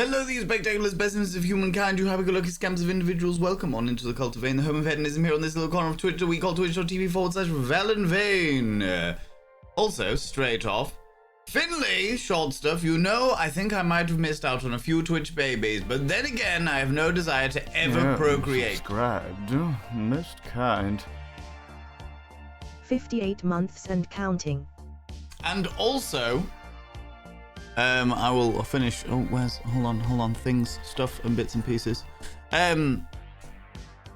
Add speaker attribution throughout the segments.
Speaker 1: Hello, these spectacular specimens of humankind, you happy-go-lucky scams of individuals. Welcome on into the cult of Vain, the home of hedonism here on this little corner of Twitch that we call twitch.tv/Valenvain. Also, straight off, Finley, short stuff, you know, I think I might have missed out on a few Twitch babies, but then again, I have no desire to ever procreate.
Speaker 2: Subscribed, most kind.
Speaker 3: 58 months and counting.
Speaker 1: And also, I will finish. Oh, hold on, things, stuff, and bits and pieces.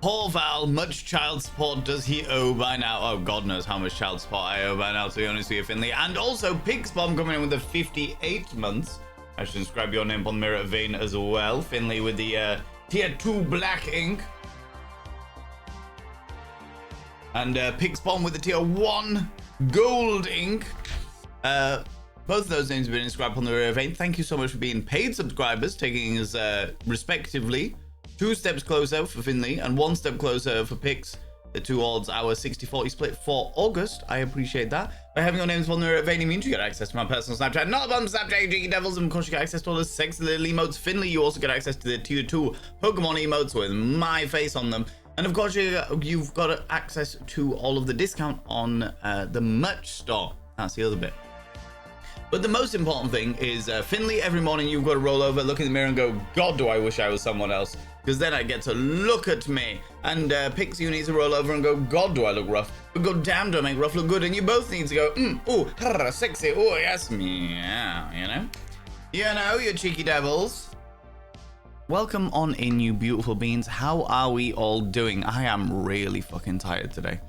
Speaker 1: Poor Val, much child support does he owe by now? Oh, God knows how much child support I owe by now, to be honest with you, Finley. And also, Pixbomb coming in with the 58 months. I should inscribe your name on the mirror vein as well. Finley with the tier 2 black ink. And Pixbomb with the tier 1 gold ink. Both of those names have been inscribed on the mirror vein. Thank you so much for being paid subscribers, taking us respectively 2 steps closer for Finley and 1 step closer for Pix towards our 60-40 split for August. I appreciate that. By having your names on the mirror vein means you get access to my personal Snapchat, not on Snapchat, Jiggy Devils, and of course you get access to all the sexy little emotes. Finley, you also get access to the tier 2 Pokemon emotes with my face on them. And of course you've got access to all of the discount on the merch store. That's the other bit. But the most important thing is, Finley, every morning you've got to roll over, look in the mirror and go, God, do I wish I was someone else. Because then I get to look at me. And Pix, you need to roll over and go, God, do I look rough. But God damn, do I make rough look good. And you both need to go, ooh, sexy, ooh, yes, meow, you know? You know, you cheeky devils. Welcome on in, you beautiful beings. How are we all doing? I am really fucking tired today.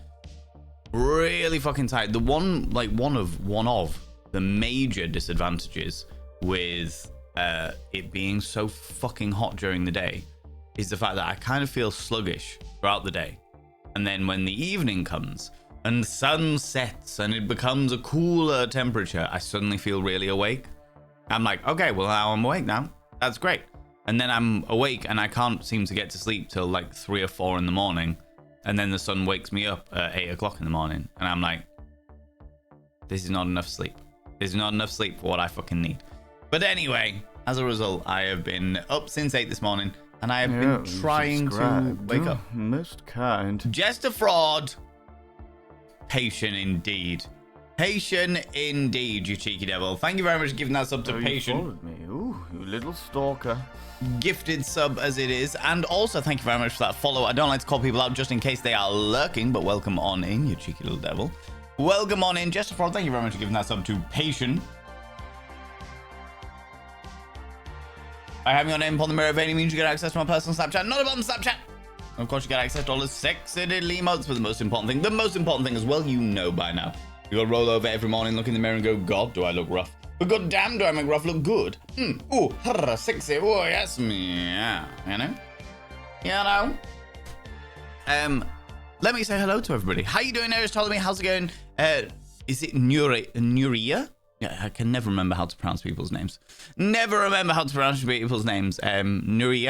Speaker 1: Really fucking tired. The one of the major disadvantages with it being so fucking hot during the day is the fact that I kind of feel sluggish throughout the day. And then when the evening comes and the sun sets and it becomes a cooler temperature, I suddenly feel really awake. I'm like, okay, well, now I'm awake now. That's great. And then I'm awake and I can't seem to get to sleep till like 3 or 4 in the morning. And then the sun wakes me up at 8 o'clock in the morning. And I'm like, this is not enough sleep. This is not enough sleep for what I fucking need. But anyway, as a result, I have been up since 8 this morning. And I have been trying to wake up.
Speaker 2: Most kind.
Speaker 1: Just a fraud. Patient indeed. Patient indeed, you cheeky devil. Thank you very much for giving that sub to Patient.
Speaker 2: You followed me. Ooh, you little stalker.
Speaker 1: Gifted sub as it is. And also thank you very much for that follow. I don't like to call people out just in case they are lurking, but welcome on in, you cheeky little devil. Welcome on in, Just a fraud. Thank you very much for giving that sub to Patient. By having your name upon the mirror vein means you get access to my personal Snapchat, not a bottom Snapchat. And of course, you get access to all the sexy little emotes. But the most important thing as well, you know by now. You gotta roll over every morning, look in the mirror and go, God, do I look rough? But god damn, do I make rough look good? Ooh, sexy, oh yes, meow, you know? You know? Let me say hello to everybody. How you doing, Eris Ptolemy? How's it going? Is it Nuria? Yeah, I can never remember how to pronounce people's names. Nuria,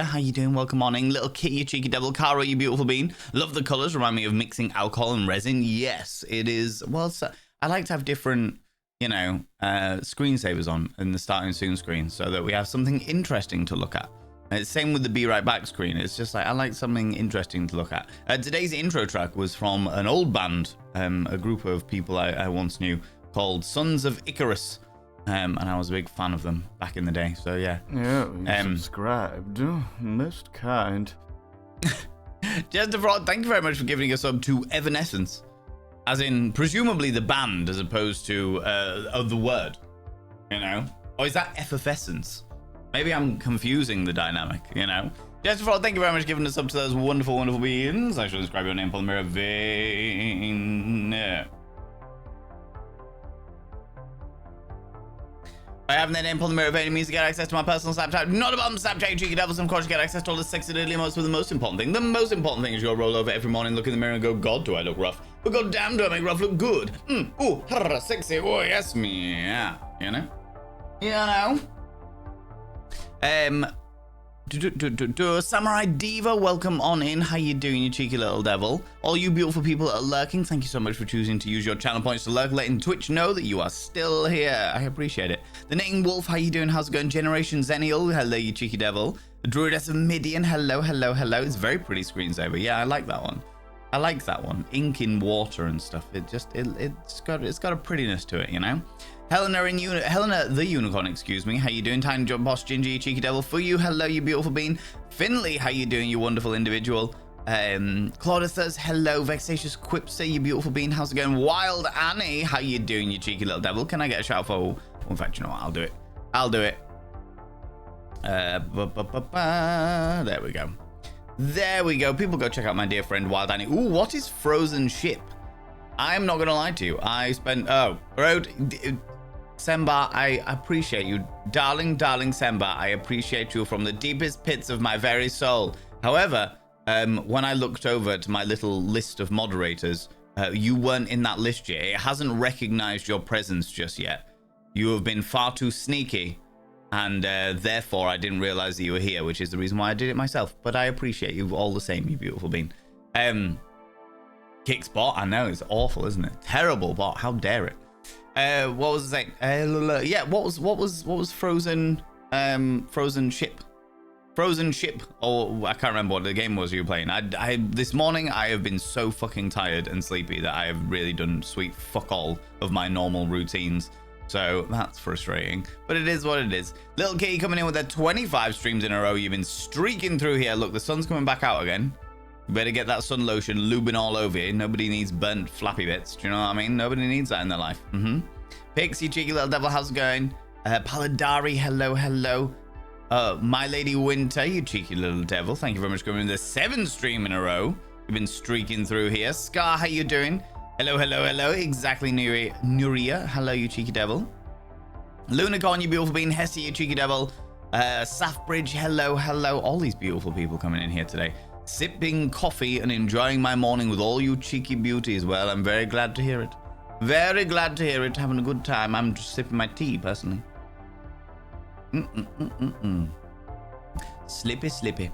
Speaker 1: how you doing? Welcome on in. Little Kitty, you cheeky devil. Cara, you beautiful bean. Love the colors. Remind me of mixing alcohol and resin. Yes, it is. Well, so, I like to have different, you know, screensavers on in the starting soon screen so that we have something interesting to look at. And it's same with the Be Right Back screen. It's just like, I like something interesting to look at. Today's intro track was from an old band, a group of people I once knew, called Sons of Icarus, and I was a big fan of them back in the day. So yeah.
Speaker 2: Yeah, subscribed. Most kind.
Speaker 1: Just a fraud. Thank you very much for giving us up to Evanescence, as in presumably the band, as opposed to the word. You know, or is that effervescence? Maybe I'm confusing the dynamic. You know. Just a fraud. Thank you very much for giving us up to those wonderful, wonderful beings. I should describe your name on the mirror vein. By having their name upon the mirror vein means to get access to my personal Snapchat, not a bottom Snapchat, you cheeky devils, and of course you get access to all the sexy little emotes. But the most important thing is you'll roll over every morning, look in the mirror and go, God, do I look rough? But god damn, do I make rough look good? Ooh, sexy, oh yes, meow, you know? You know? Samurai Diva, welcome on in. How you doing, you cheeky little devil? All you beautiful people that are lurking, thank you so much for choosing to use your channel points to lurk, letting Twitch know that you are still here. I appreciate it. The Knitting Wolf, how you doing? How's it going? Generation Zenial, hello, you cheeky devil. The Druidess of Midian, hello, hello, hello. It's a very pretty screensaver. Yeah, I like that one. I like that one. Ink in water and stuff. It's got a prettiness to it, you know. Helena the Unicorn, excuse me. How you doing? Tiny Jump Boss Ginger, you cheeky devil. For you, hello, you beautiful bean. Finley, how you doing, you wonderful individual? Claudithus, hello. Vexatious Quipster, you beautiful bean. How's it going? Wild Annie, how you doing, you cheeky little devil? Can I get a shout for? Well, in fact, you know what? I'll do it. I'll do it. There we go. There we go. People go check out my dear friend Wild Annie. Ooh, what is Frozen Ship? I'm not gonna lie to you. I spent Semba, I appreciate you. Darling Semba, I appreciate you from the deepest pits of my very soul. However, when I looked over to my little list of moderators, you weren't in that list yet. It hasn't recognized your presence just yet. You have been far too sneaky, and therefore I didn't realize that you were here, which is the reason why I did it myself. But I appreciate you all the same, you beautiful bean. Kick's bot, I know, it's awful, isn't it? Terrible bot, how dare it? What was I saying? Yeah, what was Frozen Ship? Frozen Ship, or I can't remember what the game was you were playing. This morning I have been so fucking tired and sleepy that I have really done sweet fuck all of my normal routines. So that's frustrating, but it is what it is. Little Kitty coming in with their 25 streams in a row. You've been streaking through here. Look, the sun's coming back out again. You better get that sun lotion lubing all over you. Nobody needs burnt flappy bits. Do you know what I mean? Nobody needs that in their life. Pixie, cheeky little devil, how's it going? Paladari, hello, hello. My Lady Winter, you cheeky little devil. Thank you very much for coming in the 7th stream in a row. You've been streaking through here. Scar, how you doing? Hello, hello, hello. Exactly, Nuria. Hello, you cheeky devil. Lunicorn, you beautiful bean. Hesse, you cheeky devil. Safbridge, hello, hello. All these beautiful people coming in here today. Sipping coffee and enjoying my morning with all you cheeky beauties. Well, I'm very glad to hear it. Very glad to hear it. Having a good time. I'm just sipping my tea, personally. Slippy.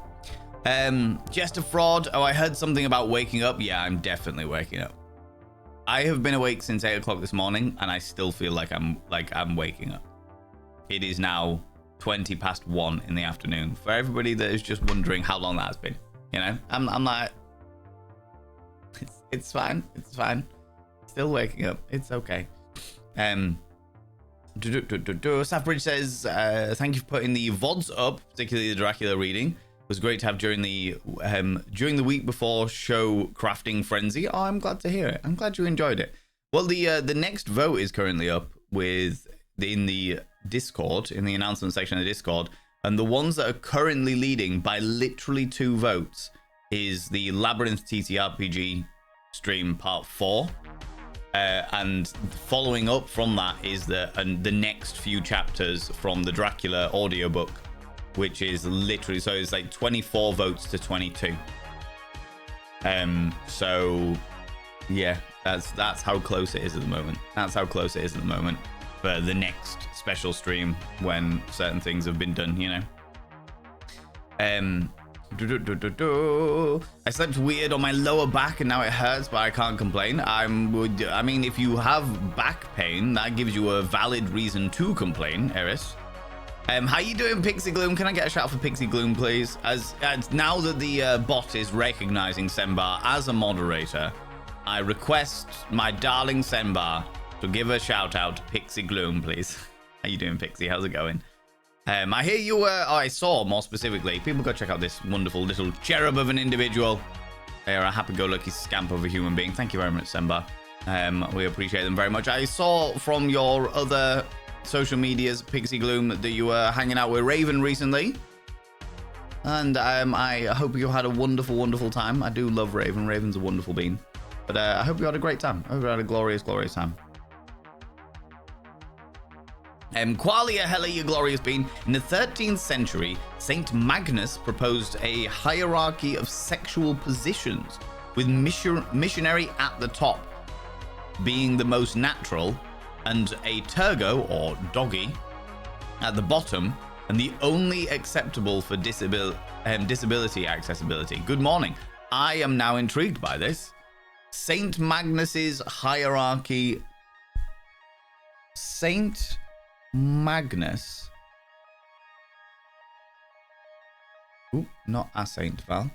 Speaker 1: Jester Fraud. Oh, I heard something about waking up. Yeah, I'm definitely waking up. I have been awake since 8 o'clock this morning, and I still feel like I'm waking up. It is now 20 past 1 in the afternoon. For everybody that is just wondering how long that's been, you know, I'm like, it's fine. It's fine. Still waking up. It's okay. Safbridge says, thank you for putting the VODs up, particularly the Dracula reading. It was great to have during the week before show crafting frenzy. Oh, I'm glad to hear it. I'm glad you enjoyed it. Well, the next vote is currently up in the Discord, in the announcement section of the Discord, and the ones that are currently leading by literally 2 votes is the Labyrinth TTRPG stream part 4. And following up from that is the next few chapters from the Dracula audiobook, which is literally, so it's like 24 votes to 22. So yeah, that's how close it is at the moment. That's how close it is at the moment for the next special stream when certain things have been done, you know. I slept weird on my lower back and now it hurts, but I can't complain. I mean, if you have back pain, that gives you a valid reason to complain, Eris. How you doing, Pixie Gloom? Can I get a shout for Pixie Gloom, please? As now that the bot is recognizing Sembar as a moderator, I request my darling Sembar to give a shout out to Pixie Gloom, please. How you doing, Pixie? How's it going? I hear you I saw, more specifically, people go check out this wonderful little cherub of an individual. They are a happy-go-lucky scamp of a human being. Thank you very much, Semba. We appreciate them very much. I saw from your other social medias, Pixie Gloom, that you were hanging out with Raven recently. And I hope you had a wonderful, wonderful time. I do love Raven. Raven's a wonderful bean. But I hope you had a great time. I hope you had a glorious, glorious time. Qualia, hello, you glorious bean. In the 13th century, Saint Magnus proposed a hierarchy of sexual positions, with missionary at the top being the most natural, and a tergo, or doggy, at the bottom, and the only acceptable for disability accessibility. Good morning. I am now intrigued by this. Saint Magnus's hierarchy. Saint Magnus. Ooh, not a saint, Val.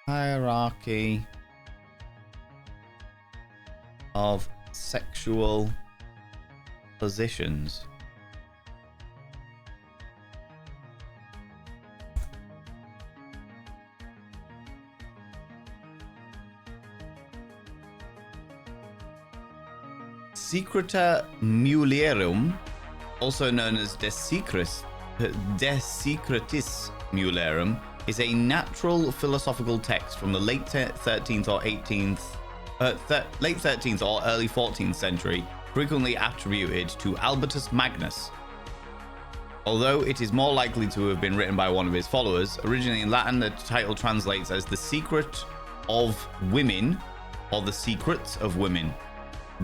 Speaker 1: Hierarchy of sexual positions. Secreta Mulierum, also known as De Secretis Mulierum, is a natural philosophical text from the late 13th or 18th, late 13th or early 14th century, frequently attributed to Albertus Magnus. Although it is more likely to have been written by one of his followers, originally in Latin, the title translates as The Secret of Women or The Secrets of Women,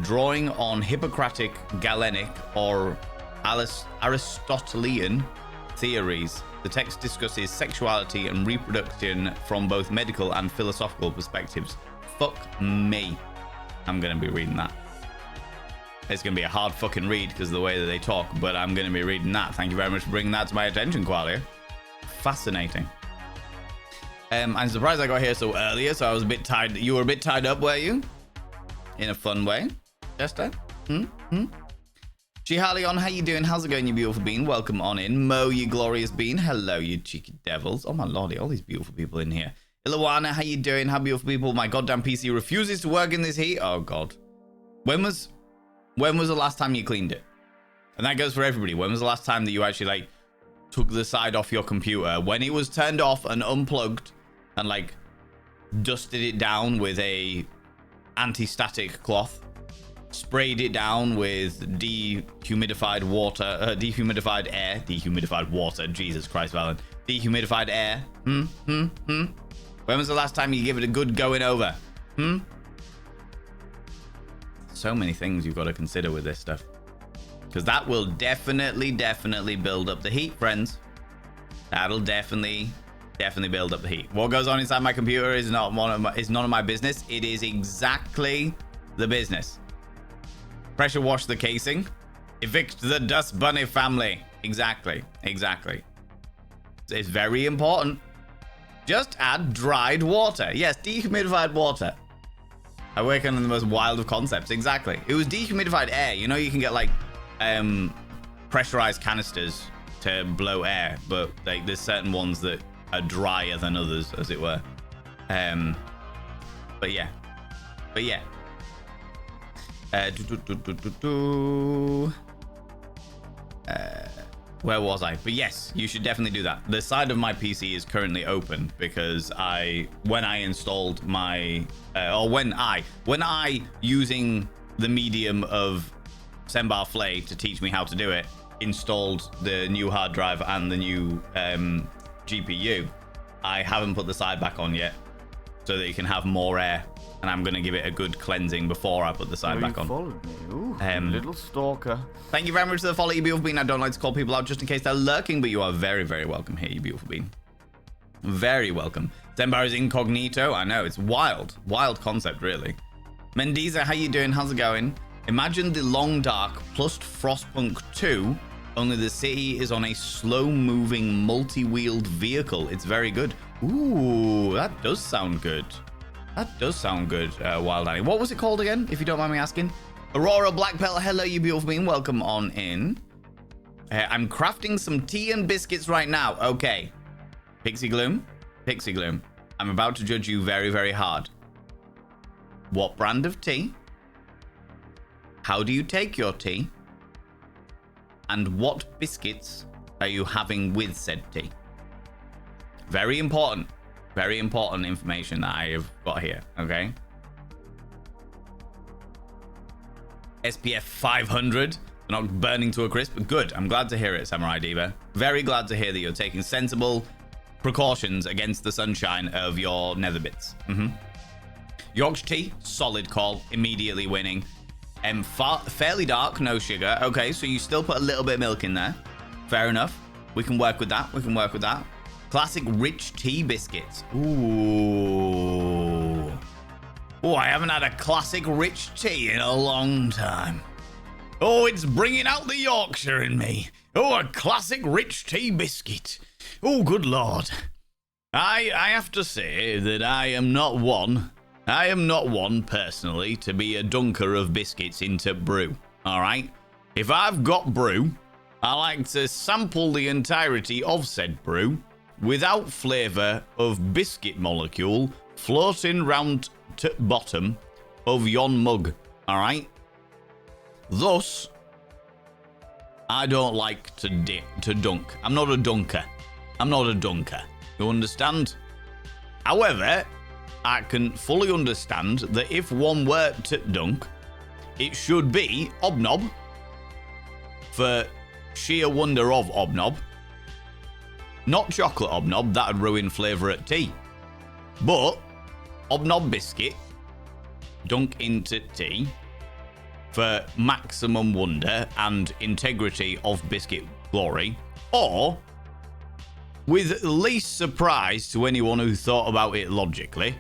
Speaker 1: drawing on Hippocratic, Galenic, or Aristotelian theories. The text discusses sexuality and reproduction from both medical and philosophical perspectives. Fuck me. I'm going to be reading that. It's going to be a hard fucking read because of the way that they talk, but I'm going to be reading that. Thank you very much for bringing that to my attention, Qualia. Fascinating. I'm surprised I got here so earlier, so I was a bit tied. You were a bit tied up, were you? In a fun way. Jester? Chihalion, how you doing? How's it going, you beautiful bean? Welcome on in. Mo, you glorious bean. Hello, you cheeky devils. Oh my lordy, all these beautiful people in here. Ilawana, how you doing? How beautiful people? My goddamn PC refuses to work in this heat. Oh god. When was the last time you cleaned it? And that goes for everybody. When was the last time that you actually like took the side off your computer when it was turned off and unplugged and like dusted it down with a anti-static cloth, sprayed it down with dehumidified water, Jesus Christ, Valen, dehumidified air. When was the last time you give it a good going over? So many things you've got to consider with this stuff, because that will definitely build up the heat, friends. That'll definitely build up the heat. What goes on inside my computer is none of my business. It is exactly the business. Pressure wash the casing. Evict the dust bunny family. Exactly. It's very important. Just add dried water. Yes, dehumidified water. I work on the most wild of concepts. Exactly. It was dehumidified air. You know, you can get like pressurized canisters to blow air, but like there's certain ones that are drier than others, as it were. But yeah. Where was I? But yes, you should definitely do that. The side of my PC is currently open because when I installed my, when I using the medium of Sembar Flay to teach me how to do it, installed the new hard drive and the new GPU, I haven't put the side back on yet so that you can have more air, and I'm going to give it a good cleansing before I put the side back on.
Speaker 2: Followed me. Ooh, little stalker.
Speaker 1: Thank you very much for the follow, you beautiful bean. I don't like to call people out just in case they're lurking, but you are very, very welcome here, you beautiful bean. Very welcome. Zembar is incognito. I know, it's wild concept, really. Mendiza, how you doing? How's it going? Imagine the Long Dark plus Frostpunk 2, only the city is on a slow-moving, multi-wheeled vehicle. It's very good. Ooh, that does sound good. Wild Annie. What was it called again, if you don't mind me asking? Aurora Black Belt, hello, you beautiful being. Welcome on in. I'm crafting some tea and biscuits right now. Okay. Pixie Gloom, I'm about to judge you very, very hard. What brand of tea? How do you take your tea? And what biscuits are you having with said tea? Very important information that I have got here, okay? SPF 500, not burning to a crisp. Good, I'm glad to hear it, Samurai Diva. Very glad to hear that you're taking sensible precautions against the sunshine of your nether bits. Yorkshire tea, solid call, immediately winning. Fairly dark, no sugar. Okay, so you still put a little bit of milk in there. Fair enough. We can work with that. We can work with that. Classic rich tea biscuits. Ooh. Oh, I haven't had a classic rich tea in a long time. Oh, it's bringing out the Yorkshire in me. Oh, a classic rich tea biscuit. Oh, good Lord. I have to say that I am not one personally to be a dunker of biscuits into brew. All right? If I've got brew, I like to sample the entirety of said brew without flavour of biscuit molecule floating round to bottom of yon mug. All right? Thus, I don't like to dunk. I'm not a dunker. You understand? However, I can fully understand that if one were to dunk, it should be obnob for sheer wonder of obnob. Not chocolate obnob, that'd ruin flavour at tea. But obnob biscuit, dunk into tea for maximum wonder and integrity of biscuit glory, or with least surprise to anyone who thought about it logically,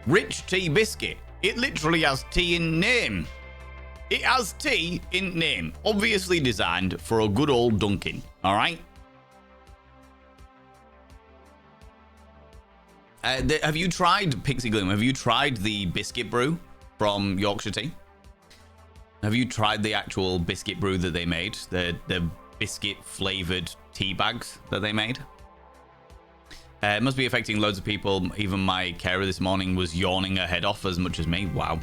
Speaker 1: rich tea biscuit. It literally has tea in name. It has tea in name, obviously designed for a good old dunking, all right? Have you tried, Pixie Gloom, have you tried the biscuit brew from Yorkshire Tea? Have you tried the actual biscuit brew that they made? The biscuit flavored tea bags that they made? It must be affecting loads of people. Even my carer this morning was yawning her head off as much as me. Wow.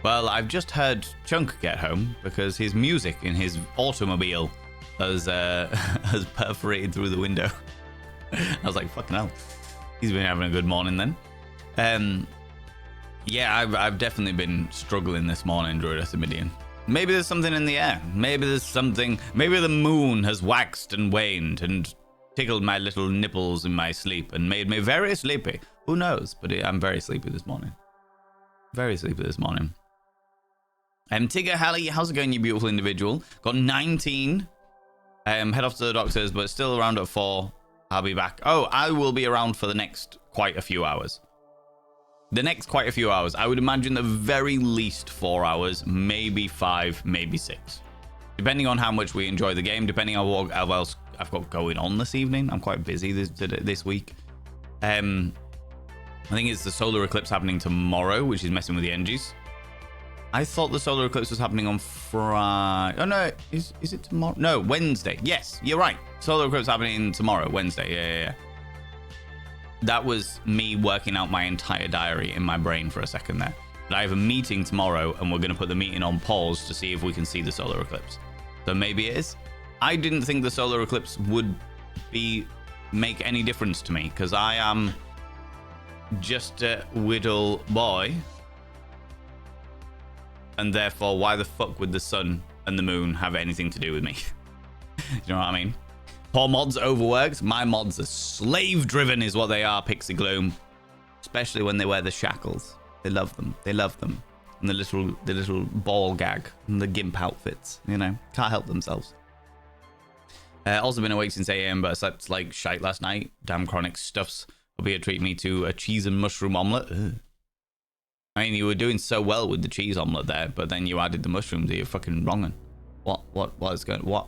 Speaker 1: Well, I've just heard Chunk get home because his music in his automobile has perforated through the window. I was like, fucking hell. He's been having a good morning then. Yeah, I've definitely been struggling this morning, Druidess Midian. Maybe there's something in the air. Maybe the moon has waxed and waned and tickled my little nipples in my sleep and made me very sleepy. Who knows? But I'm very sleepy this morning. Very sleepy this morning. Tigger Hallie, how's it going, you beautiful individual? Got 19. Head off to the doctors, but still around at 4. I'll be back. Oh, I will be around for the next quite a few hours. I would imagine the very least 4 hours, maybe 5, maybe 6. Depending on how much we enjoy the game, depending on what else I've got going on this evening. I'm quite busy this week. I think it's the solar eclipse happening tomorrow, which is messing with the energies. I thought the solar eclipse was happening on Friday. Oh, no. Is it tomorrow? No, Wednesday. Yes, you're right. Solar eclipse happening tomorrow, Wednesday. Yeah. That was me working out my entire diary in my brain for a second there. But I have a meeting tomorrow, and we're going to put the meeting on pause to see if we can see the solar eclipse. So maybe it is. I didn't think the solar eclipse would make any difference to me, because I am just a little boy. And therefore, why the fuck would the sun and the moon have anything to do with me? You know what I mean? Poor mods overworked. My mods are slave-driven is what they are, Pixie Gloom. Especially when they wear the shackles. They love them. And the little ball gag and the gimp outfits. You know, can't help themselves. Also been awake since 8 AM, but I slept like shite last night. Damn chronic stuffs. Hope you treat me to a cheese and mushroom omelette. Ugh. I mean, you were doing so well with the cheese omelette there, but then you added the mushrooms. You're fucking wronging. What is going? What?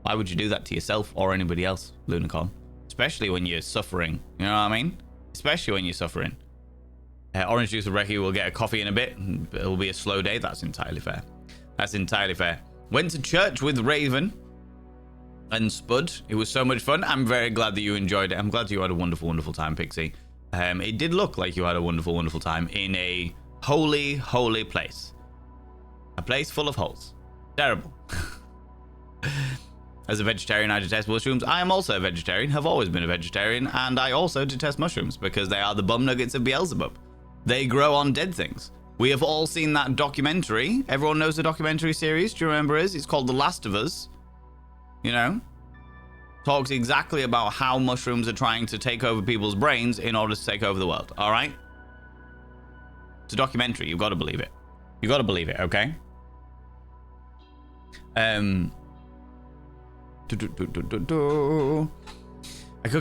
Speaker 1: Why would you do that to yourself or anybody else, Lunicorn? Especially when you're suffering. You know what I mean? Especially when you're suffering. Orange Juice and Reki will get a coffee in a bit. It'll be a slow day. That's entirely fair. Went to church with Raven and Spud. It was so much fun. I'm very glad that you enjoyed it. I'm glad you had a wonderful, wonderful time, Pixie. It did look like you had a wonderful, wonderful time in a holy, holy place. A place full of holes. Terrible. As a vegetarian, I detest mushrooms. I am also a vegetarian, have always been a vegetarian, and I also detest mushrooms because they are the bum nuggets of Beelzebub. They grow on dead things. We have all seen that documentary. Everyone knows the documentary series. Do you remember it? It's called The Last of Us. You know? Talks exactly about how mushrooms are trying to take over people's brains in order to take over the world. All right? It's a documentary. You've got to believe it. You've got to believe it, okay? I could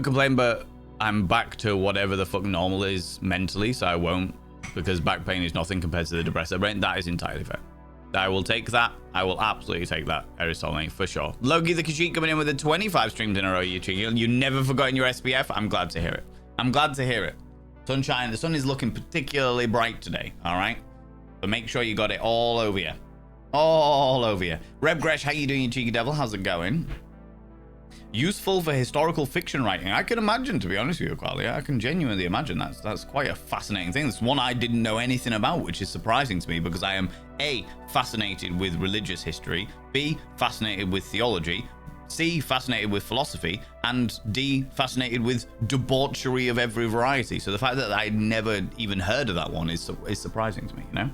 Speaker 1: complain, but I'm back to whatever the fuck normal is mentally, so I won't, because back pain is nothing compared to the depressed brain. That is entirely fair. I will take that. I will absolutely take that, Aristotle, for sure. Logi the Khajiit coming in with the 25 streams in a row, you cheeky. You never forgotten your SPF? I'm glad to hear it. I'm glad to hear it. Sunshine, the sun is looking particularly bright today, all right? But make sure you got it all over you. All over you. Reb Gresh, how you doing, you cheeky devil? How's it going? Useful for historical fiction writing. I can imagine, to be honest with you, Qualia. I can genuinely imagine that's quite a fascinating thing. It's one I didn't know anything about, which is surprising to me because I am A, fascinated with religious history, B, fascinated with theology, C, fascinated with philosophy, and D, fascinated with debauchery of every variety. So the fact that I never even heard of that one is surprising to me, you know?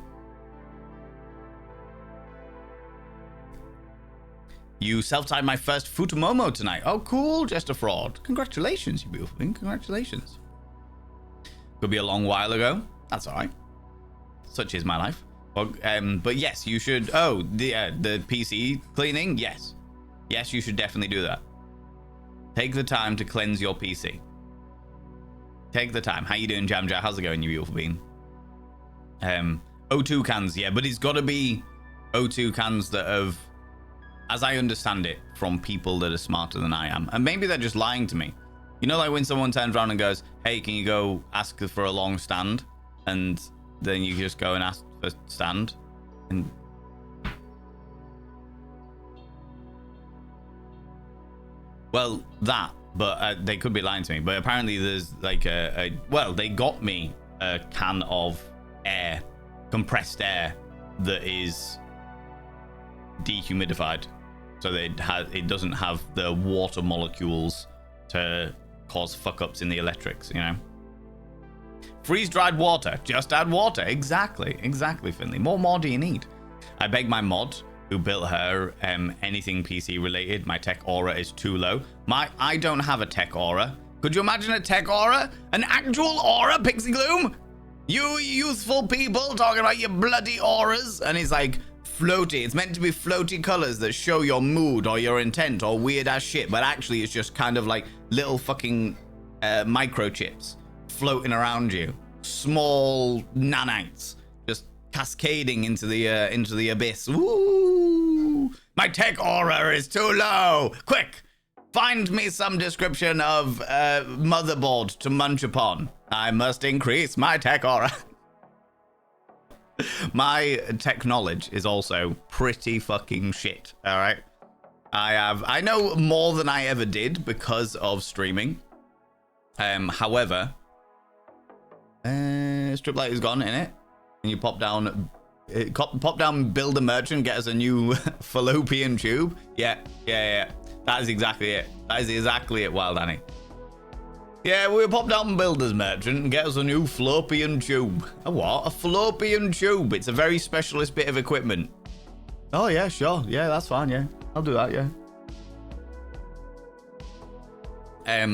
Speaker 1: You self-timed my first Futomomo tonight. Oh, cool, Jester Fraud. Congratulations, you beautiful thing. Congratulations. Could be a long while ago. That's all right. Such is my life. But yes, you should. Oh, the PC cleaning. Yes, yes, you should definitely do that. Take the time to cleanse your PC. Take the time. How you doing, Jam Jam? How's it going, you beautiful bean? O2 cans, yeah, but it's got to be O2 cans that have, as I understand it, from people that are smarter than I am. And maybe they're just lying to me. You know, like when someone turns around and goes, hey, can you go ask for a long stand? And then you just go and ask for stand. And well, that, but they could be lying to me. But apparently there's like well, they got me a can of air, compressed air, that is dehumidified. So that it doesn't have the water molecules to cause fuck-ups in the electrics, you know? Freeze-dried water. Just add water. Exactly, Finley. More do you need? I beg my mod, who built her anything PC related. My tech aura is too low. I don't have a tech aura. Could you imagine a tech aura? An actual aura, Pixie Gloom? You youthful people talking about your bloody auras. And he's like, floaty. It's meant to be floaty colors that show your mood or your intent or weird ass shit, but actually it's just kind of like little fucking microchips floating around you. Small nanites just cascading into the abyss. Ooh, my tech aura is too low. Quick, find me some description of motherboard to munch upon. I must increase my tech aura. My tech knowledge is also pretty fucking shit, all right? I know more than I ever did because of streaming. However, strip light is gone, innit? And you pop down, build a merchant, get us a new fallopian tube. Yeah. That is exactly it. That is exactly it, Wild Annie. Yeah, we'll pop down Builder's Merchant and get us a new fallopian tube. A what? A fallopian tube. It's a very specialist bit of equipment. Oh, yeah, sure. Yeah, that's fine, yeah. I'll do that, yeah.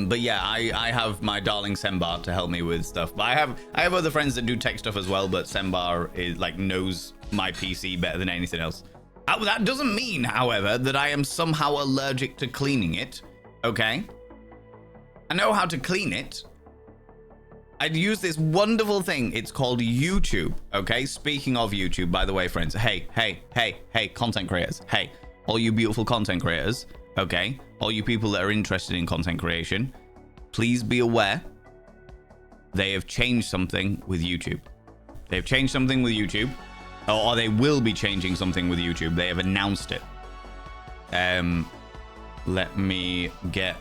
Speaker 1: But yeah, I have my darling Sembar to help me with stuff. But I have other friends that do tech stuff as well, but Sembar is like knows my PC better than anything else. That doesn't mean, however, that I am somehow allergic to cleaning it, okay? I know how to clean it. I'd use this wonderful thing. It's called YouTube, okay? Speaking of YouTube, by the way, friends. Hey, content creators. Hey, all you beautiful content creators, okay? All you people that are interested in content creation, please be aware they have changed something with YouTube. They've changed something with YouTube, or they will be changing something with YouTube. They have announced it. Let me get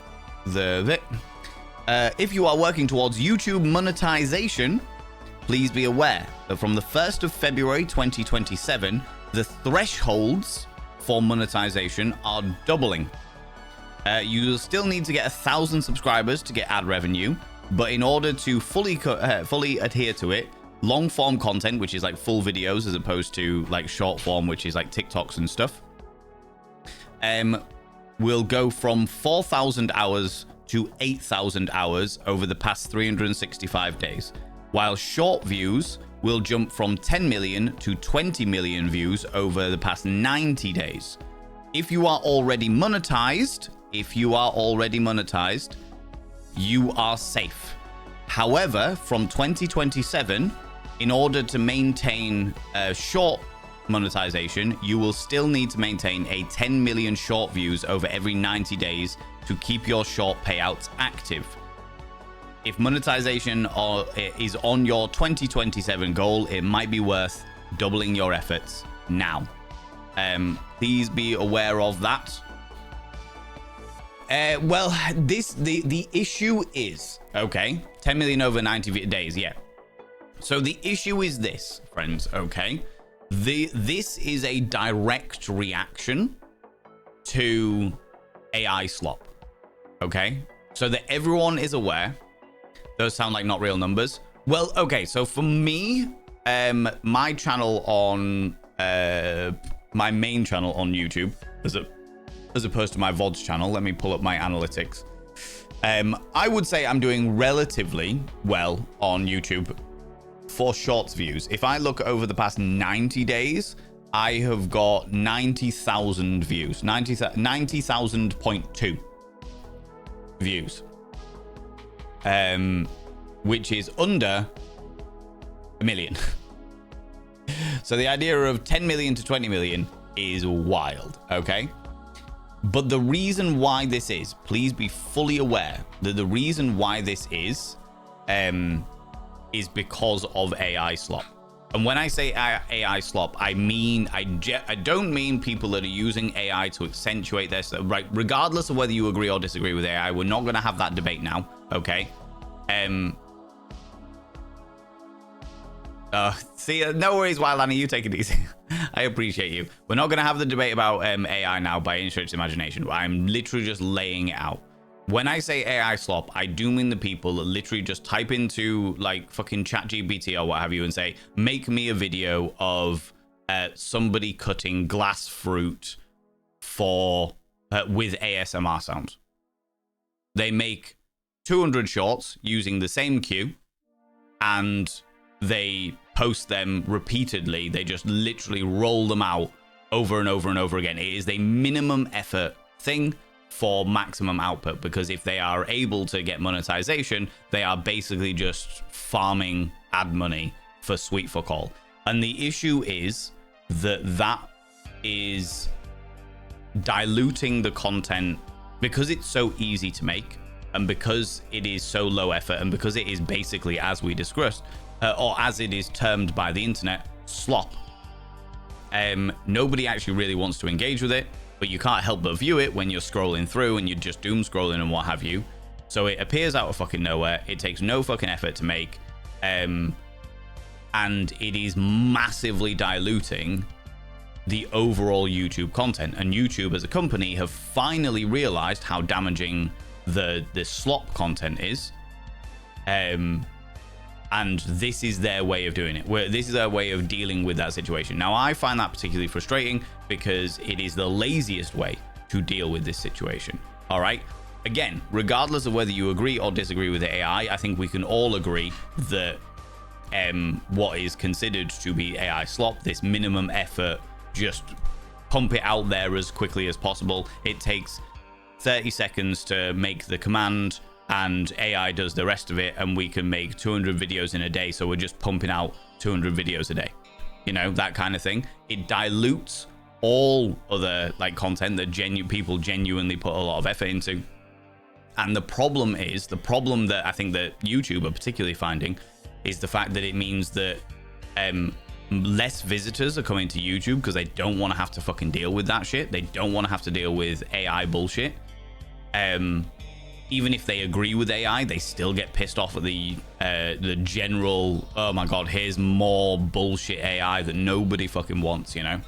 Speaker 1: if you are working towards YouTube monetization, please be aware that from the 1st of February 2027, the thresholds for monetization are doubling. You still need to get 1,000 subscribers to get ad revenue, but in order to fully adhere to it, long form content, which is like full videos as opposed to like short form, which is like TikToks and stuff, will go from 4,000 hours to 8,000 hours over the past 365 days, while short views will jump from 10 million to 20 million views over the past 90 days. If you are already monetized, you are safe. However, from 2027, in order to maintain short monetization, you will still need to maintain a 10 million short views over every 90 days to keep your short payouts active. If monetization is on your 2027 goal, it might be worth doubling your efforts now. Please be aware of that. Well, the issue is, okay, 10 million over 90 days, yeah. So the issue is this, friends, okay? This is a direct reaction to AI slop, okay? So that everyone is aware. Those sound like not real numbers. Well, okay, so for me, my channel on, my main channel on YouTube, as opposed to my VODs channel, let me pull up my analytics. I would say I'm doing relatively well on YouTube for shorts views. If I look over the past 90 days, I have got 90,000 views, 90,000.2 views, which is under a million. So the idea of 10 million to 20 million is wild, okay? But the reason why this is, please be fully aware that the reason why this is because of AI slop. And when I say AI slop, I don't mean people that are using AI to accentuate this, right? Regardless of whether you agree or disagree with AI, we're not going to have that debate now, okay? See, no worries, Wildlanny, you take it easy. I appreciate you. We're not going to have the debate about AI now by any stretch of imagination. I'm literally just laying it out. When I say AI slop, I do mean the people that literally just type into like fucking ChatGPT or what have you and say, make me a video of somebody cutting glass fruit for with ASMR sounds. They make 200 shorts using the same cue and they post them repeatedly. They just literally roll them out over and over and over again. It is a minimum effort thing for maximum output, because if they are able to get monetization, they are basically just farming ad money for sweet fuck all. And the issue is that is diluting the content because it's so easy to make and because it is so low effort and because it is basically, as we discussed, or as it is termed by the internet, slop. Nobody actually really wants to engage with it, but you can't help but view it when you're scrolling through and you're just doom scrolling and what have you. So it appears out of fucking nowhere. It takes no fucking effort to make. And it is massively diluting the overall YouTube content. And YouTube as a company have finally realized how damaging the slop content is. And this is their way of doing it. This is their way of dealing with that situation. Now, I find that particularly frustrating because it is the laziest way to deal with this situation. All right. Again, regardless of whether you agree or disagree with the AI, I think we can all agree that what is considered to be AI slop, this minimum effort, just pump it out there as quickly as possible. It takes 30 seconds to make the command, and AI does the rest of it, and we can make 200 videos in a day. So we're just pumping out 200 videos a day, you know, that kind of thing. It dilutes all other like content that people genuinely put a lot of effort into. And the problem that I think that YouTube are particularly finding is the fact that it means that less visitors are coming to YouTube because they don't want to have to fucking deal with that shit. They don't want to have to deal with AI bullshit. Even if they agree with AI, they still get pissed off at the general, oh my god, here's more bullshit AI that nobody fucking wants, you know?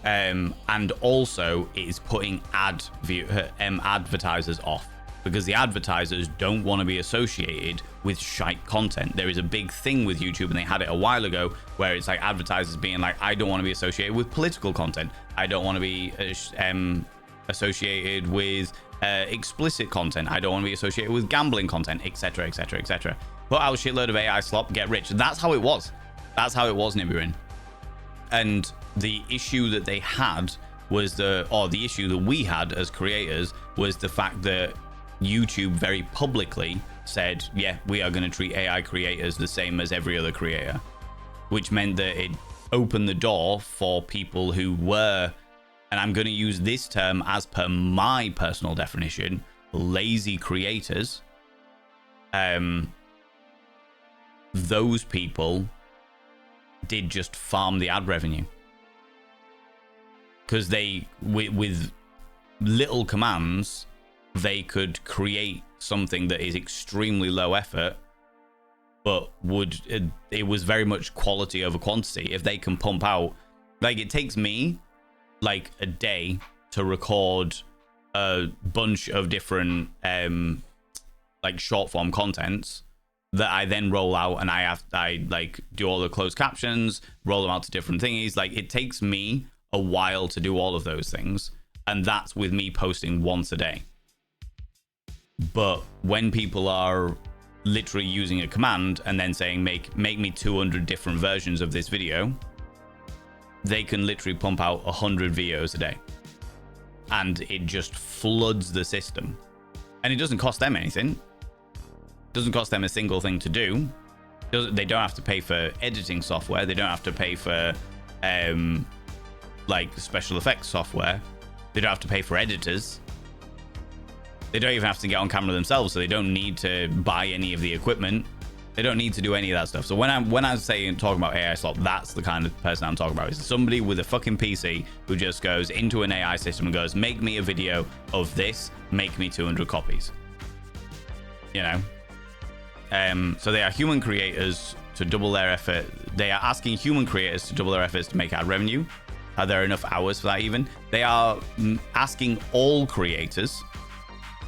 Speaker 1: And also it is putting advertisers off, because the advertisers don't want to be associated with shite content. There is a big thing with YouTube, and they had it a while ago, where it's like advertisers being like, I don't want to be associated with political content. I don't want to be associated with explicit content. I don't want to be associated with gambling content, etc., etc., etc. Put out a shitload of AI slop, get rich. That's how it was. That's how it was, Nibirin. And the issue that they had was the issue that we had as creators was the fact that YouTube very publicly said, yeah, we are going to treat AI creators the same as every other creator, which meant that it opened the door for people who were, and I'm going to use this term as per my personal definition, lazy creators. Those people did just farm the ad revenue, because they with little commands they could create something that is extremely low effort, but it was very much quality over quantity. If they can pump out, like, it takes me like a day to record a bunch of different like short form contents that I then roll out, and I like do all the closed captions, roll them out to different thingies. Like, it takes me a while to do all of those things, and that's with me posting once a day. But when people are literally using a command and then saying make me 200 different versions of this video, they can literally pump out 100 videos a day, and it just floods the system, and it doesn't cost them anything. Doesn't cost them a single thing to do. They don't have to pay for editing software. They don't have to pay for like special effects software. They don't have to pay for editors. They don't even have to get on camera themselves, so they don't need to buy any of the equipment. They don't need to do any of that stuff. So when I say and talking about AI slop, that's the kind of person I'm talking about. Is somebody with a fucking PC who just goes into an AI system and goes, make me a video of this, make me 200 copies. You know? So they are human creators to double their effort. They are asking human creators to double their efforts to make ad revenue. Are there enough hours for that even? They are asking all creators,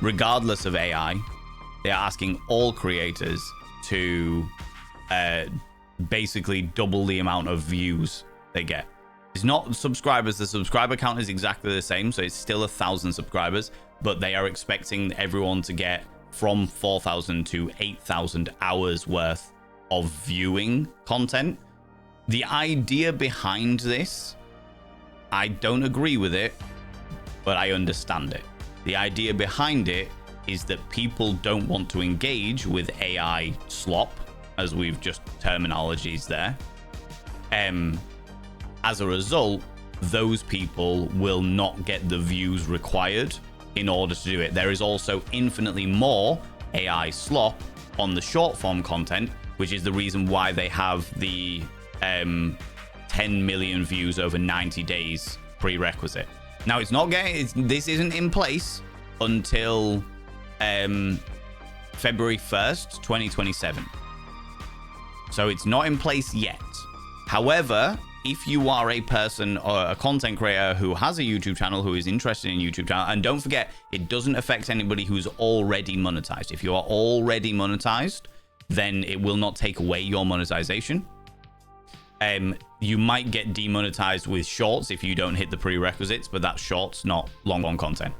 Speaker 1: regardless of AI, they are asking all creators to basically double the amount of views they get. It's not subscribers. The subscriber count is exactly the same, so it's still 1,000 subscribers, but they are expecting everyone to get from 4,000 to 8,000 hours worth of viewing content. The idea behind this, I don't agree with it, but I understand it. The idea behind it is that people don't want to engage with AI slop, as we've just terminologies there. As a result, those people will not get the views required in order to do it. There is also infinitely more AI slop on the short form content, which is the reason why they have the 10 million views over 90 days prerequisite. Now, it's not getting, this isn't in place until February 1st, 2027. So it's not in place yet. However, if you are a person or a content creator who has a YouTube channel, who is interested in YouTube channel, and don't forget, it doesn't affect anybody who's already monetized. If you are already monetized, then it will not take away your monetization. You might get demonetized with shorts if you don't hit the prerequisites, but that's shorts, not long-form content.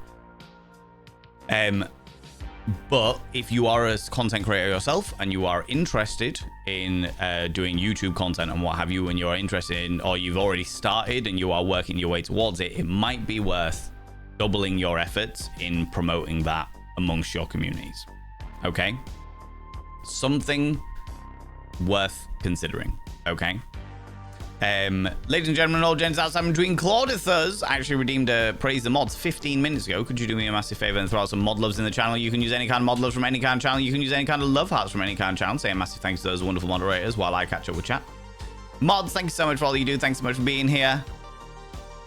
Speaker 1: But if you are a content creator yourself and you are interested in doing YouTube content and what have you, and you're interested in, or you've already started and you are working your way towards it, it might be worth doubling your efforts in promoting that amongst your communities. Okay? Something worth considering. Okay? Ladies and gentlemen, all gents outside between, Claudithers actually redeemed a Praise the Mods 15 minutes ago. Could you do me a massive favor and throw out some mod loves in the channel? You can use any kind of mod loves from any kind of channel. You can use any kind of love hearts from any kind of channel. Say a massive thanks to those wonderful moderators while I catch up with chat. Mods, thank you so much for all you do. Thanks so much for being here.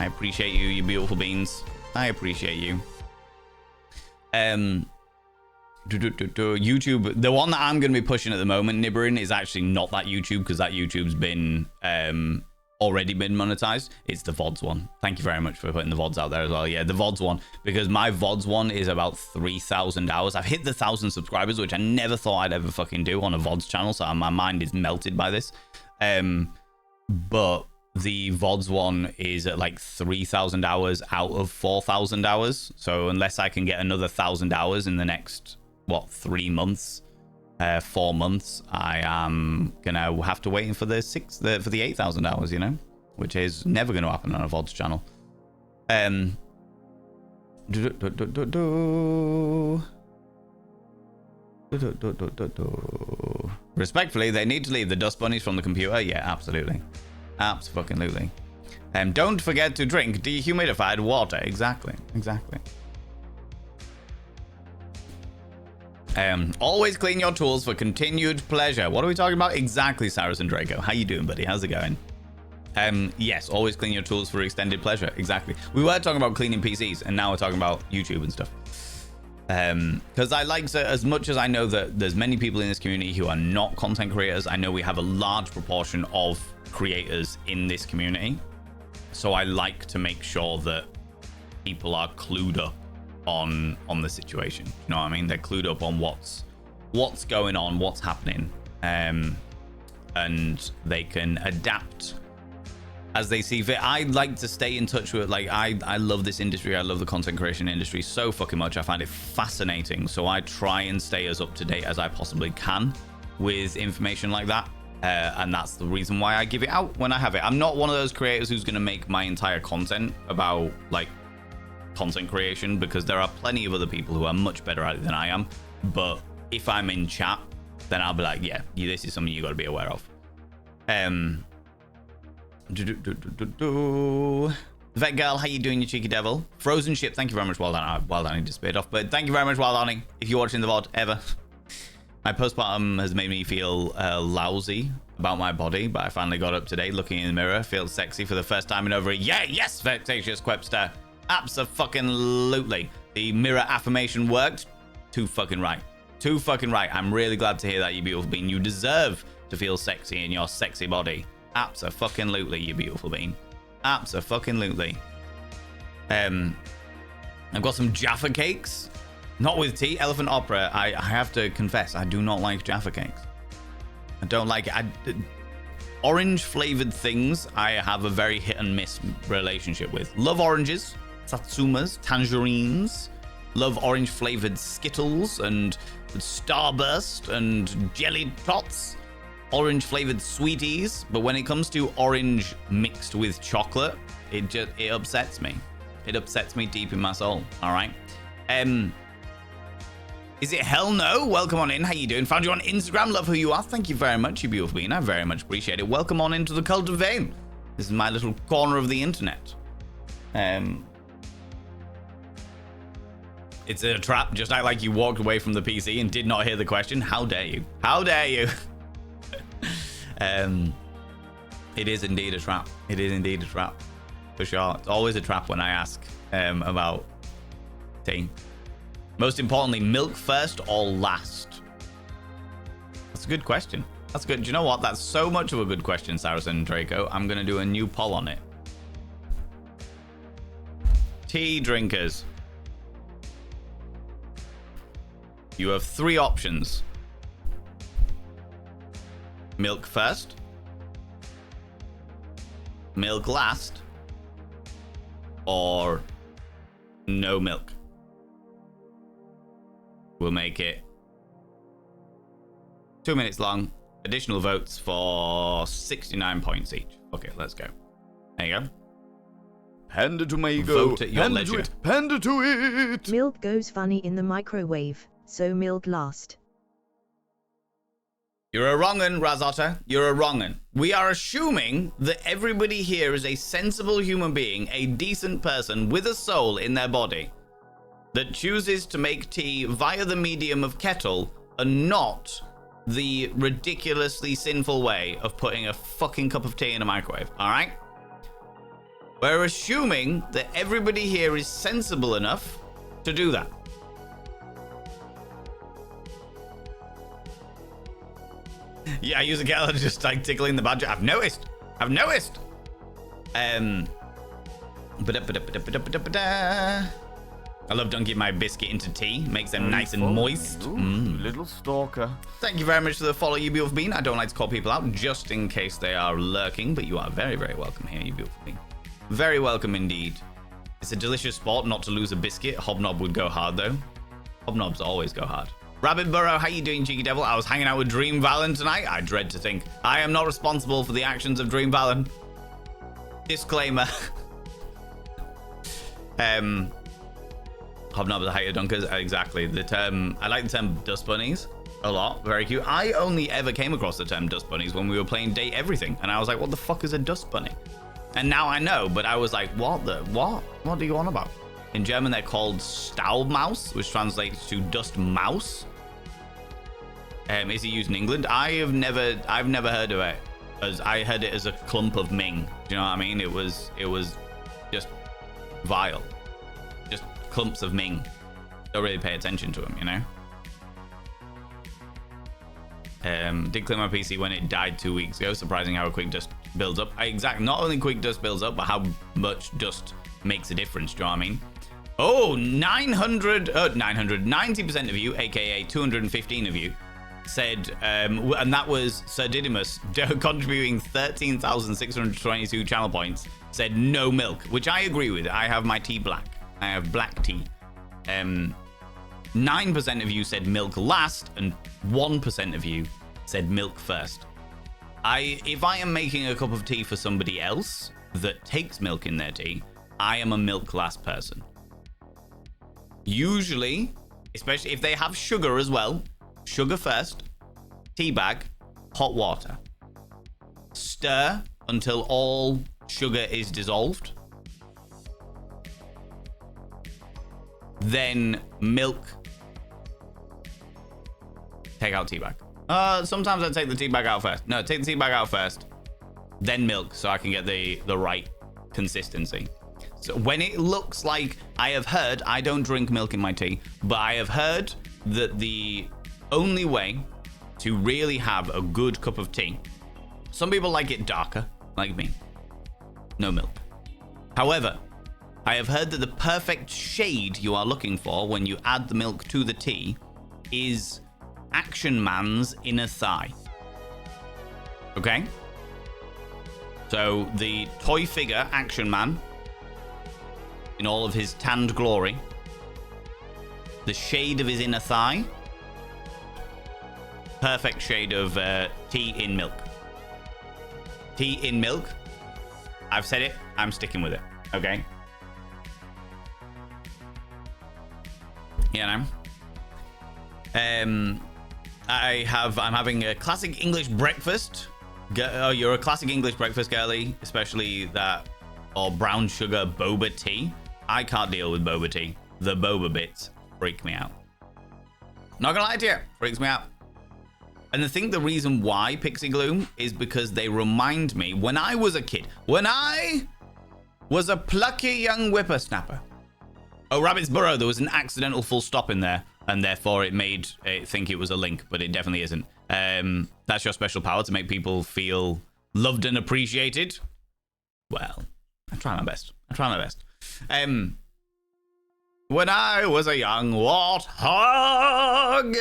Speaker 1: I appreciate you, you beautiful beans. I appreciate you. YouTube, the one that I'm going to be pushing at the moment, Nibirin, is actually not that YouTube, because that YouTube's been already been monetized. It's the VODs one. Thank you very much for putting the VODs out there as well. Yeah, the VODs one, because my VODs one is about 3,000 hours. I've hit the 1,000 subscribers, which I never thought I'd ever fucking do on a VODs channel, so my mind is melted by this. But the VODs one is at like 3,000 hours out of 4,000 hours. So unless I can get another 1,000 hours in the next 3 months, 4 months, I am gonna have to wait for the 8,000 hours, you know, which is never going to happen on a VODs channel. Respectfully, they need to leave the dust bunnies from the computer. Yeah, absolutely. Absolutely. Don't forget to drink dehumidified water. Exactly. Always clean your tools for continued pleasure. What are we talking about? Exactly, Saracen Draco. How you doing, buddy? How's it going? Yes, always clean your tools for extended pleasure. Exactly. We were talking about cleaning PCs, and now we're talking about YouTube and stuff. Because I like to, as much as I know that there's many people in this community who are not content creators, I know we have a large proportion of creators in this community. So I like to make sure that people are clued up on the situation. You know what I mean? They're clued up on what's going on, what's happening, and they can adapt as they see fit. I like to stay in touch with, like, I love this industry. I love the content creation industry so fucking much. I find it fascinating. So I try and stay as up to date as I possibly can with information like that. And that's the reason why I give it out when I have it. I'm not one of those creators who's going to make my entire content about, like, content creation, because there are plenty of other people who are much better at it than I am. But if I'm in chat, then I'll be like, yeah, this is something you got to be aware of. Vet girl, how you doing, you cheeky devil? Frozen ship, thank you very much. Well done. Well done, he disappeared off, but thank you very much, Wild Arnie, if you're watching the VOD ever. My postpartum has made me feel lousy about my body, but I finally got up today, looking in the mirror, feel sexy for the first time in over a year. Yes, Vexatious Quepster. Abso-fucking-lutely. The mirror affirmation worked. Too fucking right. I'm really glad to hear that, you beautiful being. You deserve to feel sexy in your sexy body. Abso-fucking-lutely, you beautiful being. Abso-fucking-lutely. I've got some Jaffa cakes. Not with tea. Elephant Opera. I have to confess, I do not like Jaffa cakes. I don't like it. Orange flavored things, I have a very hit and miss relationship with. Love oranges, satsumas, tangerines. Love orange flavored Skittles and Starburst and Jelly Tots. Orange flavored sweeties, but when it comes to orange mixed with chocolate, it upsets me. It upsets me deep in my soul. All right. Is it hell no? Welcome on in. How you doing? Found you on Instagram. Love who you are. Thank you very much, you beautiful being. I very much appreciate it. Welcome on into the cult of Vane. This is my little corner of the internet. It's a trap. Just act like you walked away from the PC and did not hear the question. How dare you? How dare you? It is indeed a trap. It is indeed a trap, for sure. It's always a trap when I ask about tea. Most importantly, milk first or last? That's a good question. That's good. Do you know what? That's so much of a good question, Saracen Draco. I'm going to do a new poll on it. Tea drinkers. You have 3 options. Milk first, milk last, or no milk. We'll make it 2 minutes long. Additional votes for 69 points each. Okay, let's go. There you go.
Speaker 2: Panda to my ego.
Speaker 1: Vote at your leisure.
Speaker 2: Panda to it.
Speaker 3: Milk goes funny in the microwave, so milk last.
Speaker 1: You're a wrong'un, Razotta. You're a wrong'un. We are assuming that everybody here is a sensible human being, a decent person with a soul in their body, that chooses to make tea via the medium of kettle and not the ridiculously sinful way of putting a fucking cup of tea in a microwave, all right? We're assuming that everybody here is sensible enough to do that. Yeah, I use a kettle to just like tickling the badger. I've noticed. I love dunking my biscuit into tea. Makes them nice and moist.
Speaker 2: Little stalker.
Speaker 1: Thank you very much for the follow, you beautiful bean. I don't like to call people out just in case they are lurking, but you are very, very welcome here, you beautiful bean. Very welcome indeed. It's a delicious sport not to lose a biscuit. Hobnob would go hard though. Hobnobs always go hard. Rabbit Burrow, how you doing, Cheeky Devil? I was hanging out with Dream Valen tonight. I dread to think. I am not responsible for the actions of Dream Valen. Disclaimer. Hobnob the Hater Dunkers. Exactly. The term, I like the term dust bunnies a lot. Very cute. I only ever came across the term dust bunnies when we were playing Date Everything. And I was like, what the fuck is a dust bunny? And now I know, but I was like, what? What are you on about? In German, they're called Staubmaus, which translates to dust mouse. Is it used in England? I've never heard of it. As I heard it as a clump of Ming. Do you know what I mean? It was just vile. Just clumps of Ming. Don't really pay attention to them, you know? Did clear my PC when it died 2 weeks ago. Surprising how a quick dust builds up. Exactly. Not only quick dust builds up, but how much dust makes a difference. Do you know what I mean? Oh, 90% of you, aka 215 of you, said, and that was Sir Didymus contributing 13,622 channel points, said no milk, which I agree with. I have my tea black. I have black tea. 9% of you said milk last, and 1% of you said milk first. If I am making a cup of tea for somebody else that takes milk in their tea, I am a milk last person. Usually, especially if they have sugar as well, sugar first, tea bag, hot water. Stir until all sugar is dissolved. Then milk. Take out tea bag. Sometimes I take the tea bag out first. No, take the tea bag out first, then milk, so I can get the right consistency. So when it looks like, I have heard, I don't drink milk in my tea, but I have heard that the only way to really have a good cup of tea, some people like it darker, like me, no milk. However, I have heard that the perfect shade you are looking for when you add the milk to the tea is Action Man's inner thigh. Okay? So the toy figure Action Man, in all of his tanned glory, the shade of his inner thigh, perfect shade of tea in milk. Tea in milk. I've said it. I'm sticking with it. Okay? Yeah, I'm having a classic English breakfast. Oh, you're a classic English breakfast girly, especially that or brown sugar boba tea. I can't deal with boba tea. The boba bits freak me out. Not gonna lie to you, freaks me out. And the reason why Pixie Gloom is because they remind me when I was a kid, when I was a plucky young whippersnapper. Oh, Rabbit's Burrow, there was an accidental full stop in there, and therefore it made it think it was a link, but it definitely isn't. That's your special power, to make people feel loved and appreciated. Well, I try my best. When I was a young warthog.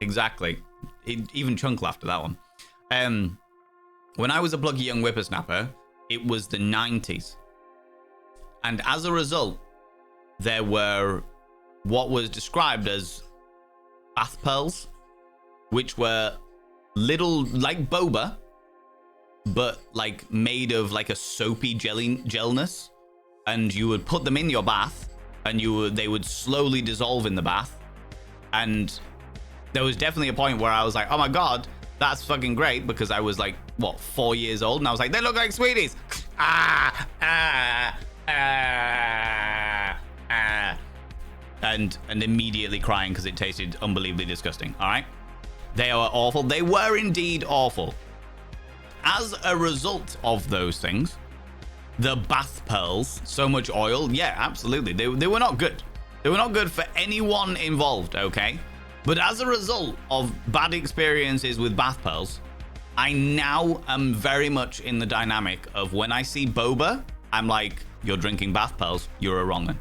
Speaker 1: Exactly. Even Chunk laughed at that one. When I was a plucky young whippersnapper, it was the 90s. And as a result, there were what was described as bath pearls, which were little, like boba, but like made of like a soapy gelness. And you would put them in your bath, and they would slowly dissolve in the bath. And there was definitely a point where I was like, oh my god, that's fucking great, because I was like, what, 4 years old, and I was like, they look like sweeties. And immediately crying because it tasted unbelievably disgusting. All right, they are awful. They were indeed awful. As a result of those things, the bath pearls, so much oil, yeah, absolutely, they were not good. They were not good for anyone involved. Okay. But as a result of bad experiences with bath pearls, I now am very much in the dynamic of when I see boba, I'm like, you're drinking bath pearls, you're a wrong one.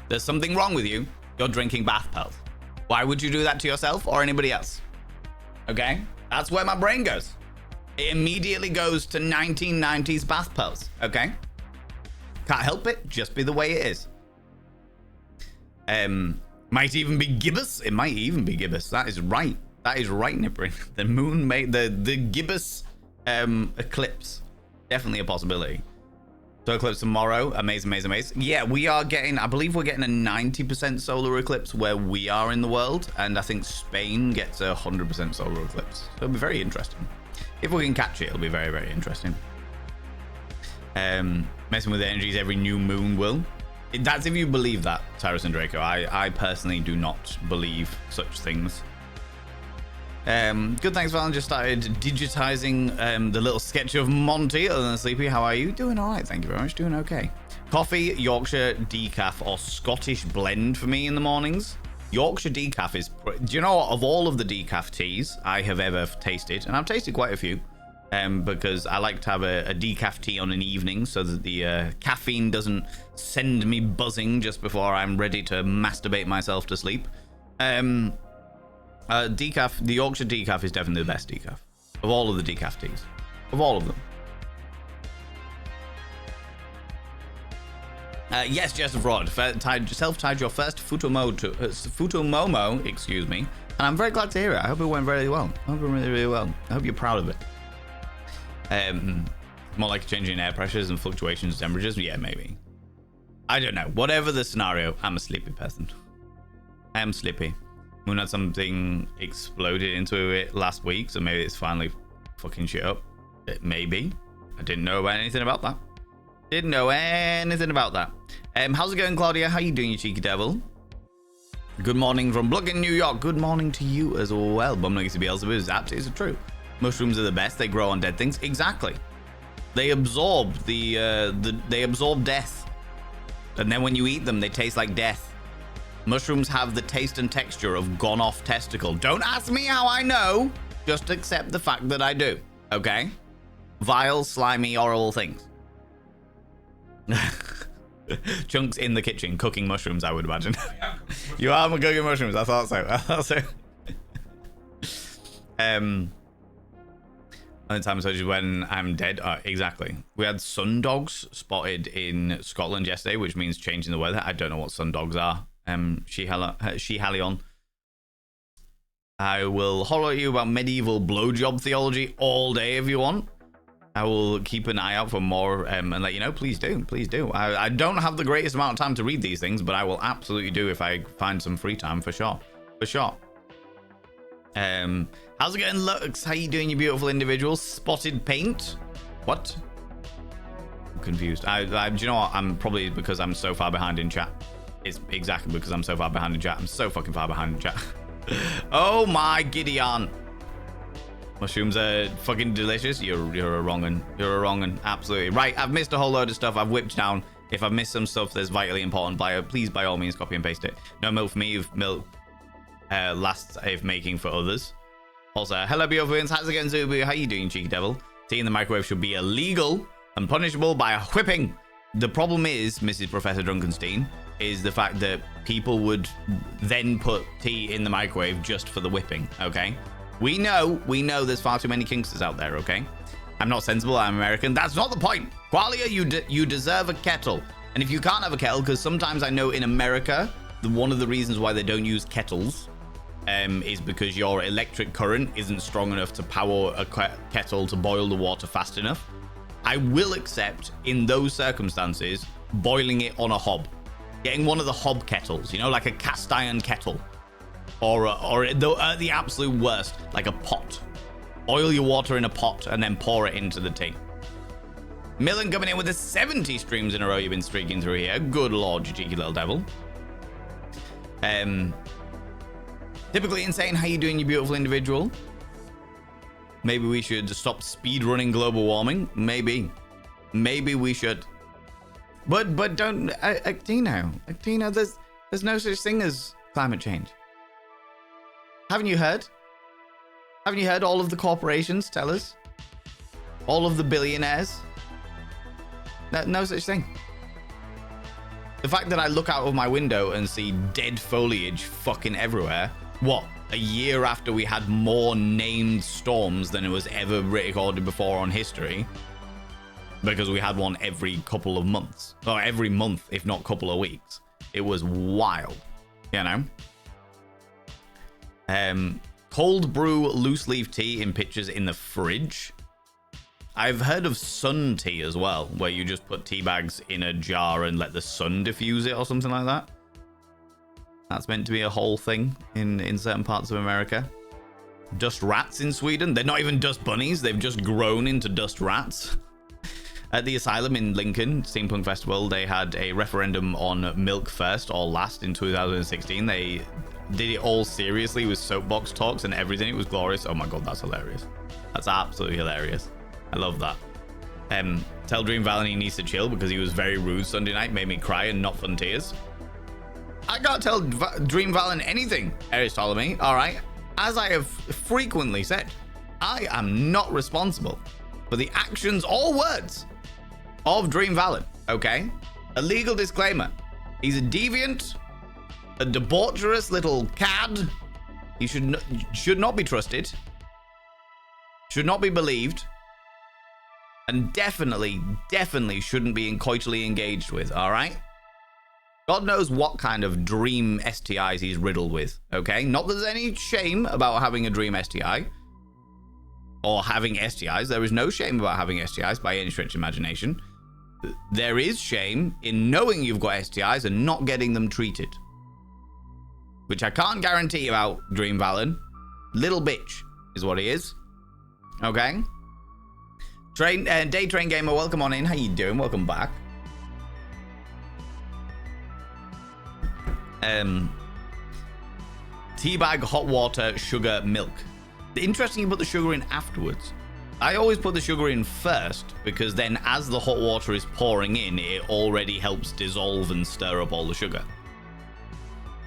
Speaker 1: There's something wrong with you, you're drinking bath pearls. Why would you do that to yourself or anybody else? Okay? That's where my brain goes. It immediately goes to 1990s bath pearls. Okay? Can't help it, just be the way it is. Might even be gibbous. It might even be gibbous. That is right. That is right, Niprin. The moon made the gibbous eclipse. Definitely a possibility. So eclipse tomorrow. Amazing. Yeah, we are getting, I believe we're getting a 90% solar eclipse where we are in the world. And I think Spain gets a 100% solar eclipse. So it'll be very interesting. If we can catch it, it'll be very, very interesting. Messing with the energies every new moon will. That's if you believe that, Tyrus and Draco. I personally do not believe such things. Good, thanks, Valen. Just started digitizing the little sketch of Monty. Other than Sleepy, how are you? Doing all right, thank you very much. Doing okay. Coffee, Yorkshire decaf, or Scottish blend for me in the mornings. Yorkshire decaf is... Do you know what? Of all of the decaf teas I have ever tasted, and I've tasted quite a few, because I like to have a decaf tea on an evening so that the caffeine doesn't send me buzzing just before I'm ready to masturbate myself to sleep. Decaf, the Yorkshire decaf is definitely the best decaf of all of the decaf teas, of all of them. Yes, Jess Rod, self-tied your first Futomomo, excuse me, and I'm very glad to hear it. I hope it went really well. I hope it went really well. I hope you're proud of it. More like a change in air pressures and fluctuations in temperatures. Yeah, maybe. I don't know. Whatever the scenario, I'm a sleepy person. I am sleepy. Moon had something exploded into it last week, so maybe it's finally fucking shit up. Maybe. I didn't know anything about that. Didn't know anything about that. How's it going, Claudia? How you doing, you cheeky devil? Good morning from Bluggen, New York. Good morning to you as well. Bum nuggets to Beelzebub is absolutely true. Mushrooms are the best. They grow on dead things. Exactly. They absorb they absorb death, and then when you eat them, they taste like death. Mushrooms have the taste and texture of gone off testicle. Don't ask me how I know. Just accept the fact that I do. Okay. Vile, slimy, horrible things. Chunks in the kitchen cooking mushrooms, I would imagine. You are cooking mushrooms. I thought so. Only time such as when I'm dead. Exactly. We had sun dogs spotted in Scotland yesterday, which means changing the weather. I don't know what sun dogs are. She-Halion. I will holler at you about medieval blowjob theology all day if you want. I will keep an eye out for more and let you know. Please do. Please do. I don't have the greatest amount of time to read these things, but I will absolutely do if I find some free time, for sure. For sure. How's it going, Lux? How you doing, you beautiful individual? Spotted paint? What? I'm confused. Do you know what? I'm probably because I'm so far behind in chat. It's exactly because I'm so far behind in chat. I'm so fucking far behind in chat. Oh my Gideon. Mushrooms are fucking delicious. You're a wrong'un. You're a wrong'un. Absolutely. Right, I've missed a whole load of stuff. I've whipped down. If I've missed some stuff that's vitally important, please by all means copy and paste it. No milk for me. Milk lasts if making for others. Also, hello beautiful. How's it going, Zubu? How you doing, cheeky devil? Tea in the microwave should be illegal and punishable by a whipping. The problem is, Mrs. Professor Drunkenstein, is the fact that people would then put tea in the microwave just for the whipping, okay? We know there's far too many kinksters out there, okay? I'm not sensible, I'm American. That's not the point. Qualia, you deserve a kettle. And if you can't have a kettle, because sometimes I know in America, one of the reasons why they don't use kettles is because your electric current isn't strong enough to power a kettle to boil the water fast enough. I will accept, in those circumstances, boiling it on a hob. Getting one of the hob kettles, you know, like a cast iron kettle. Or the absolute worst, like a pot. Oil your water in a pot and then pour it into the tea. Millen coming in with the 70 streams in a row you've been streaking through here. Good lord, you cheeky little devil. Typically insane. How you doing, you beautiful individual? Maybe we should stop speed running global warming. Maybe we should. But don't, Actino, there's no such thing as climate change. Haven't you heard? Haven't you heard all of the corporations tell us? All of the billionaires? No such thing. The fact that I look out of my window and see dead foliage fucking everywhere. What? A year after we had more named storms than it was ever recorded before on history. Because we had one every couple of months. Or every month, if not couple of weeks. It was wild. You know? Cold brew loose leaf tea in pitchers in the fridge. I've heard of sun tea as well, where you just put tea bags in a jar and let the sun diffuse it or something like that. That's meant to be a whole thing in certain parts of America. Dust rats in Sweden. They're not even dust bunnies. They've just grown into dust rats. At the Asylum in Lincoln Steampunk Festival, they had a referendum on milk first or last in 2016. They did it all seriously with soapbox talks and everything. It was glorious. Oh my god, that's hilarious. That's absolutely hilarious. I love that. Tell Dream Valen he needs to chill because he was very rude Sunday night, made me cry and not fun tears. I can't tell Dream Valen anything, Eris Ptolemy. All right. As I have frequently said, I am not responsible for the actions or words of Dream Valen, okay? A legal disclaimer. He's a deviant, a debaucherous little cad. He should not be trusted, should not be believed, and definitely shouldn't be coitally engaged with, all right? God knows what kind of dream STIs he's riddled with, okay? Not that there's any shame about having a dream STI or having STIs. There is no shame about having STIs by any stretch of imagination. There is shame in knowing you've got STIs and not getting them treated, which I can't guarantee about Dream Valen. Little bitch is what he is, okay? Day Train Gamer, welcome on in. How you doing? Welcome back. Teabag, hot water, sugar, milk. Interesting you put the sugar in afterwards. I always put the sugar in first because then as the hot water is pouring in, it already helps dissolve and stir up all the sugar.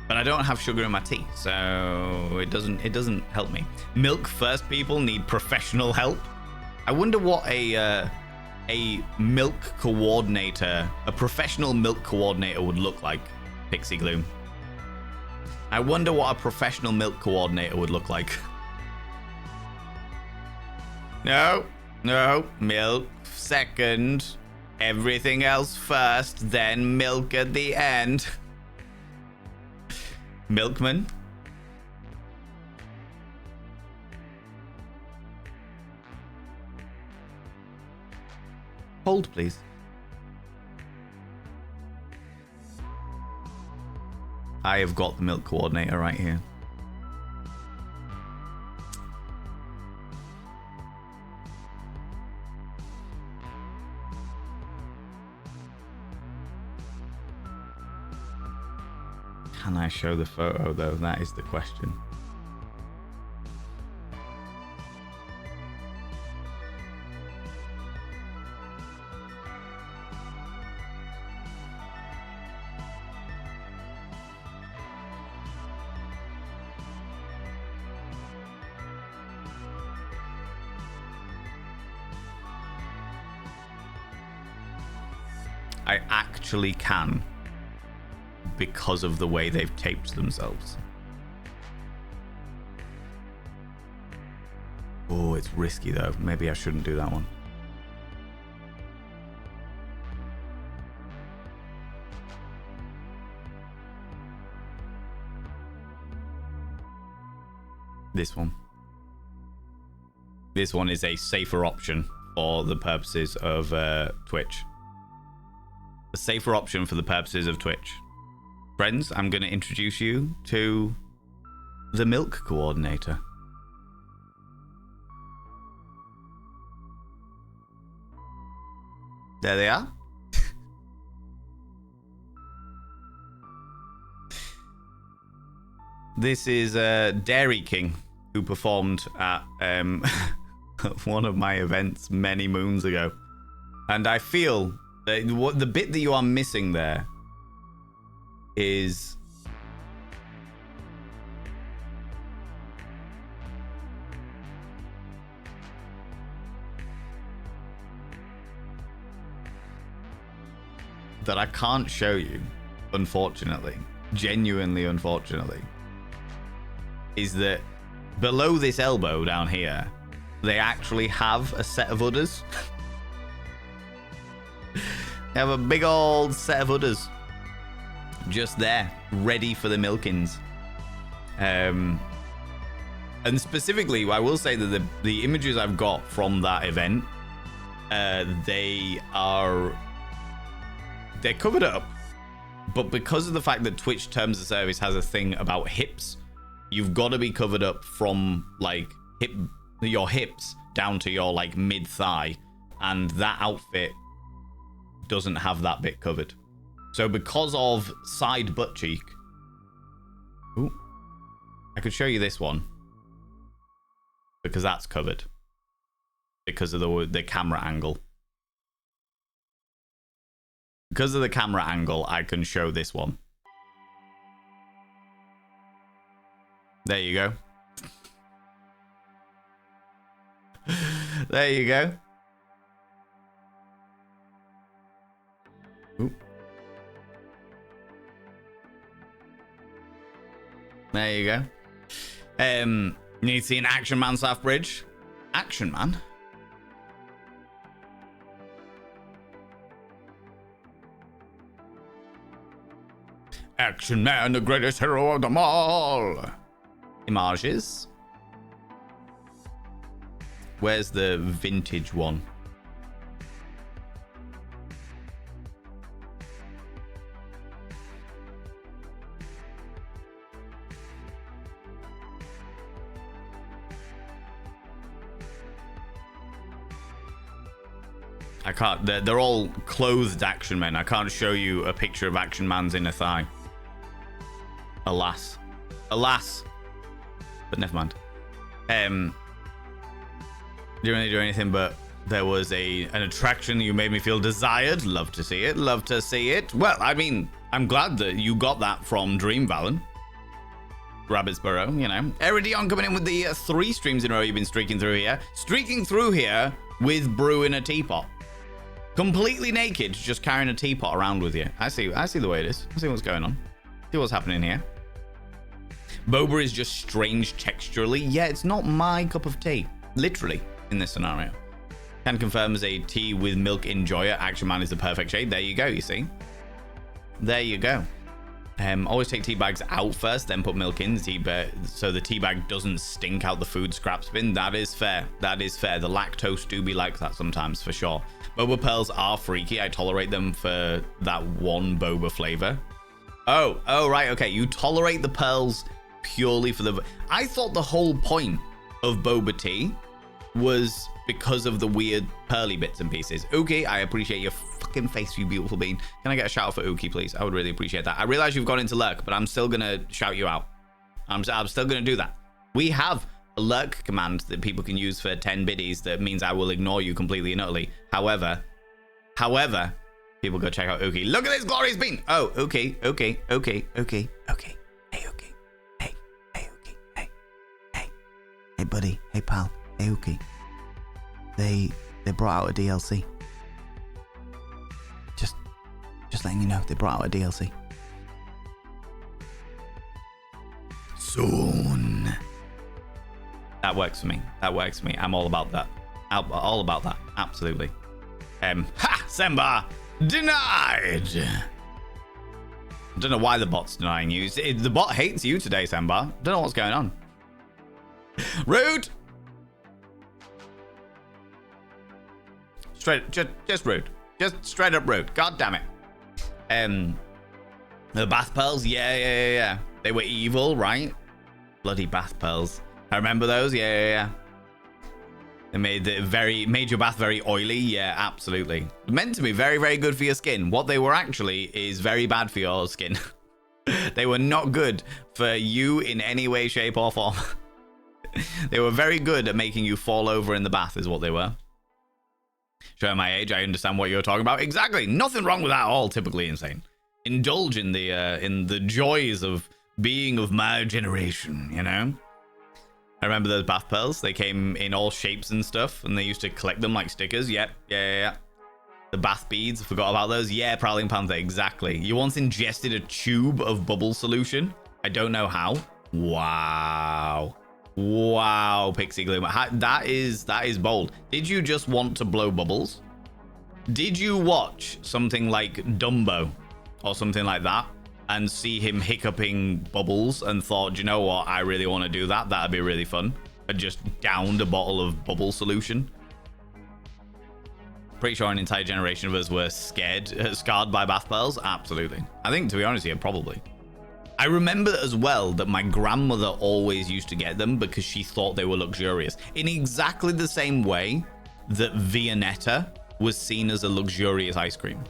Speaker 1: But I don't have sugar in my tea, so it doesn't help me. Milk first, people need professional help. I wonder what a milk coordinator, a professional milk coordinator would look like, Pixie Gloom. I wonder what a professional milk coordinator would look like. No, milk second, everything else first, then milk at the end. Milkman. Hold, please. I have got the milk coordinator right here. Can I show the photo though? That is the question. I actually can, because of the way they've taped themselves. Oh, it's risky though. Maybe I shouldn't do that one. This one. This one is a safer option for the purposes of Twitch. A safer option for the purposes of Twitch. Friends, I'm going to introduce you to the milk coordinator. There they are. This is Dairy King, who performed at one of my events many moons ago. And I feel that the bit that you are missing there is that I can't show you, unfortunately, genuinely unfortunately, is that below this elbow down here, they actually have a set of udders. They have a big old set of udders just there, ready for the milkins. And specifically, I will say that the images I've got from that event, they're covered up, but because of the fact that Twitch Terms of Service has a thing about hips, you've got to be covered up from like your hips down to your like mid thigh, and that outfit doesn't have that bit covered. So because of side butt cheek, ooh, I could show you this one because that's covered because of the camera angle. Because of the camera angle, I can show this one. There you go. There you go. Ooh. There you go. You need to see an Action Man South Bridge. Action Man? Action Man, the greatest hero of them all. Images. Where's the vintage one? I can't. They're all clothed Action Men. I can't show you a picture of Action Man's inner thigh. Alas. Alas. But never mind. Didn't really do anything, but there was an attraction you made me feel desired. Love to see it. Love to see it. Well, I mean, I'm glad that you got that from Dream Valen. Rabbitsborough, you know. Eridion coming in with the 3 streams in a row you've been streaking through here. Streaking through here with brew in a teapot. Completely naked, just carrying a teapot around with you. I see the way it is. I see what's going on. See what's happening here. Boba is just strange texturally. Yeah, it's not my cup of tea. Literally, in this scenario. Can confirm as a tea with milk enjoyer. Action Man is the perfect shade. There you go, you see. There you go. Always take tea bags out first, then put milk in the tea bag, so the tea bag doesn't stink out the food scraps bin. That is fair. That is fair. The lactose do be like that sometimes, for sure. Boba pearls are freaky. I tolerate them for that one boba flavor. Oh, right. Okay. You tolerate the pearls purely for the... I thought the whole point of boba tea was because of the weird pearly bits and pieces. Okay, I appreciate your fucking face, you beautiful bean. Can I get a shout out for Uki, please? I would really appreciate that. I realize you've gone into lurk, but I'm still gonna shout you out. I'm still gonna do that. We have a lurk command that people can use for 10 biddies that means I will ignore you completely and utterly. However, people go check out Uki. Look at this glorious bean. Oh, okay. Hey, Uki. Hey, Uki. Hey, buddy. Hey, pal. Hey, Uki. They brought out a DLC. Just letting you know, they brought out a DLC. Soon. That works for me. I'm all about that. All about that. Absolutely. Ha! Semba! Denied! I don't know why the bot's denying you. The bot hates you today, Semba. Don't know what's going on. Rude! Just rude. Just straight up rude. God damn it. The bath pearls, yeah. They were evil, right? Bloody bath pearls. I remember those. Yeah. They made your bath very oily. Yeah, absolutely. Meant to be very, very good for your skin. What they were actually is very bad for your skin. They were not good for you in any way, shape, or form. They were very good at making you fall over in the bath, is what they were. Showing my age, I understand what you're talking about. Exactly. Nothing wrong with that at all. Typically insane. Indulge in the joys of being of my generation, you know? I remember those bath pearls. They came in all shapes and stuff, and they used to collect them like stickers. Yep. Yeah. The bath beads, forgot about those. Yeah, Prowling Panther, exactly. You once ingested a tube of bubble solution? I don't know how. Wow, Pixie Gloomer. That is bold. Did you just want to blow bubbles? Did you watch something like Dumbo or something like that and see him hiccuping bubbles and thought, do you know what? I really want to do that. That'd be really fun. And just downed a bottle of bubble solution. Pretty sure an entire generation of us were scarred by bath pearls. Absolutely. I think, to be honest here, probably. I remember as well that my grandmother always used to get them because she thought they were luxurious. In exactly the same way that Viennetta was seen as a luxurious ice cream.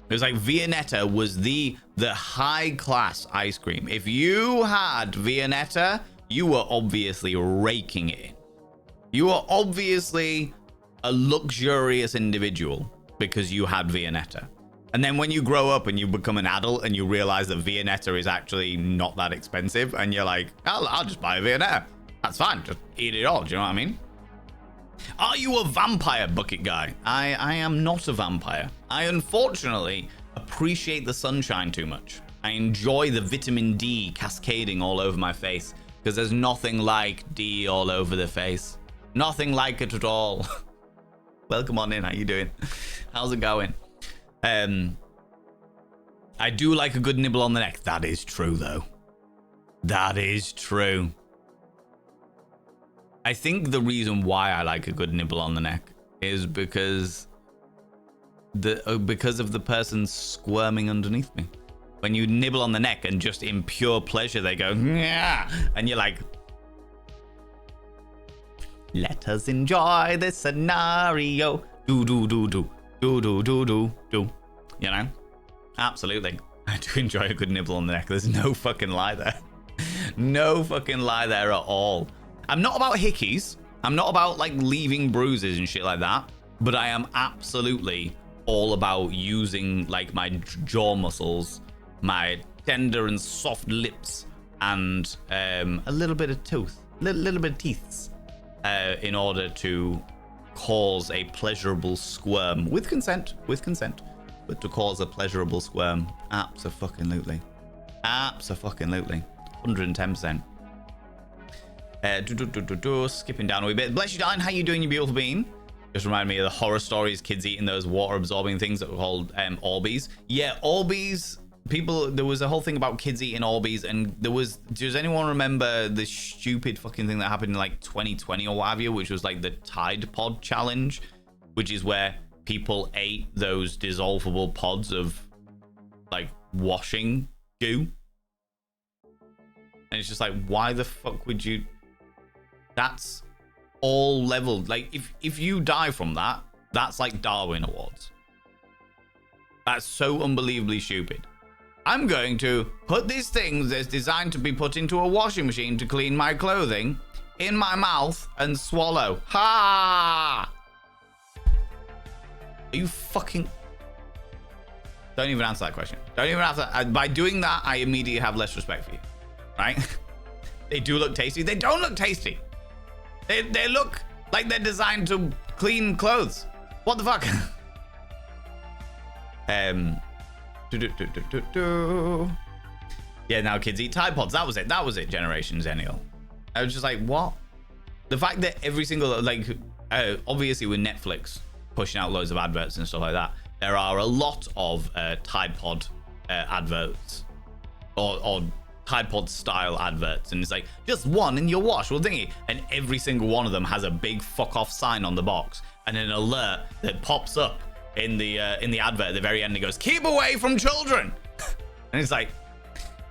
Speaker 1: It was like Viennetta was the high class ice cream. If you had Viennetta, you were obviously raking it in. You were obviously a luxurious individual because you had Viennetta. And then when you grow up and you become an adult and you realize that Viennetta is actually not that expensive, and you're like, I'll just buy a Viennetta. That's fine. Just eat it all. Do you know what I mean? Are you a vampire, Bucket Guy? I am not a vampire. I unfortunately appreciate the sunshine too much. I enjoy the vitamin D cascading all over my face because there's nothing like D all over the face. Nothing like it at all. Welcome on in. How you doing? How's it going? I do like a good nibble on the neck. That is true, though. That is true. I think the reason why I like a good nibble on the neck is because of the person squirming underneath me. When you nibble on the neck and just in pure pleasure they go, yeah, and you're like, let us enjoy this scenario. Do do do do do do do do do. You know, absolutely. I do enjoy a good nibble on the neck. There's no fucking lie there. No fucking lie there at all. I'm not about hickeys. I'm not about like leaving bruises and shit like that. But I am absolutely all about using like my jaw muscles, my tender and soft lips, and a little bit of tooth, little bit of teeths, in order to cause a pleasurable squirm with consent, but to cause a pleasurable squirm. Abso-fucking-lutely. Abso-fucking-lutely. 110%. Skipping down a wee bit. Bless you, darling. How you doing, you beautiful being? Just remind me of the horror stories, kids eating those water-absorbing things that were called Orbeez. Yeah, Orbeez. People, there was a whole thing about kids eating Orbeez, and does anyone remember the stupid fucking thing that happened in like 2020 or what have you, which was like the Tide Pod challenge, which is where people ate those dissolvable pods of like washing goo. And it's just like, why the fuck would you? That's all leveled. Like, if you die from that, that's like Darwin Awards. That's so unbelievably stupid. I'm going to put these things that's designed to be put into a washing machine to clean my clothing in my mouth and swallow. Ha! Are you fucking... Don't even answer that question. Don't even answer that. By doing that, I immediately have less respect for you. Right? They do look tasty. They don't look tasty. They look like they're designed to clean clothes. What the fuck? Yeah, now kids eat Tide Pods. That was it, Generation Zennial. I was just like, what? The fact that every single, like, obviously with Netflix pushing out loads of adverts and stuff like that, there are a lot of Tide Pod adverts or Tide Pod style adverts, and it's like, just one in your wash, well thingy, and every single one of them has a big fuck off sign on the box and an alert that pops up in the advert at the very end. It goes, keep away from children. And it's like,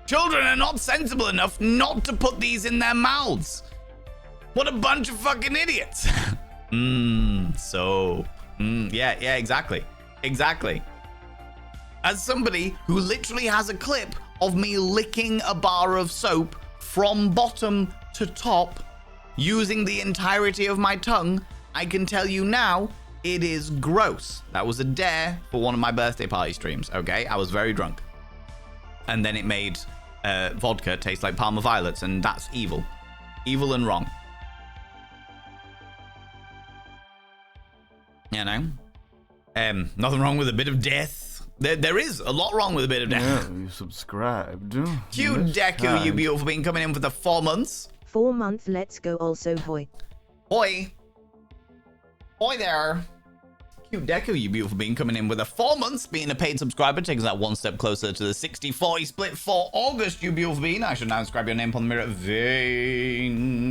Speaker 1: children are not sensible enough not to put these in their mouths. What a bunch of fucking idiots. Yeah, exactly. As somebody who literally has a clip of me licking a bar of soap from bottom to top using the entirety of my tongue, I can tell you now, it is gross. That was a dare for one of my birthday party streams, okay? I was very drunk. And then it made vodka taste like Parma Violets, and that's evil. Evil and wrong. You know? Nothing wrong with a bit of death. There is a lot wrong with a bit of death.
Speaker 2: Yeah, you subscribed.
Speaker 1: Cute Deku, you beautiful being, coming in for the 4 months.
Speaker 3: 4 month, let's go also, hoy.
Speaker 1: Hoi. Hoi there. Cute Deco, you beautiful being, coming in with a 4 months being a paid subscriber, taking us that one step closer to the 60-40 split for August, you beautiful being. I should now inscribe your name upon the mirror vein.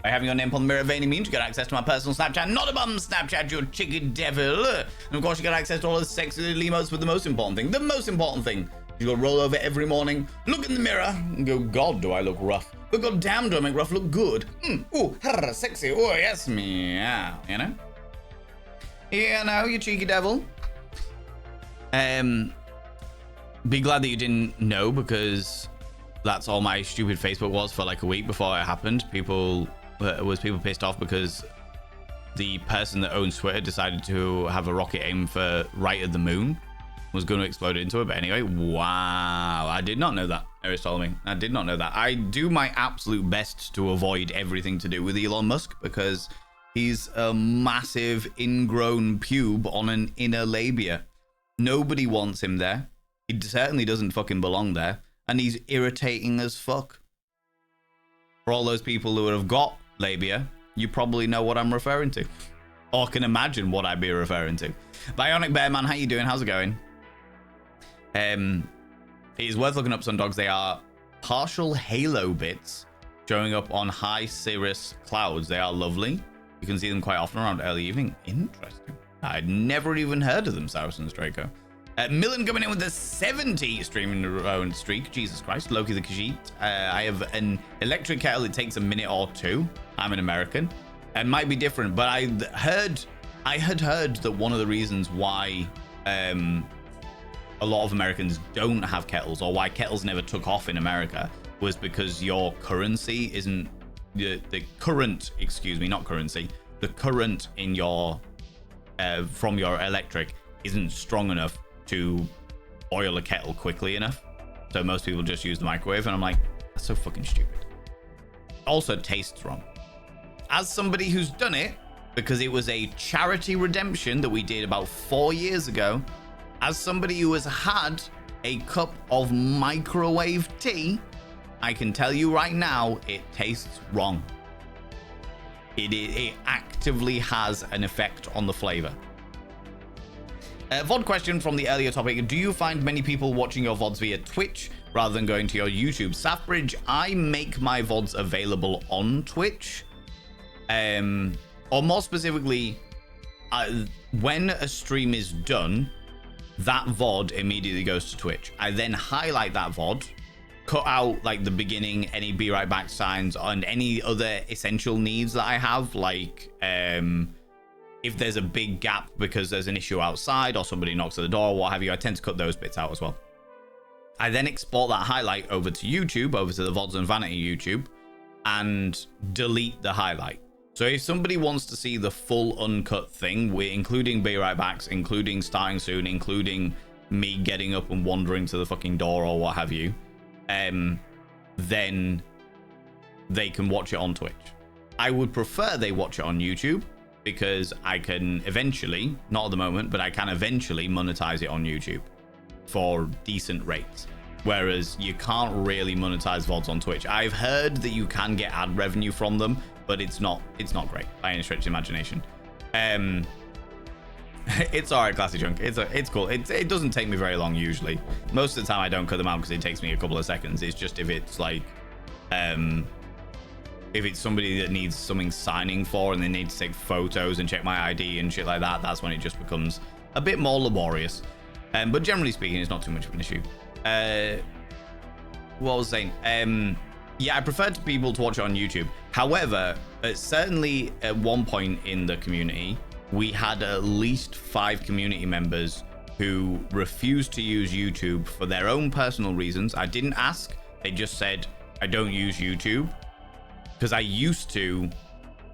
Speaker 1: By having your name upon the mirror vein, it means you get access to my personal Snapchat, not a bum Snapchat, you chicken devil. And of course, you get access to all the sexy emotes, but the most important thing, you go roll over every morning, look in the mirror, and go, God, do I look rough? But God damn, do I make rough look good? Ooh, sexy, oh yes, meow, you know? Yeah, no, you cheeky devil. Be glad that you didn't know, because that's all my stupid Facebook was for like a week before it happened. People pissed off because the person that owns Twitter decided to have a rocket aim for right at the moon, was going to explode into it. But anyway, wow, I did not know that. Eris told me. I did not know that. I do my absolute best to avoid everything to do with Elon Musk, because he's a massive ingrown pube on an inner labia. Nobody wants him there. He certainly doesn't fucking belong there. And he's irritating as fuck. For all those people who have got labia, you probably know what I'm referring to, or can imagine what I'd be referring to. Bionic Bear Man, how you doing? How's it going? It is worth looking up Sundogs. They are partial halo bits showing up on high cirrus clouds. They are lovely. You can see them quite often around early evening. Interesting. I'd never even heard of them, Saracen's Draco. Millen coming in with a 70 streaming own streak. Jesus Christ. Loki the Khajiit. I have an electric kettle. It takes a minute or two. I'm an American. It might be different, but I had heard that one of the reasons why a lot of Americans don't have kettles, or why kettles never took off in America, was because your currency isn't the current in your from your electric isn't strong enough to boil a kettle quickly enough. So most people just use the microwave, and I'm like, that's so fucking stupid. Also tastes wrong. As somebody who's done it, because it was a charity redemption that we did about 4 years ago, as somebody who has had a cup of microwave tea, I can tell you right now, it tastes wrong. It actively has an effect on the flavor. VOD question from the earlier topic. Do you find many people watching your VODs via Twitch rather than going to your YouTube? Safbridge, I make my VODs available on Twitch. Or more specifically, when a stream is done, that VOD immediately goes to Twitch. I then highlight that VOD, cut out like the beginning, any be right back signs, and any other essential needs that I have, like if there's a big gap because there's an issue outside or somebody knocks at the door or what have you, I tend to cut those bits out as well. I then export that highlight over to YouTube, over to the VODs and Vanity YouTube, and delete the highlight. So if somebody wants to see the full uncut thing, we're including be right backs, including starting soon, including me getting up and wandering to the fucking door or what have you, then they can watch it on Twitch. I would prefer they watch it on YouTube, because I can eventually, not at the moment, but I can eventually monetize it on YouTube for decent rates. Whereas you can't really monetize VODs on Twitch. I've heard that you can get ad revenue from them, but it's not great by any stretch of imagination. It's alright, Classy Chunk. It's cool. It doesn't take me very long usually. Most of the time I don't cut them out because it takes me a couple of seconds. It's just if it's like if it's somebody that needs something signing for and they need to take photos and check my ID and shit like that, that's when it just becomes a bit more laborious. But generally speaking, it's not too much of an issue. What was I saying? Yeah, I prefer people to watch it on YouTube. However, certainly at one point in the community, we had at least 5 community members who refused to use YouTube for their own personal reasons. I didn't ask. They just said, I don't use YouTube. Because I used to,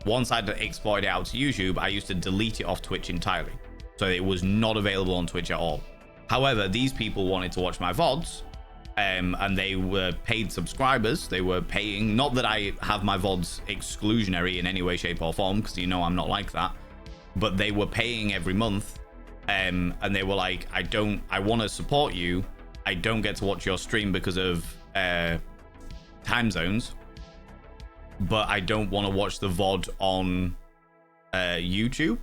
Speaker 1: once I'd exported it out to YouTube, I used to delete it off Twitch entirely. So it was not available on Twitch at all. However, these people wanted to watch my VODs, and they were paid subscribers. They were paying, not that I have my VODs exclusionary in any way, shape or form, because you know I'm not like that, but they were paying every month, and they were like, I want to support you. I don't get to watch your stream because of time zones, but I don't want to watch the VOD on YouTube.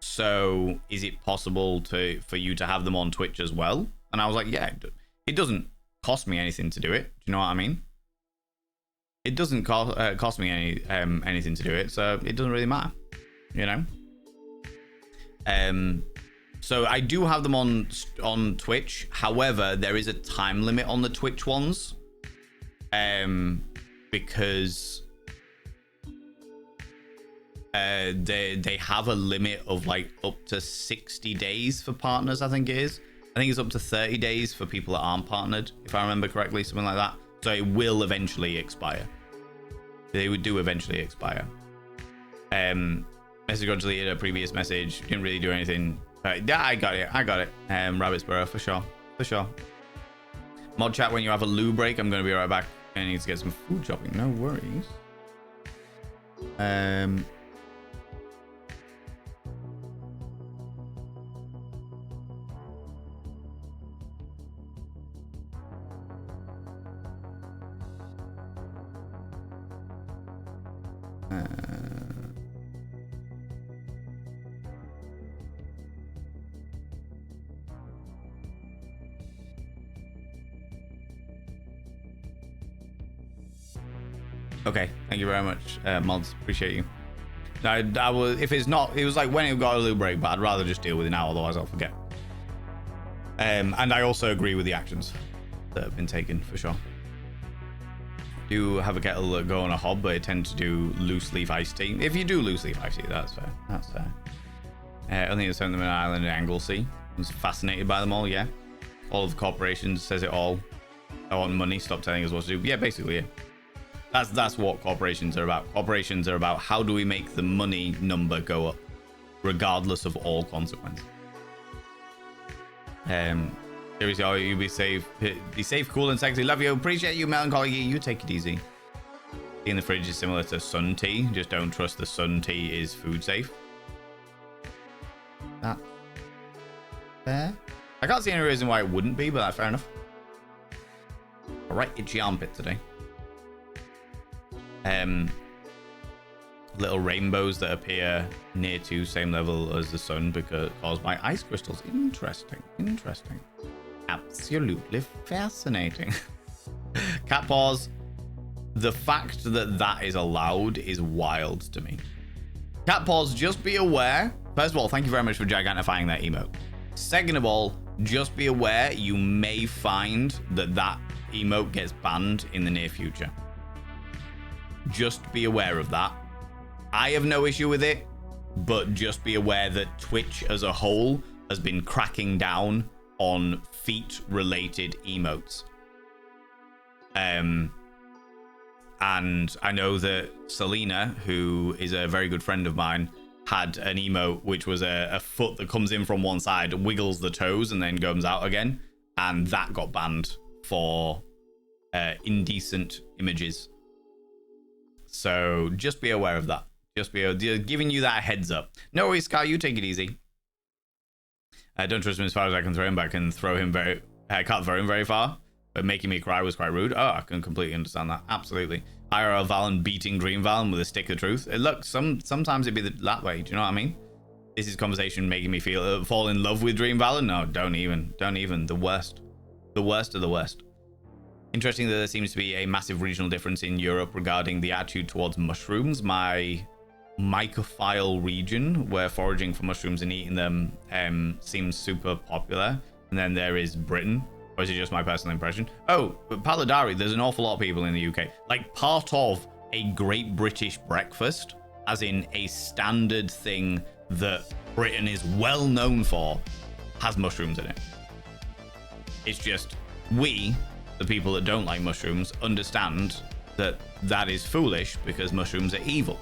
Speaker 1: So is it possible for you to have them on Twitch as well? And I was like, yeah, it doesn't cost me anything to do it. Do you know what I mean? It doesn't cost me anything to do it, so it doesn't really matter, you know. So I do have them on Twitch. However, there is a time limit on the Twitch ones, because they have a limit of like up to 60 days for partners. I think it is. I think it's up to 30 days for people that aren't partnered, if I remember correctly, something like that. So it will eventually expire. They would do eventually expire. Message got deleted. A previous message didn't really do anything. Yeah, I got it. Rabbitsboro for sure. Mod chat when you have a loo break. I'm gonna be right back. I need to get some food shopping. No worries. Okay, thank you very much, mods. Appreciate you. I was, if it's not, it was like when it got a little break, but I'd rather just deal with it now, otherwise I'll forget. And I also agree with the actions that have been taken for sure. Do have a kettle that go on a hob, but I tend to do loose leaf iced tea. If you do loose leaf iced tea, that's fair. That's fair. I think it's on them in Ireland and Anglesey. I was fascinated by them all. Yeah, all of the corporations says it all. I want money. Stop telling us what to do. Yeah, basically, yeah. That's what corporations are about. Corporations are about how do we make the money number go up, regardless of all consequence. Seriously, oh, you be safe, cool and sexy. Love you, appreciate you, melancholy. You take it easy. Tea in the fridge is similar to sun tea. Just don't trust the sun tea is food safe. That fair? I can't see any reason why it wouldn't be, but that's fair enough. All right, itchy armpit today. Little rainbows that appear near to same level as the sun because caused by ice crystals. Interesting. Absolutely fascinating. Cat paws. The fact that that is allowed is wild to me. Cat paws, just be aware. First of all, thank you very much for gigantifying that emote. Second of all, just be aware you may find that that emote gets banned in the near future. Just be aware of that. I have no issue with it, but just be aware that Twitch as a whole has been cracking down on feet-related emotes. And I know that Selena, who is a very good friend of mine, had an emote which was a foot that comes in from one side, wiggles the toes, and then goes out again. And that got banned for indecent images. So just be aware of that. Just giving you that heads up. No worries, Sky, you take it easy. I don't trust him as far as I can throw him, but I can't throw him very far. But making me cry was quite rude. Oh, I can completely understand that. Absolutely. IRL Valen beating Green Valen with a stick of truth. Look, sometimes it'd be that way. Do you know what I mean? This is conversation making me fall in love with Dream Valen. No, don't even. The worst of the worst. Interesting that there seems to be a massive regional difference in Europe regarding the attitude towards mushrooms. My mycophile region, where foraging for mushrooms and eating them seems super popular. And then there is Britain. Or is it just my personal impression? Oh, but Paladari, there's an awful lot of people in the UK. Like, part of a Great British breakfast, as in a standard thing that Britain is well known for, has mushrooms in it. It's just, we, the people that don't like mushrooms, understand that that is foolish because mushrooms are evil.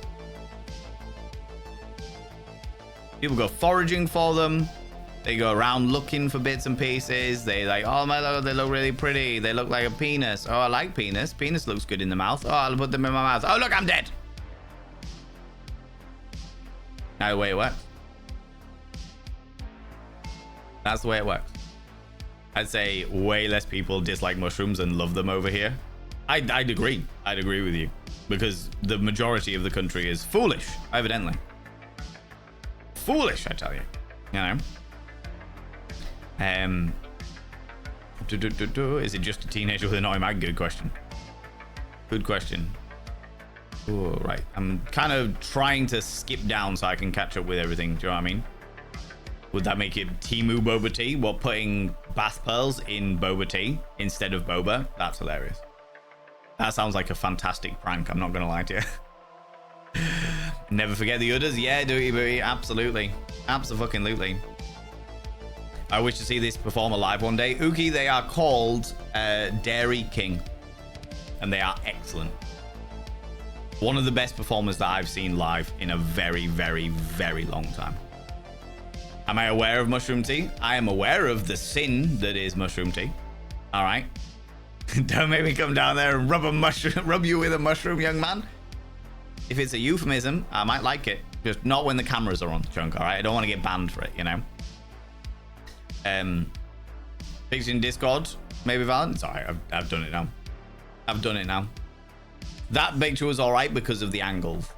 Speaker 1: People go foraging for them. They go around looking for bits and pieces. They like, oh my lord, they look really pretty. They look like a penis. Oh, I like penis. Penis looks good in the mouth. Oh, I'll put them in my mouth. Oh, look, I'm dead. That's the way it works. That's the way it works. I'd say way less people dislike mushrooms and love them over here. I'd agree. I'd agree with you. Because the majority of the country is foolish, evidently. foolish, I tell you. You know. Is it just a teenager with an automaton? Good question. Good question. Oh, right. I'm kind of trying to skip down so I can catch up with everything. Do you know what I mean? Would that make it Timu boba tea? What, putting bath pearls in boba tea instead of boba? That's hilarious. That sounds like a fantastic prank. I'm not going to lie to you. Never forget the others. Yeah, Dooty Booty. Absolutely. Absolutely. I wish to see this performer live one day. Uki, they are called Dairy King. And they are excellent. One of the best performers that I've seen live in a very, very, very long time. Am I aware of mushroom tea? I am aware of the sin that is mushroom tea. All right. Don't make me come down there and rub you with a mushroom, young man. If it's a euphemism, I might like it. Just not when the cameras are on, Chunk, all right? I don't want to get banned for it, you know? Picture in Discord, maybe Valent. It's all right, I've done it now. I've done it now. That picture was all right because of the angles.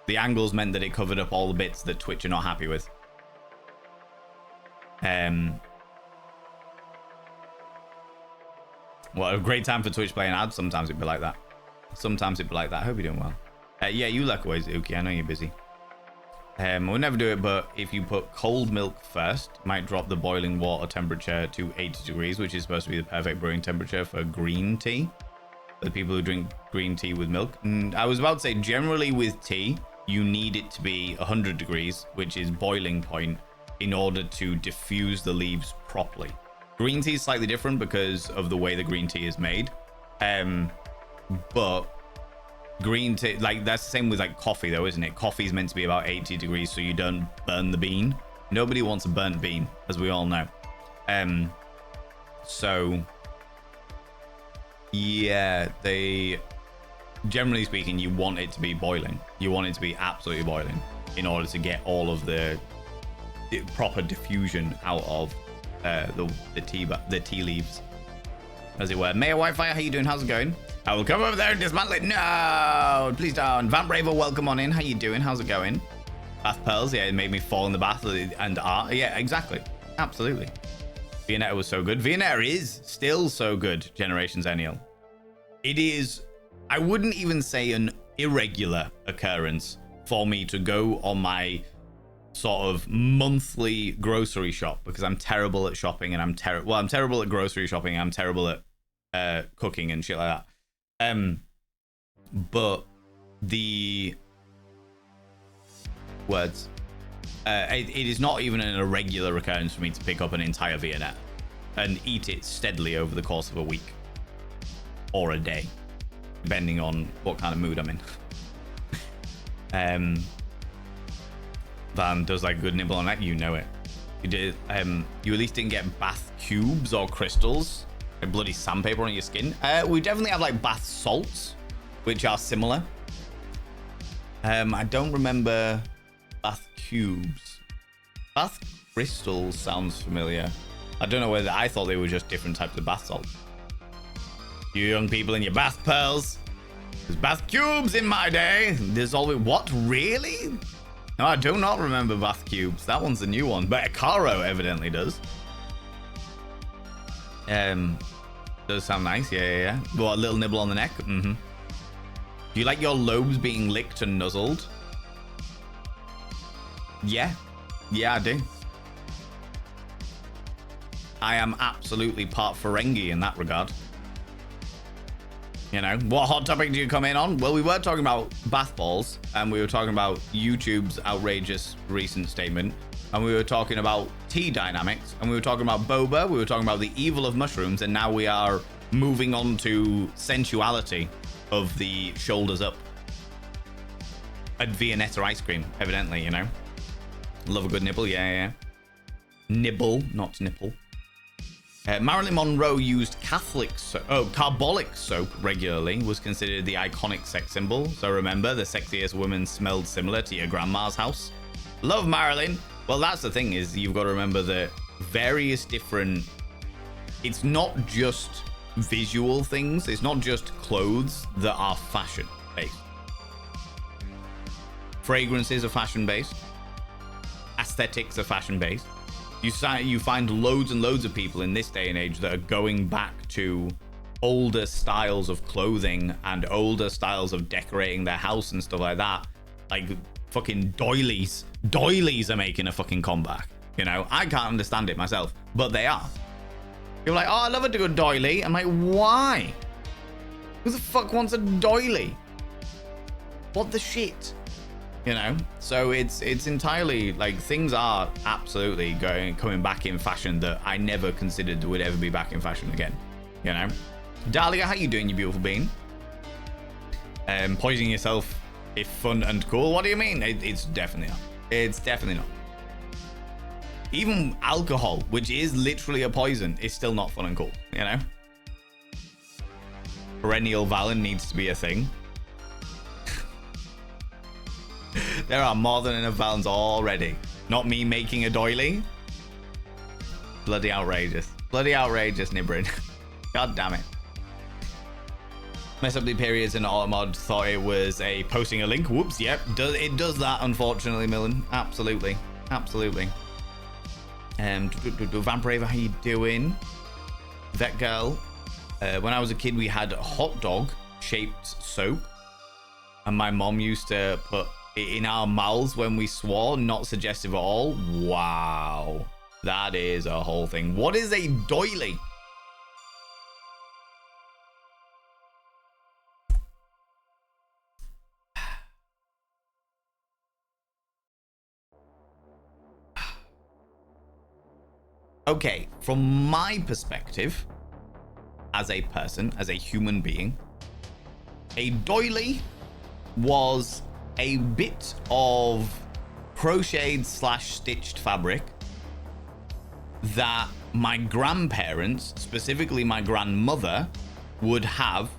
Speaker 1: The angles meant that it covered up all the bits that Twitch are not happy with. Well, a great time for Twitch playing ads. Sometimes it'd be like that. Sometimes it'd be like that. I hope you're doing well. Yeah, you like always, Uki. I know you're busy. We'll never do it, but if you put cold milk first, it might drop the boiling water temperature to 80 degrees, which is supposed to be the perfect brewing temperature for green tea. The people who drink green tea with milk. I was about to say, generally with tea, you need it to be 100 degrees, which is boiling point, in order to diffuse the leaves properly. Green tea is slightly different because of the way the green tea is made. But green tea, like that's the same with like coffee though, isn't it? Coffee is meant to be about 80 degrees so you don't burn the bean. Nobody wants a burnt bean, as we all know. So yeah, generally speaking, you want it to be boiling. You want it to be absolutely boiling in order to get all of the proper diffusion out of the tea leaves, as it were. Mayor Wi-Fi, how you doing? How's it going? I will come over there and dismantle it. No, please don't. Vamp Raver, welcome on in. How you doing? How's it going? Bath pearls, yeah, it made me fall in the bath and art. Yeah, exactly. Absolutely. Viennetta was so good. Viennetta is still so good, Generation Zennial. It is, I wouldn't even say an irregular occurrence for me to go on my sort of monthly grocery shop, because I'm terrible at shopping and I'm terrible at grocery shopping. I'm terrible at cooking and shit like that. But the words, it is not even an irregular occurrence for me to pick up an entire Viennetta and eat it steadily over the course of a week or a day, depending on what kind of mood I'm in. Van does like good nibble on that, you know it. You did. You at least didn't get bath cubes or crystals, like bloody sandpaper on your skin. We definitely have like bath salts, which are similar. I don't remember bath cubes. Bath crystals sounds familiar. I don't know whether I thought they were just different types of bath salts. You young people in your bath pearls. There's bath cubes in my day. There's always what? Really? No, I do not remember bath cubes. That one's a new one, but Caro evidently does. Does sound nice. Yeah. What, a little nibble on the neck? Mm-hmm. Do you like your lobes being licked and nuzzled? Yeah, I do. I am absolutely part Ferengi in that regard. You know, what hot topic do you come in on? Well, we were talking about bath balls, and we were talking about YouTube's outrageous recent statement, and we were talking about tea dynamics, and we were talking about boba, we were talking about the evil of mushrooms, and now we are moving on to sensuality of the shoulders up. A Viennetta ice cream, evidently, you know. Love a good nibble, yeah. Nibble, not nipple. Marilyn Monroe used carbolic soap regularly, was considered the iconic sex symbol. So remember, the sexiest woman smelled similar to your grandma's house. Love Marilyn. Well, that's the thing, is you've got to remember that various different, it's not just visual things, it's not just clothes that are fashion based. Fragrances are fashion based. aesthetics are fashion based. You find loads and loads of people in this day and age that are going back to older styles of clothing and older styles of decorating their house and stuff like that. Like fucking doilies. Doilies are making a fucking comeback. You know, I can't understand it myself, but they are. You're like, oh, I love a good doily. I'm like, why? Who the fuck wants a doily? What the shit? You know, so it's entirely like things are absolutely coming back in fashion that I never considered would ever be back in fashion again. You know, Dahlia, how you doing, you beautiful bean? Poisoning yourself is fun and cool. What do you mean? It's definitely not. It's definitely not. Even alcohol, which is literally a poison, is still not fun and cool. You know, perennial Valen needs to be a thing. There are more than enough Valens already. Not me making a doily. Bloody outrageous. Bloody outrageous, Nibrin. God damn it. Mess up the periods and Automod thought it was a posting a link. Whoops, yep. It does that, unfortunately, Millen. Absolutely. Absolutely. Vampiraver, how you doing? Vet girl. When I was a kid, we had hot dog shaped soap. And my mom used to put in our mouths when we swore. Not suggestive at all. Wow, that is a whole thing. What is a doily? Okay, from my perspective as a person, as a human being, a doily was a bit of crocheted / stitched fabric that my grandparents, specifically my grandmother, would have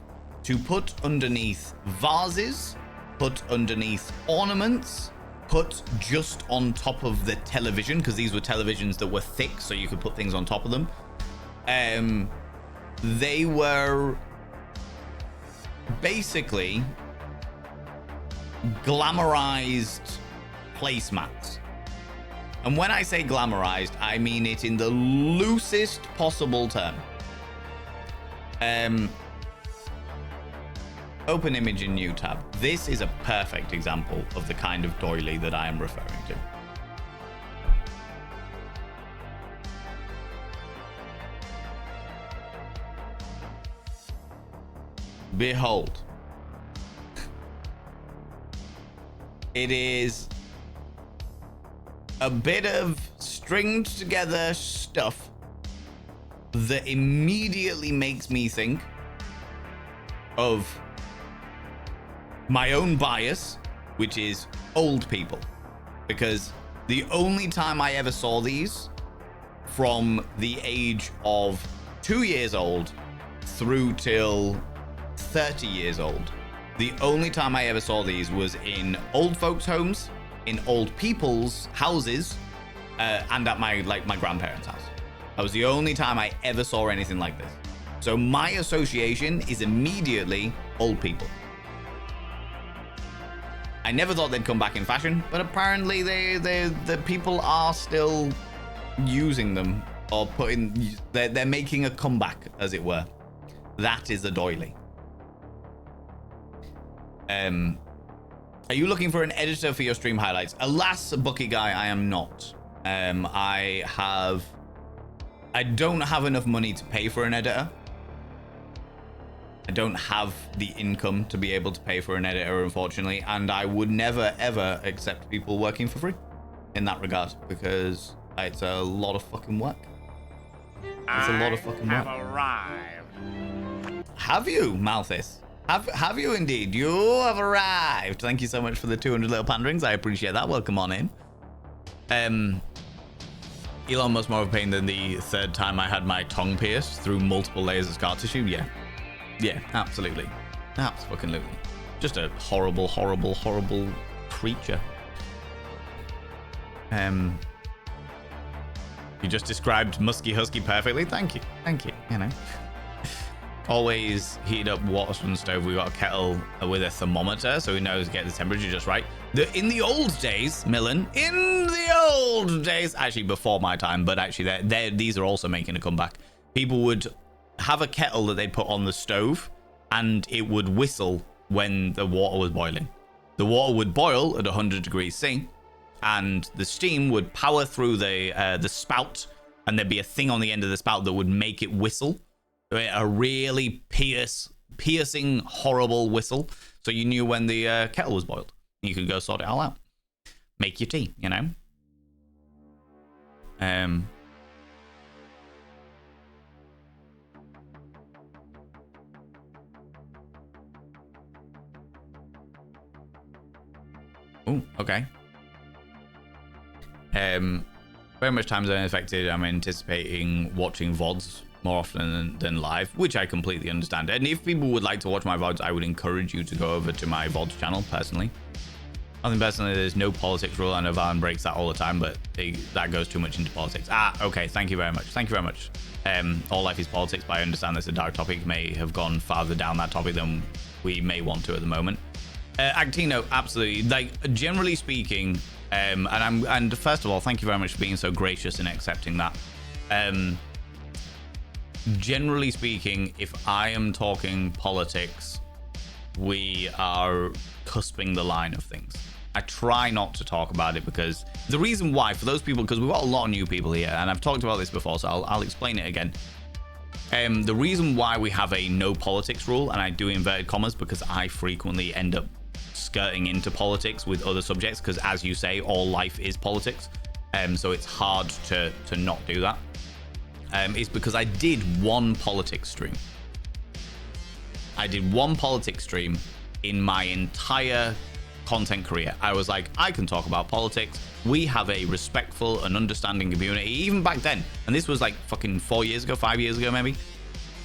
Speaker 1: to put underneath vases, put underneath ornaments, put just on top of the television, because these were televisions that were thick, so you could put things on top of them. They were basically glamorized placemats. And when I say glamorized, I mean it in the loosest possible term. Open image in new tab. This is a perfect example of the kind of doily that I am referring to. Behold. It is a bit of stringed together stuff that immediately makes me think of my own bias, which is old people. Because the only time I ever saw these from the age of 2 years old through till 30 years old, the only time I ever saw these was in old folks' homes, in old people's houses, and at my grandparents' house. That was the only time I ever saw anything like this. So my association is immediately old people. I never thought they'd come back in fashion, but apparently the people are still using them, or they're making a comeback, as it were. That is a doily. Are you looking for an editor for your stream highlights? Alas, Bucky guy, I am not. I don't have enough money to pay for an editor. I don't have the income to be able to pay for an editor, unfortunately, and I would never ever accept people working for free in that regard, because it's a lot of fucking work. It's a lot of fucking work.
Speaker 4: I have arrived.
Speaker 1: Have you, Malthus? Have you indeed? You have arrived. Thank you so much for the 200 little panderings. I appreciate that. Welcome on in. Elon Musk more of a pain than the third time I had my tongue pierced through multiple layers of scar tissue. Yeah, absolutely. Absolutely. Just a horrible, horrible, horrible creature. You just described Musky Husky perfectly. Thank you. You know. Always heat up water from the stove. We got a kettle with a thermometer, so we know to get the temperature just right. In the old days, Millen, in the old days, actually before my time, but actually these are also making a comeback. People would have a kettle that they'd put on the stove, and it would whistle when the water was boiling. The water would boil at 100 degrees C, and the steam would power through the spout, and there'd be a thing on the end of the spout that would make it whistle. A really piercing, horrible whistle. So you knew when the kettle was boiled. You could go sort it all out. Make your tea, you know? Oh, okay. Very much time zone affected. I'm anticipating watching VODs more often than live, which I completely understand. And if people would like to watch my VODs, I would encourage you to go over to my VODs channel, personally. I think personally, there's no politics rule. I know Valen breaks that all the time, but that goes too much into politics. Okay. Thank you very much. Thank you very much. All life is politics, but I understand this is a dark topic. May have gone farther down that topic than we may want to at the moment. Actino, absolutely. Like, generally speaking, and first of all, thank you very much for being so gracious in accepting that. Generally speaking, if I am talking politics, we are cusping the line of things. I try not to talk about it because the reason why, for those people, because we've got a lot of new people here, and I've talked about this before, so I'll explain it again. The reason why we have a no politics rule, and I do inverted commas because I frequently end up skirting into politics with other subjects, because as you say, all life is politics, so it's hard to not do that. Is because I did one politics stream. I did one politics stream in my entire content career. I was like, I can talk about politics. We have a respectful and understanding community. Even back then, and this was like fucking 4 years ago, 5 years ago maybe.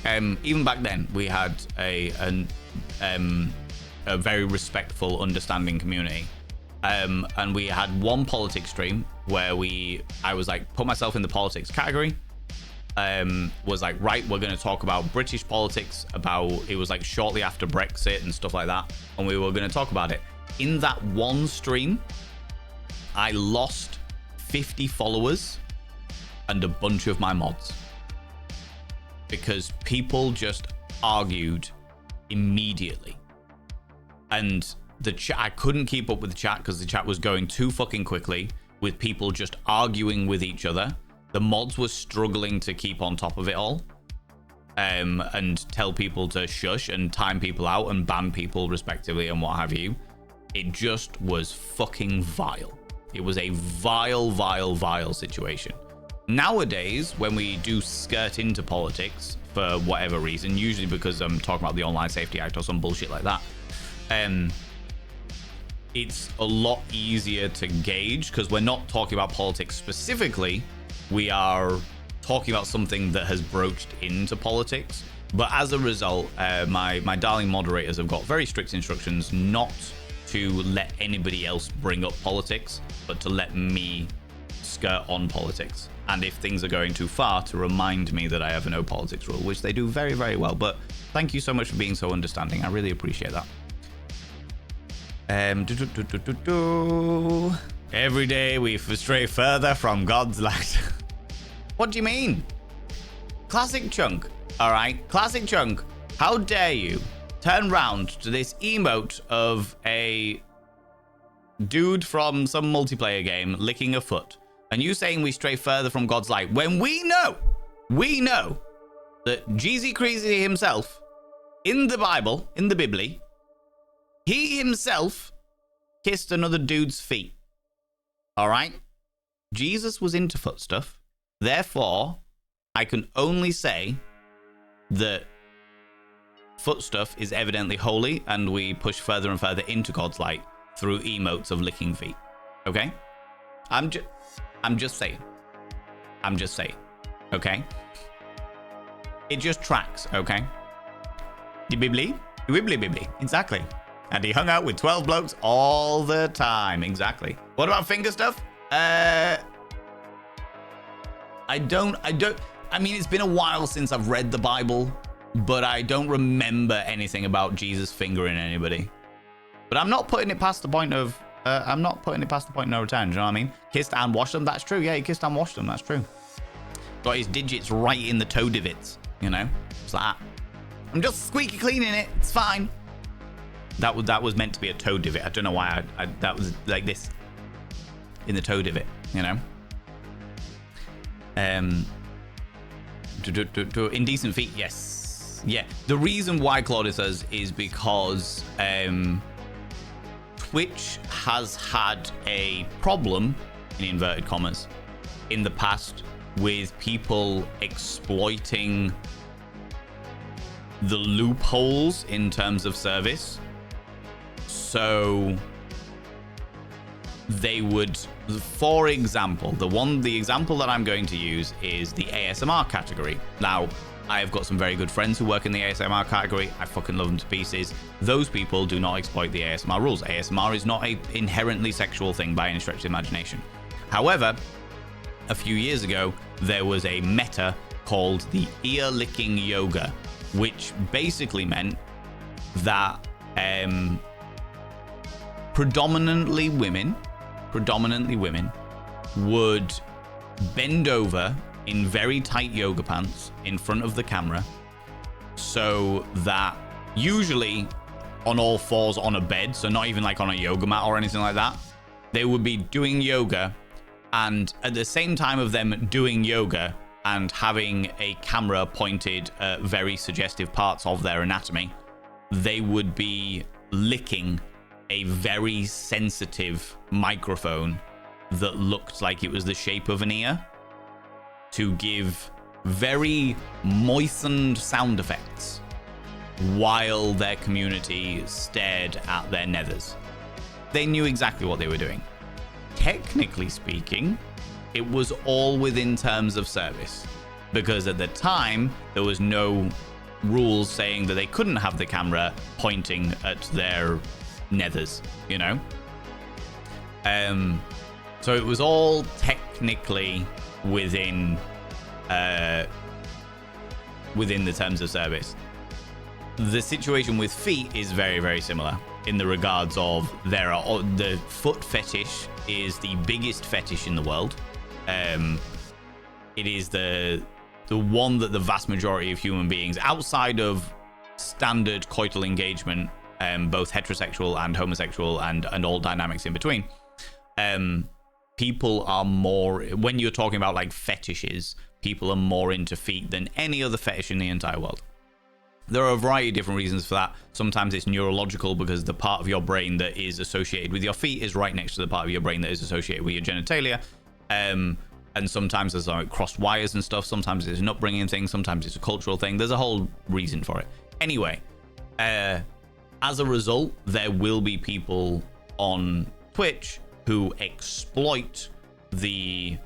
Speaker 1: Even back then, we had a very respectful, understanding community. And we had one politics stream where I was like, put myself in the politics category. Was like, right, we're going to talk about British politics, it was like shortly after Brexit and stuff like that, and we were going to talk about it. In that one stream, I lost 50 followers and a bunch of my mods because people just argued immediately, and the chat, I couldn't keep up with the chat because the chat was going too fucking quickly with people just arguing with each other. The mods were struggling to keep on top of it all, and tell people to shush and time people out and ban people respectively and what have you. It just was fucking vile. It was a vile situation. Nowadays, when we do skirt into politics for whatever reason, usually because I'm talking about the Online Safety Act or some bullshit like that, it's a lot easier to gauge because we're not talking about politics specifically. We are talking about something that has broached into politics. But as a result, my darling moderators have got very strict instructions not to let anybody else bring up politics, but to let me skirt on politics. And if things are going too far, to remind me that I have a no politics rule, which they do very, very well. But thank you so much for being so understanding. I really appreciate that. Every day we stray further from God's light. What do you mean? Classic Chunk. All right, Classic Chunk. How dare you turn round to this emote of a dude from some multiplayer game licking a foot, and you saying we stray further from God's light when we know that Jeezy Creasy himself in the Bible, in the Bibli, he himself kissed another dude's feet. All right? Jesus was into foot stuff. Therefore, I can only say that foot stuff is evidently holy, and we push further and further into God's light through emotes of licking feet. Okay? I'm just saying. Okay? It just tracks, okay? The Bibli? Bibli. Exactly. And he hung out with 12 blokes all the time. Exactly. What about finger stuff? I mean, it's been a while since I've read the Bible, but I don't remember anything about Jesus fingering anybody. But I'm not putting it past the point of I'm not putting it past the point of no return. Do you know what I mean? Kissed and washed them. That's true. Yeah, he kissed and washed them. That's true. Got his digits right in the toe divots. You know, it's like that. I'm just squeaky cleaning it. It's fine. That was meant to be a toe divot. I don't know why that was like this in the toe divot. You know. Indecent feet. Yes. Yeah. The reason why Claudia says is because Twitch has had a problem, in inverted commas, in the past with people exploiting the loopholes in terms of service. So they would, for example, the example that I'm going to use is the ASMR category. Now, I've got some very good friends who work in the ASMR category. I fucking love them to pieces. Those people do not exploit the ASMR rules. ASMR is not an inherently sexual thing by any stretch of the imagination. However, a few years ago, there was a meta called the ear-licking yoga, which basically meant that predominantly women would bend over in very tight yoga pants in front of the camera, so that usually on all fours on a bed, so not even like on a yoga mat or anything like that, they would be doing yoga, and at the same time of them doing yoga and having a camera pointed at very suggestive parts of their anatomy, they would be licking a very sensitive microphone that looked like it was the shape of an ear to give very moistened sound effects while their community stared at their nethers. They knew exactly what they were doing. Technically speaking, it was all within terms of service, because at the time there was no rules saying that they couldn't have the camera pointing at their nethers, you know? So it was all technically within the terms of service. The situation with feet is very, very similar in the regards of the foot fetish is the biggest fetish in the world. It is the one that the vast majority of human beings, outside of standard coital engagement, both heterosexual and homosexual and all dynamics in between, people are more, when you're talking about like fetishes, people are more into feet than any other fetish in the entire world. There are a variety of different reasons for that. Sometimes it's neurological, because the part of your brain that is associated with your feet is right next to the part of your brain that is associated with your genitalia. And sometimes there's like crossed wires and stuff. Sometimes it's an upbringing thing. Sometimes it's a cultural thing. There's a whole reason for it. Anyway, as a result, there will be people on Twitch who exploit the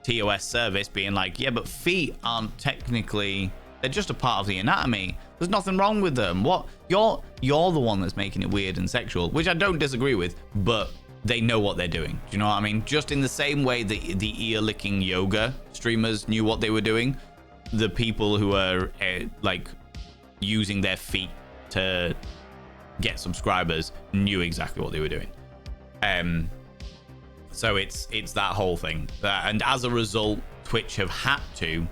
Speaker 1: TOS service, being like, yeah, but feet aren't technically, they're just a part of the anatomy. There's nothing wrong with them. What? You're the one that's making it weird and sexual, which I don't disagree with, but they know what they're doing. Do you know what I mean? Just in the same way that the ear-licking yoga streamers knew what they were doing, the people who are like using their feet to get subscribers knew exactly what they were doing. So it's that whole thing, and as a result, Twitch have had to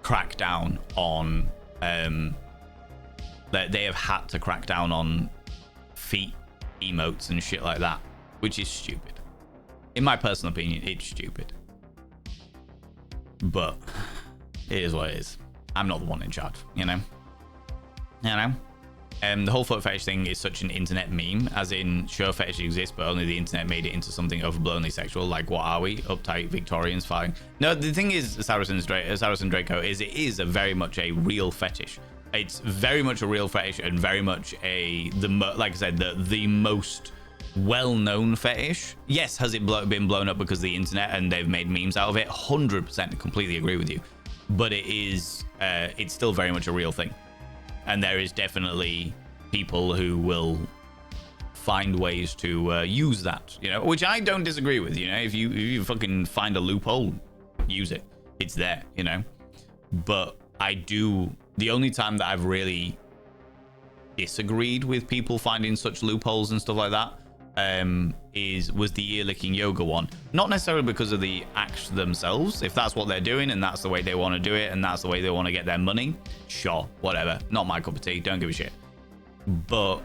Speaker 1: crack down on they have had to crack down on feet emotes and shit like that, which is stupid. In my personal opinion, it's stupid, but it is what it is. I'm not the one in charge, you know. The whole foot fetish thing is such an internet meme, as in, sure, fetish exists, but only the internet made it into something overblownly sexual. Like, what are we? Uptight Victorians fine. No, the thing is, Saracen Draco, is it is very much a real fetish. It's very much a real fetish, and very much like I said, the most well-known fetish. Yes, has it been blown up because of the internet and they've made memes out of it? 100% completely agree with you. But it is, it's still very much a real thing. And there is definitely people who will find ways to use that, you know, which I don't disagree with. You know, if you fucking find a loophole, use it. It's there, you know. But the only time that I've really disagreed with people finding such loopholes and stuff like that was the ear licking yoga one. Not necessarily because of the acts themselves. If that's what they're doing and that's the way they want to do it and that's the way they want to get their money, sure, whatever. Not my cup of tea. Don't give a shit. But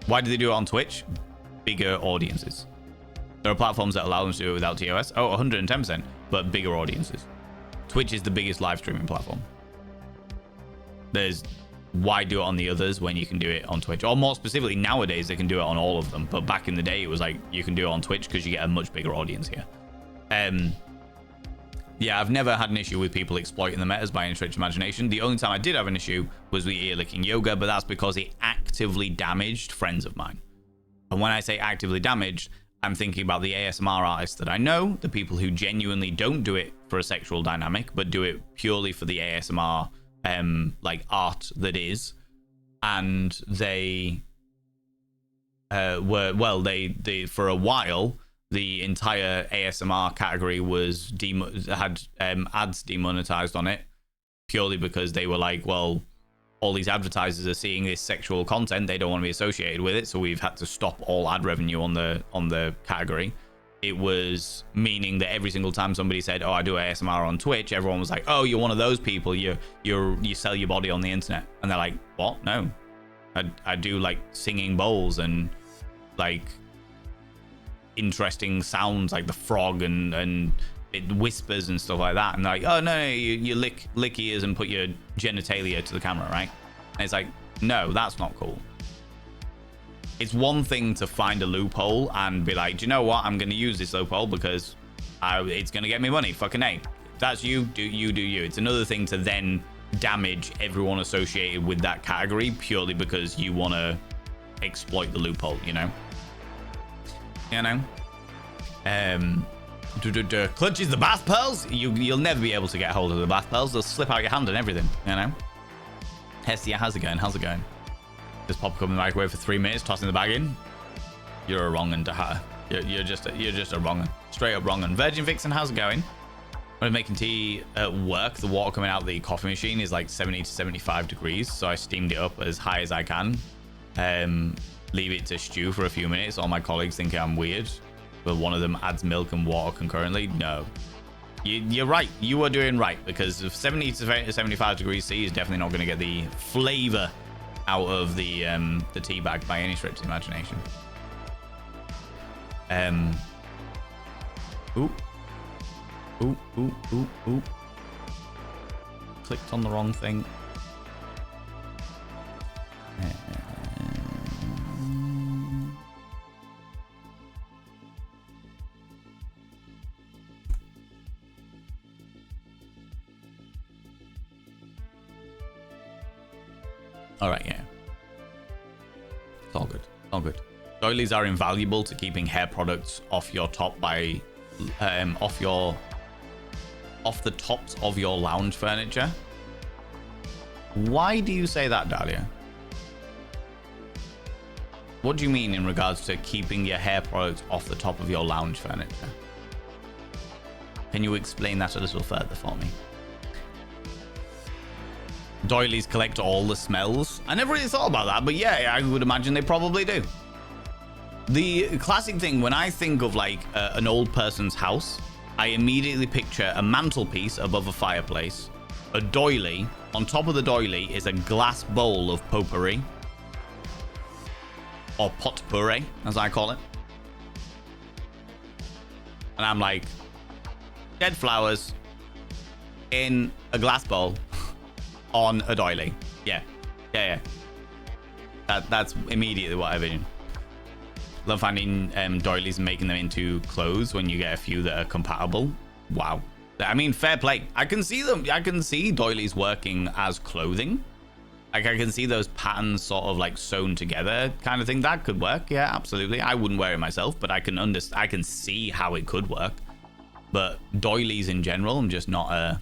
Speaker 1: why do they do it on Twitch? Bigger audiences. There are platforms that allow them to do it without TOS. Oh, 110%, but bigger audiences. Twitch is the biggest live streaming platform. Why do it on the others when you can do it on Twitch? Or more specifically, nowadays they can do it on all of them. But back in the day, it was like you can do it on Twitch because you get a much bigger audience here. Yeah, I've never had an issue with people exploiting the metas by any stretch of imagination. The only time I did have an issue was with ear licking yoga, but that's because it actively damaged friends of mine. And when I say actively damaged, I'm thinking about the ASMR artists that I know, the people who genuinely don't do it for a sexual dynamic, but do it purely for the ASMR like art that is, and they they for a while the entire ASMR category was had ads demonetized on it purely because they were like, well, all these advertisers are seeing this sexual content, they don't want to be associated with it, so we've had to stop all ad revenue on the category. It was meaning that every single time somebody said, oh, I do ASMR on Twitch, everyone was like, oh, you're one of those people, you sell your body on the internet. And they're like, what? No, I do like singing bowls and like interesting sounds like the frog and it whispers and stuff like that. And they're like, oh no, you lick ears and put your genitalia to the camera, right? And it's like, no, that's not cool. It's one thing to find a loophole and be like, do you know what? I'm going to use this loophole because it's going to get me money. Fucking A. That's you. Do you. It's another thing to then damage everyone associated with that category purely because you want to exploit the loophole, you know? Clutches the bath pearls. You'll never be able to get hold of the bath pearls. They'll slip out your hand and everything, you know? Hestia, how's it going? Just pop up in the microwave for 3 minutes, tossing the bag in. You're a wrong'un, Dahata. You're just a wrong'un. Straight up wrong'un. Virgin Vixen, how's it going? When I'm making tea at work, the water coming out of the coffee machine is like 70 to 75 degrees, so I steamed it up as high as I can. Leave it to stew for a few minutes. All my colleagues think I'm weird, but one of them adds milk and water concurrently. No. You're right. You are doing right, because 70 to 75 degrees C is definitely not going to get the flavor out of the tea bag by any stretch of the imagination. Ooh. Clicked on the wrong thing. All right, yeah. It's all good. Doilies are invaluable to keeping hair products off your top by off the tops of your lounge furniture. Why do you say that, Dahlia? What do you mean in regards to keeping your hair products off the top of your lounge furniture? Can you explain that a little further for me? Doilies collect all the smells. I never really thought about that, but yeah, I would imagine they probably do. The classic thing when I think of like an old person's house, I immediately picture a mantelpiece above a fireplace, a doily. On top of the doily is a glass bowl of potpourri, or potpourri, as I call it. And I'm like, dead flowers in a glass bowl on a doily. Yeah. That's immediately what I envision. Love finding doilies and making them into clothes when you get a few that are compatible. Wow. I mean, fair play. I can see them. I can see doilies working as clothing. Like, I can see those patterns sort of like sewn together kind of thing. That could work. Yeah, absolutely. I wouldn't wear it myself, but I can see how it could work. But doilies in general, I'm just not a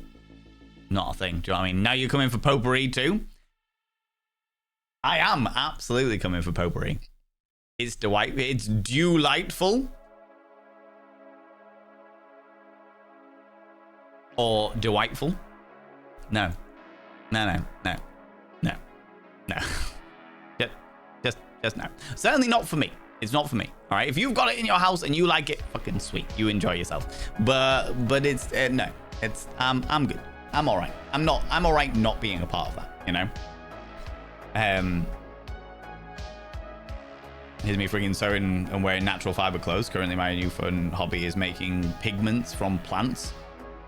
Speaker 1: thing. Do you know what I mean? Now you're coming for potpourri too? I am absolutely coming for potpourri. It's delightful. Or delightful. No. Just no. Certainly not for me. It's not for me. All right. If you've got it in your house and you like it, fucking sweet. You enjoy yourself. But it's no. It's I'm good. I'm all right. I'm all right not being a part of that. You know. Here's me freaking sewing and wearing natural fiber clothes. Currently, my new fun hobby is making pigments from plants.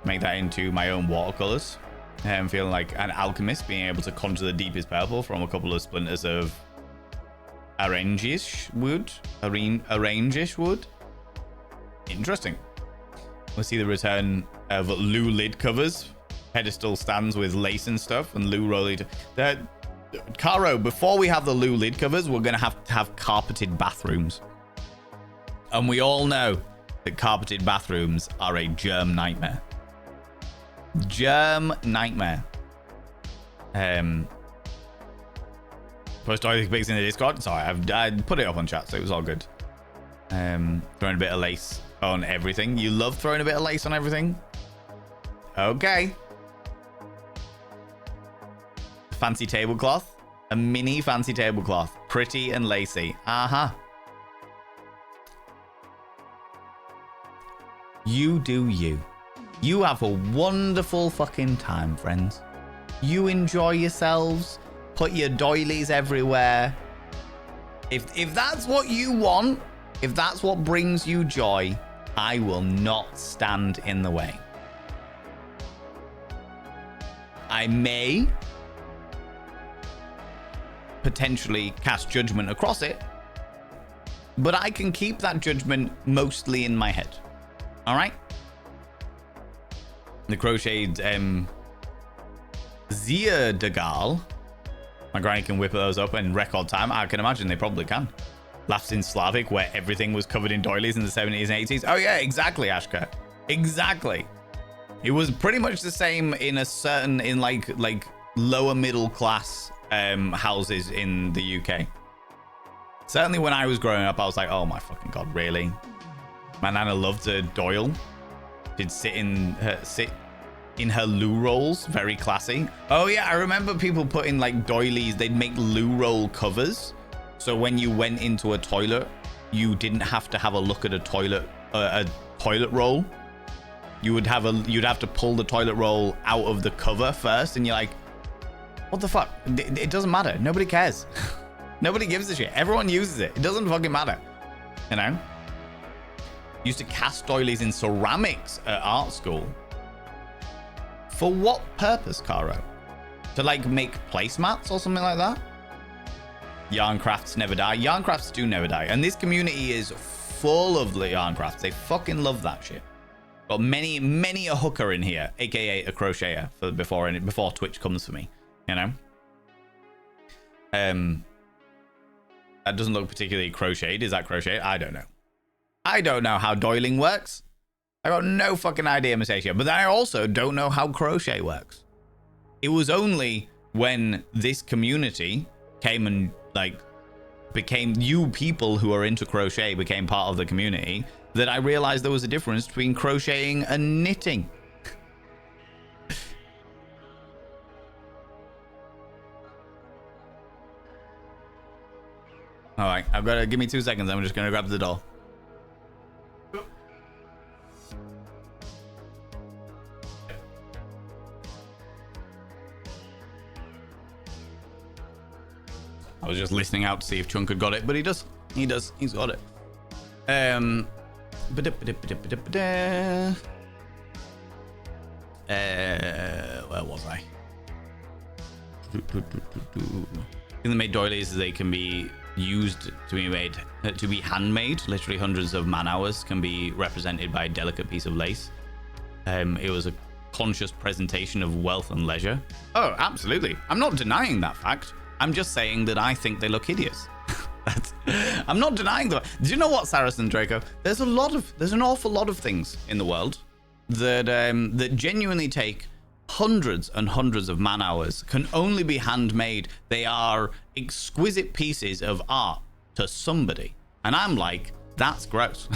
Speaker 1: Make that into my own watercolors. I'm feeling like an alchemist, being able to conjure the deepest purple from a couple of splinters of orangish wood. Orangish wood. Interesting. We'll see the return of Lou lid covers, pedestal stands with lace and stuff, and Lou rolling. Caro, before we have the Lou lid covers, we're going to have carpeted bathrooms. And we all know that carpeted bathrooms are a germ nightmare. Germ nightmare. Post all these pics in the Discord. Sorry, I put it up on chat, so it was all good. Throwing a bit of lace on everything. You love throwing a bit of lace on everything? Okay. Fancy tablecloth. A mini fancy tablecloth. Pretty and lacy. Uh-huh. You do you. You have a wonderful fucking time, friends. You enjoy yourselves. Put your doilies everywhere. If that's what you want, if that's what brings you joy, I will not stand in the way. I may potentially cast judgment across it, but I can keep that judgment mostly in my head. All right? The crocheted Zia de Gal. My granny can whip those up in record time. I can imagine they probably can. Laughs in Slavic, where everything was covered in doilies in the 70s and 80s. Oh yeah, exactly, Ashka. Exactly. It was pretty much the same in a certain, in like lower middle class houses in the UK. Certainly when I was growing up, I was like, oh my fucking god, really? My nana loved a doil. She'd sit in her loo rolls, very classy. Oh yeah, I remember people putting like doilies. They'd make loo roll covers, so when you went into a toilet, you didn't have to have a look at a toilet roll. You'd have to pull the toilet roll out of the cover first, and you're like, what the fuck? It doesn't matter. Nobody cares. Nobody gives a shit. Everyone uses it. It doesn't fucking matter. You know? Used to cast doilies in ceramics at art school. For what purpose, Caro? To like make placemats or something like that? Yarn crafts never die. Yarn crafts do never die. And this community is full of yarn crafts. They fucking love that shit. Got many a hooker in here, aka a crocheter, before Twitch comes for me. You know? That doesn't look particularly crocheted. Is that crocheted? I don't know. I don't know how doiling works. I got no fucking idea, Messagio. But then I also don't know how crochet works. It was only when this community came and like became, you people who are into crochet became part of the community, that I realized there was a difference between crocheting and knitting. All right, I've got to give me 2 seconds. I'm just going to grab the doll. I was just listening out to see if Chunk had got it, but he does. He does. He's got it. Where was I? In the made doilies, they can be used to be handmade. Literally hundreds of man hours can be represented by a delicate piece of lace. It was a conscious presentation of wealth and leisure. Oh, absolutely. I'm not denying that fact. I'm just saying that I think they look hideous. I'm not denying that. Do you know what, Saracen Draco? There's an awful lot of things in the world that that genuinely take hundreds and hundreds of man hours, can only be handmade. They are exquisite pieces of art to somebody, and I'm like, that's gross.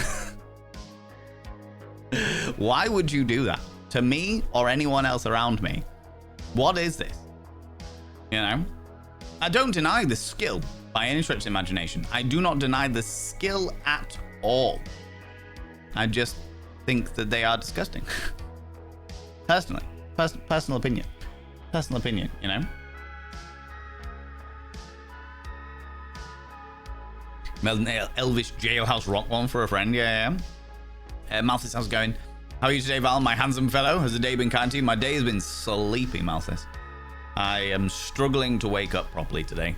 Speaker 1: Why would you do that to me or anyone else around me? What is this? You know, I don't deny the skill by any stretch of imagination. I do not deny the skill at all. I just think that they are disgusting. Personally. Personal opinion. Personal opinion, you know? Melton Elvish Jailhouse Rock one for a friend, yeah. Malthus, how's it going? How are you today, Val, my handsome fellow? Has the day been kind to you? My day has been sleepy, Malthus. I am struggling to wake up properly today.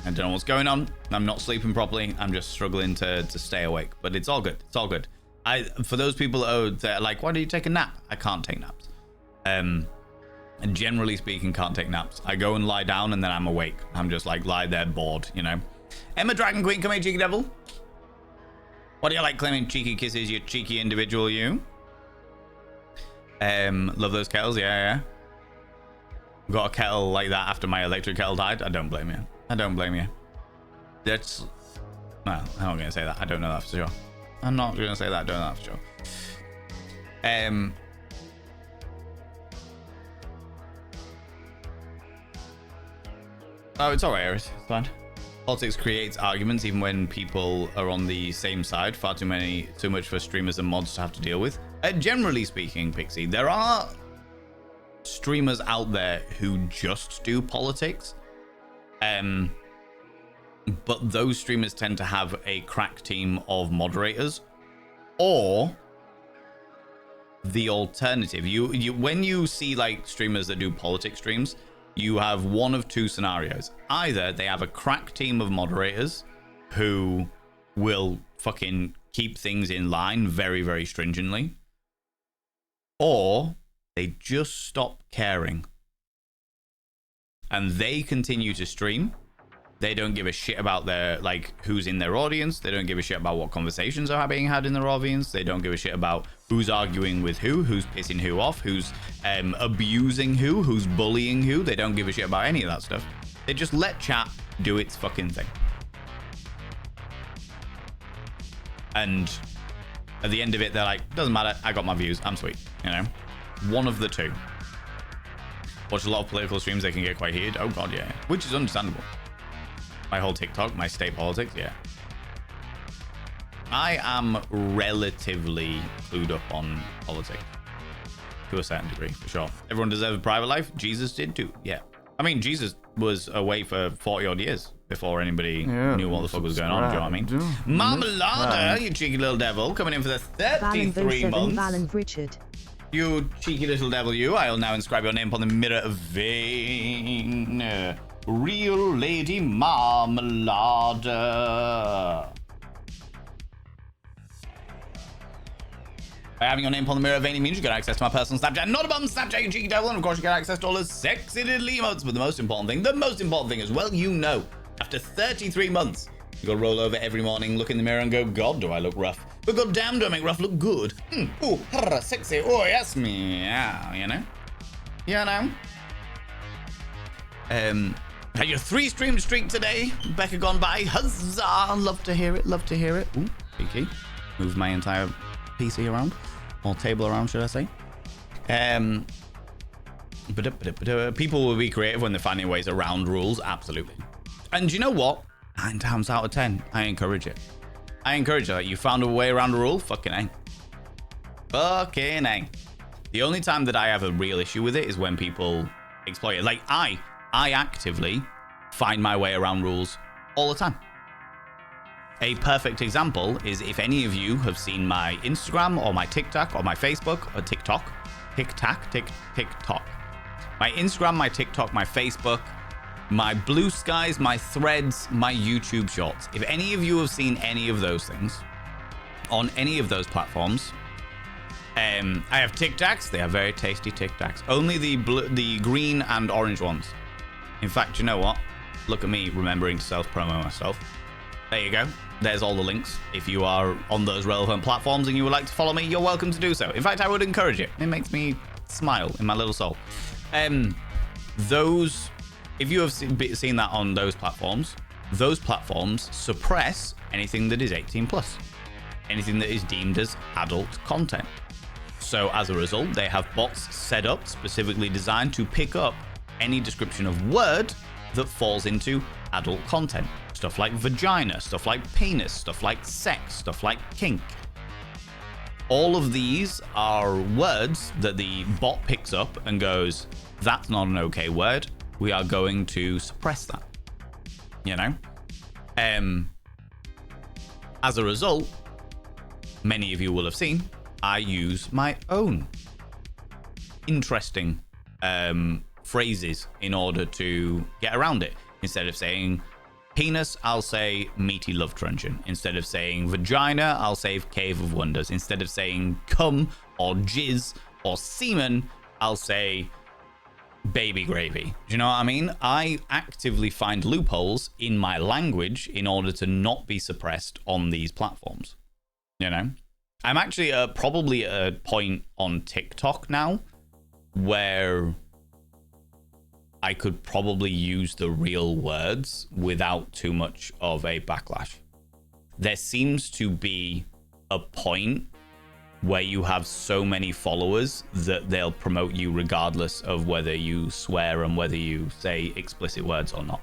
Speaker 1: I don't know what's going on. I'm not sleeping properly. I'm just struggling to stay awake. But it's all good. It's all good. For those people that are like, why do you take a nap? I can't take naps. And generally speaking, can't take naps. I go and lie down and then I'm awake. I'm just like lie there bored, you know. Emma Dragon Queen, come here, cheeky devil. What do you like claiming cheeky kisses, you cheeky individual, you? Love those kettles, yeah. Got a kettle like that after my electric kettle died. I don't blame you. I don't blame you. That's... Well, I'm not going to say that. I don't know that for sure. I'm not going to say that. I don't know that for sure. Oh, it's alright, Iris. It's fine. Politics creates arguments even when people are on the same side. Far too much for streamers and mods to have to deal with. Generally speaking, Pixie, there are streamers out there who just do politics. But those streamers tend to have a crack team of moderators, or the alternative. You when you see like streamers that do politics streams, you have one of two scenarios. Either they have a crack team of moderators who will fucking keep things in line very, very stringently, or they just stop caring and they continue to stream. They don't give a shit about their, like, who's in their audience. They don't give a shit about what conversations are being had in their audience. They don't give a shit about who's arguing with who's pissing who off, who's abusing who's bullying who. They don't give a shit about any of that stuff. They just let chat do its fucking thing. And at the end of it, they're like, doesn't matter, I got my views, I'm sweet, you know? One of the two. Watch a lot of political streams, they can get quite heated. Oh god, yeah. Which is understandable. My whole TikTok, my state politics, yeah. I am relatively clued up on politics. To a certain degree, for sure. Everyone deserves a private life. Jesus did too, yeah. I mean, Jesus was away for 40 odd years before anybody knew what the fuck was going on, do you know what I mean? Marmalada, you cheeky little devil, coming in for the 33 months.
Speaker 3: Valand Richard.
Speaker 1: You cheeky little devil, you. I'll now inscribe your name upon the mirror of vein. Real Lady Marmalada. By having your name upon the mirror of vein means you get access to my personal Snapchat, not a bum Snapchat, you cheeky devil, and of course you get access to all the sexy little emotes. But the most important thing as well, you know, after 33 months, you gotta roll over every morning, look in the mirror and go, God, do I look rough? But goddamn, do I make rough look good? Ooh, sexy, oh yes, meow, you know? You know? Had your 3 stream streak today, Becca gone by, huzzah, love to hear it, love to hear it. Ooh, cheeky. Move my entire PC around, or table around, should I say. People will be creative when they're finding ways around rules, absolutely. And you know what? 9 times out of 10, I encourage it. I encourage it. Like, you found a way around a rule? Fucking A. Fucking A. The only time that I have a real issue with it is when people exploit it. Like, I actively find my way around rules all the time. A perfect example is if any of you have seen my Instagram or my TikTok or my Facebook or TikTok. My Instagram, my TikTok, my Facebook, my Blue Skies, my Threads, my YouTube Shorts. If any of you have seen any of those things on any of those platforms, I have Tic Tacs. They are very tasty Tic Tacs. Only the green and orange ones. In fact, you know what? Look at me remembering to self-promo myself. There you go. There's all the links. If you are on those relevant platforms and you would like to follow me, you're welcome to do so. In fact, I would encourage it. It makes me smile in my little soul. If you have seen that on those platforms suppress anything that is 18 plus, anything that is deemed as adult content. So as a result, they have bots set up specifically designed to pick up any description of word that falls into adult content. stuff like vagina, stuff like penis, stuff like sex, stuff like kink. All of these are words that the bot picks up and goes, that's not an okay word. We are going to suppress that. You know? As a result, many of you will have seen, I use my own interesting phrases in order to get around it. Instead of saying penis, I'll say meaty love truncheon. Instead of saying vagina, I'll say cave of wonders. Instead of saying cum or jizz or semen, I'll say baby gravy. Do you know what I mean? I actively find loopholes in my language in order to not be suppressed on these platforms. You know? I'm actually probably at a point on TikTok now where I could probably use the real words without too much of a backlash. There seems to be a point where you have so many followers that they'll promote you regardless of whether you swear and whether you say explicit words or not.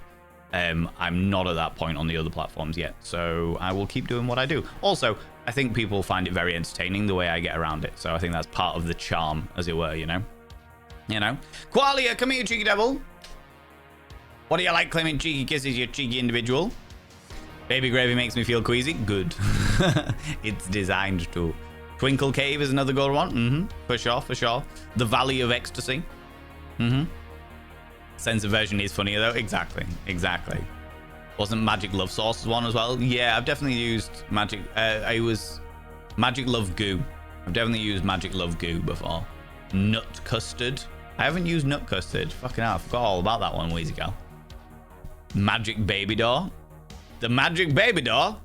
Speaker 1: I'm not at that point on the other platforms yet, so I will keep doing what I do. Also, I think people find it very entertaining the way I get around it, so I think that's part of the charm, as it were, you know? You know? Qualia, come here, cheeky devil. What do you like claiming cheeky kisses, you cheeky individual? Baby gravy makes me feel queasy. Good. It's designed to. Twinkle Cave is another good one. For sure, for sure. The Valley of Ecstasy. Sense version is funnier though. Exactly, exactly. Wasn't Magic Love Sauce one as well? Yeah, I've definitely used Magic. I was Magic Love Goo. I've definitely used Magic Love Goo before. Nut Custard. I haven't used Nut Custard. Fucking hell, I forgot all about that one weeks ago. Magic Baby Doll. The Magic Baby Doll?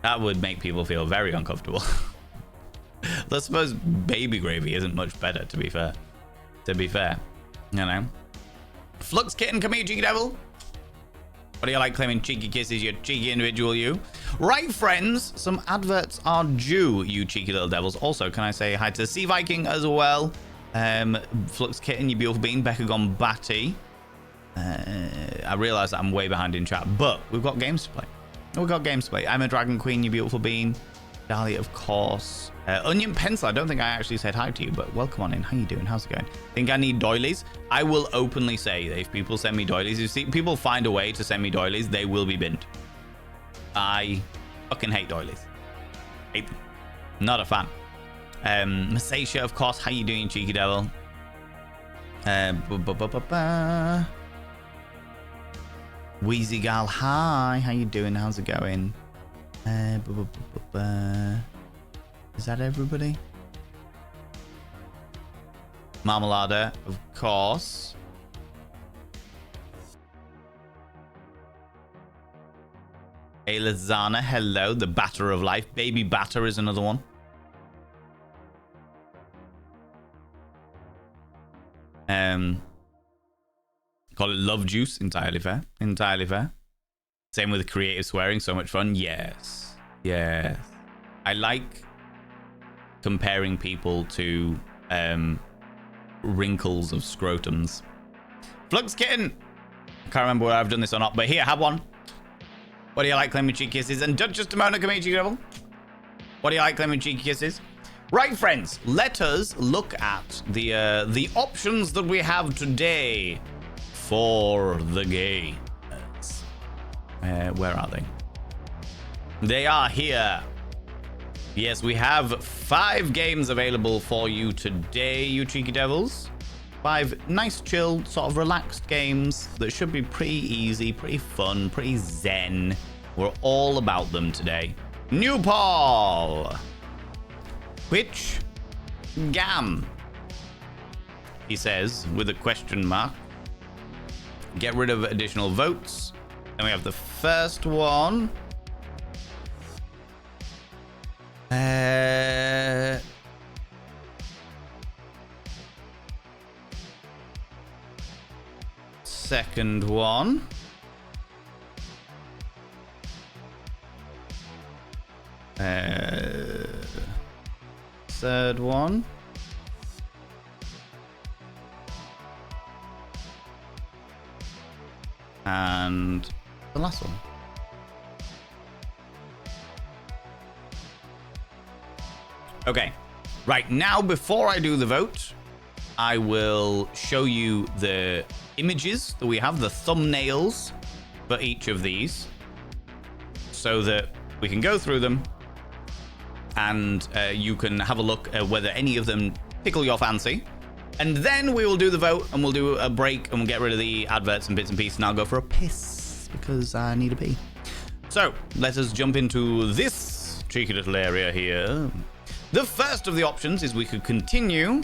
Speaker 1: That would make people feel very uncomfortable. I suppose baby gravy isn't much better, to be fair. To be fair. You know. Flux Kitten, come here, cheeky devil. What do you like claiming cheeky kisses, you cheeky individual, you? Right, friends, some adverts are due, you cheeky little devils. Also, can I say hi to Sea Viking as well? Flux Kitten, you beautiful bean. Becca Gone Batty. I realise that I'm way behind in chat, but we've got games to play. We've got games to play. I'm a Dragon Queen, you beautiful bean. Dahlia, of course. Onion Pencil, I don't think I actually said hi to you, but welcome on in. How you doing? How's it going? Think I need doilies? I will openly say that if people send me doilies, if people find a way to send me doilies, they will be binned. I fucking hate doilies. Hate them. Not a fan. Masacia, of course. How you doing, cheeky devil? Wheezy Gal, hi. How you doing? How's it going? Is that everybody? Marmalade, of course. Elizana, hello. The Batter of Life. Baby Batter is another one. Call it Love Juice. Entirely fair. Entirely fair. Same with the creative swearing. So much fun. Yes. Yes. I like comparing people to wrinkles of scrotums. Flux Kitten. I can't remember whether I've done this or not, but here, have one. What do you like claiming cheeky kisses? And just a moment, come here, cheeky devil. What do you like claiming cheeky kisses? Right, friends, let us look at the options that we have today for the games. Where are they? They are here. Yes, we have 5 games available for you today, you cheeky devils. 5 nice, chill, sort of relaxed games that should be pretty easy, pretty fun, pretty zen. We're all about them today. New Paul. Which gam? He says, with a question mark. Get rid of additional votes. Then we have the first one. Second one. Third one. And The last one. Okay. Right, now before I do the vote, I will show you the images that we have, the thumbnails for each of these, so that we can go through them and you can have a look at whether any of them tickle your fancy. And then we will do the vote and we'll do a break and we'll get rid of the adverts and bits and pieces, and I'll go for a piss because I need a pee. So let us jump into this cheeky little area here. The first of the options is we could continue.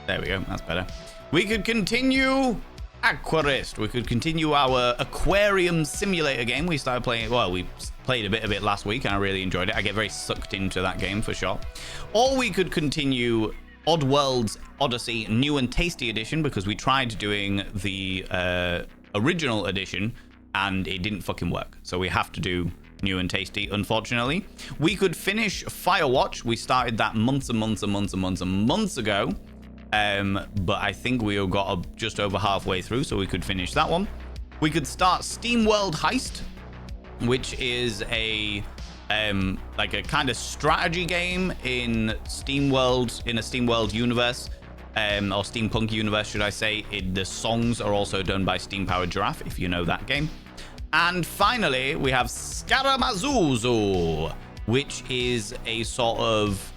Speaker 1: There we go, that's better. We could continue Aquarist. We could continue our aquarium simulator game. We started playing, well, we played a bit of it last week and I really enjoyed it. I get very sucked into that game for sure. Or we could continue Oddworld's Odyssey New and Tasty Edition, because we tried doing the original edition and it didn't fucking work. So we have to do New and Tasty, unfortunately. We could finish Firewatch. We started that months ago. But I think we got just over halfway through, so we could finish that one. We could start SteamWorld Heist, which is a like a kind of strategy game in SteamWorld, in a SteamWorld universe, or steampunk universe, should I say. The songs are also done by Steam Powered Giraffe, if you know that game. And finally, we have Scaramazuzu, which is a sort of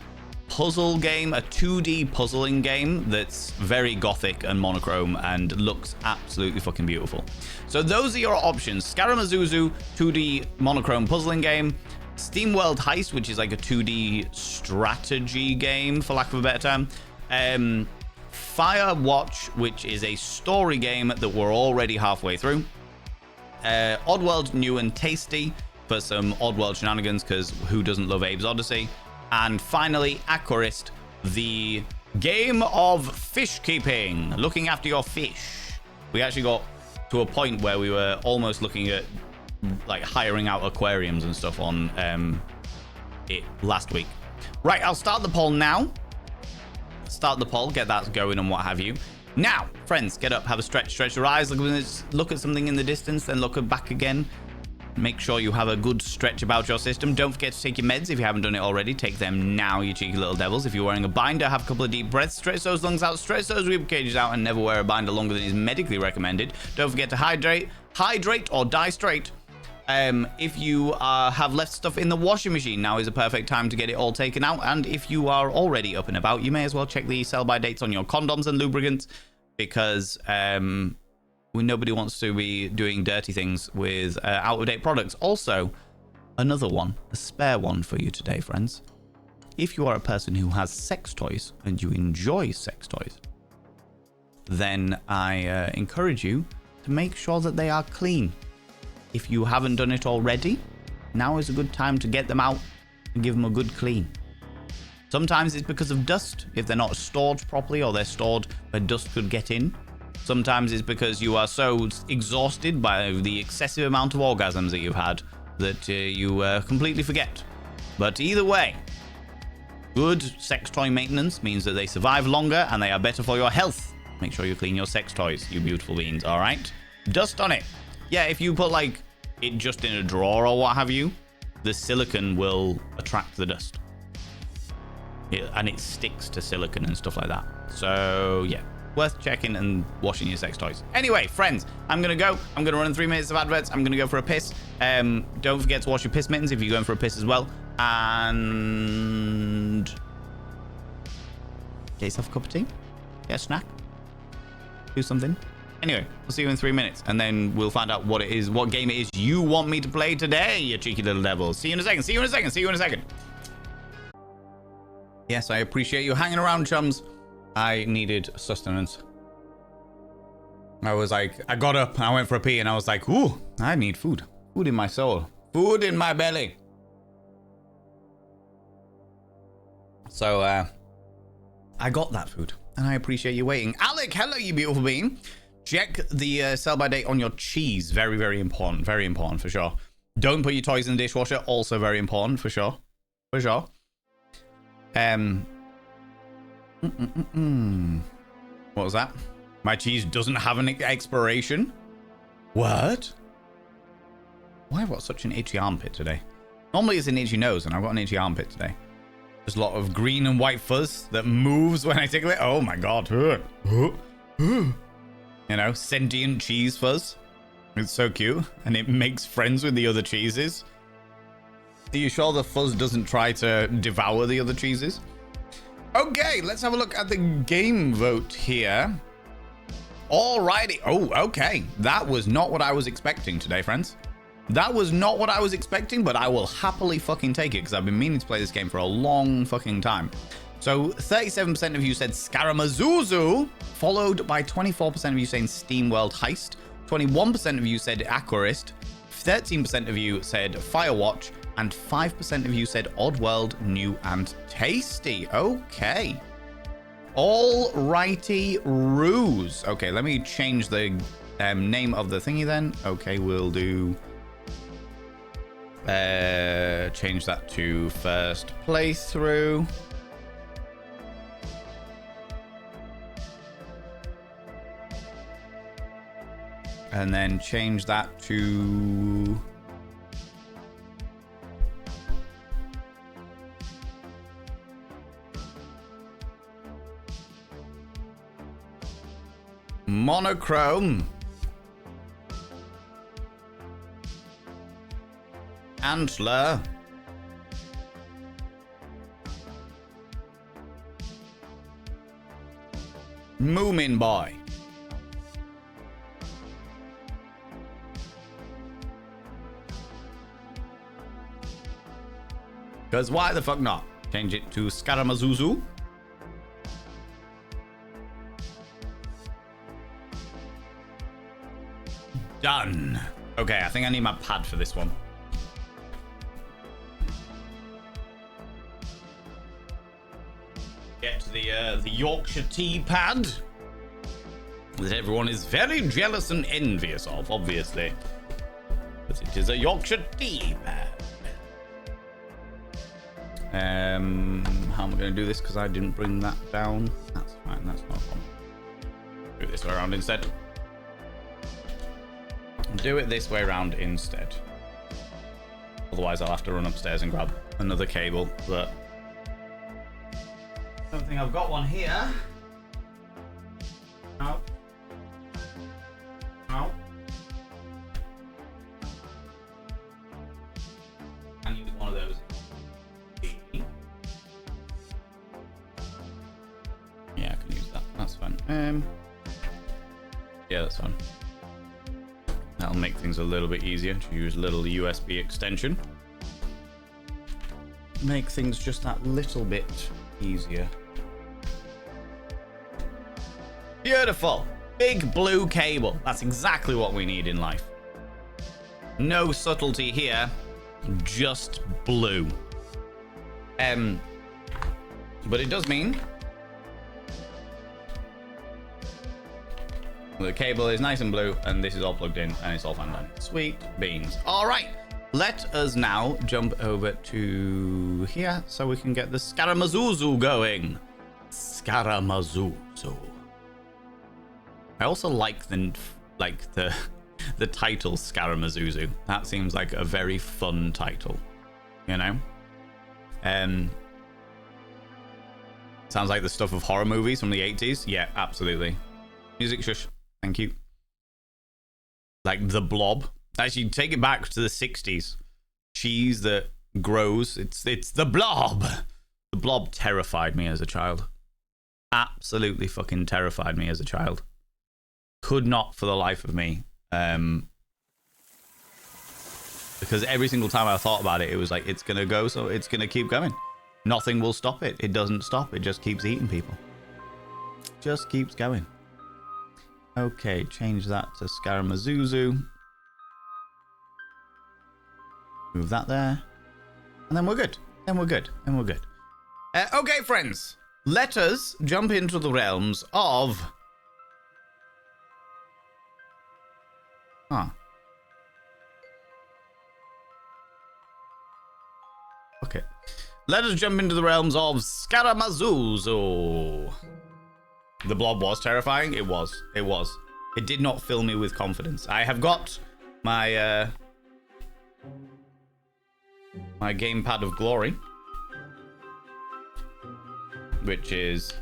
Speaker 1: puzzle game, a 2D puzzling game that's very gothic and monochrome and looks absolutely fucking beautiful. So those are your options: Scaramazuzu, 2D monochrome puzzling game; SteamWorld Heist, which is like a 2D strategy game, for lack of a better term; Firewatch, which is a story game that we're already halfway through; Oddworld New and Tasty for some Oddworld shenanigans, because who doesn't love Abe's Odyssey; and finally, Aquarist, the game of fish keeping, looking after your fish. We actually got to a point where we were almost looking at like hiring out aquariums and stuff on it last week. Right, I'll start the poll now. Start the poll, get that going and what have you. Now, friends, get up, have a stretch your eyes, look at something in the distance, then look back again. Make sure you have a good stretch about your system. Don't forget to take your meds if you haven't done it already. Take them now, you cheeky little devils. If you're wearing a binder, have a couple of deep breaths. Stretch those lungs out, stretch those rib cages out, and never wear a binder longer than is medically recommended. Don't forget to hydrate or die straight. If you have left stuff in the washing machine, now is a perfect time to get it all taken out. And if you are already up and about, you may as well check the sell-by dates on your condoms and lubricants, because nobody wants to be doing dirty things with out-of-date products. Also, another one, a spare one for you today, friends. If you are a person who has sex toys and you enjoy sex toys, then I encourage you to make sure that they are clean. If you haven't done it already, now is a good time to get them out and give them a good clean. Sometimes it's because of dust, if they're not stored properly, or they're stored where dust could get in. Sometimes it's because you are so exhausted by the excessive amount of orgasms that you've had that you completely forget. But either way, good sex toy maintenance means that they survive longer and they are better for your health. Make sure you clean your sex toys, you beautiful beings, all right? Dust on it. Yeah, if you put like it just in a drawer or what have you, the silicone will attract the dust. And it sticks to silicone and stuff like that. So yeah, worth checking and washing your sex toys. Anyway, friends, I'm gonna go. I'm gonna run 3 minutes of adverts. I'm gonna go for a piss. Don't forget to wash your piss mittens if you're going for a piss as well. And get yourself a cup of tea, get a snack, do something. Anyway, we'll see you in 3 minutes, and then we'll find out what game it is you want me to play today, you cheeky little devils. See you in a second. See you in a second. See you in a second. Yes, I appreciate you hanging around, chums. I needed sustenance. I was like, I got up and I went for a pee and I was like, ooh, I need food. Food in my soul. Food in my belly. So, I got that food and I appreciate you waiting. Alec, hello, you beautiful being. Check the sell-by date on your cheese. Very, very important. Very important for sure. Don't put your toys in the dishwasher. Also very important for sure. For sure. What was that? My cheese doesn't have an expiration. What? Why have I got such an itchy armpit today? Normally it's an itchy nose, and I've got an itchy armpit today. There's a lot of green and white fuzz that moves when I tickle it. Oh my god. You know, sentient cheese fuzz. It's so cute, and it makes friends with the other cheeses. Are you sure the fuzz doesn't try to devour the other cheeses? Okay, let's have a look at the game vote here. Alrighty. Oh, okay. That was not what I was expecting today, friends. That was not what I was expecting, but I will happily fucking take it because I've been meaning to play this game for a long fucking time. So 37% of you said Scaramazuzu, followed by 24% of you saying SteamWorld Heist, 21% of you said Aquarist, 13% of you said Firewatch, and 5% of you said Oddworld, New and Tasty. Okay. Alrighty, ruse. Okay, let me change the name of the thingy then. Okay, we'll do... change that to first playthrough. And then change that to... monochrome. Antler. Moomin boy. Because why the fuck not? Change it to Scaramazuzu. Done. Okay, I think I need my pad for this one. Get the Yorkshire tea pad that everyone is very jealous and envious of, obviously, because it is a Yorkshire tea pad. How am I going to do this? Because I didn't bring that down. That's fine. That's not a problem. Do it this way around instead. Do it this way around instead. Otherwise, I'll have to run upstairs and grab another cable. But I don't think I've got one here. No. No. I need one of those. Yeah, I can use that. That's fine. Yeah, that's fine. That'll make things a little bit easier to use a little USB extension. Make things just that little bit easier. Beautiful. Big blue cable. That's exactly what we need in life. No subtlety here. Just blue. But it does mean the cable is nice and blue, and this is all plugged in, and it's all fine done. Sweet beans. All right, let us now jump over to here so we can get the Scaramazuzu going. Scaramazuzu. I also like the title Scaramazuzu. That seems like a very fun title, you know. Sounds like the stuff of horror movies from the 80s. Yeah, absolutely. Music shush. Thank you. Like the Blob. Actually, take it back to the 60s. Cheese that grows. It's the Blob. The Blob terrified me as a child. Absolutely fucking terrified me as a child. Could not for the life of me. Because every single time I thought about it, it was like, it's going to go, so it's going to keep going. Nothing will stop it. It doesn't stop. It just keeps eating people. Just keeps going. Okay, change that to Scaramazuzu. Move that there. And then we're good. Then we're good. Then we're good. Okay, friends. Let us jump into the realms of... Huh. Okay. Let us jump into the realms of Scaramazuzu. The Blob was terrifying. It was. It was. It did not fill me with confidence. I have got my my gamepad of glory, which is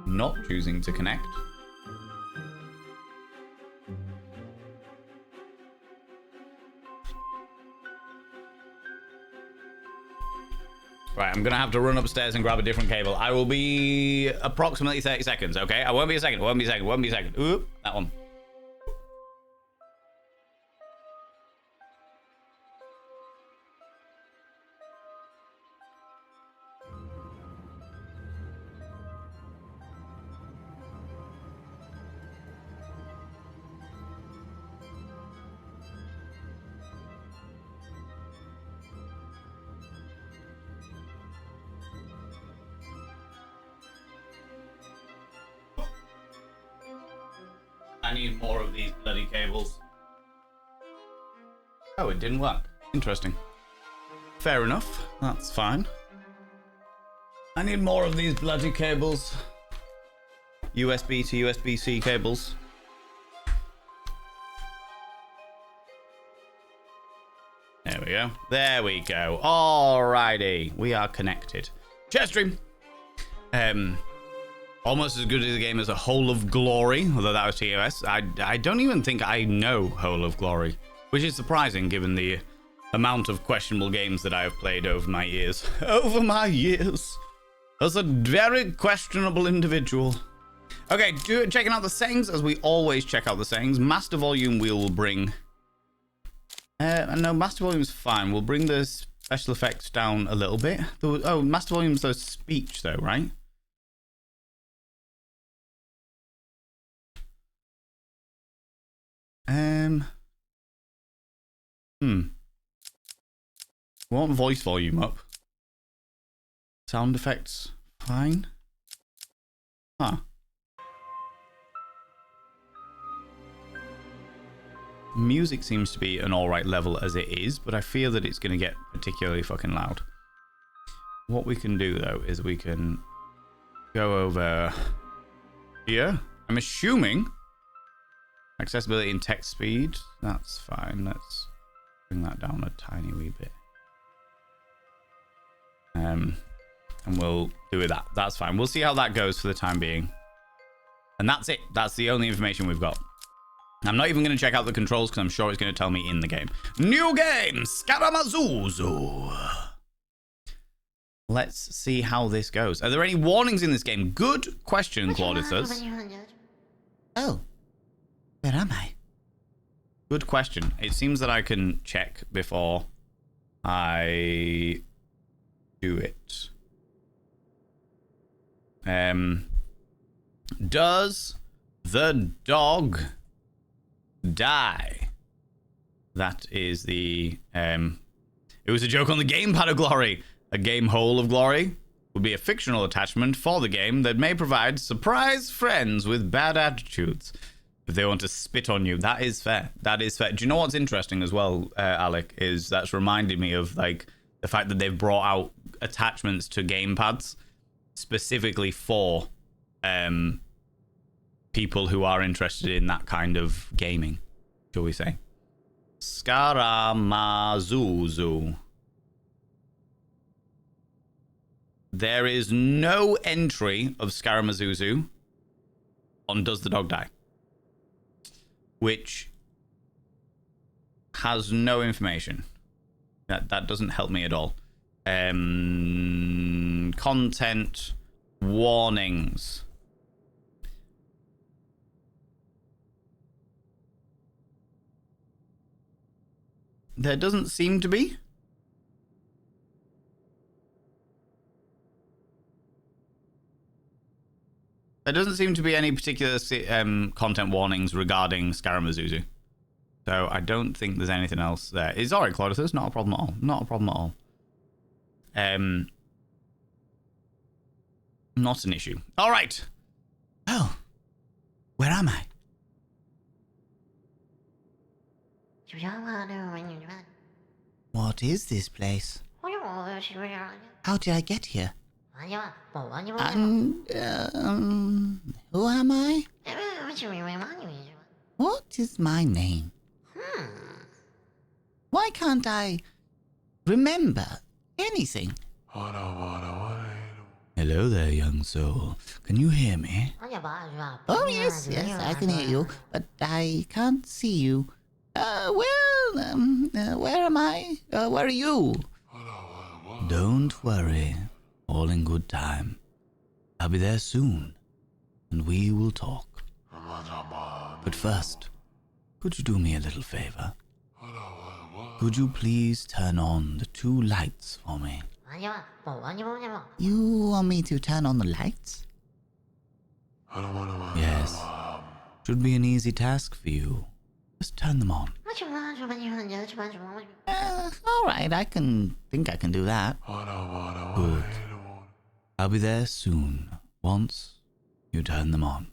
Speaker 1: not choosing to connect. Right, I'm gonna have to run upstairs and grab a different cable. I will be approximately 30 seconds, okay? I won't be a second, won't be a second, won't be a second. Oop, that one. I need more of these bloody cables. Oh, it didn't work. Interesting. Fair enough. That's fine. I need more of these bloody cables. USB to USB-C cables. There we go. There we go. Alrighty. We are connected. Chat stream. Almost as good as a game as a Whole of Glory, although that was TOS. I don't even think I know Whole of Glory, which is surprising given the amount of questionable games that I have played over my years. Over my years. As a very questionable individual. Okay, checking out the settings, as we always check out the settings. Master volume we will bring... no, master volume is fine. We'll bring the special effects down a little bit. Oh, master volume's the speech though, right? We want voice volume up. Sound effects, fine. Huh. Music seems to be an alright level as it is, but I fear that it's going to get particularly fucking loud. What we can do though is we can go over here. I'm assuming accessibility and text speed. That's fine. Let's bring that down a tiny wee bit. And we'll do with that. That's fine. We'll see how that goes for the time being. And that's it. That's the only information we've got. I'm not even going to check out the controls because I'm sure it's going to tell me in the game. New game, Scaramazuzu. Let's see how this goes. Are there any warnings in this game? Good question, Claudius. Oh, where am I? Good question. It seems that I can check before I do it. Does the dog die? That is the it was a joke on the gamepad of glory. A game Whole of Glory would be a fictional attachment for the game that may provide surprise friends with bad attitudes if they want to spit on you. That is fair. That is fair. Do you know what's interesting as well, Alec, is that's reminded me of like the fact that they've brought out attachments to gamepads specifically for people who are interested in that kind of gaming, shall we say. Scaramazuzu. There is no entry of Scaramazuzu on Does the Dog Die? Which has no information. That doesn't help me at all. Content warnings. There doesn't seem to be. There doesn't seem to be any particular content warnings regarding Scaramazuzu. So I don't think there's anything else there. It's alright, Claudius. Not a problem at all. Not a problem at all. Not an issue. Alright. Oh. Where am I? What is this place? How did I get here? And, who am I? What is my name? Why can't I remember anything? Hello there, young soul. Can you hear me? Oh, yes, I can hear you, but I can't see you. Where am I? Where are you? Don't worry. All in good time. I'll be there soon, and we will talk. But first, could you do me a little favor? Could you please turn on the 2 lights for me? You want me to turn on the lights? Yes. Should be an easy task for you. Just turn them on. Alright, I think I can do that. Good. I'll be there soon, once you turn them on.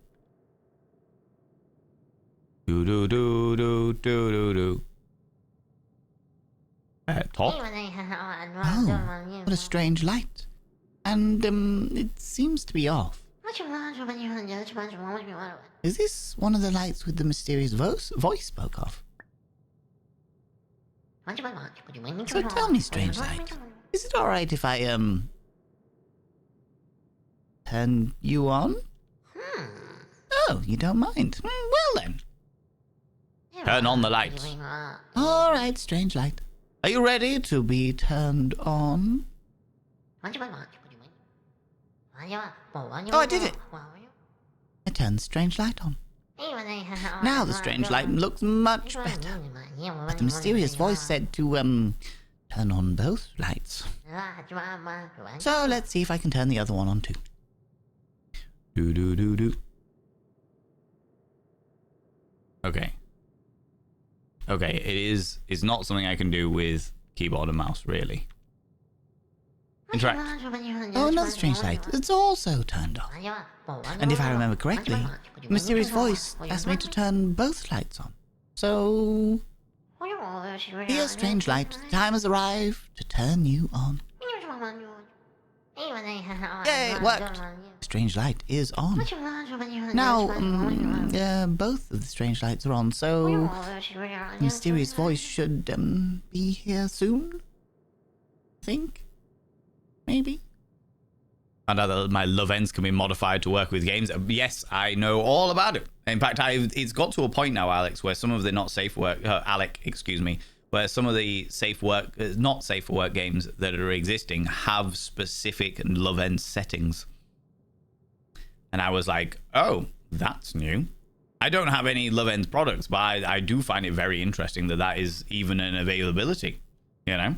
Speaker 1: Do-do-do-do-do-do-do. Talk? Oh, what a strange light. And, it seems to be off. Is this one of the lights with the mysterious voice spoke of? So tell me, strange light, is it alright if I, turn you on? Oh, you don't mind. Well then. Turn on the lights. Alright, strange light. Are you ready to be turned on? Oh, I did it. I turned the strange light on. Now the strange light looks much better. But the mysterious voice said to, turn on both lights. So let's see if I can turn the other one on too. Do-do-do-do. Okay. Okay, it's not something I can do with keyboard and mouse, really. Interact. Oh, another strange light. It's also turned on. And if I remember correctly, the mysterious voice asked me to turn both lights on. So... Here, strange light, the time has arrived to turn you on. Yay, it worked! Strange light is on. Now, both of the strange lights are on, so... the mysterious voice should, be here soon? I think? Maybe? And that my love ends can be modified to work with games. Yes, I know all about it. In fact, it's got to a point now, Alex, where some of the not safe work... Alec, excuse me. Where some of the safe work... not safe for work games that are existing have specific love end settings. And I was like, oh, that's new. I don't have any love ends products, but I do find it very interesting that that is even an availability. You know?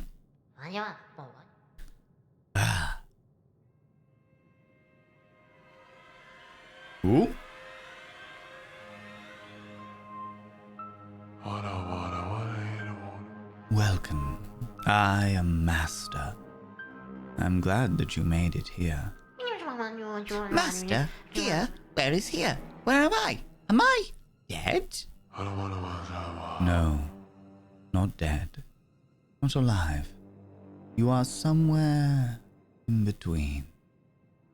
Speaker 1: Ooh. Welcome. I am Master. I'm glad that you made it here. Master? Here? Where is here? Where am I? Am I dead? No. Not dead. Not alive. You are somewhere in between.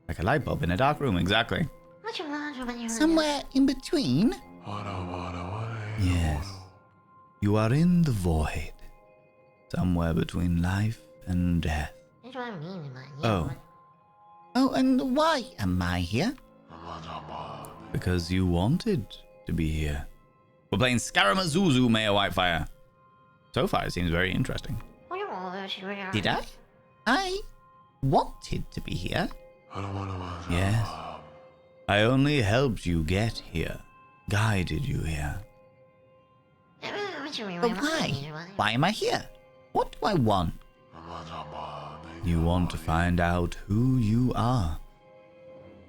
Speaker 1: Like a light bulb in a dark room, exactly. Somewhere in between? Yes. You are in the void. Somewhere between life and death. Oh. Oh, and why am I here? Because you wanted to be here. We're playing Scaramazuzu, Mayor Whitefire. So far, it seems very interesting. Did I? I wanted to be here. Yes. I only helped you get here. Guided you here. But why? Why am I here? What do I want? You want to find out who you are.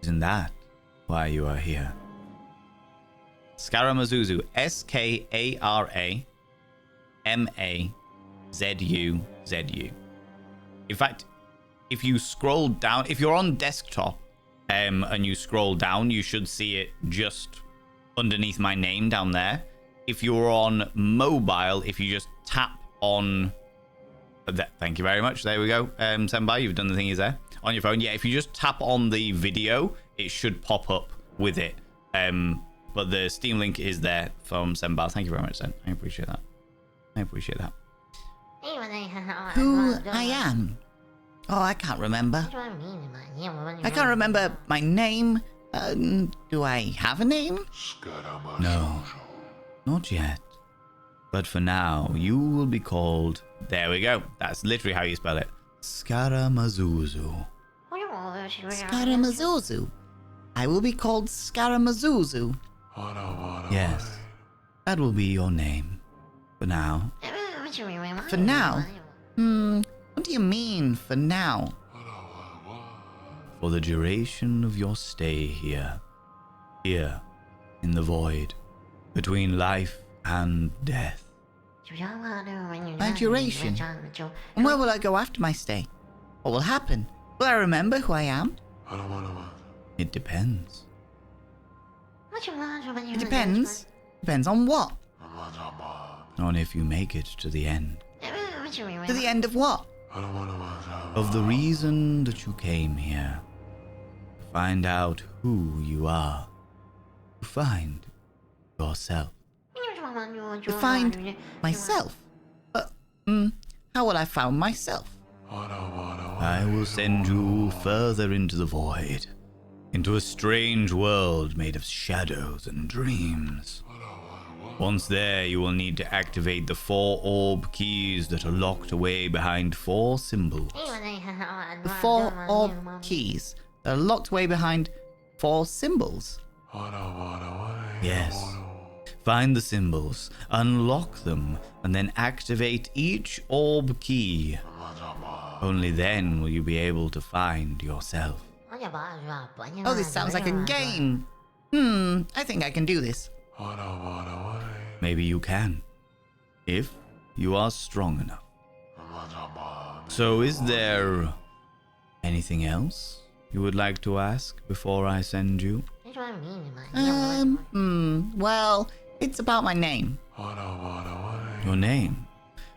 Speaker 1: Isn't that why you are here? Scaramazuzu. Skaramazuzu. In fact, if you scroll down, if you're on desktop and you scroll down, you should see it just underneath my name down there. If you're on mobile, if you just tap on Thank you very much. There we go. Senpai, you've done the thingies there. On your phone. Yeah, if you just tap on the video, it should pop up with it. But the Steam link is there from Senpai. Thank you very much, Sen. I appreciate that. I appreciate that. Who I am? Oh, I can't remember. I can't remember my name. Do I have a name? No, not yet. But for now, you will be called... There we go. That's literally how you spell it. Scaramazuzu. Scaramazuzu. I will be called Scaramazuzu. Yes, that will be your name. For now. For now? What do you mean, for now? For the duration of your stay here. Here, in the void. Between life and death. My duration? And where will I go after my stay? What will happen? Will I remember who I am? It depends. It depends? Depends on what? On if you make it to the end. To the end of what? Of the reason that you came here. To find out who you are. To find yourself. To find myself? How will I find myself? I will send you further into the void. Into a strange world made of shadows and dreams. Once there, you will need to activate the 4 orb keys that are locked away behind 4 symbols. The 4 orb keys that are locked away behind 4 symbols? Yes. Find the symbols, unlock them, and then activate each orb key. Only then will you be able to find yourself. Oh, this sounds like a game. I think I can do this. Maybe you can, if you are strong enough. So is there anything else you would like to ask before I send you? Well, it's about my name. Your name?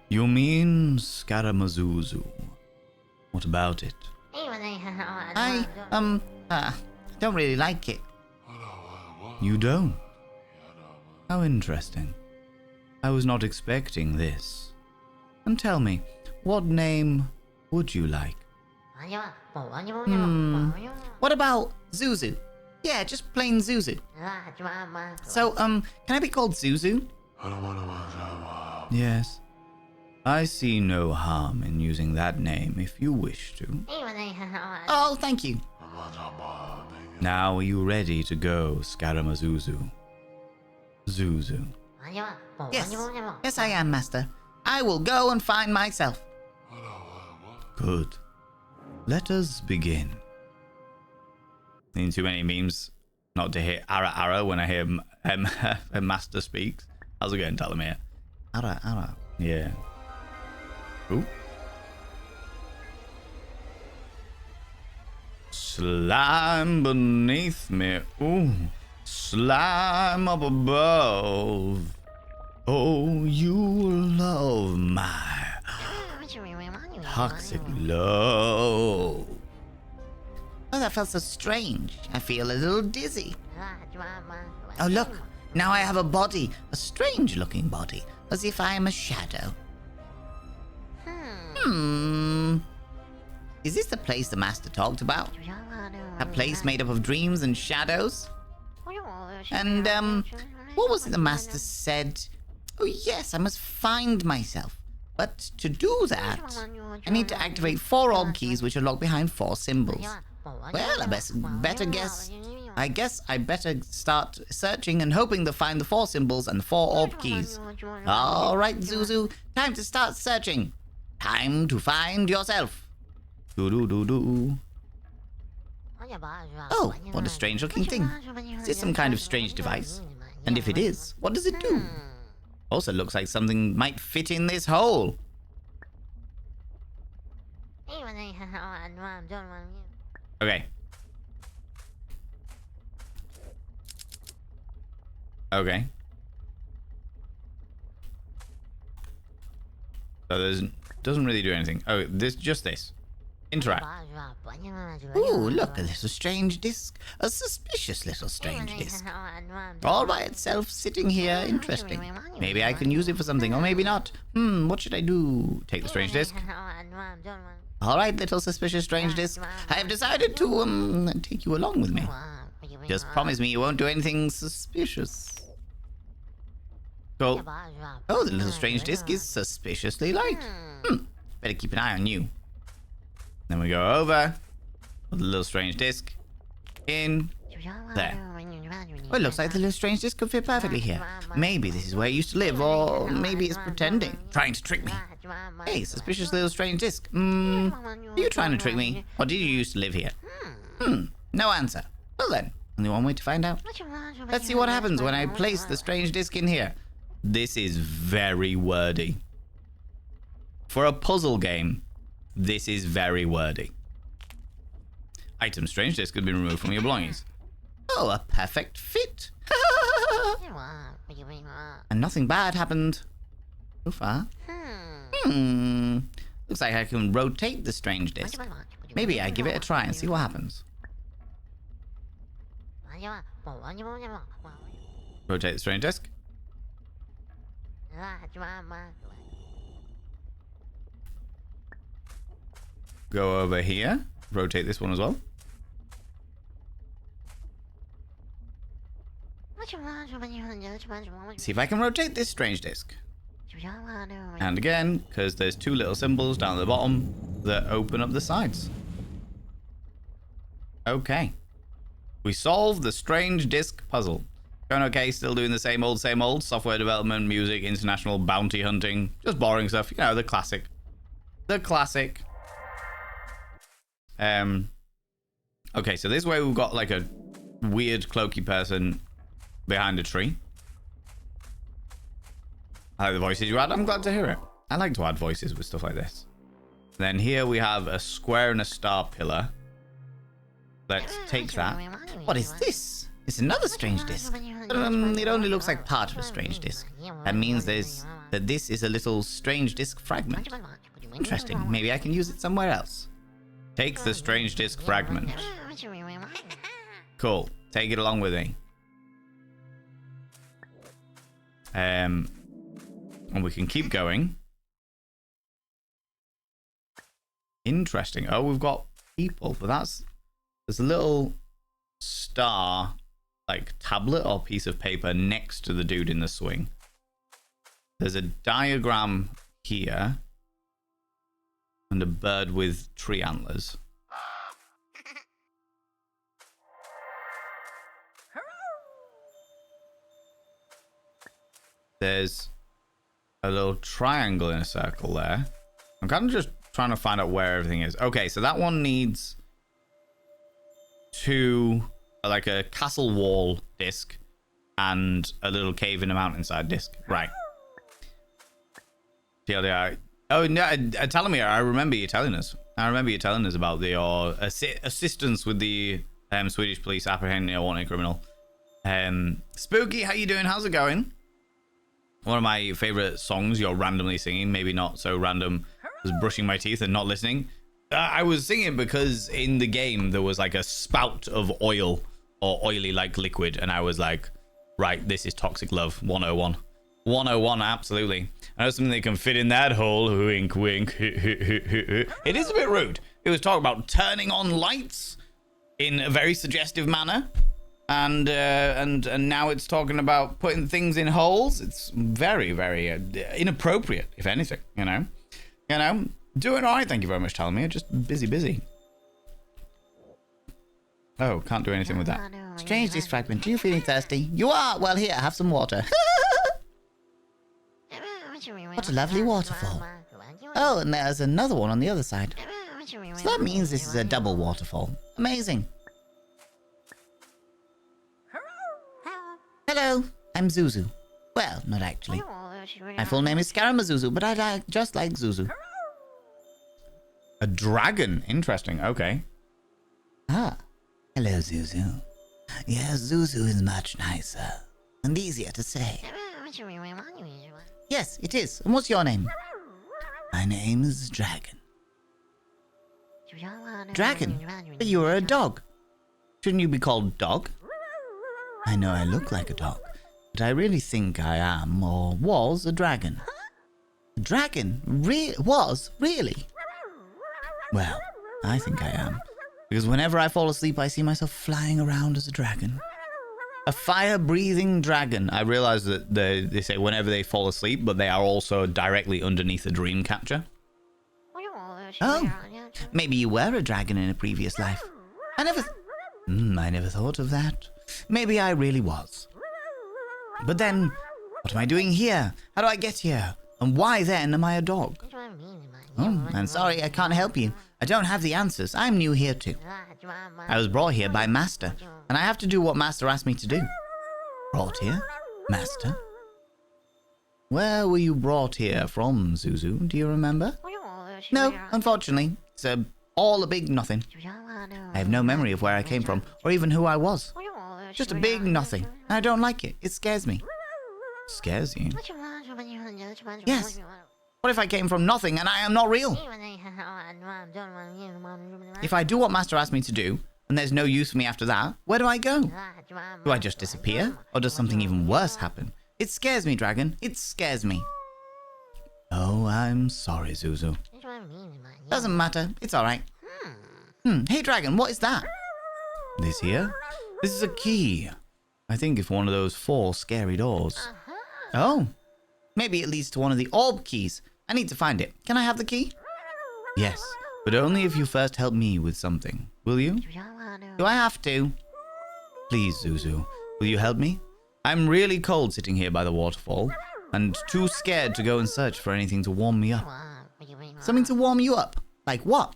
Speaker 1: You mean Scaramazuzu. What about it? I don't really like it. You don't? How interesting. I was not expecting this. And tell me, what name would you like? What about Zuzu? Yeah, just plain Zuzu. So, can I be called Zuzu? Yes. I see no harm in using that name if you wish to. Oh, thank you. Now are you ready to go, Scaramazuzu? Zuzu. Yes. Yes, I am, Master. I will go and find myself. Good. Let us begin. Need too many memes not to hear ara ara when I hear a Master speaks. How's it going, tell them here? Ara ara. Yeah. Ooh. Slime beneath me. Ooh. Slime up above. Oh, you love my toxic love. Oh, that felt so strange. I feel a little dizzy. Oh, look. Now I have a body. A strange-looking body. As if I am a shadow. Is this the place the Master talked about? A place made up of dreams and shadows? And, what was it the Master said? Oh, yes, I must find myself. But to do that, I need to activate 4 orb keys which are locked behind 4 symbols. Well, I guess I better start searching and hoping to find the 4 symbols and the 4 orb keys. All right, Zuzu, time to start searching. Time to find yourself. Do-do-do-do. Oh, what a strange-looking thing. Is this some kind of strange device? And if it is, what does it do? Also looks like something might fit in this hole. Okay. Okay. So doesn't really do anything. Oh, just this. Interact. Ooh, look, a little strange disc. A suspicious little strange disc. All by itself, sitting here. Interesting. Maybe I can use it for something, or maybe not. What should I do? Take the strange disc. All right, little suspicious strange disc. I have decided to, take you along with me. Just promise me you won't do anything suspicious. Cool. Oh, the little strange disc is suspiciously light. Better keep an eye on you. Then we go over with the little strange disc in there. Well, it looks like the little strange disc could fit perfectly here. Maybe this is where it used to live, or maybe it's pretending, trying to trick me. Hey, suspicious little strange disc. Are you trying to trick me, or did you used to live here? No answer. Well then, only one way to find out. Let's see what happens when I place the strange disc in here. This is very wordy. For a puzzle game, this is very wordy. Item strange disc has been removed from your belongings. Oh, a perfect fit. And nothing bad happened so far. Looks like I can rotate the strange disc. Maybe I give it a try and see what happens. Rotate the strange disc. Go over here. Rotate this one as well. See if I can rotate this strange disc. And again, because there's two little symbols down at the bottom that open up the sides. Okay. We solved the strange disc puzzle. Going okay, still doing the same old, same old. Software development, music, international bounty hunting. Just boring stuff. You know, the classic. The classic. Okay, so this way we've got like a weird cloaky person behind a tree. I like the voices you add. I'm glad to hear it. I like to add voices with stuff like this. Then here we have a square and a star pillar. Let's take that. What is this? It's another strange disc. It only looks like part of a strange disc. That means that this is a little strange disc fragment. Interesting. Maybe I can use it somewhere else. Take the strange disc fragment. Cool. Take it along with me. And we can keep going. Interesting. Oh, we've got people, but there's a little star, like tablet or piece of paper next to the dude in the swing. There's a diagram here. And a bird with tree antlers. There's a little triangle in a circle there. I'm kind of just trying to find out where everything is. Okay, so that one needs like a castle wall disc and a little cave in a mountainside disc. Right. TLDR. Oh, no, Telomere, I remember you telling us. I remember you telling us about your assistance with the Swedish police apprehending a wanted criminal. Spooky, how you doing? How's it going? One of my favorite songs you're randomly singing, maybe not so random, was brushing my teeth and not listening. I was singing because in the game there was like a spout of oil or oily like liquid, and I was like, right, this is Toxic Love 101. 101, absolutely. I know something that can fit in that hole. Wink, wink. It is a bit rude. It was talking about turning on lights in a very suggestive manner, and now it's talking about putting things in holes. It's very, very inappropriate, if anything. You know, doing all right. Thank you very much, telling me. Just busy. Oh, can't do anything with that. Strange this fragment. Are you feeling thirsty? You are. Well, here, have some water. What a lovely waterfall. Oh, and there's another one on the other side. So that means this is a double waterfall. Amazing. Hello, I'm Zuzu. Well, not actually. My full name is Scaramazuzu, but I just like Zuzu. A dragon. Interesting. Okay. Ah. Hello, Zuzu. Yes, Zuzu is much nicer and easier to say. Yes, it is. And what's your name? My My name is Dragon. Dragon? But you are a dog. Shouldn't you be called Dog? I know I look like a dog, but I really think I am, or was, a dragon. A dragon? Was? Really? Well, I think I am. Because whenever I fall asleep, I see myself flying around as a dragon. A fire-breathing dragon. I realize that they say whenever they fall asleep, but they are also directly underneath a dream catcher. Oh, maybe you were a dragon in a previous life. I never thought of that. Maybe I really was. But then, what am I doing here? How do I get here? And why then am I a dog? Oh, I'm sorry, I can't help you. I don't have the answers. I'm new here too. I was brought here by Master, and I have to do what Master asked me to do. Brought here? Master? Where were you brought here from, Zuzu? Do you remember? No, unfortunately. It's all a big nothing. I have no memory of where I came from, or even who I was. Just a big nothing, and I don't like it. It scares me. Scares you? Yes. What if I came from nothing and I am not real? If I do what Master asked me to do, and there's no use for me after that, where do I go? Do I just disappear? Or does something even worse happen? It scares me, Dragon. It scares me. Oh, I'm sorry, Zuzu. Doesn't matter. It's alright. Hey, Dragon, what is that? This here? This is a key. I think it's one of those 4 scary doors. Oh. Maybe it leads to one of the orb keys. I need to find it. Can I have the key? Yes, but only if you first help me with something. Will you? Do I have to? Please, Zuzu. Will you help me? I'm really cold sitting here by the waterfall, and too scared to go and search for anything to warm me up. Something to warm you up? Like what?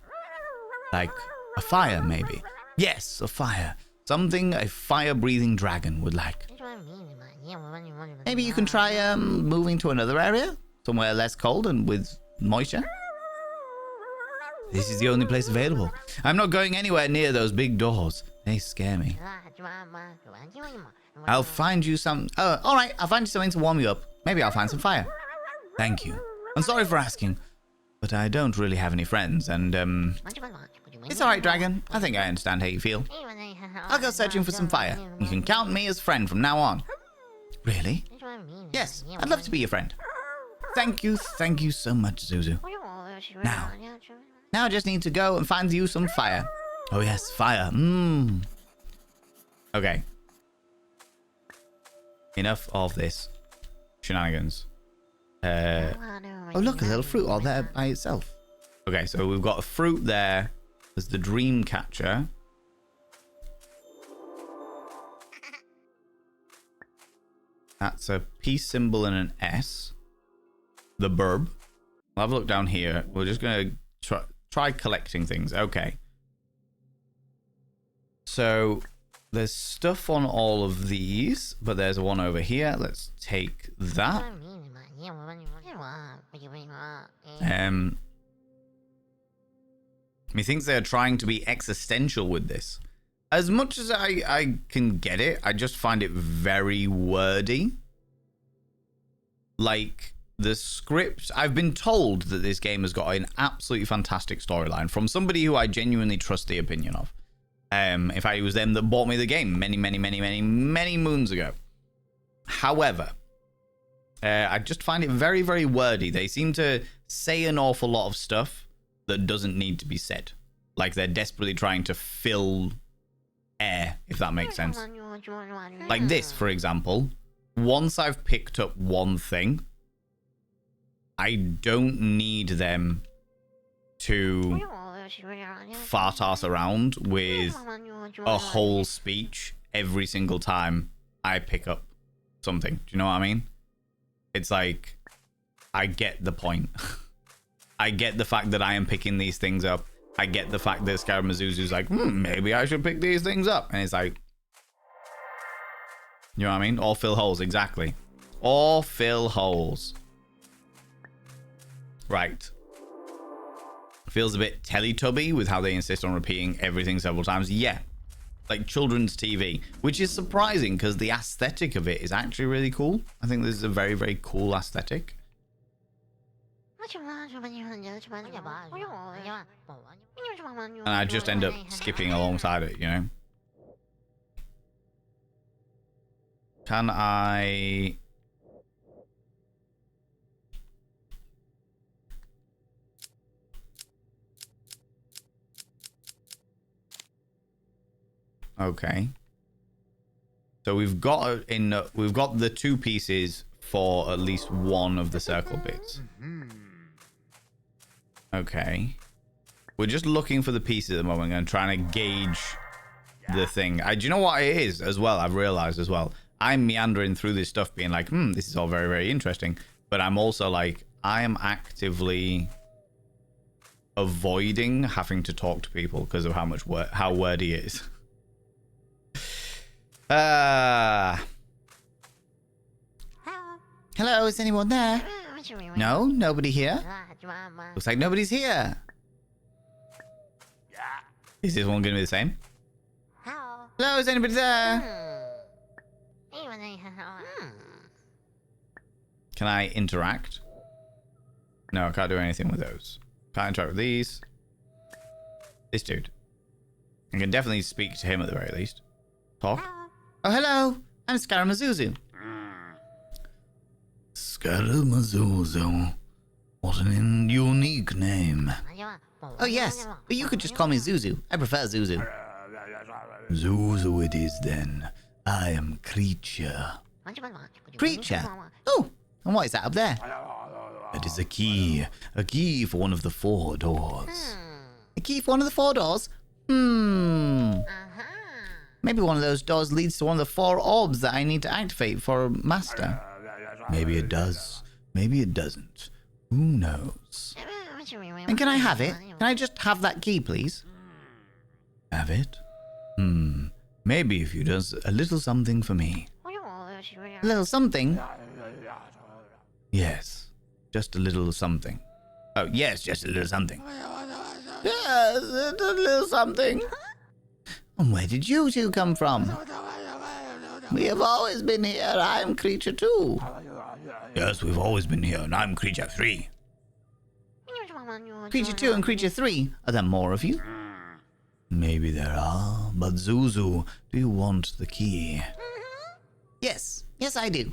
Speaker 1: Like a fire, maybe. Yes, a fire. Something a fire-breathing dragon would like. Maybe you can try moving to another area? Somewhere less cold and with moisture? This is the only place available. I'm not going anywhere near those big doors. They scare me. I'll find you some... Oh, alright. I'll find you something to warm you up. Maybe I'll find some fire. Thank you. I'm sorry for asking, but I don't really have any friends, and it's alright, Dragon. I think I understand how you feel. I'll go searching for some fire. You can count me as friend from now on. Really? Yes, I'd love to be your friend. Thank you so much, Zuzu. Now I just need to go and find you some fire. Oh yes, fire. Okay. Enough of this shenanigans. Oh look, a little fruit all there by itself. Okay, so we've got a fruit there. There's the dream catcher. That's a peace symbol and an S. The burb. We'll have a look down here. We're just going to try collecting things. Okay. So there's stuff on all of these, but there's one over here. Let's take that. Methinks they're trying to be existential with this. As much as I can get it, I just find it very wordy. Like, the script... I've been told that this game has got an absolutely fantastic storyline from somebody who I genuinely trust the opinion of. In fact, it was them that bought me the game many moons ago. However, I just find it very, very wordy. They seem to say an awful lot of stuff that doesn't need to be said. Like they're desperately trying to fill air, if that makes sense. Like this, for example. Once I've picked up one thing, I don't need them to fart ass around with a whole speech every single time I pick up something. Do you know what I mean? It's like, I get the point. I get the fact that I am picking these things up. I get the fact that Scaramazuzu's like, maybe I should pick these things up. And it's like, you know what I mean? Or fill holes, exactly. Or fill holes. Right. Feels a bit Teletubby with how they insist on repeating everything several times. Yeah. Like children's TV, which is surprising because the aesthetic of it is actually really cool. I think this is a very, very cool aesthetic. And I just end up skipping alongside it, you know? Can I... Okay. So we've got the 2 pieces for at least one of the circle bits. Okay. We're just looking for the pieces at the moment and trying to gauge the thing. Do you know what it is as well? I've realized as well. I'm meandering through this stuff being like, this is all very, very interesting. But I'm also like, I am actively avoiding having to talk to people because of how wordy it is. Hello, is anyone there? No, nobody here. Looks like nobody's here. Is this one gonna be the same? Hello, is anybody there? Can I interact? No, I can't do anything with those. Can't interact with these. This dude. I can definitely speak to him at the very least. Talk. Oh, hello. I'm Scaramazuzu. Scaramazuzu. What an unique name. Oh, yes. But you could just call me Zuzu. I prefer Zuzu. Zuzu it is then. I am Creature. Creature? Oh, and what is that up there? That is a key. A key for one of the 4 doors. A key for one of the 4 doors? Maybe one of those doors leads to one of the 4 orbs that I need to activate for Master. Maybe it does. Maybe it doesn't. Who knows? And can I have it? Can I just have that key, please? Have it? Maybe if you does a little something for me. A little something? Yes. Just a little something. Oh, yes, just a little something. Yes, a little something. And where did you 2 come from? We have always been here. I'm Creature 2. Yes, we've always been here, and I'm Creature 3. Creature 2 and Creature 3? Are there more of you? Maybe there are, but Zuzu, do you want the key? Yes. Yes, I do.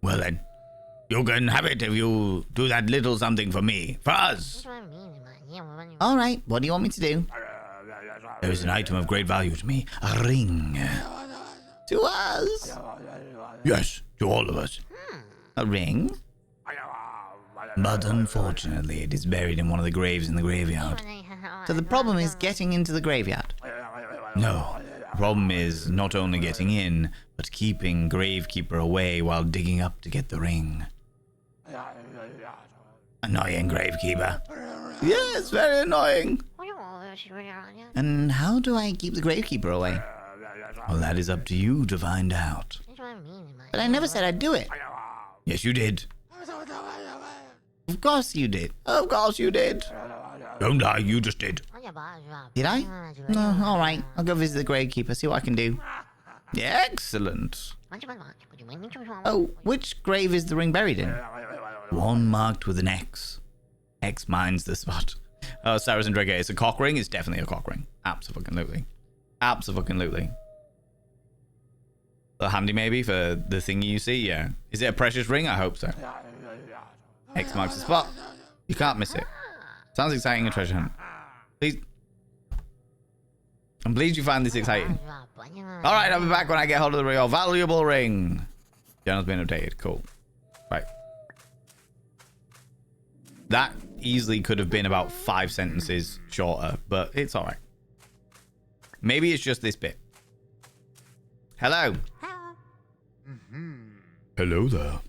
Speaker 1: Well then, you can have it if you do that little something for me. For us. All right, what do you want me to do? There is an item of great value to me. A ring. To us? Yes, to all of us. A ring? But unfortunately, it is buried in one of the graves in the graveyard. So the problem is getting into the graveyard? No. The problem is not only getting in, but keeping Gravekeeper away while digging up to get the ring. Annoying Gravekeeper. Yes, very annoying. And how do I keep the Gravekeeper away? Well, that is up to you to find out. But I never said I'd do it. Yes, you did. Of course you did. Of course you did. Don't lie, you just did. Did I? No, alright. I'll go visit the Gravekeeper, see what I can do. Yeah, excellent. Oh, which grave is the ring buried in? One marked with an X. X mines the spot. Oh, Saracen Drake, it's a cock ring? It's definitely a cock ring. Absolutely. Absolutely. A handy maybe for the thingy you see? Yeah. Is it a precious ring? I hope so. X marks the spot. You can't miss it. Sounds exciting, a treasure hunt. Please. I'm pleased you find this exciting. Alright, I'll be back when I get hold of the real valuable ring. Channel's been updated. Cool. Right. That easily could have been about 5 sentences shorter, but it's alright. Maybe it's just this bit. Hello. Hello there.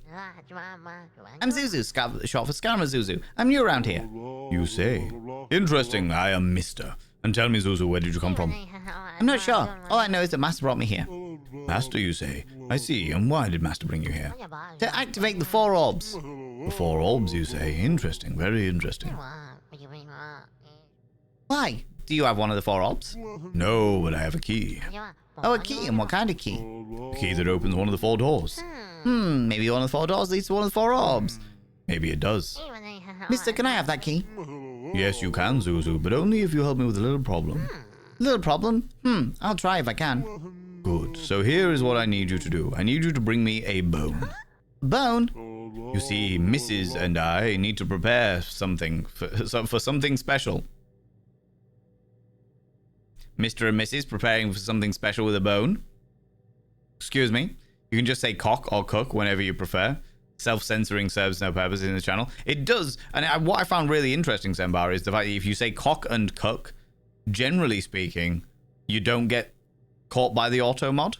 Speaker 1: I'm Zuzu, short for Scaramazuzu. I'm new around here. You say? Interesting, I am Mister. And tell me, Zuzu, where did you come from? I'm not sure. All I know is that Master brought me here. Master, you say? I see. And why did Master bring you here? To activate the 4 orbs. The 4 orbs, you say? Interesting, very interesting. Why? Do you have one of the 4 orbs? No, but I have a key. Oh, a key? And what kind of key? A key that opens one of the 4 doors. Maybe one of the 4 doors leads to one of the 4 orbs. Maybe it does.
Speaker 5: Mister, can I have that key?
Speaker 1: Yes, you can, Zuzu, but only if you help me with a little problem.
Speaker 5: Little problem? I'll try if I can.
Speaker 1: Good. So here is what I need you to do. I need you to bring me a bone.
Speaker 5: Bone?
Speaker 1: You see, Mrs. and I need to prepare something for something special. Mr. and Mrs. preparing for something special with a bone. Excuse me. You can just say cock or cook whenever you prefer. Self-censoring serves no purpose in the channel. It does. And what I found really interesting, Zembar, is the fact that if you say cock and cook, generally speaking, you don't get caught by the auto mod.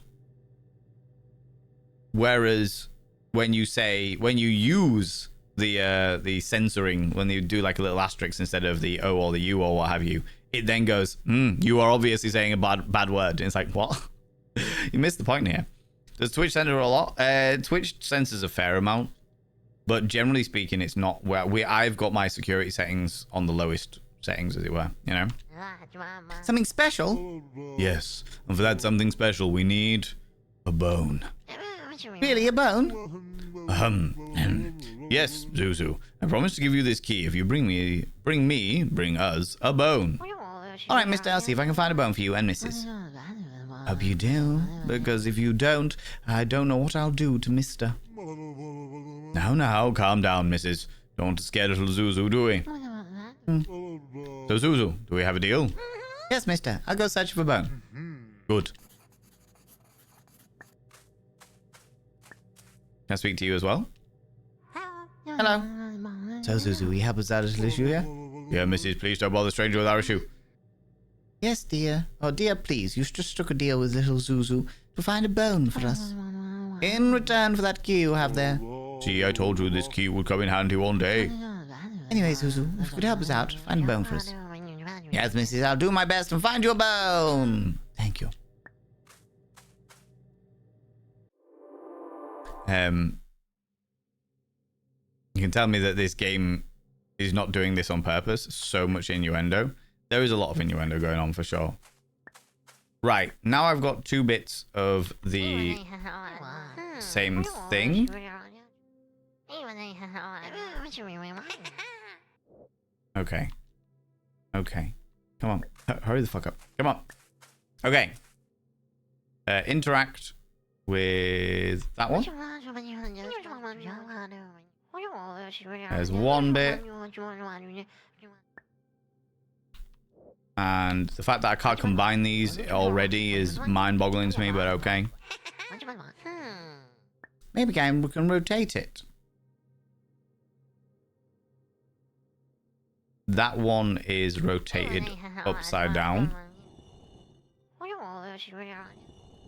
Speaker 1: Whereas when you use the censoring, when you do like a little asterisk instead of the O or the U or what have you, it then goes, you are obviously saying a bad word. And it's like, what? You missed the point here. Does Twitch censor a lot? Twitch censors a fair amount, but generally speaking, it's not where I've got my security settings on the lowest settings, as it were, you know?
Speaker 5: Something special?
Speaker 1: Yes, and for that something special, we need a bone.
Speaker 5: Really, a bone?
Speaker 1: Yes, Zuzu. I promise to give you this key if you bring us a bone.
Speaker 5: All right, Mister, I'll see if I can find a bone for you and Mrs.
Speaker 1: Hope you do, because if you don't, I don't know what I'll do to Mister. Now, calm down, Mrs. Don't want to scare little Zuzu, do we? So, Zuzu, do we have a deal?
Speaker 5: Yes, Mister. I'll go search for a bone.
Speaker 1: Good. Can I speak to you as well?
Speaker 5: Hello.
Speaker 1: So, Zuzu, we have us out a little issue here? Yeah, Mrs., please don't bother a stranger with our issue.
Speaker 5: Yes, dear. Oh, dear, please. You just struck a deal with little Zuzu to find a bone for us. In return for that key you have there.
Speaker 1: See, I told you this key would come in handy one day.
Speaker 5: Anyway, Zuzu, if you could help us out, find a bone for us. Yes, Mrs. I'll do my best and find you a bone. Thank you.
Speaker 1: You can tell me that this game is not doing this on purpose. So much innuendo. There is a lot of innuendo going on for sure. Right, now I've got 2 bits of the same thing. Okay. Come on. Hurry the fuck up. Come on. Okay. Interact with that one. There's one bit. And the fact that I can't combine these already is mind-boggling to me, but okay.
Speaker 5: Maybe we can rotate it.
Speaker 1: That one is rotated upside down.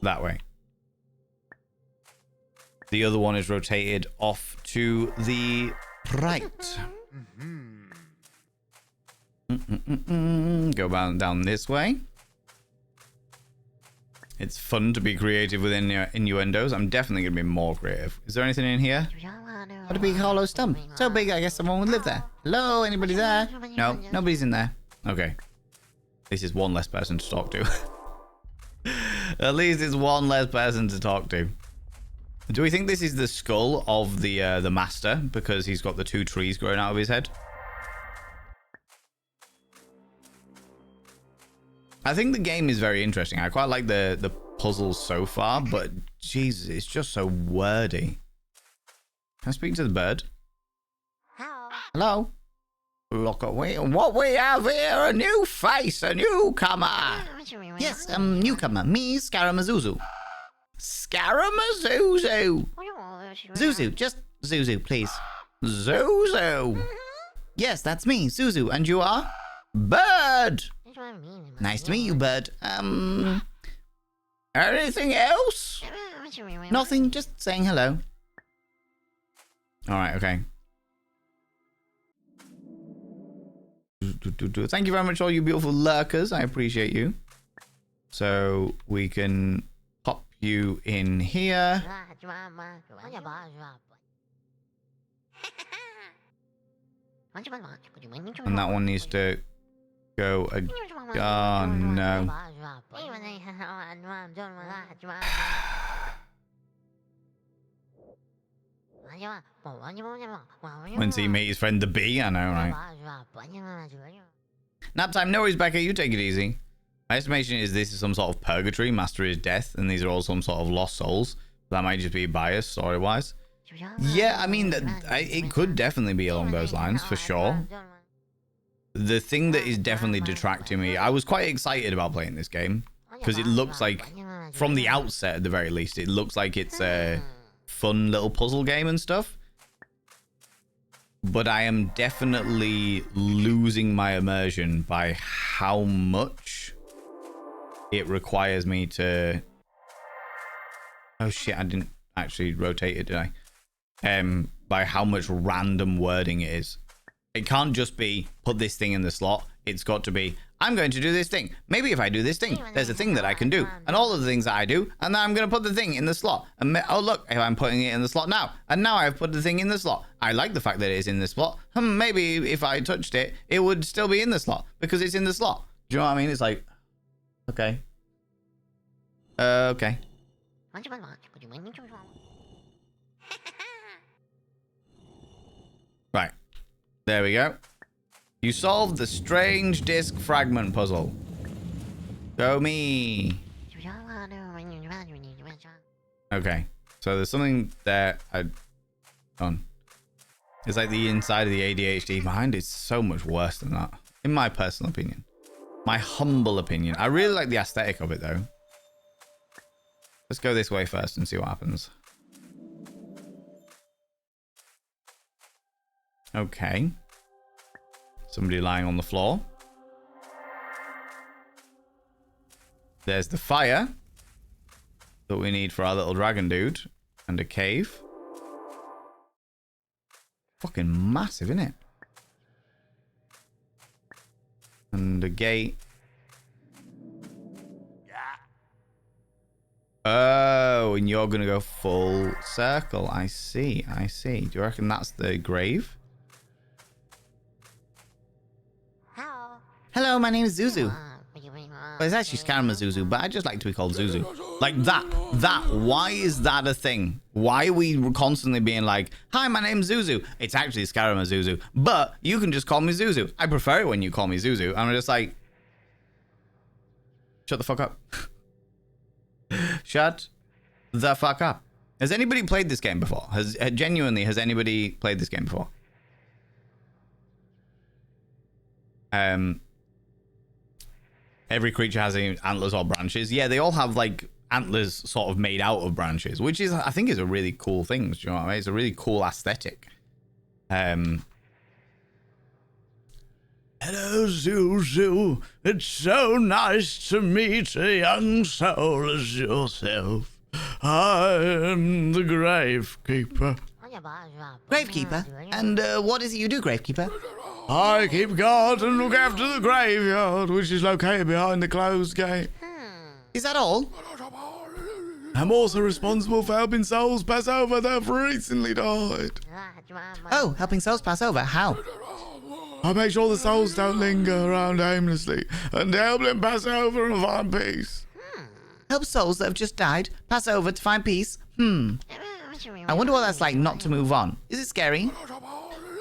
Speaker 1: That way. The other one is rotated off to the right. Go down this way. It's fun to be creative with innuendos. I'm definitely going to be more creative. Is there anything in here?
Speaker 5: What a big hollow stump. So big, I guess someone would live there. Hello, anybody there? No, nobody's in there.
Speaker 1: Okay. This is one less person to talk to. At least it's one less person to talk to. Do we think this is the skull of the master because he's got the 2 trees growing out of his head? I think the game is very interesting. I quite like the puzzles so far, but Jesus, it's just so wordy. Can I speak to the bird?
Speaker 5: Hello? Look at what we have here, a new face, a newcomer. Yes, newcomer, me, Scaramazuzu. Scaramazuzu. Zuzu, just Zuzu, please. Zuzu. Yes, that's me, Zuzu, and you are? Bird. Nice to meet you, Bird. Anything else? Nothing, just saying hello.
Speaker 1: Alright, okay. Thank you very much, all you beautiful lurkers. I appreciate you. So we can pop you in here. And that one needs to go. Oh no. Once he meet his friend the bee, I know, right? Nap time, no worries, Becca. You take it easy. My estimation is this is some sort of purgatory, master is death, and these are all some sort of lost souls. That might just be biased story-wise. Yeah, I mean, it could definitely be along those lines, for sure. The thing that is definitely detracting me, I was quite excited about playing this game, because it looks like, from the outset at the very least, it looks like it's a fun little puzzle game and stuff. But I am definitely losing my immersion by how much it requires me to... Oh shit, I didn't actually rotate it, did I? By how much random wording it is. It can't just be, put this thing in the slot. It's got to be, I'm going to do this thing. Maybe if I do this thing, there's a thing that I can do. And all of the things that I do, and then I'm going to put the thing in the slot. And oh, look, I'm putting it in the slot now. And now I've put the thing in the slot. I like the fact that it's in the slot. Maybe if I touched it, it would still be in the slot because it's in the slot. Do you know what I mean? It's like, okay. Okay. Right. There we go. You solved the strange disc fragment puzzle. Go me. Okay. So there's something there. Done. It's like the inside of the ADHD mind is so much worse than that. In my personal opinion. My humble opinion. I really like the aesthetic of it though. Let's go this way first and see what happens. Okay. Somebody lying on the floor. There's the fire that we need for our little dragon dude. And a cave. Fucking massive, isn't it? And a gate. Oh, and you're going to go full circle. I see, I see. Do you reckon that's the grave? Hello, my name is Zuzu. Well, it's actually Skarma Zuzu, but I just like to be called Zuzu. Like that. Why is that a thing? Why are we constantly being like, hi, my name's Zuzu. It's actually Skarma Zuzu, but you can just call me Zuzu. I prefer it when you call me Zuzu. And I'm just like, shut the fuck up. Shut the fuck up. Has anybody played this game before? Has anybody played this game before? Every creature has antlers or branches. Yeah, they all have like antlers sort of made out of branches, which is, I think, is a really cool thing. Do you know what I mean? It's a really cool aesthetic. Hello, Zuzu. It's so nice to meet a young soul as yourself. I'm the Gravekeeper.
Speaker 5: Gravekeeper? And what is it you do, Gravekeeper?
Speaker 2: I keep guard and look after the graveyard, which is located behind the closed gate.
Speaker 5: Is that all?
Speaker 2: I'm also responsible for helping souls pass over that have recently died.
Speaker 5: Oh, helping souls pass over. How?
Speaker 2: I make sure the souls don't linger around aimlessly and help them pass over and find peace.
Speaker 5: Help souls that have just died pass over to find peace? I wonder what that's like not to move on. Is it scary?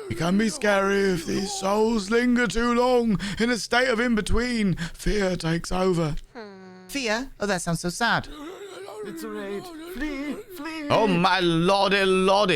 Speaker 2: It can be scary if these souls linger too long in a state of in-between. Fear takes over.
Speaker 5: Fear? Oh, that sounds so sad.
Speaker 2: It's a raid. Flee, flee.
Speaker 1: Oh my lordy,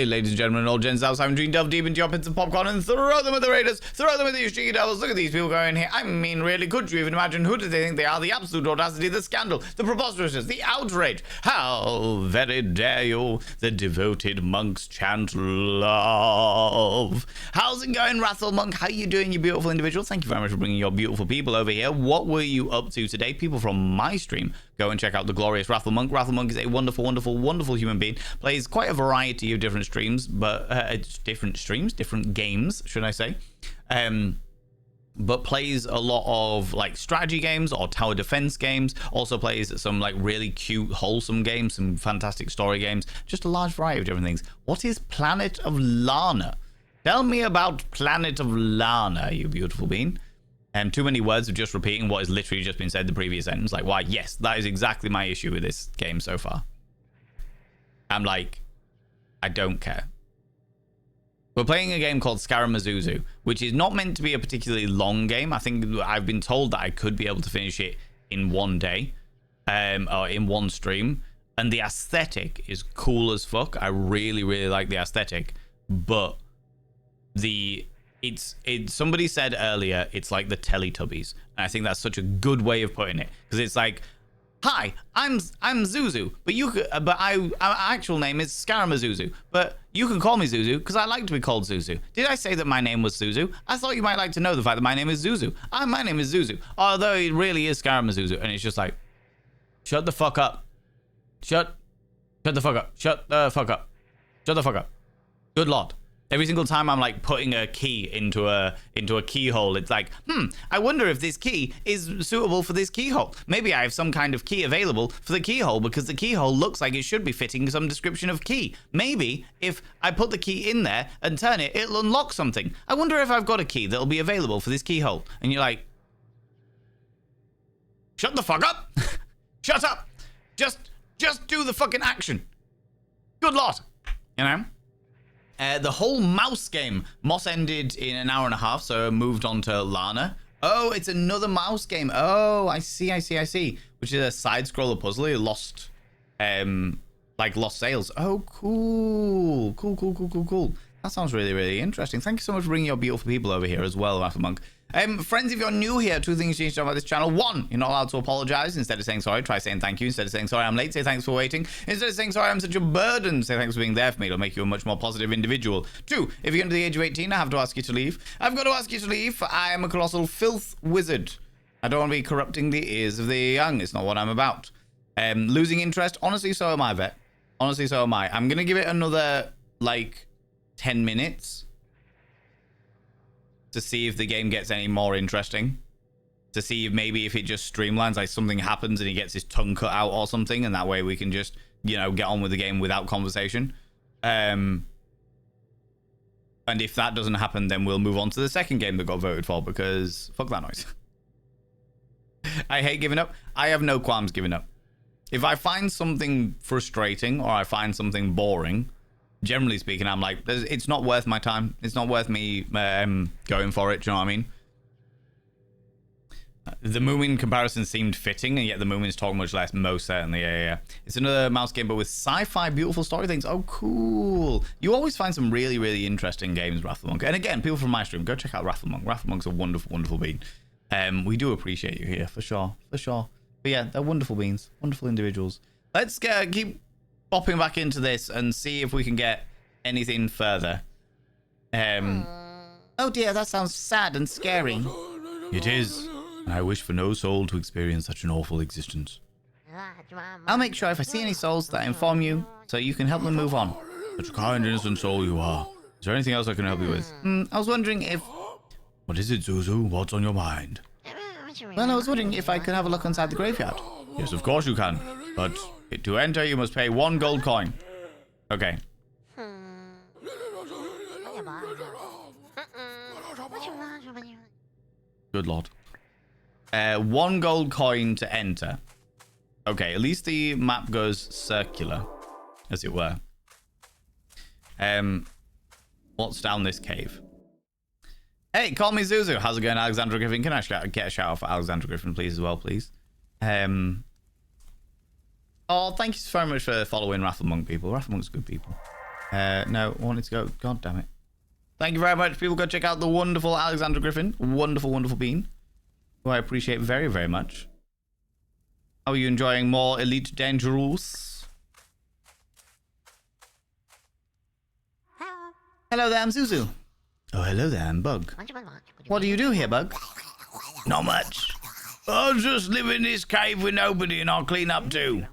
Speaker 1: ladies and gentlemen, all gents outside and delve deep into your pits of popcorn and throw them at the raiders, throw them at these cheeky devils. Look at these people going here. I mean, really, could you even imagine who do they think they are? The absolute audacity, the scandal, the preposterousness, the outrage. How very dare you, the devoted monks chant love. How's it going, Wrathful Monk? How you doing, you beautiful individual? Thank you very much for bringing your beautiful people over here. What were you up to today? People from my stream, go and check out the glorious Wrathful Monk. Wrathful Monk is a wonderful, wonderful, wonderful human being. Plays quite a variety of different streams, but different games, should I say? But plays a lot of like strategy games or tower defense games. Also plays some like really cute, wholesome games, some fantastic story games. Just a large variety of different things. What is Planet of Lana? Tell me about Planet of Lana, you beautiful being. Too many words of just repeating what has literally just been said the previous sentence. Like, why? Yes, that is exactly my issue with this game so far. I'm like, I don't care. We're playing a game called Scaramazuzu, which is not meant to be a particularly long game. I think I've been told that I could be able to finish it in one day, or in one stream. And the aesthetic is cool as fuck. I really, really like the aesthetic. But somebody said earlier, it's like the Teletubbies. And I think that's such a good way of putting it. Because it's like, hi, I'm Zuzu, but our actual name is Scaramazuzu, but you can call me Zuzu because I like to be called Zuzu. Did I say that my name was Zuzu? I thought you might like to know the fact that my name is Zuzu. My name is Zuzu, although it really is Scaramazuzu, and it's just like, shut the fuck up. Shut the fuck up. Shut the fuck up. Shut the fuck up. Good Lord. Every single time I'm like putting a key into a keyhole, it's like, I wonder if this key is suitable for this keyhole. Maybe I have some kind of key available for the keyhole because the keyhole looks like it should be fitting some description of key. Maybe if I put the key in there and turn it, it'll unlock something. I wonder if I've got a key that'll be available for this keyhole. And you're like, shut the fuck up. Shut up. Just do the fucking action. Good Lord. You know? The whole mouse game, Moss ended in an hour and a half, so moved on to Lana. Oh, it's another mouse game. Oh, I see. Which is a side-scroller puzzle. It lost sales. Oh, cool. That sounds really, really interesting. Thank you so much for bringing your beautiful people over here as well, Rafa Monk. Friends, if you're new here, two things you need to know about this channel. One, you're not allowed to apologize. Instead of saying sorry, try saying thank you. Instead of saying sorry, I'm late, say thanks for waiting. Instead of saying sorry, I'm such a burden, say thanks for being there for me. It'll make you a much more positive individual. Two, if you're under the age of 18, I have to ask you to leave. I've got to ask you to leave, for I am a colossal filth wizard. I don't want to be corrupting the ears of the young. It's not what I'm about. Losing interest? Honestly, so am I, Vet. Honestly, so am I. I'm going to give it another, 10 minutes. To see if the game gets any more interesting. To see if maybe if it just streamlines, like something happens and he gets his tongue cut out or something, and that way we can just, get on with the game without conversation. And if that doesn't happen, then we'll move on to the second game that got voted for, because fuck that noise. I hate giving up. I have no qualms giving up. If I find something frustrating or I find something boring, generally speaking, I'm like, it's not worth my time. It's not worth me going for it. Do you know what I mean? The Moomin comparison seemed fitting, and yet the Moomins talk much less. Most certainly, yeah. It's another mouse game, but with sci-fi, beautiful story things. Oh, cool. You always find some really, really interesting games, Rafflemonk. And again, people from my stream, go check out Rafflemonk. Rafflemonk's a wonderful, wonderful bean. We do appreciate you here, for sure. But yeah, they're wonderful beans. Wonderful individuals. Let's keep popping back into this and see if we can get anything further.
Speaker 5: Oh dear, that sounds sad and scary.
Speaker 2: It is. And I wish for no soul to experience such an awful existence.
Speaker 5: I'll make sure if I see any souls that I inform you, so you can help them move on.
Speaker 2: Such a kind, innocent soul you are. Is there anything else I can help you with?
Speaker 5: I was wondering if...
Speaker 2: What is it, Zuzu? What's on your mind?
Speaker 5: Well, I was wondering if I could have a look inside the graveyard.
Speaker 2: Yes, of course you can. But to enter, you must pay 1 gold coin. Okay. Good Lord. 1 gold coin to enter. Okay, at least the map goes circular, as it were. What's down this cave? Hey, call me Zuzu. How's it going, Alexandra Griffin? Can I get a shout out for Alexandra Griffin, please, as well, please? Oh, thank you so much for following Rafflemonk, people. Rafflemonk's good people. No, I wanted to go. God damn it. Thank you very much, people. Go check out the wonderful Alexandra Griffin. Wonderful, wonderful bean. Who I appreciate very, very much. How are you enjoying more Elite Dangerous?
Speaker 5: Hello there, I'm Zuzu.
Speaker 2: Oh, hello there, I'm Bug.
Speaker 5: What do you do here, Bug?
Speaker 2: Not much. I'll just live in this cave with nobody and I'll clean up too.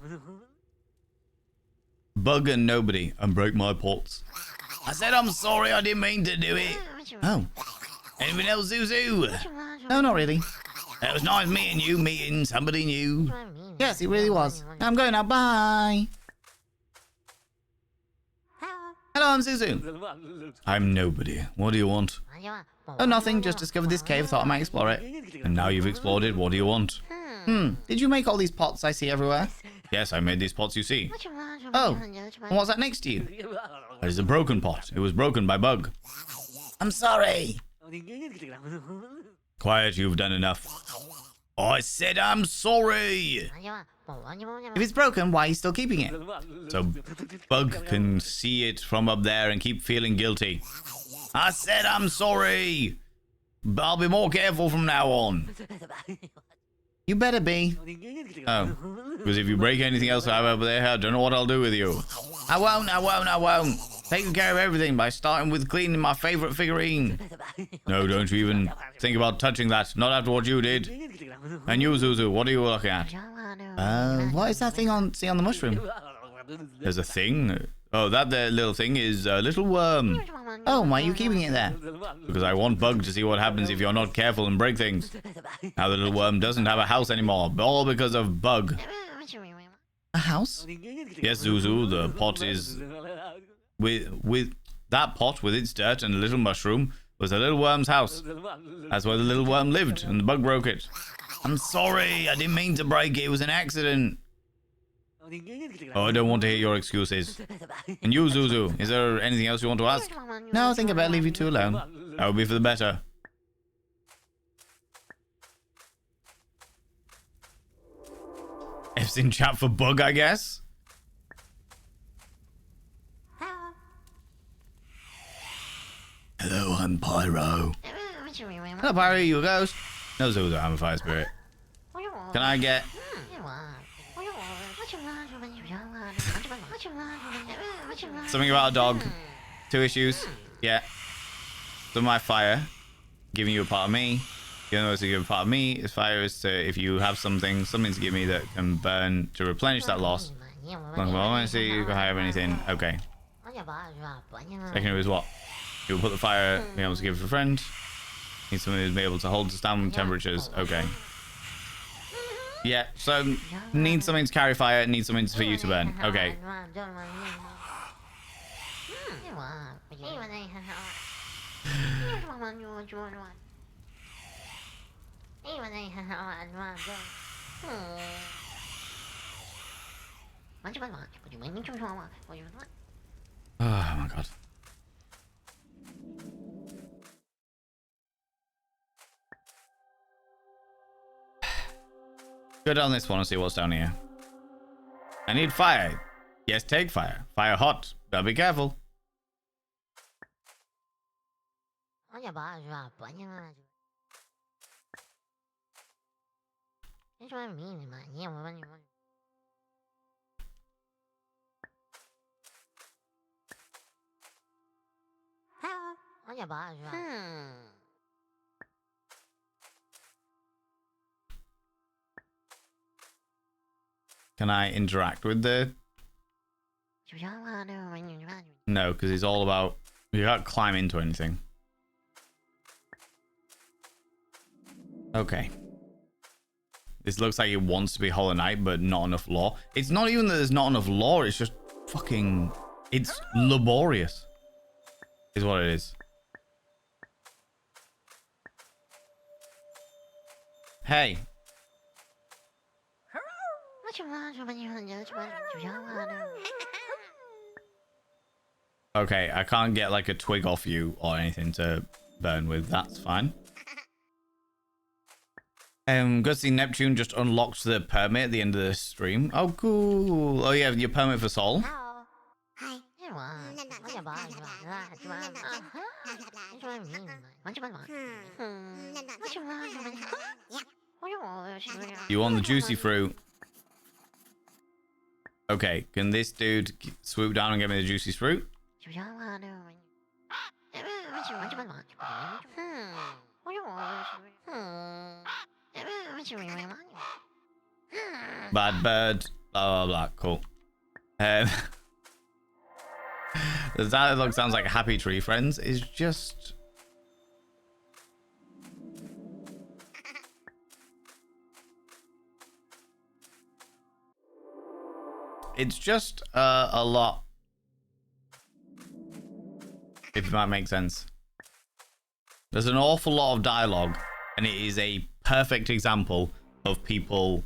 Speaker 2: Bug and nobody and break my pots. I said I'm sorry, I didn't mean to do it.
Speaker 5: Oh.
Speaker 2: Anything else, Zuzu?
Speaker 5: No, not really.
Speaker 2: It was nice meeting you, meeting somebody new.
Speaker 5: Yes, it really was. I'm going now, bye. Hello, I'm Zuzu.
Speaker 2: I'm nobody. What do you want?
Speaker 5: Oh, nothing. Just discovered this cave, thought I might explore it.
Speaker 2: And now you've explored it, what do you want?
Speaker 5: Did you make all these pots I see everywhere?
Speaker 2: Yes, I made these pots you see.
Speaker 5: Oh, and what's that next to you?
Speaker 2: That is a broken pot. It was broken by bug.
Speaker 5: I'm sorry.
Speaker 2: Quiet, you've done enough. I said I'm sorry.
Speaker 5: If it's broken, why are you still keeping it?
Speaker 2: So bug can see it from up there and keep feeling guilty. I said I'm sorry. But I'll be more careful from now on.
Speaker 5: You better be.
Speaker 2: Oh, because if you break anything else I have over there, I don't know what I'll do with you.
Speaker 5: I won't. Taking care of everything by starting with cleaning my favorite figurine.
Speaker 2: No, don't you even think about touching that. Not after what you did. And you, Zuzu, what are you looking at?
Speaker 5: What is that thing see on the mushroom?
Speaker 2: There's a thing. Oh, that there little thing is a little worm.
Speaker 5: Oh, why are you keeping it there?
Speaker 2: Because I want Bug to see what happens if you're not careful and break things. Now the little worm doesn't have a house anymore, all because of Bug.
Speaker 5: A house?
Speaker 2: Yes, Zuzu, the pot is... With that pot with its dirt and a little mushroom was a little worm's house. That's where the little worm lived, and the bug broke it.
Speaker 5: I'm sorry, I didn't mean to break it. It was an accident.
Speaker 2: Oh, I don't want to hear your excuses. And you, Zuzu, is there anything else you want to ask?
Speaker 5: No, I think I better leave you two alone.
Speaker 2: That would be for the better. F's in chat for Bug, I guess. Hello, I'm Pyro.
Speaker 5: Hello, Pyro, you a ghost?
Speaker 2: No, Zuzu, I'm a fire spirit. Can I get... something about a dog? 2 issues? Yeah. So my fire, giving you a part of me. The only way to give a part of me is fire is to, if you have something to give me that can burn to replenish that loss. Well, I want to see if I have anything. Okay. Secondary is what? You'll put the fire, be able to give it to a friend. Need somebody to be able to hold to stand temperatures. Okay. Yeah, so need something to carry fire, need something for you to burn. Okay. Oh my god. Go down this one and see what's down here. I need fire. Yes, take fire. Fire hot. But be careful. Can I interact with the... No, because it's all about... You can't climb into anything. Okay. This looks like it wants to be Hollow Knight, but not enough lore. It's not even that there's not enough lore, it's just fucking... It's laborious. Is what it is. Hey. Okay, I can't get like a twig off you or anything to burn with. That's fine. Good to see Neptune just unlocked the permit at the end of the stream. Oh, cool. Oh, yeah, your permit for Sol. You want the juicy fruit? Okay, can this dude swoop down and get me the juicy fruit? Bad bird. Blah, blah, blah. Cool. The dialogue sounds like a happy tree, friends. Is just... It's just a lot. If that makes sense. There's an awful lot of dialogue, and it is a perfect example of people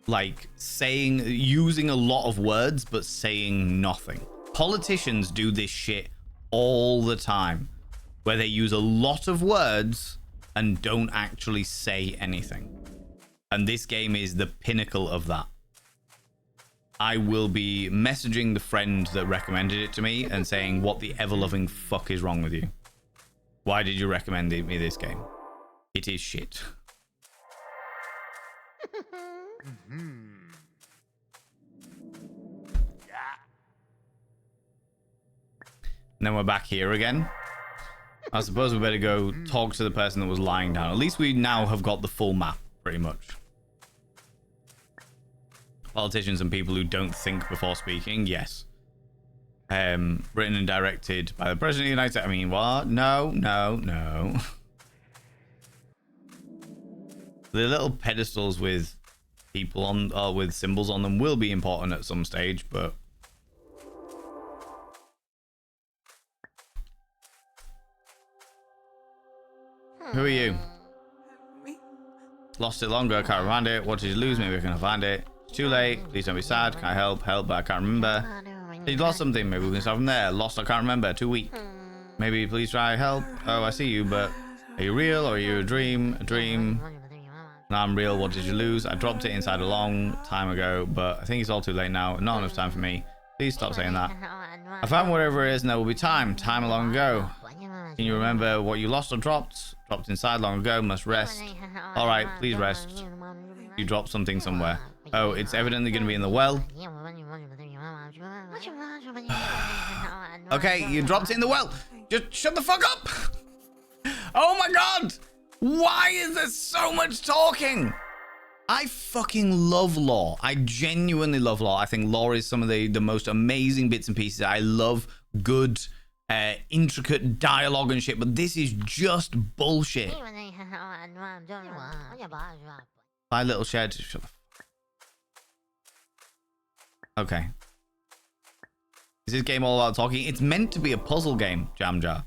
Speaker 2: like using a lot of words but saying nothing. Politicians do this shit all the time, where they use a lot of words and don't actually say anything. And this game is the pinnacle of that. I will be messaging the friend that recommended it to me and saying, what the ever-loving fuck is wrong with you? Why did you recommend me this game? It is shit. And then we're back here again. I suppose we better go talk to the person that was lying down. At least we now have got the full map, pretty much. Politicians and people who don't think before speaking, yes. Written and directed by the President of the United States. I mean, what? No. The little pedestals with people on, or with symbols on them, will be important at some stage, but... Who are you? Lost it longer, can't find it. What did you lose? Maybe I can find it. It's too late. Please don't be sad. Can I help? Help, but I can't remember. You lost something. Maybe we can start from there. Lost, I can't remember. Too weak. Maybe please try help. Oh, I see you, but are you real or are you a dream? A dream. No, I'm real. What did you lose? I dropped it inside a long time ago, but I think it's all too late now. Not enough time for me. Please stop saying that. I found whatever it is and there will be time. Time long ago. Can you remember what you lost or dropped? Dropped inside long ago. Must rest. Alright, please rest. You dropped something somewhere. Oh, it's evidently going to be in the well. Okay, you dropped it in the well. Just shut the fuck up. Oh my god. Why is there so much talking? I fucking love lore. I genuinely love lore. I think lore is some of the most amazing bits and pieces. I love good, intricate dialogue and shit, but this is just bullshit. Bye, little shed. Shut the fuck. Okay. Is this game all about talking? It's meant to be a puzzle game, Jam Jar,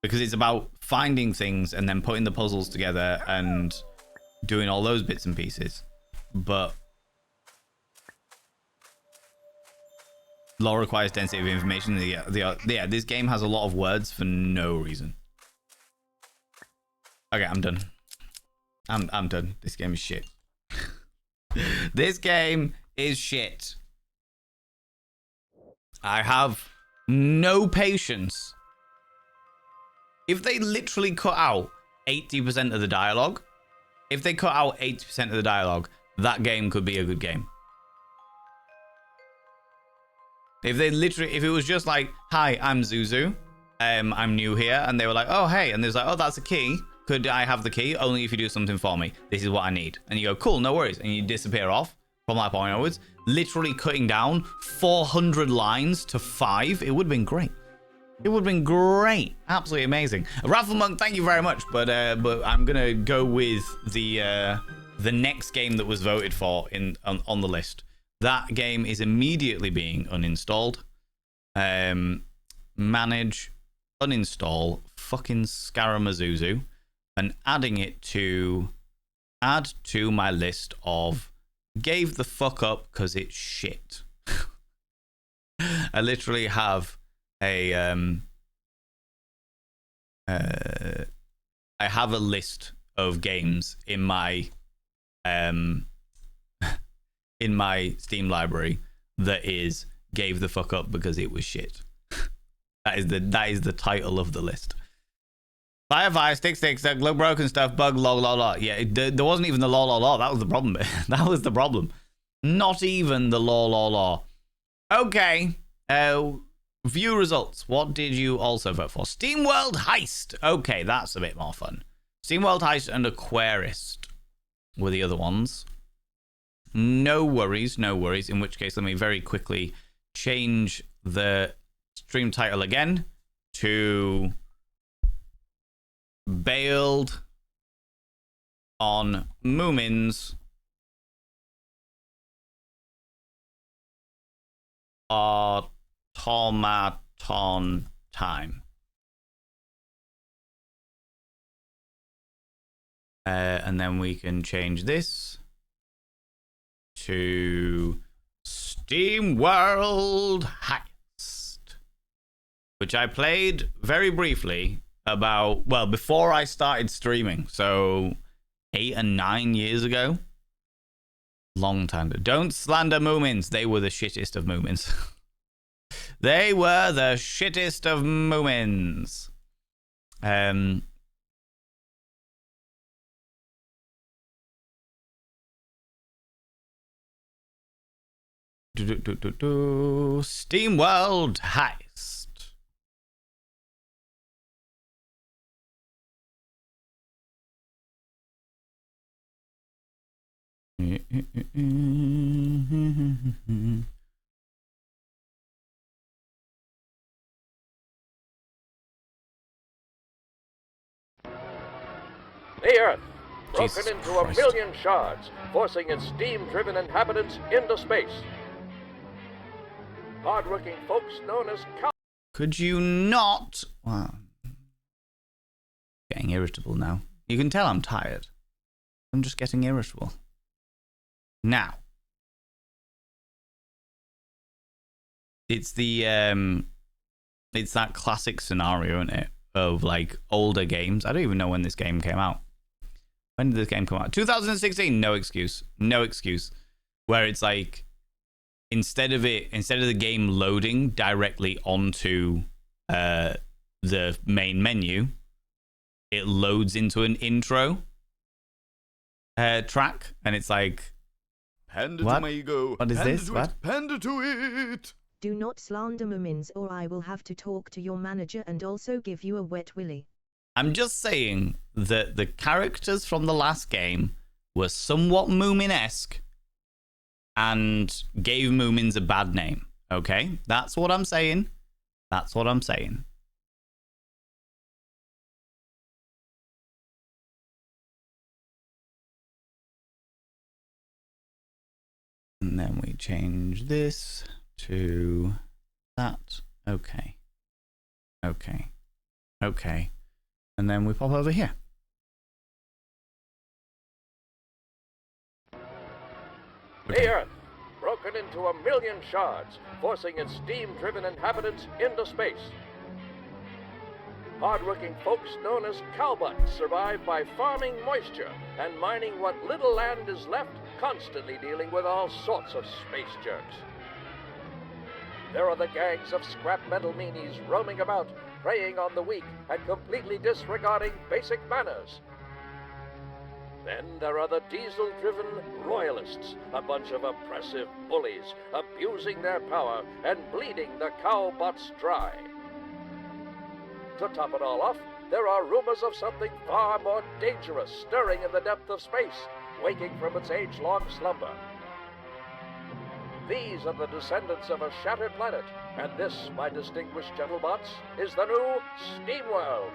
Speaker 2: because it's about finding things and then putting the puzzles together and doing all those bits and pieces. But lore requires density of information. Yeah, this game has a lot of words for no reason. Okay, I'm done. I'm done. This game is shit. This game is shit. I have no patience. If they literally cut out 80% of the dialogue, if they cut out 80% of the dialogue, that game could be a good game. If it was just like, hi, I'm Zuzu, I'm new here, and they were like, oh, hey, and there's like, oh, that's a key. Could I have the key? Only if you do something for me. This is what I need. And you go, cool, no worries. And you disappear off from that point onwards, literally cutting down 400 lines to 5. It would have been great. It would have been great. Absolutely amazing. Raffle Monk, thank you very much. But I'm going to go with the next game that was voted for on the list. That game is immediately being uninstalled. Manage, uninstall, fucking Scaramazuzu, and adding it to add to my list of gave the fuck up because it's shit. I literally have I have a list of games in my Steam library that is gave the fuck up because it was shit. That is the title of the list. Fire, stick, glow broken stuff, bug, lol. Yeah, there wasn't even the lol. That was the problem. That was the problem. Not even the lol. Okay. View results. What did you also vote for? SteamWorld Heist. Okay, that's a bit more fun. SteamWorld Heist and Aquarist were the other ones. No worries. In which case, let me very quickly change the stream title again to Bailed on Moomins Automaton time. And then we can change this to SteamWorld Heist, which I played very briefly before I started streaming. So 8 and 9 years ago. Long time ago. Don't slander moomins. They were the shittest of moomins. They were the shittest of moomins. SteamWorld Heist.
Speaker 4: The Earth, broken
Speaker 2: Jesus
Speaker 4: into
Speaker 2: Christ.
Speaker 4: a million shards, forcing its steam-driven inhabitants into space. Hard-working folks known as
Speaker 2: Could you not? Wow. Getting irritable now. You can tell I'm tired. I'm just getting irritable. Now. It's it's that classic scenario, isn't it? Of like older games. I don't even know when this game came out. When did this game come out? 2016. No excuse. No excuse. Where it's like instead of the game loading directly onto the main menu, it loads into an intro track, and it's like,
Speaker 6: Panda
Speaker 2: What?
Speaker 6: to my ego.
Speaker 2: What is
Speaker 6: Panda
Speaker 2: this?
Speaker 6: to
Speaker 2: What?
Speaker 6: It, panda to it.
Speaker 3: Do not slander moomins or I will have to talk to your manager and also give you a wet willy.
Speaker 2: I'm just saying that the characters from the last game were somewhat Moomin-esque and gave Moomins a bad name. Okay? That's what I'm saying. That's what I'm saying. And then we change this to that. Okay. Okay. Okay. And then we pop over here.
Speaker 4: The Earth, broken into a million shards, forcing its steam-driven inhabitants into space. Hard-working folks known as cowbutts survive by farming moisture and mining what little land is left, constantly dealing with all sorts of space jerks. There are the gangs of scrap metal meanies roaming about, preying on the weak and completely disregarding basic manners. Then there are the diesel-driven royalists, a bunch of oppressive bullies, abusing their power and bleeding the cowbutts dry. To top it all off, there are rumors of something far more dangerous stirring in the depth of space, waking from its age-long slumber. These are the descendants of a shattered planet, and this, my distinguished gentlemots, is the new SteamWorld.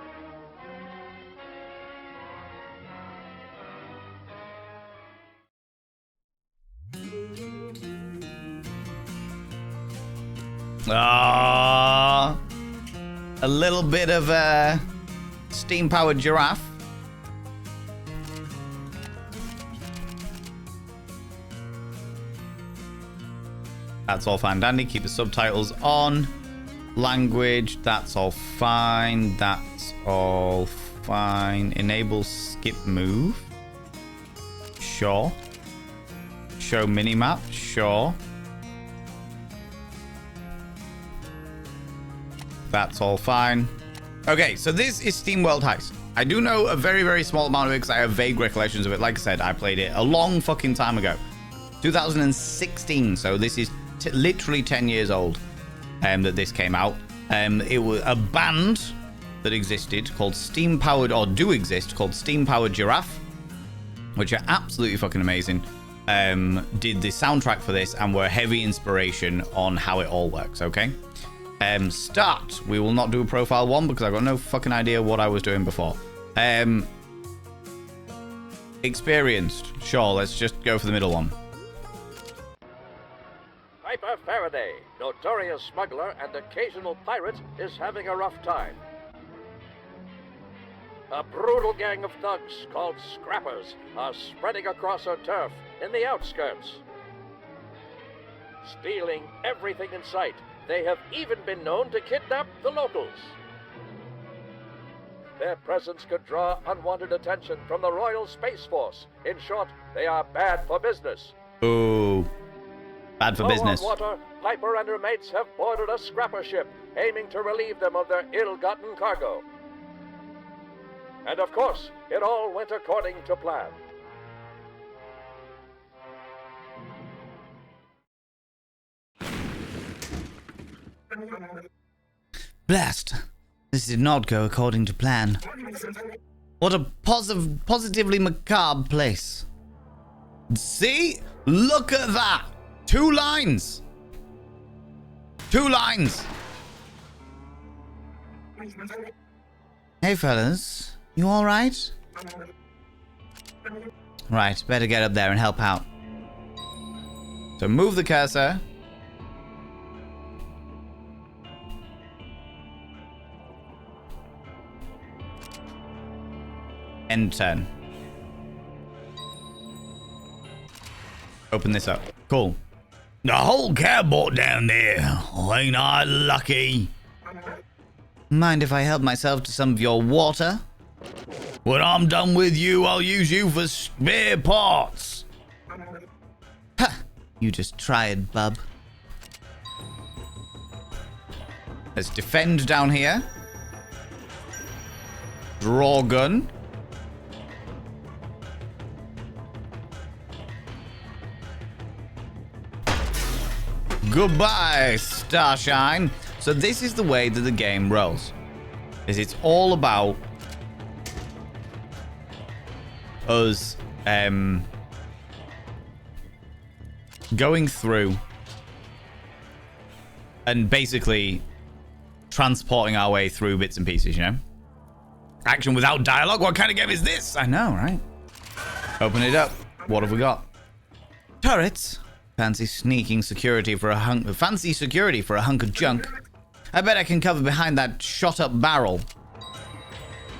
Speaker 2: Ah, a little bit of a steam-powered giraffe. That's all fine, dandy. Keep the subtitles on. Language, that's all fine. That's all fine. Enable skip move. Sure. Show minimap. Sure. That's all fine. Okay, so this is SteamWorld Heist. I do know a very, very small amount of it because I have vague recollections of it. Like I said, I played it a long fucking time ago. 2016, so this is literally 10 years old that this came out. It was a band that existed called Steam-Powered, or do exist, called Steam-Powered Giraffe, which are absolutely fucking amazing. Did the soundtrack for this and were a heavy inspiration on how it all works, okay? Start. We will not do a profile one because I've got no fucking idea what I was doing before. Experienced. Sure, let's just go for the middle one.
Speaker 4: Piper Faraday, notorious smuggler and occasional pirate, is having a rough time. A brutal gang of thugs called Scrappers are spreading across her turf in the outskirts. stealing everything in sight. They have even been known to kidnap the locals. Their presence could draw unwanted attention from the Royal Space Force. In short, they are bad for business.
Speaker 2: Ooh. Bad for
Speaker 4: Low
Speaker 2: business.
Speaker 4: on water, Piper and her mates have boarded a scrapper ship, aiming to relieve them of their ill-gotten cargo. And of course, it all went according to plan.
Speaker 2: Blast. This did not go according to plan. What a positively macabre place. See? Look at that. 2 lines. 2 lines. Hey, fellas. You all right? Right, better get up there and help out. So move the cursor. End turn. Open this up. Cool. The whole catboat down there. Ain't I lucky? Mind if I help myself to some of your water? When I'm done with you, I'll use you for spare parts. Ha! You just try it, bub. Let's defend down here. Draw gun. Goodbye, Starshine. So this is the way that the game rolls. It's all about us going through and basically transporting our way through bits and pieces, you know? Action without dialogue? What kind of game is this? I know, right? Open it up. What have we got? Turrets. Fancy security for a hunk of junk. I bet I can cover behind that shot-up barrel.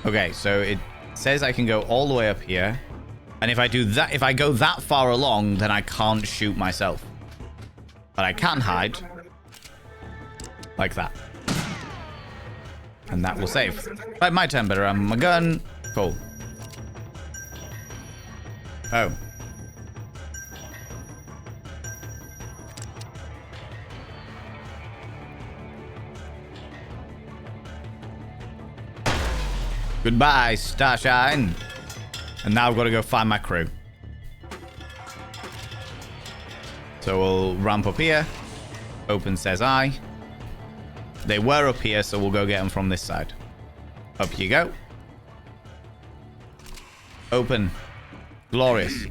Speaker 2: Okay, so it says I can go all the way up here. And if I do that, if I go that far along, then I can't shoot myself. But I can hide. Like that. And that will save. Right, my turn. Better my gun. Cool. Oh. Goodbye, Starshine. And now I've got to go find my crew. So we'll ramp up here. Open says I. They were up here, so we'll go get them from this side. Up you go. Open. Glorious.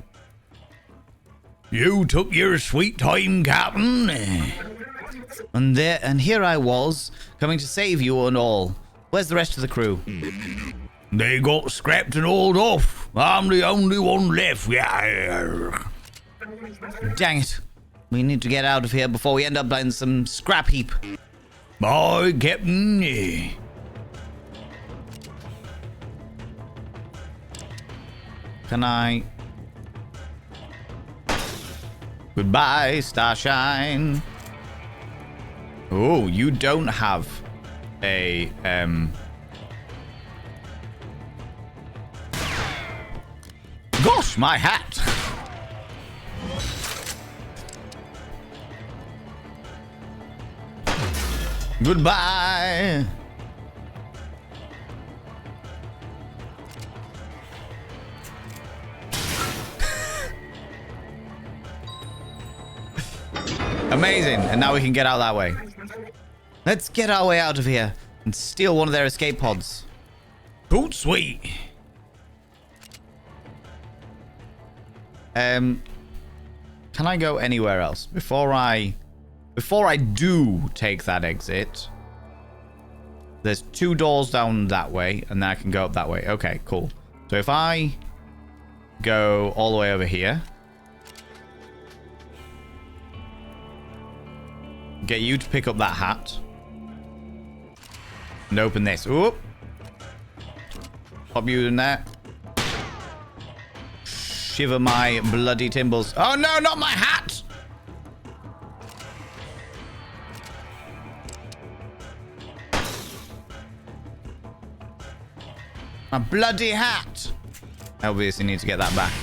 Speaker 2: You took your sweet time, Captain. And here I was, coming to save you and all. Where's the rest of the crew? They got scrapped and hauled off. I'm the only one left. Yeah. Dang it. We need to get out of here before we end up in some scrap heap. Bye, Captain. Can I... Goodbye, Starshine. Oh, you don't have a, Gosh, my hat! Goodbye! Amazing, and now we can get out that way. Let's get our way out of here and steal one of their escape pods. Toot sweet! Can I go anywhere else? Before I do take that exit, there's 2 doors down that way, and then I can go up that way. Okay, cool. So if I go all the way over here, get you to pick up that hat, and open this. Oop. Pop you in there. Shiver my bloody timbers. Oh no, not my hat! My bloody hat. Obviously need to get that back.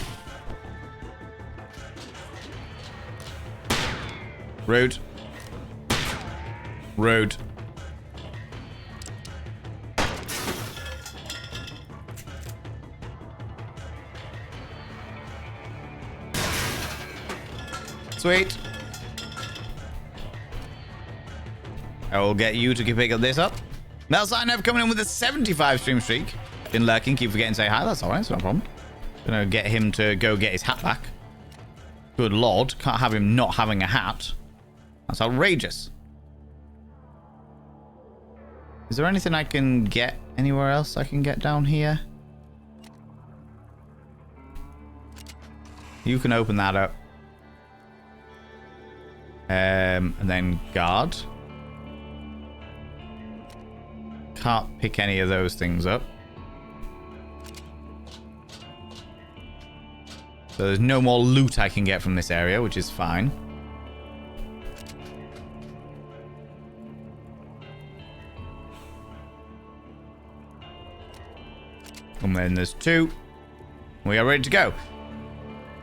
Speaker 2: Rude. Rude. Sweet. I will get you to pick up this up. Mel Sign coming in with a 75 stream streak. Been lurking, keep forgetting to say hi. That's alright, it's no problem. Gonna get him to go get his hat back. Good lord, can't have him not having a hat. That's outrageous. Is there anything I can get anywhere else I can get down here? You can open that up. And then guard. Can't pick any of those things up. So there's no more loot I can get from this area, which is fine. And then there's 2. We are ready to go.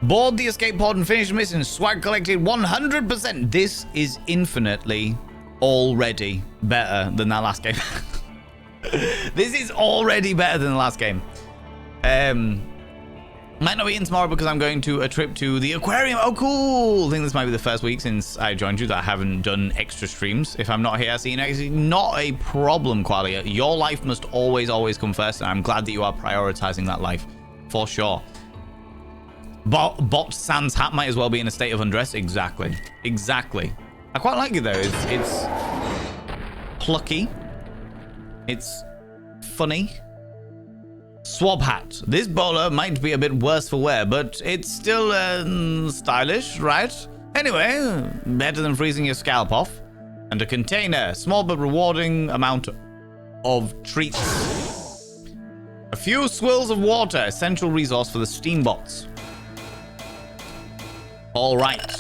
Speaker 2: Board the escape pod and finish the mission. Swag collected 100%. This is infinitely already better than that last game. This is already better than the last game. Might not be in tomorrow because I'm going to a trip to the aquarium. Oh, cool. I think this might be the first week since I joined you that I haven't done extra streams. If I'm not here, see you next week. Not a problem, Qualia. Your life must always come first. And I'm glad that you are prioritizing that life. For sure. Bot Sans hat might as well be in a state of undress. Exactly. Exactly. I quite like it, though. It's plucky. It's funny. Swab hat. This bowler might be a bit worse for wear, but it's still stylish, right? Anyway, better than freezing your scalp off. And a container. Small but rewarding amount of treats. A few swills of water. Essential resource for the steambots. All right.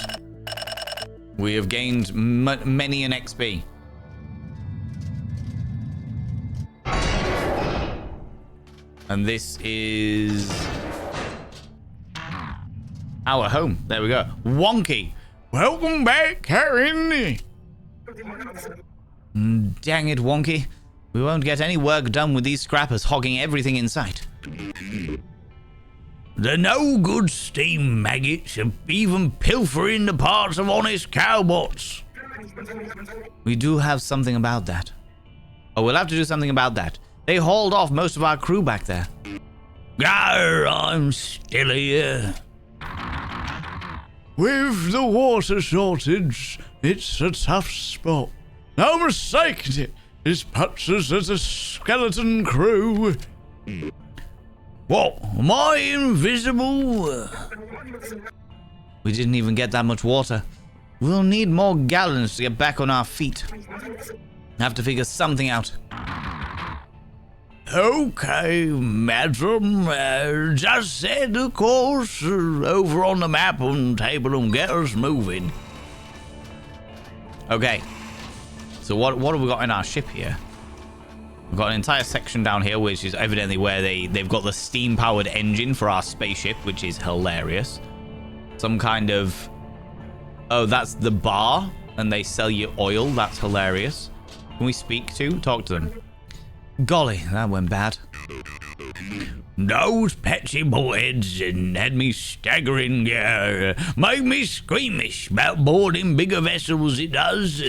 Speaker 2: We have gained many an XP. And this is our home. There we go. Wonky. Welcome back, Karen. Dang it, Wonky. We won't get any work done with these scrappers hogging everything in sight. The no-good steam maggots are even pilfering the parts of honest cowbots. We do have something about that. Oh, we'll have to do something about that. They hauled off most of our crew back there. Arr, I'm still here.
Speaker 6: With the water shortage, it's a tough spot. No mistake, it's patches as a skeleton crew.
Speaker 2: What? Am I invisible? We didn't even get that much water. We'll need more gallons to get back on our feet. Have to figure something out. Okay, madam. Just set the course over on the map and table and get us moving. Okay. So what have we got in our ship here? We've got an entire section down here, which is evidently where they've got the steam-powered engine for our spaceship, which is hilarious. Some kind of... Oh, that's the bar, and they sell you oil. That's hilarious. Can we talk to them? Golly, that went bad. Those petty bullheads had me staggering, made me squeamish about boarding bigger vessels, it does.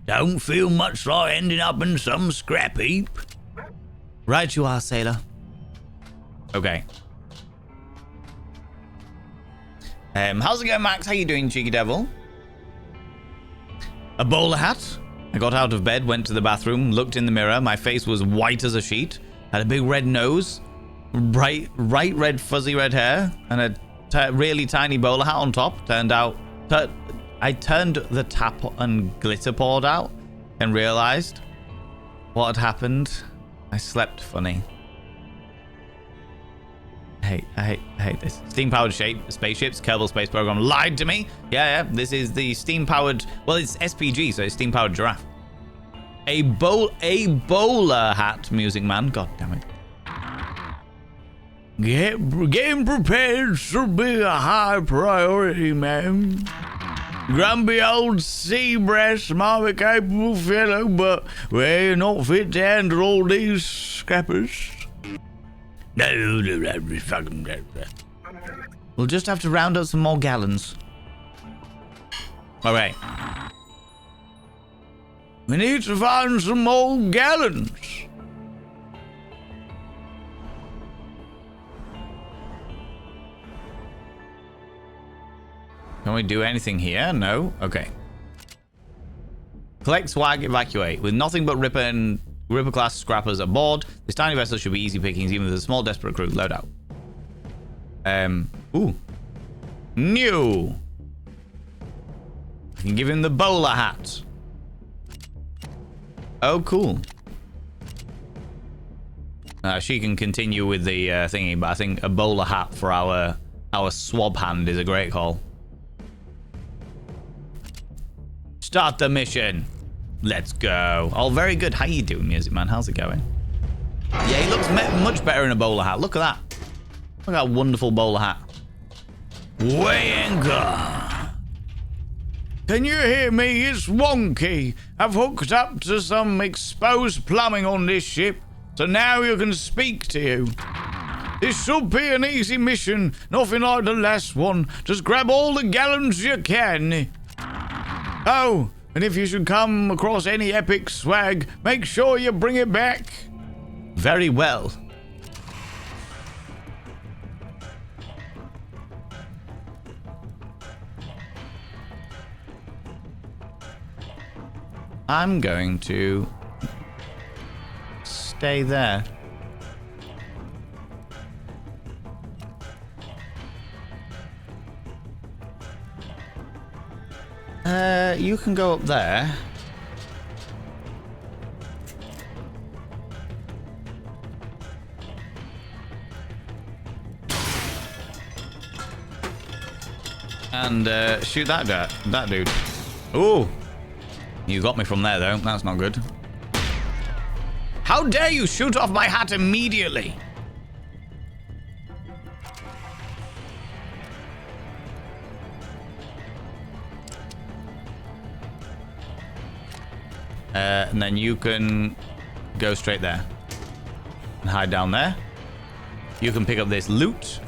Speaker 2: Don't feel much like ending up in some scrap heap. Right you are, sailor. Okay. How's it going, Max? How you doing, cheeky devil? A bowler hat? I got out of bed, went to the bathroom, looked in the mirror. My face was white as a sheet. Had a big red nose, bright red fuzzy red hair, and a really tiny bowler hat on top. Turned out... I turned the tap and glitter poured out and realized what had happened. I slept funny. I hate this. Steam-powered spaceships, Kerbal Space Program lied to me. Yeah, this is the steam-powered... Well, it's SPG, so it's steam-powered giraffe. A bowler hat, Music Man. God damn it.
Speaker 6: Getting prepared should be a high priority, ma'am. Grumpy old sea breast might be a capable fellow, but we're not fit to handle all these scrappers.
Speaker 2: We'll just have to round up some more gallons. Alright.
Speaker 6: We need to find some more gallons.
Speaker 2: Can we do anything here? No? Okay. Collect, swag, evacuate. With nothing but Ripper-class scrappers aboard, this tiny vessel should be easy pickings even with a small, desperate crew. Load out. Ooh. New. I can give him the bowler hat. Oh, cool. She can continue with the thingy, but I think a bowler hat for our swab hand is a great call. Start the mission. Let's go. Oh, very good. How you doing, Music Man? How's it going? Yeah, he looks much better in a bowler hat. Look at that. Look at that wonderful bowler hat.
Speaker 6: Weigh anchor. Can you hear me? It's wonky. I've hooked up to some exposed plumbing on this ship, so now you can speak to you. This should be an easy mission, nothing like the last one. Just grab all the gallons you can. Oh, and if you should come across any epic swag, make sure you bring it back.
Speaker 2: Very well. I'm going to stay there. You can go up there. And shoot that dude. Ooh. You got me from there, though. That's not good. How dare you shoot off my hat immediately? And then you can go straight there. And hide down there. You can pick up this loot.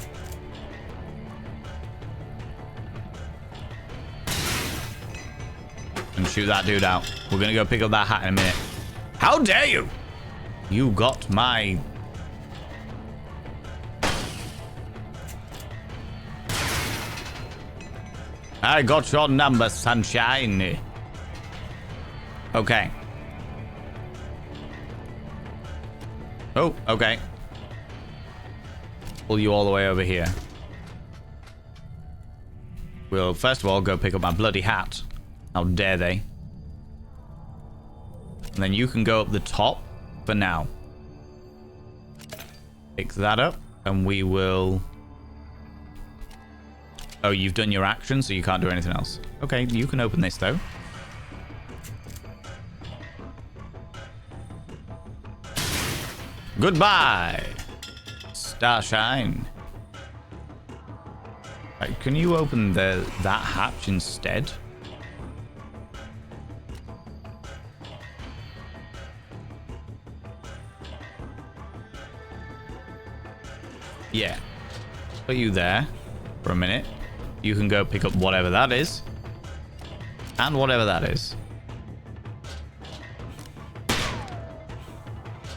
Speaker 2: And shoot that dude out. We're gonna go pick up that hat in a minute. How dare you! You got my... I got your number, sunshine. Okay. Oh, okay. Pull you all the way over here. We'll first of all go pick up my bloody hat. How dare they? And then you can go up the top for now. Pick that up, and we will... Oh, you've done your action, so you can't do anything else. Okay, you can open this, though. Goodbye, Starshine. Right, can you open that hatch instead? Yeah. Put you there for a minute. You can go pick up whatever that is. And whatever that is.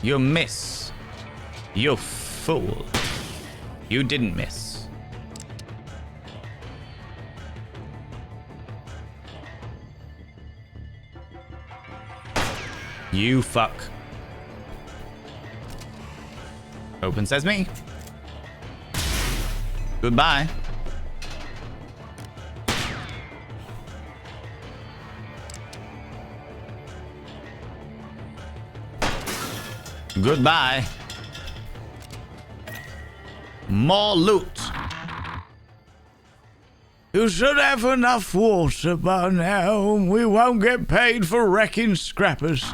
Speaker 2: You miss. You fool. You didn't miss. You fuck. Open says me. Goodbye. Goodbye. More loot.
Speaker 6: You should have enough water by now. We won't get paid for wrecking scrappers.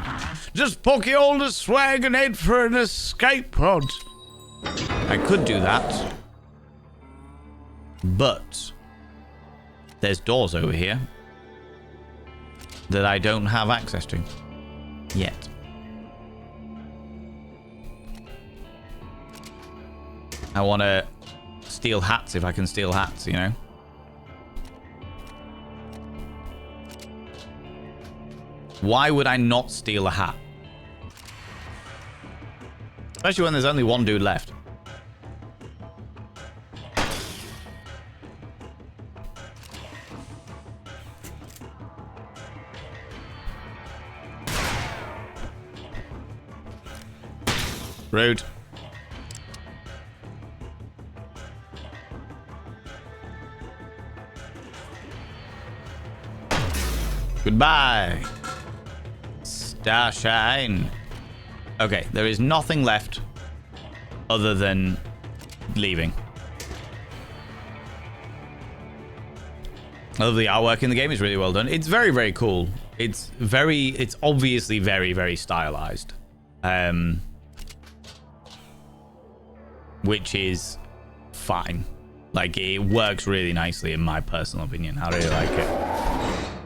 Speaker 6: Just pocket all the swag and head for an escape pod.
Speaker 2: I could do that. But there's doors over here that I don't have access to yet. I want to steal hats if I can steal hats, you know? Why would I not steal a hat? Especially when there's only one dude left. Rude. Goodbye. Starshine. Okay, there is nothing left other than leaving. Although the artwork in the game is really well done. It's very, very cool. It's obviously very, very stylized. Which is fine. Like, it works really nicely in my personal opinion. I really like it.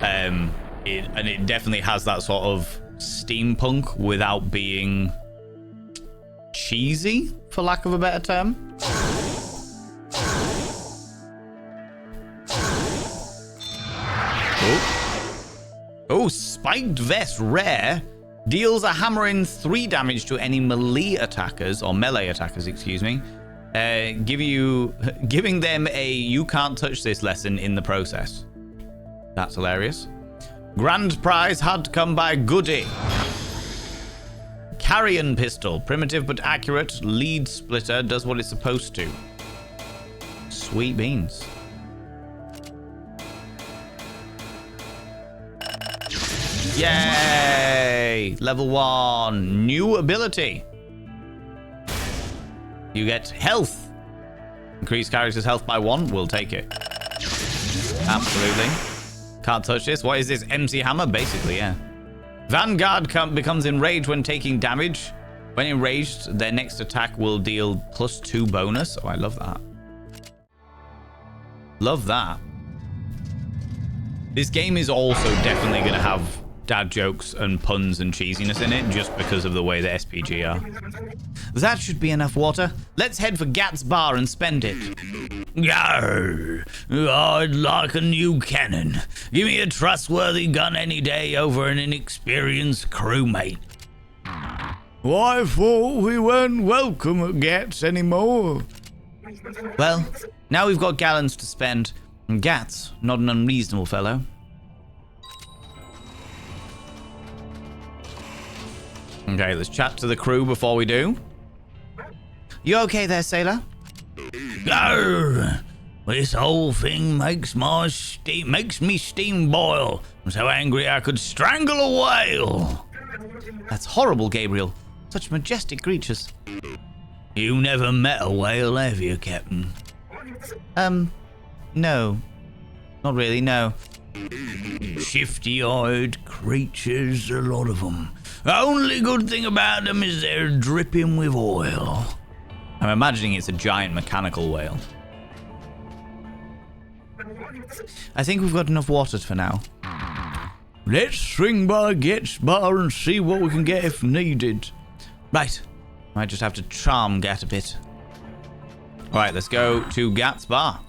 Speaker 2: And it definitely has that sort of steampunk without being cheesy, for lack of a better term. Oh, spiked vest rare. Deals a hammering 3 damage to any melee attackers, excuse me. Giving them a you can't touch this lesson in the process. That's hilarious. Grand prize had come by Goody. Carrion pistol. Primitive but accurate. Lead splitter. Does what it's supposed to. Sweet beans. Yay! Level 1. New ability. You get health. Increase character's health by 1. We'll take it. Absolutely. Can't touch this. What is this? MC Hammer? Basically, yeah. Vanguard becomes enraged when taking damage. When enraged, their next attack will deal +2 bonus. Oh, I love that. Love that. This game is also definitely going to have dad jokes and puns and cheesiness in it just because of the way the SPG are. That should be enough water. Let's head for Gat's bar and spend it. Yarr! I'd like a new cannon. Give me a trustworthy gun any day over an inexperienced crewmate.
Speaker 6: Well, I thought we weren't welcome at Gats anymore.
Speaker 2: Well, now we've got gallons to spend. And Gat's not an unreasonable fellow. Okay, let's chat to the crew before we do. You okay there, sailor?
Speaker 7: Arr! This whole thing makes me steam boil. I'm so angry I could strangle a whale.
Speaker 2: That's horrible, Gabriel. Such majestic creatures.
Speaker 7: You never met a whale, have you, Captain?
Speaker 2: No. Not really, no.
Speaker 7: Shifty-eyed creatures, a lot of them. The only good thing about them is they're dripping with oil.
Speaker 2: I'm imagining it's a giant mechanical whale. I think we've got enough water for now.
Speaker 6: Let's swing by Get's bar and see what we can get if needed.
Speaker 2: Right. Might just have to charm Gat a bit. Alright, let's go to Gat's bar.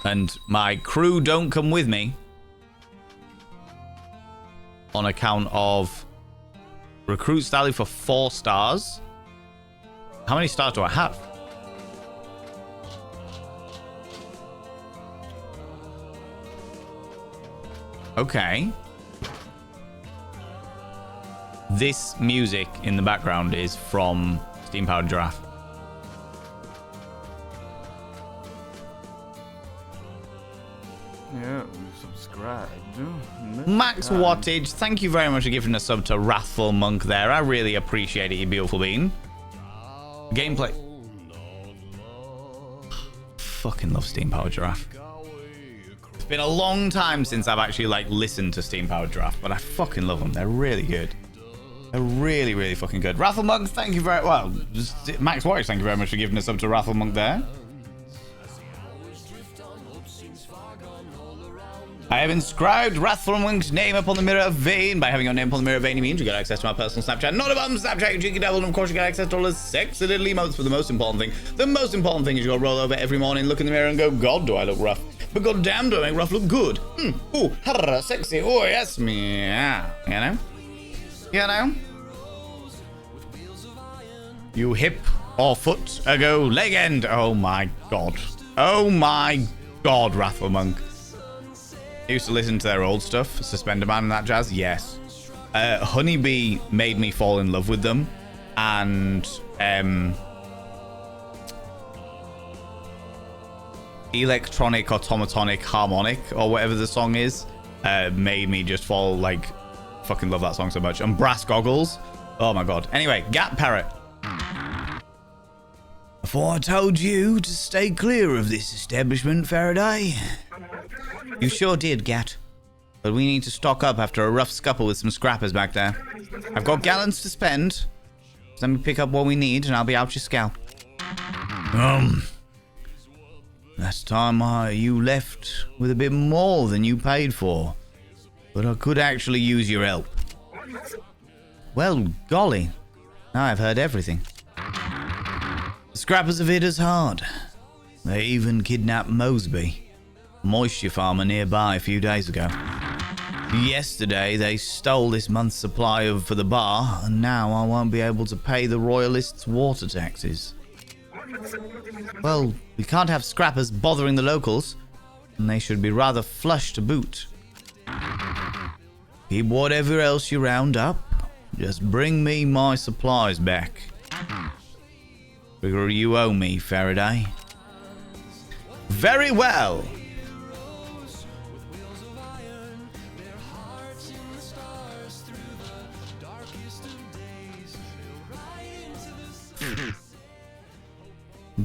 Speaker 2: And my crew don't come with me on account of recruits value for 4 stars. How many stars do I have? Okay. This music in the background is from Steam Powered Giraffe.
Speaker 6: Yeah, subscribe.
Speaker 2: Max Wattage, thank you very much for giving a sub to Wrathful Monk there. I really appreciate it, you beautiful bean. Gameplay. Fucking love Steam Powered Giraffe. been a long time since I've actually like listened to Steam Powered Draft, but I fucking love them. They're really good. They're really, really fucking good. Rafflemonk, thank you very well. Max Watch, thank you very much for giving us up to Rafflemonk there. I have inscribed Rathmonk's name upon the mirror of vein. By having your name upon the mirror of vein, it means you get access to my personal Snapchat. Not a bum Snapchat, you cheeky devil, and of course you get access to all the sexy little emotes. But the most important thing is you gotta roll over every morning, look in the mirror and go, God, do I look rough? But goddamn, do I make rough look good? Ooh, harra, sexy, oh yes, meow. You know? You know? You hip or foot, go leg end. Oh my God. Oh my God, Rathlemonk. I used to listen to their old stuff, Suspender Man and that jazz. Yes. Honeybee made me fall in love with them, and Electronic Automatonic Harmonic or whatever the song is made me just fall like fucking love that song so much. And Brass Goggles. Oh my God. Anyway, Gat Parrot.
Speaker 7: Before I told you to stay clear of this establishment, Faraday.
Speaker 5: You sure did, Gat. But we need to stock up after a rough scuffle with some scrappers back there. I've got gallons to spend. So let me pick up what we need and I'll be out your scalp.
Speaker 7: Last time you left with a bit more than you paid for. But I could actually use your help.
Speaker 5: Well, golly. Now I've heard everything.
Speaker 7: The scrappers have hit us hard. They even kidnapped Mosby, moisture farmer nearby, a few days ago. Yesterday, they stole this month's supply for the bar, and now I won't be able to pay the royalists' water taxes.
Speaker 5: Well, we can't have scrappers bothering the locals, and they should be rather flush to boot.
Speaker 7: Keep whatever else you round up. Just bring me my supplies back. Figure you owe me, Faraday.
Speaker 2: Very well.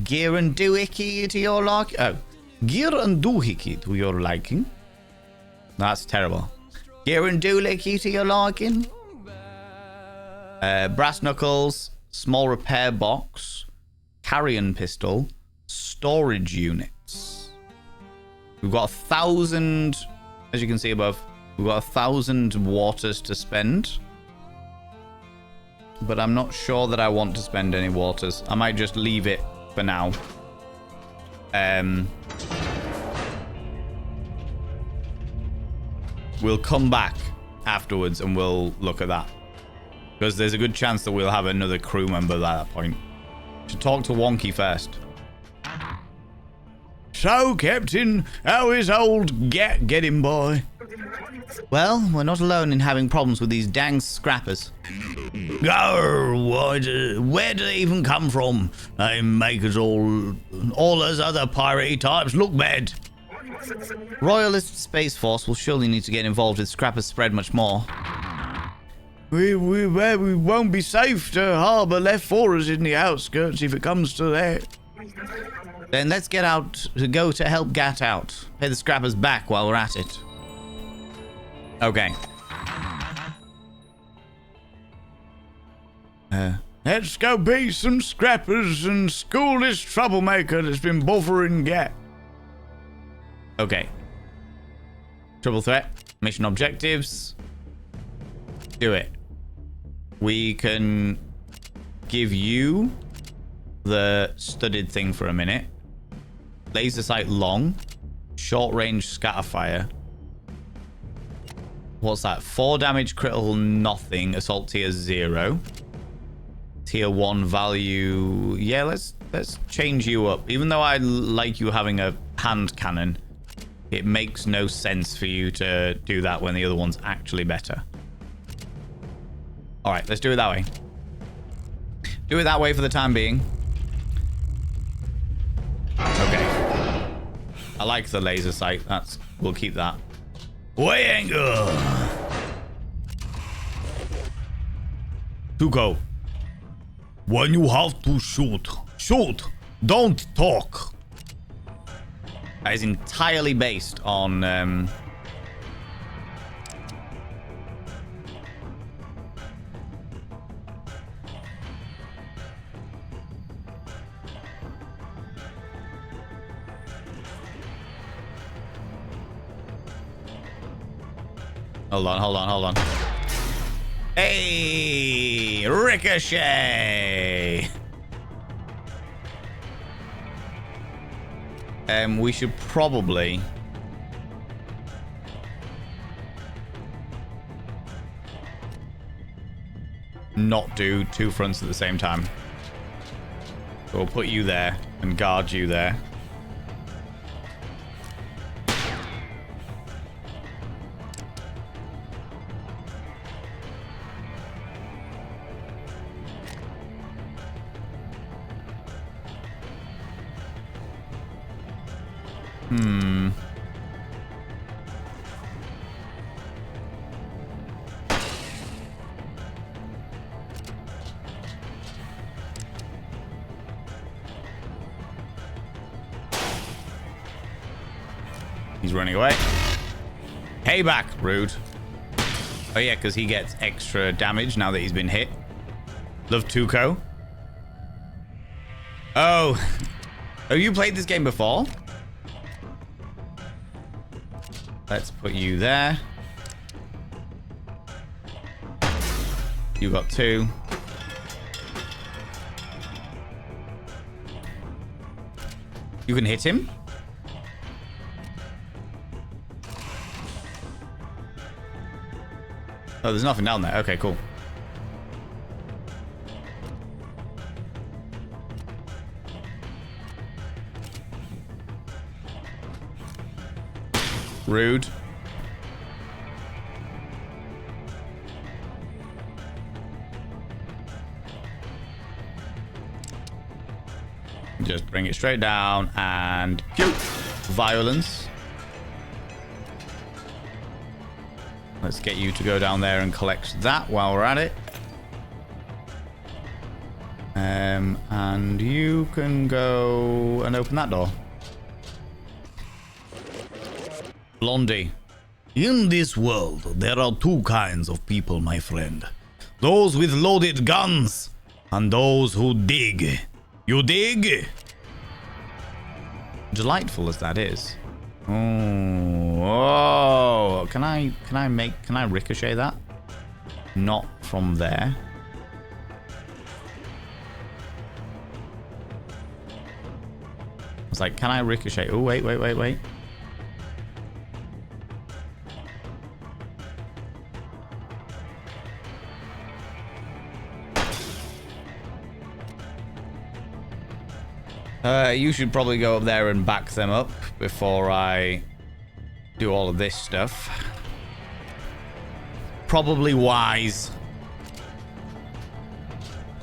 Speaker 5: Gear and doohickey to your liking. Oh,
Speaker 2: Gear and doohickey to your liking. That's terrible.
Speaker 5: Gear and doohickey to your liking.
Speaker 2: Brass knuckles, small repair box, carrion pistol, storage units. We've got 1,000, as you can see above, we've got 1,000 waters to spend. But I'm not sure that I want to spend any waters. I might just leave it for now. We'll come back afterwards and we'll look at that. Because there's a good chance that we'll have another crew member at that point. Should talk to Wonky first.
Speaker 6: So, Captain, how is old Gat getting by?
Speaker 5: Well, we're not alone in having problems with these dang scrappers.
Speaker 7: Where do they even come from? They make us all us other piratey types look bad.
Speaker 5: Royalist Space Force will surely need to get involved if scrappers spread much more.
Speaker 6: We won't be safe to harbour left for us in the outskirts if it comes to that.
Speaker 5: Then let's get out to go to help Gat out. Pay the scrappers back while we're at it.
Speaker 2: Okay.
Speaker 6: Let's go beat some scrappers and school this troublemaker that's been bothering Gat.
Speaker 2: Okay. Triple threat. Mission objectives. Do it. We can give you the studded thing for a minute. Laser sight long. Short range scatter fire. What's that? 4 damage critical nothing. Assault tier 0. Tier 1 value. Yeah, let's change you up. Even though I like you having a hand cannon, it makes no sense for you to do that when the other one's actually better. Alright, let's do it that way. Do it that way for the time being. Okay. I like the laser sight. We'll keep that.
Speaker 7: Way anchor.
Speaker 6: To go. When you have to shoot, shoot. Don't talk.
Speaker 2: That is entirely based on hold on. Hey, ricochet. We should probably not do two fronts at the same time. So we'll put you there and guard you there. He's running away. Payback, rude. Oh yeah, because he gets extra damage now that he's been hit. Love Tuco. Oh. Have you played this game before? Let's put you there. You got 2. You can hit him. Oh, there's nothing down there. Okay, cool. Rude. Just bring it straight down and violence. Let's get you to go down there and collect that while we're at it. And you can go and open that door.
Speaker 7: Blondie. In this world, there are 2 kinds of people, my friend. Those with loaded guns and those who dig. You dig?
Speaker 2: Delightful as that is. Oh, can I ricochet that? Not from there. I was like, can I ricochet? Oh, wait. You should probably go up there and back them up before I do all of this stuff. Probably wise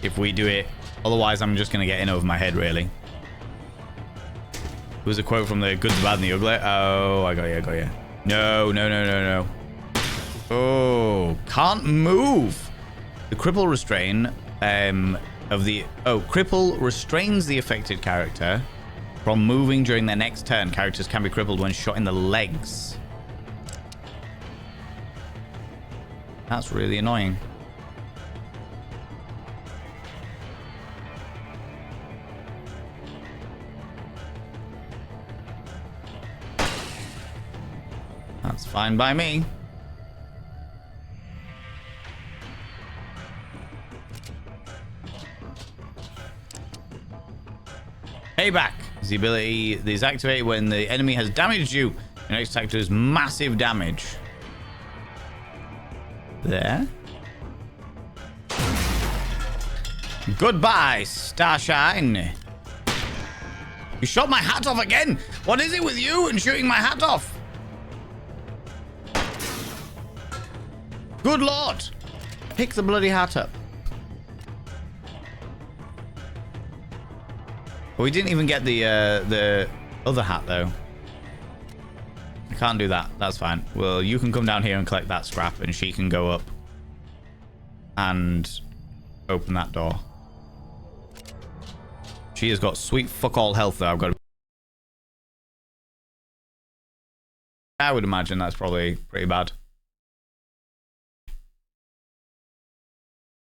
Speaker 2: if we do it. Otherwise, I'm just going to get in over my head, really. It was a quote from the Good, the Bad, and the Ugly. Oh, I got you. No. Oh, can't move. The cripple restrain cripple restrains the affected character from moving during their next turn. Characters can be crippled when shot in the legs. That's really annoying. That's fine by me. Payback. The ability is activated when the enemy has damaged you. Your next attack does massive damage. There. Goodbye, Starshine. You shot my hat off again. What is it with you and shooting my hat off? Good lord. Pick the bloody hat up. Well, we didn't even get the other hat, though. I can't do that. That's fine. Well, you can come down here and collect that scrap, and she can go up and open that door. She has got sweet fuck all health, though. I've got to I would imagine that's probably pretty bad.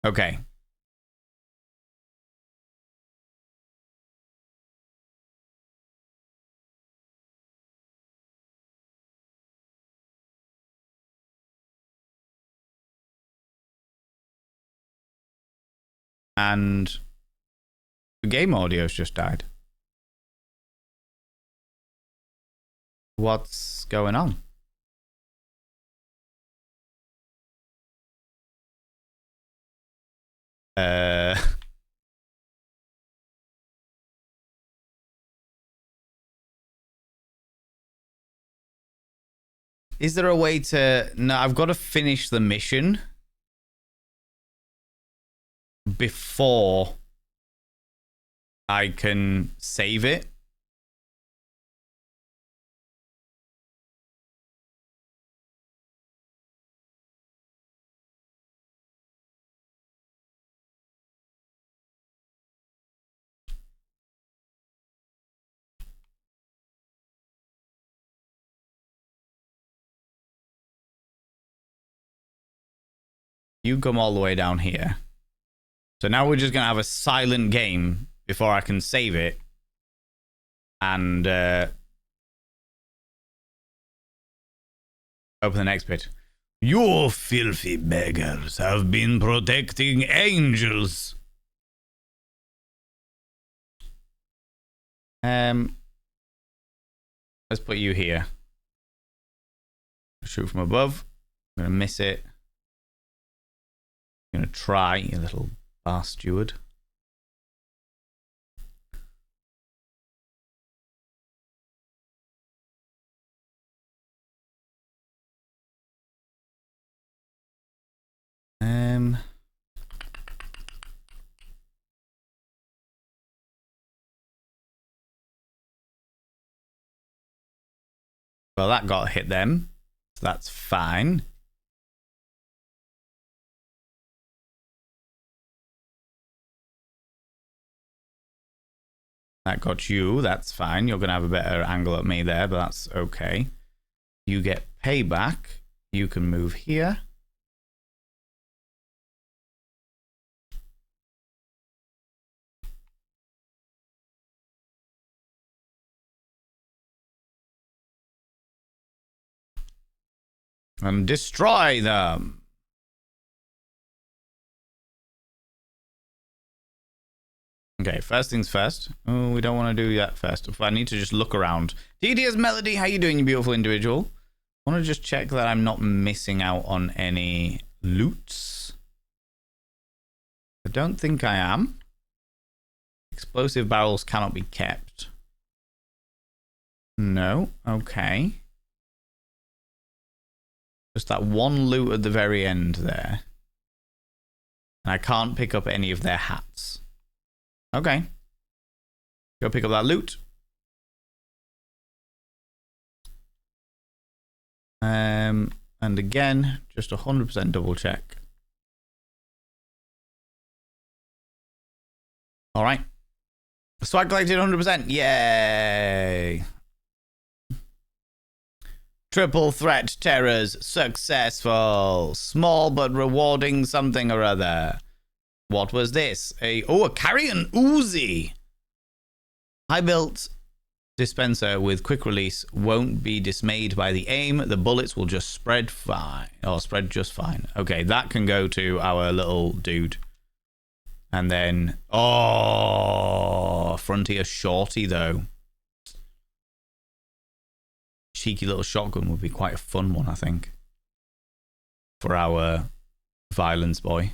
Speaker 2: Okay. And the game audio's just died. What's going on? Is there a way to... No, I've got to finish the mission before I can save it. You come all the way down here. So now we're just going to have a silent game before I can save it. And open the next bit.
Speaker 6: You filthy beggars have been protecting angels.
Speaker 2: Let's put you here. Shoot from above. I'm going to miss it. I'm going to try, you little bar steward. Well, that got hit them, so that's fine. That got you, that's fine. You're going to have a better angle at me there, but that's okay. You get payback. You can move here. And destroy them. Okay, first things first. Oh, we don't want to do that first. I need to just look around. DDS Melody, how you doing, you beautiful individual? I want to just check that I'm not missing out on any loots. I don't think I am. Explosive barrels cannot be kept. No, okay. Just that one loot at the very end there. And I can't pick up any of their hats. Okay. Go pick up that loot. And again, just 100% double check. All right. Swag collected 100%. Yay. Triple threat terrors successful. Small but rewarding something or other. What was this? A carrion Uzi. High built dispenser with quick release won't be dismayed by the aim. The bullets will just spread fine. Or spread just fine. Okay, that can go to our little dude. And then Frontier Shorty though. Cheeky little shotgun would be quite a fun one, I think. For our violence boy.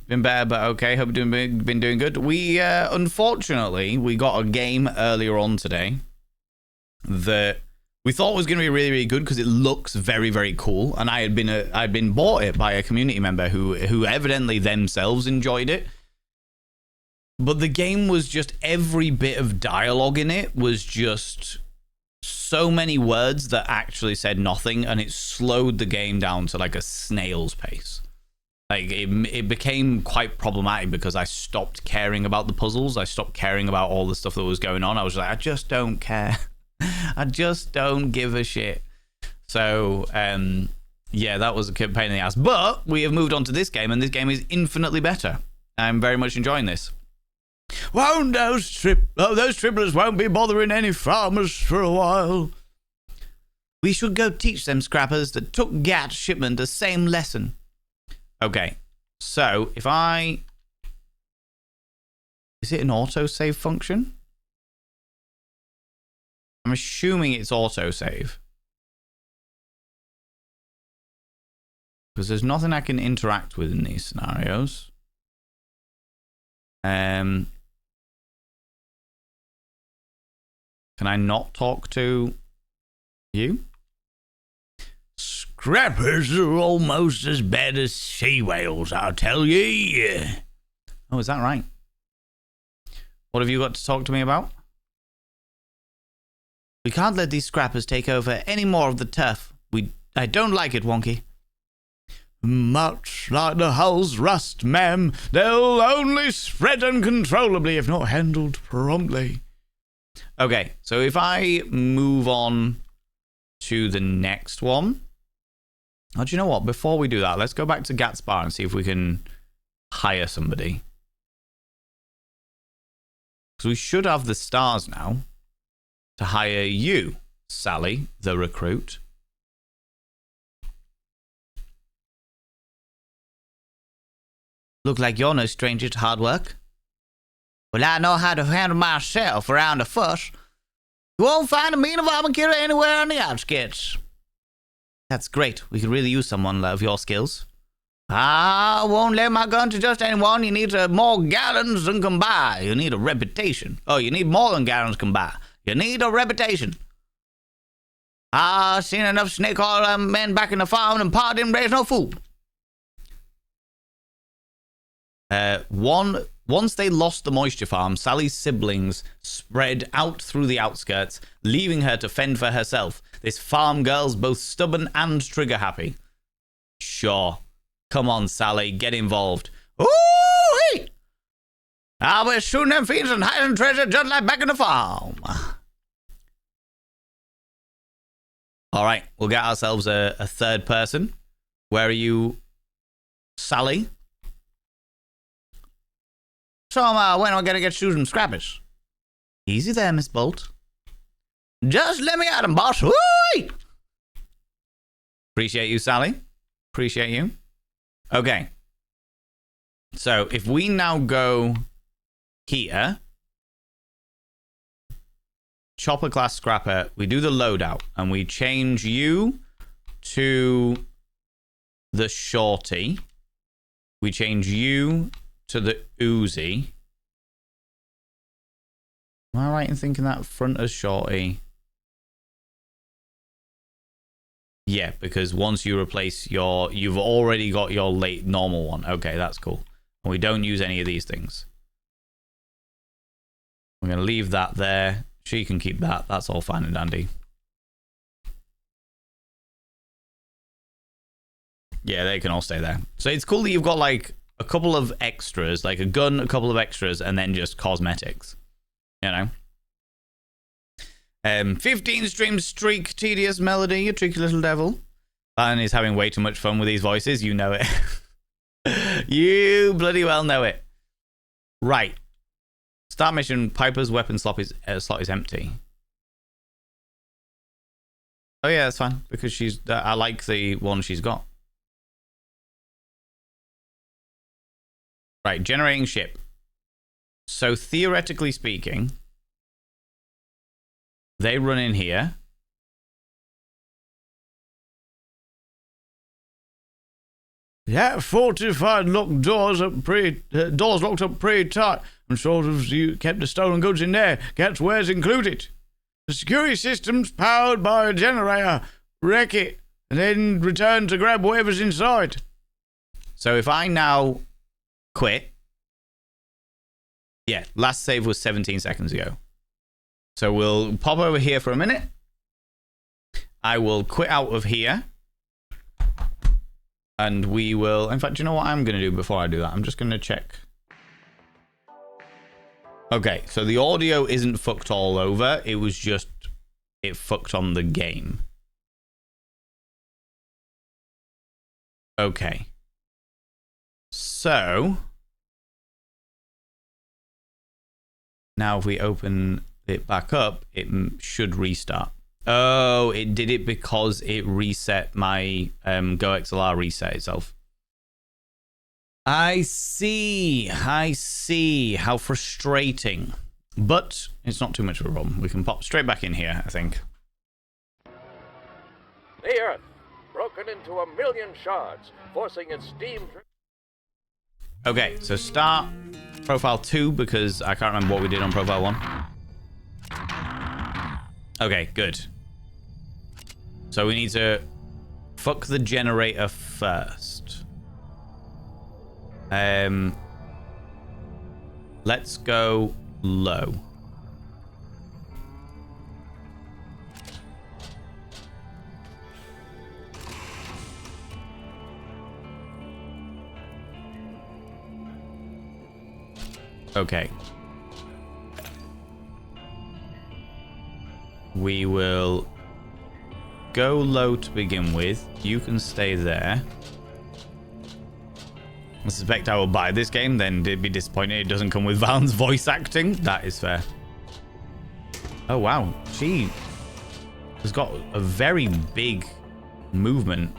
Speaker 2: Been better, but okay. Hope you've been doing good. We unfortunately we got a game earlier on today that we thought was going to be really, really good because it looks very, very cool. And I'd been bought it by a community member who evidently themselves enjoyed it. But the game was just, every bit of dialogue in it was just so many words that actually said nothing, and it slowed the game down to like a snail's pace. Like, it became quite problematic because I stopped caring about the puzzles. I stopped caring about all the stuff that was going on. I was like, I just don't care. I just don't give a shit. So, yeah, that was a pain in the ass. But we have moved on to this game, and this game is infinitely better. I'm very much enjoying this.
Speaker 6: Won't those triplers won't be bothering any farmers for a while.
Speaker 2: We should go teach them scrappers that took Gat shipment the same lesson. Okay, so if I... Is it an autosave function? I'm assuming it's autosave. Because there's nothing I can interact with in these scenarios. Can I not talk to you?
Speaker 6: Scrappers are almost as bad as sea whales, I'll tell ye.
Speaker 2: Oh, is that right? What have you got to talk to me about?
Speaker 5: We can't let these scrappers take over any more of the turf. I don't like it, Wonky.
Speaker 6: Much like the hull's rust, ma'am, they'll only spread uncontrollably if not handled promptly.
Speaker 2: Okay, so if I move on to the next one. Oh, do you know what? Before we do that, let's go back to Gat's Bar and see if we can hire somebody. Because we should have the stars now to hire you, Sally, the recruit.
Speaker 5: Look like you're no stranger to hard work. Well, I know how to handle myself around a fuss. You won't find a mean killer anywhere on the outskirts. That's great. We could really use someone of your skills. I won't lend my gun to just anyone. You need more gallons than can buy. You need a reputation. Oh, you need more than gallons can buy. You need a reputation. I've seen enough snake oil men back in the farm, and Pa didn't raise no fool.
Speaker 2: Once they lost the moisture farm, Sally's siblings spread out through the outskirts, leaving her to fend for herself. This farm girl's both stubborn and trigger happy. Sure. Come on, Sally, get involved.
Speaker 5: Ooh-wee! I'll be shooting them fiends and hiding treasure just like back in the farm.
Speaker 2: All right, we'll get ourselves a third person. Where are you, Sally?
Speaker 5: So, when am I going to get shooting scrappers?
Speaker 2: Easy there, Miss Bolt.
Speaker 5: Just let me at him, boss. Woo-wee!
Speaker 2: Appreciate you, Sally. Appreciate you. Okay. So, if we now go here, Chopper class scrapper, we do the loadout, and we change you to the shorty. We change you to the Uzi. Am I right in thinking that front as shorty? Yeah, because once you replace you've already got your late normal one. Okay, that's cool. And we don't use any of these things. We're going to leave that there. She can keep that. That's all fine and dandy. Yeah, they can all stay there. So it's cool that you've got like a couple of extras, like a gun, a couple of extras, and then just cosmetics. You know? 15 stream streak, tedious melody, you tricky little devil. Alan is having way too much fun with these voices. You know it. You bloody well know it. Right. Start mission. Piper's weapon slot is empty. Oh yeah, that's fine because she's. I like the one she's got. Right, generating ship. So theoretically speaking, they run in here.
Speaker 6: Yeah, fortified locked doors doors locked up pretty tight, and sort of you kept the stolen goods in there, cat's wares included. The security system's powered by a generator. Wreck it, and then return to grab whatever's inside.
Speaker 2: So if I now quit, yeah, last save was 17 seconds ago. So we'll pop over here for a minute. I will quit out of here. And we will... In fact, do you know what I'm going to do before I do that? I'm just going to check. Okay, so the audio isn't fucked all over. It was just... It fucked on the game. Okay. So... Now if we open it back up, it should restart. Oh, it did it because it reset my GoXLR reset itself. I see. I see. How frustrating. But it's not too much of a problem. We can pop straight back in here, I think.
Speaker 4: The Earth, broken into 1,000,000 shards, forcing its steam...
Speaker 2: Okay, so start profile 2 because I can't remember what we did on profile 1. Okay, good. So we need to fuck the generator first. Let's go low. Okay. We will go low to begin with. You can stay there. I suspect I will buy this game, then be disappointed it doesn't come with Valen's voice acting. That is fair. Oh, wow. She has got a very big movement.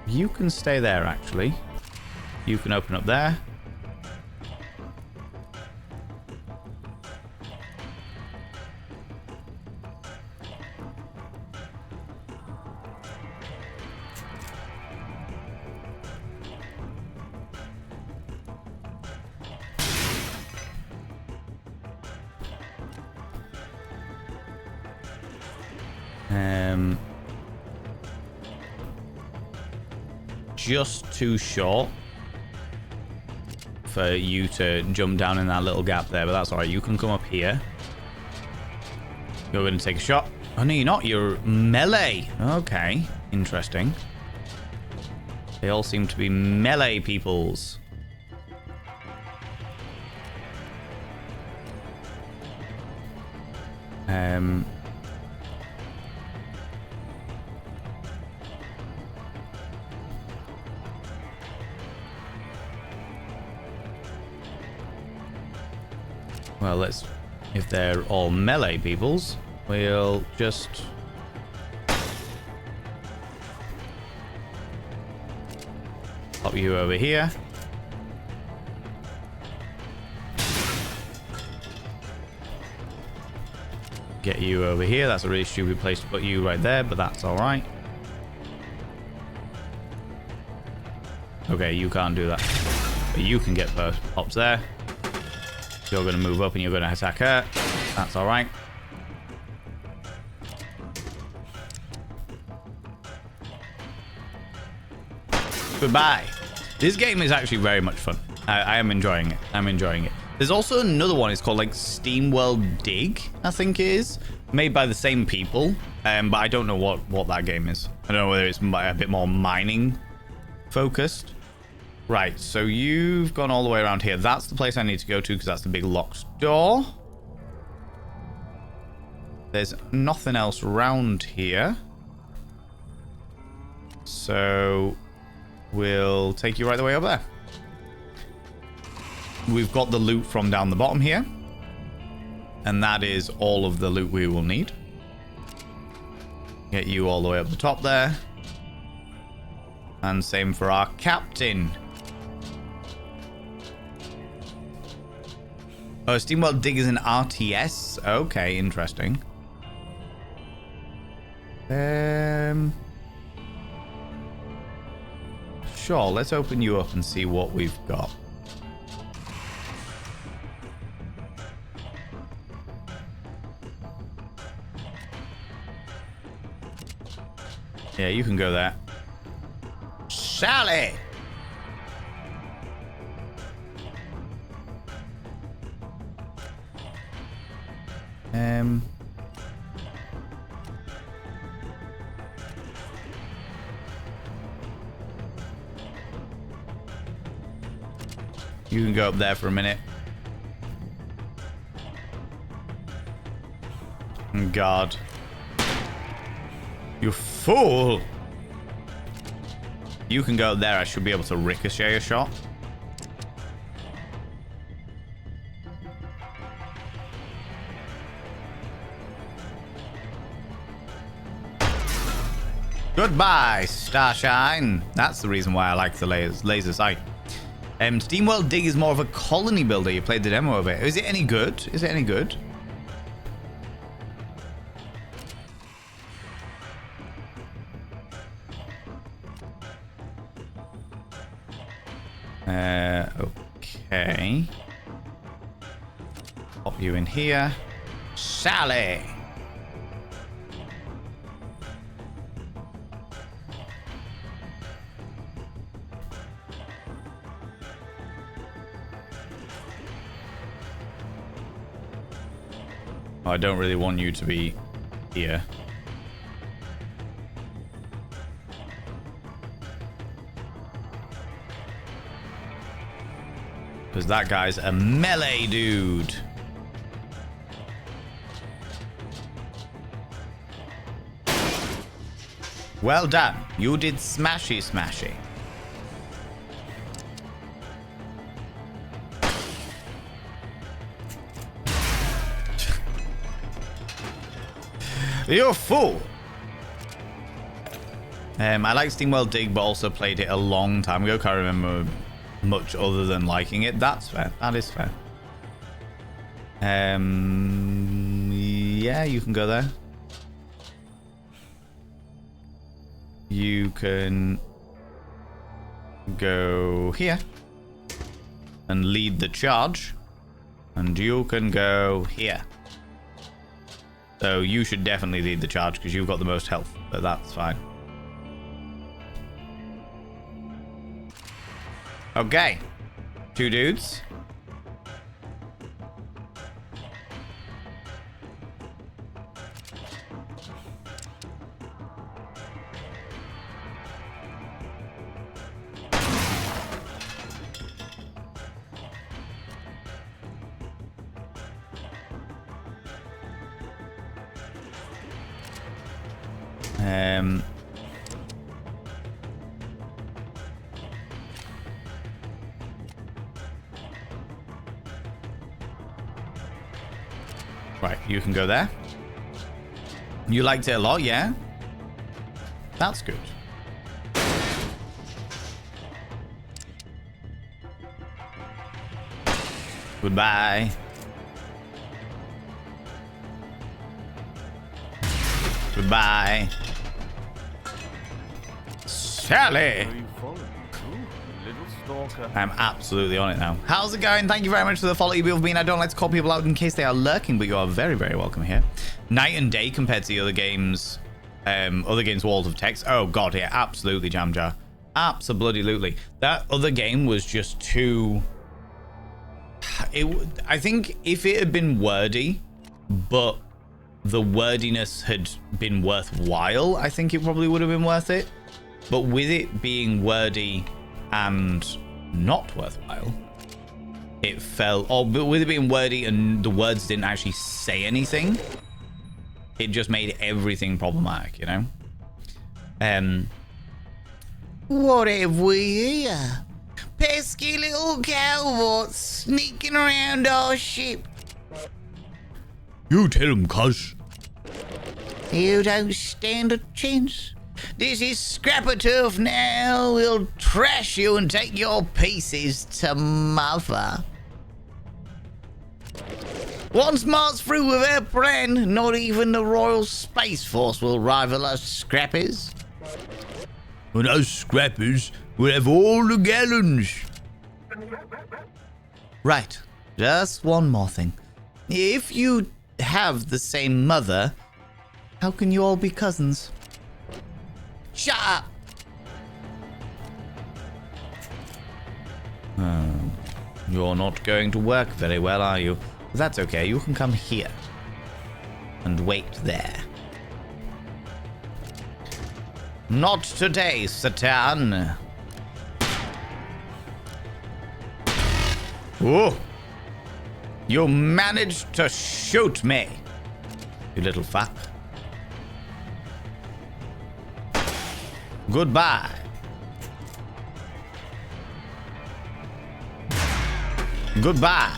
Speaker 2: You can stay there, actually. You can open up there. Just too short for you to jump down in that little gap there, but that's all right. You can come up here. You're going to take a shot. Oh, no, you're not. You're melee. Okay. Interesting. They all seem to be melee peoples. Well, let's... If they're all melee peoples, we'll just... pop you over here. Get you over here. That's a really stupid place to put you right there, but that's alright. Okay, you can't do that. But you can get pops there. You're going to move up and you're going to attack her. That's all right. Goodbye. This game is actually very much fun. I am enjoying it. I'm enjoying it. There's also another one. It's called like SteamWorld Dig, I think it is. Made by the same people. But I don't know what that game is. I don't know whether it's a bit more mining focused. Right, so you've gone all the way around here. That's the place I need to go to because that's the big locked door. There's nothing else around here. So we'll take you right the way over there. We've got the loot from down the bottom here. And that is all of the loot we will need. Get you all the way up the top there. And same for our captain. Oh, SteamWorld Dig is an RTS? Okay, interesting. Sure, let's open you up and see what we've got. Yeah, you can go there. Sally! You can go up there for a minute. God. You fool! You can go up there. I should be able to ricochet a shot. Goodbye, Starshine. That's the reason why I like the laser sight. SteamWorld Dig is more of a colony builder. You played the demo of it. Is it any good? Is it any good? Okay. Pop you in here. Sally! I don't really want you to be here. Because that guy's a melee dude. Well done. You did smashy smashy. You're a fool. I like SteamWorld Dig, but also played it a long time ago. Can't remember much other than liking it. That's fair. That is fair. Yeah, you can go there. You can go here and lead the charge, and you can go here. So you should definitely lead the charge because you've got the most health, but that's fine. Okay. 2 dudes. Right, you can go there. You liked it a lot, yeah? That's good. Goodbye. Goodbye. Sally! I'm absolutely on it now. How's it going? Thank you very much for the follow. You've been. I don't like to call people out in case they are lurking, but you are very, very welcome here. Night and day compared to the other games. Walls of Text. Oh god, yeah, absolutely, Jam Jar. Absolutely. That other game was just too. I think if it had been wordy, but the wordiness had been worthwhile, I think it probably would have been worth it. But with it being wordy and not worthwhile, it fell. But with it being wordy and the words didn't actually say anything, it just made everything problematic, you know? What have we here? Pesky little cowbots sneaking around our ship.
Speaker 6: You tell him, cuz.
Speaker 5: You don't stand a chance. This is Scrapper Turf now. We'll trash you and take your pieces to mother. Once marched through with our plan, not even the Royal Space Force will rival us scrappers.
Speaker 6: And us scrappers will have all the gallons.
Speaker 5: Right. Just one more thing. If you have the same mother, how can you all be cousins? Shut up!
Speaker 2: You're not going to work very well, are you? That's okay. You can come here and wait there. Not today, Satan.
Speaker 7: Oh! You managed to shoot me, you little fap. Goodbye. Goodbye.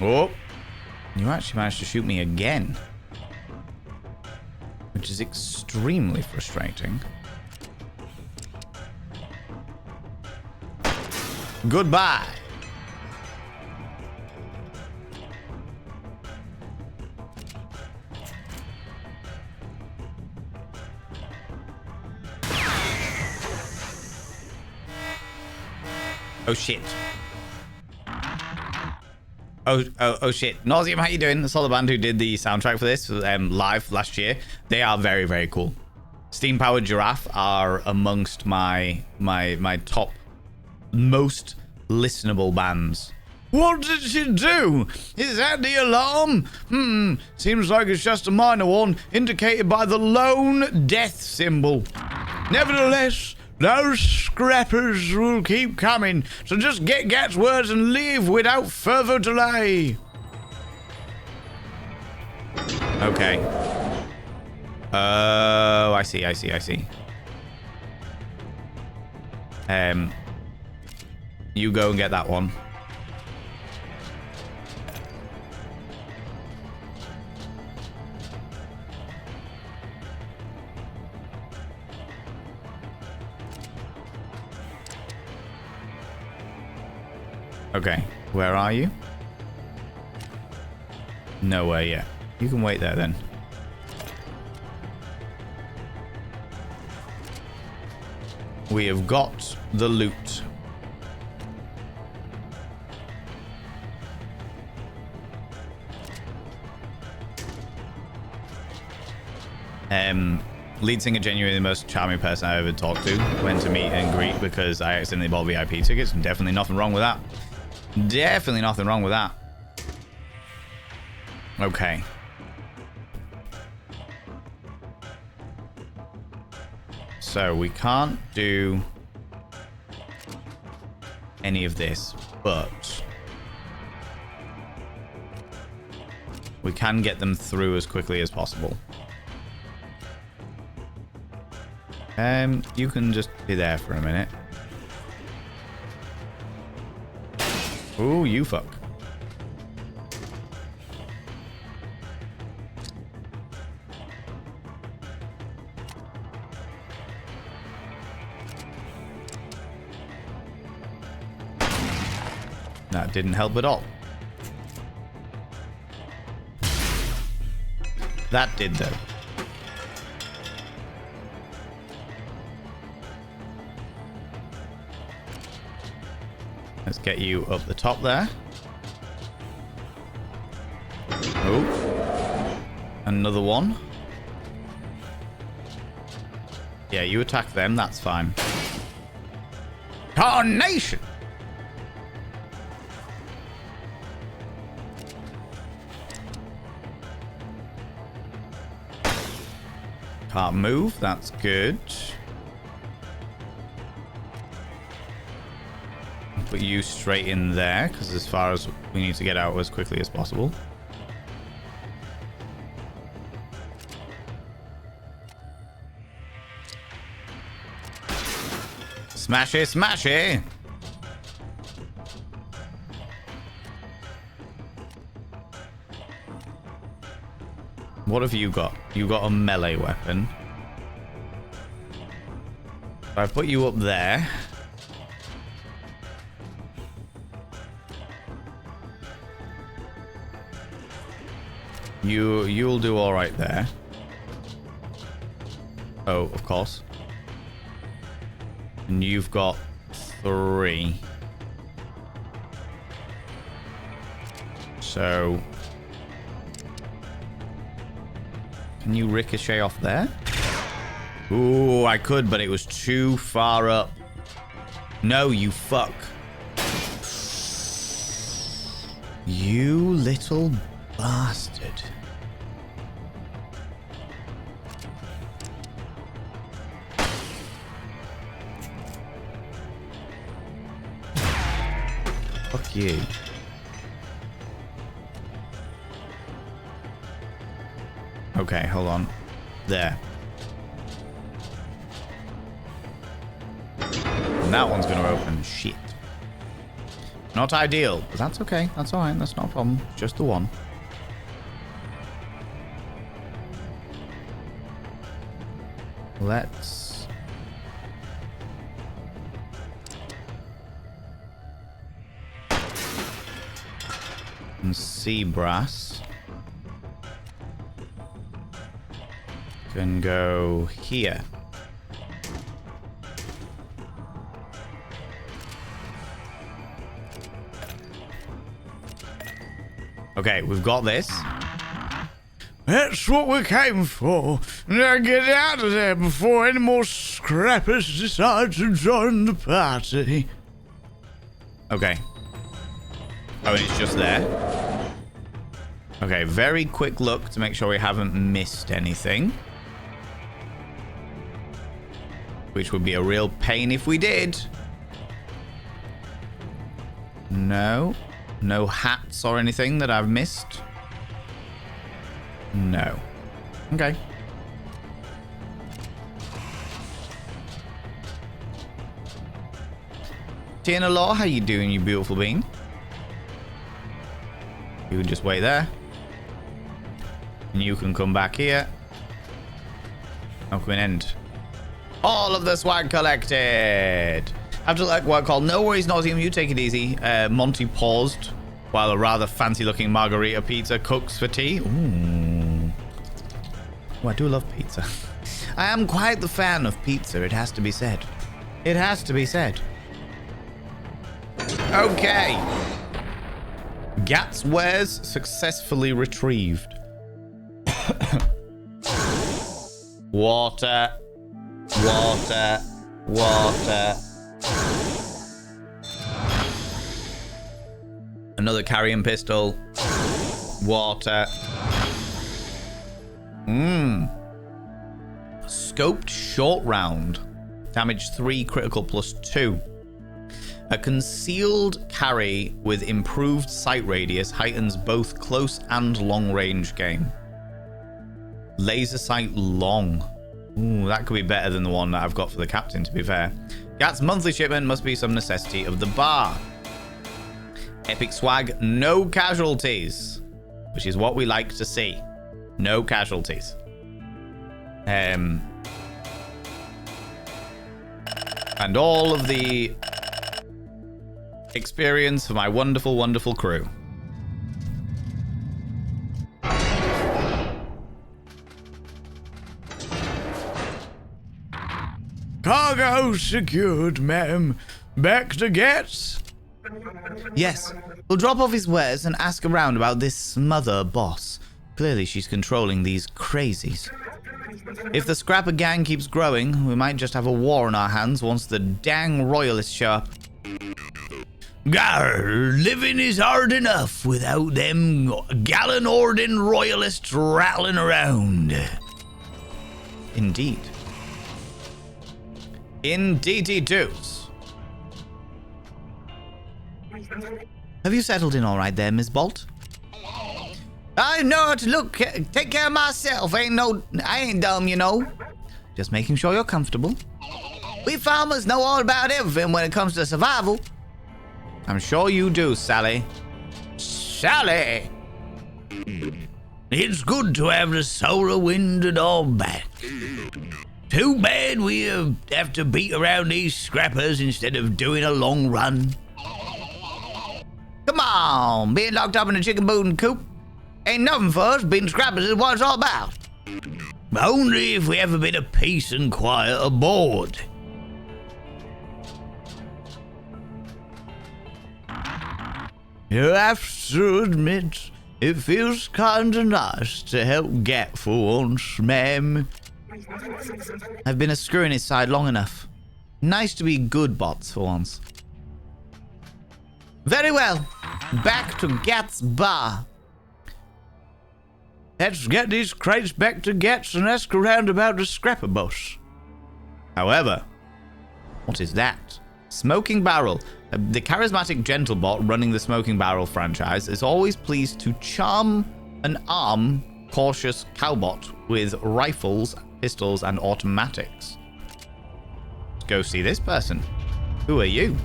Speaker 7: Oh, you actually managed to shoot me again, which is extremely frustrating. Goodbye. Oh shit. Oh shit. Nauseum, how you doing? I saw the band who did the soundtrack for this live last year. They are very, very cool. Steam Powered Giraffe are amongst my top most listenable bands. What did she do? Is that the alarm? Seems like it's just a minor one, indicated by the lone death symbol. Nevertheless, those scrappers will keep coming, so just get Gat's words and leave without further delay. Okay. Oh, I see. You go and get that one. Okay, where are you? Nowhere yet. You can wait there then. We have got the loot. Lead singer, genuinely the most charming person I ever talked to. Went to meet and greet because I accidentally bought VIP tickets. Definitely nothing wrong with that. Definitely nothing wrong with that. Okay. So we can't do any of this, but we can get them through as quickly as possible. You can just be there for a minute. Ooh, you fuck. That didn't help at all. That did though. Let's get you up the top there. Oh. Another one. Yeah, you attack them, that's fine. Carnation! Can't move, that's good. Put you straight in there, because as far as we need to get out as quickly as possible. Smash it, smash it! What have you got? You got a melee weapon. I put you up there. You'll do all right there. Oh, of course. And you've got 3. So can you ricochet off there? Ooh, I could, but it was too far up. No, you fuck. You little bastard.
Speaker 2: Fuck you. Okay, hold on. There. And that one's going to open. Shit. Not ideal, but that's okay. That's all right. That's not a problem. Just the one. Let's... and sea brass can go here. Okay, we've got this.
Speaker 6: That's what we came for. Now get out of there before any more scrappers decide to join the party.
Speaker 2: Okay. Oh, and it's just there. Okay, very quick look to make sure we haven't missed anything. Which would be a real pain if we did. No. No hats or anything that I've missed. No. Okay. Tina Law, how you doing, you beautiful being? You can just wait there. And you can come back here. Now can end. All of the swag collected. After like what I call no worries, Nauseum, you take it easy. Monty paused while a rather fancy looking margarita pizza cooks for tea. Ooh. Oh, I do love pizza. I am quite the fan of pizza, it has to be said. It has to be said. Okay. Gats wares successfully retrieved. Water. Water. Water. Another carrying pistol. Water. Scoped short round. Damage 3, critical +2. A concealed carry with improved sight radius heightens both close and long range game. Laser sight long. Ooh, that could be better than the one that I've got for the captain, to be fair. Gat's monthly shipment must be some necessity of the bar. Epic swag, no casualties. Which is what we like to see. No casualties. And all of the experience for my wonderful, wonderful crew.
Speaker 6: Cargo secured, ma'am. Back to Gats?
Speaker 2: Yes, we'll drop off his wares and ask around about this mother boss. Clearly she's controlling these crazies. If the scrapper gang keeps growing, we might just have a war on our hands once the dang royalists show up.
Speaker 6: Gar, living is hard enough without them gallon-ordin' royalists rattling around.
Speaker 2: Indeed. Indeedy does. Have you settled in all right there, Miss Bolt? I know how to look, take care of myself. I ain't dumb, you know. Just making sure you're comfortable. We farmers know all about everything when it comes to survival. I'm sure you do, Sally. Sally!
Speaker 6: It's good to have the solar wind and all back. Too bad we have to beat around these scrappers instead of doing a long run.
Speaker 2: Come on, being locked up in a chicken boot and coop ain't nothing for us. Being scrappers is what it's all about.
Speaker 6: Only if we have a bit of peace and quiet aboard. You have to admit, it feels kinda nice to help Gat for once, ma'am.
Speaker 2: I've been a screw in his side long enough. Nice to be good bots for once. Very well. Back to Gat's bar.
Speaker 6: Let's get these crates back to Gat's and ask around about the scrapper boss.
Speaker 2: However, what is that? Smoking barrel. The charismatic gentlebot running the Smoking Barrel franchise is always pleased to charm and arm cautious cowbot with rifles, pistols, and automatics. Let's go see this person. Who are you?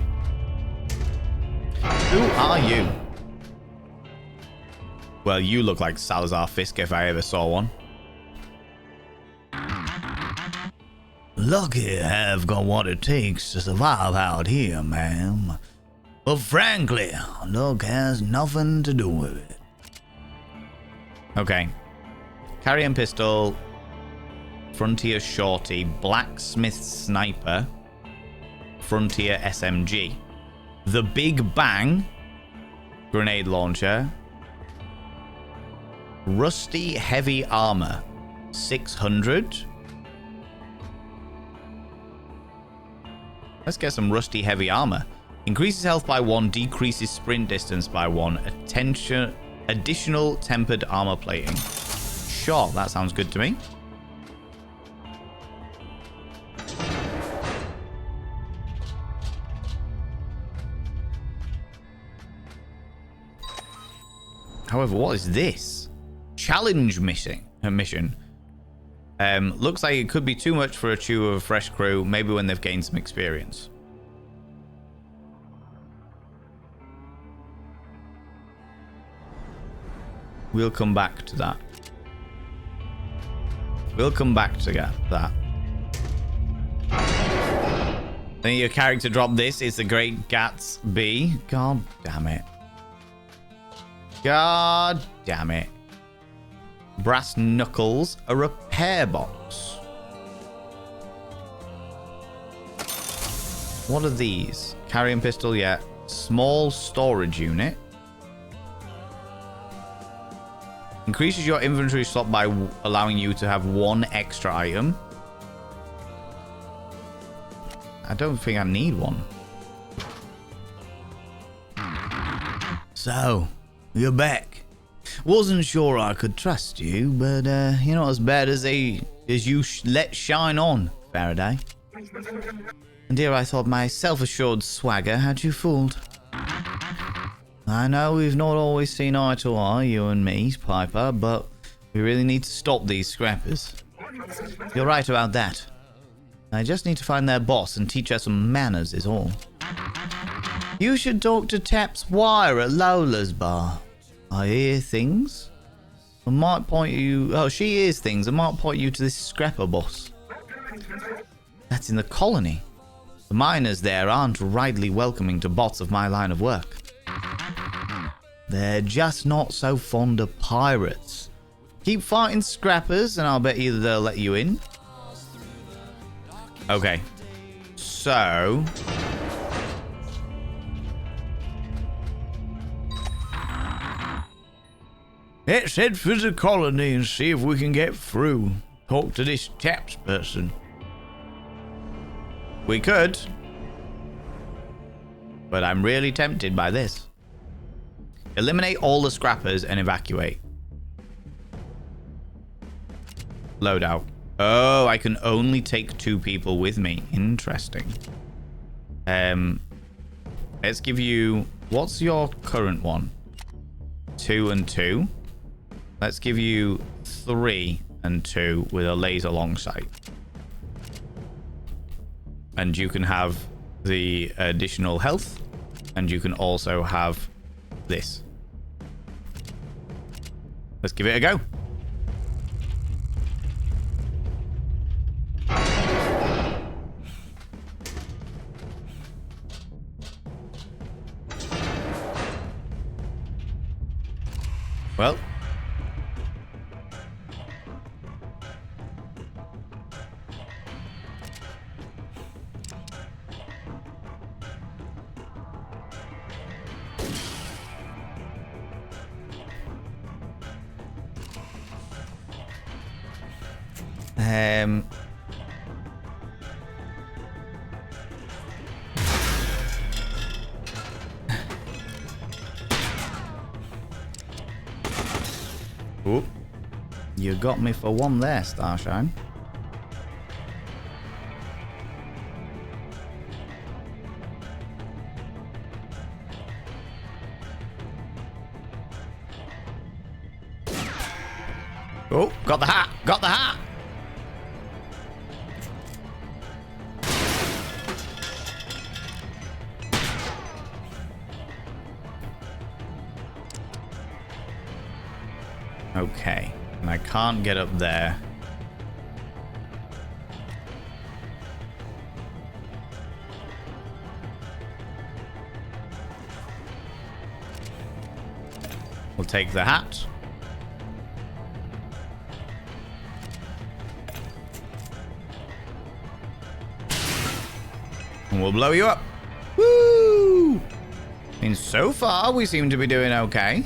Speaker 2: Who are you? Well, you look like Salazar Fisk if I ever saw one.
Speaker 6: Lucky have got what it takes to survive out here, ma'am. But frankly, luck has nothing to do with it.
Speaker 2: Okay. Carry and pistol, Frontier Shorty, Blacksmith Sniper, Frontier SMG. The Big Bang, Grenade Launcher, Rusty Heavy Armor, 600. Let's get some Rusty Heavy Armor. Increases health by 1, decreases sprint distance by 1, additional tempered armor plating. Sure, that sounds good to me. However, what is this? Challenge mission. Looks like it could be too much for a chew of a fresh crew, maybe when they've gained some experience. We'll come back to that. We'll come back to that. Then your character dropped this. It's the Great Gatsby. God damn it. God damn it. Brass knuckles, a repair box. What are these? Carrying pistol, yeah. Small storage unit. Increases your inventory slot by allowing you to have 1 extra item. I don't think I need one.
Speaker 6: So, you're back. Wasn't sure I could trust you, but you're not as bad as you let shine on, Faraday.
Speaker 5: And dear, I thought my self-assured swagger had you fooled. I know we've not always seen eye to eye, you and me, Piper, but we really need to stop these scrappers. You're right about that. I just need to find their boss and teach her some manners is all. You should talk to Taps Wire at Lola's bar. I hear things. I might point you... Oh, she hears things. I might point you to this scrapper boss. That's in the colony. The miners there aren't rightly welcoming to bots of my line of work. They're just not so fond of pirates. Keep fighting scrappers and I'll bet either they'll let you in.
Speaker 2: Okay. So...
Speaker 6: Let's head for the colony and see if we can get through. Talk to this Taps person.
Speaker 2: We could. But I'm really tempted by this. Eliminate all the scrappers and evacuate. Loadout. Oh, I can only take 2 people with me. Interesting. Let's give you... What's your current one? 2 and 2. Let's give you 3 and 2 with a laser long sight. And you can have the additional health. And you can also have this. Let's give it a go. Well. Ooh. You got me for one there, Starshine. Oh, got the hat. Got the hat. Okay. And I can't get up there. We'll take the hat. And we'll blow you up. Woo! And so far, we seem to be doing okay.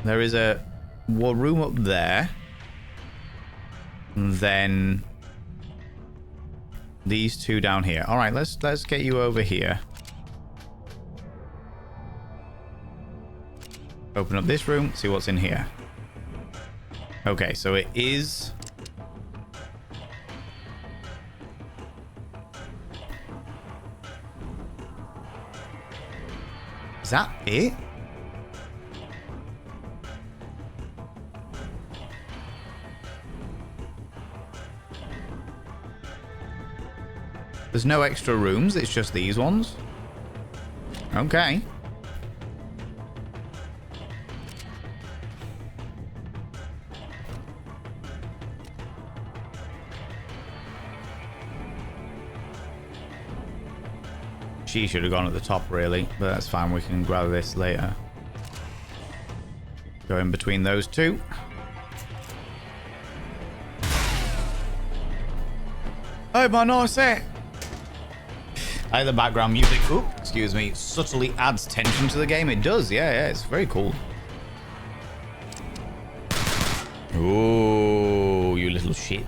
Speaker 2: There is a room up there. And then these two down here. All right, let's get you over here. Open up this room, see what's in here. Okay, so it is... Is that it? There's no extra rooms, it's just these ones? Okay. She should have gone at the top, really, but that's fine. We can grab this later. Go in between those two. Oh, my nice set. I like the background music. Ooh, excuse me. Subtly adds tension to the game. It does, yeah, it's very cool. Ooh, you little shit.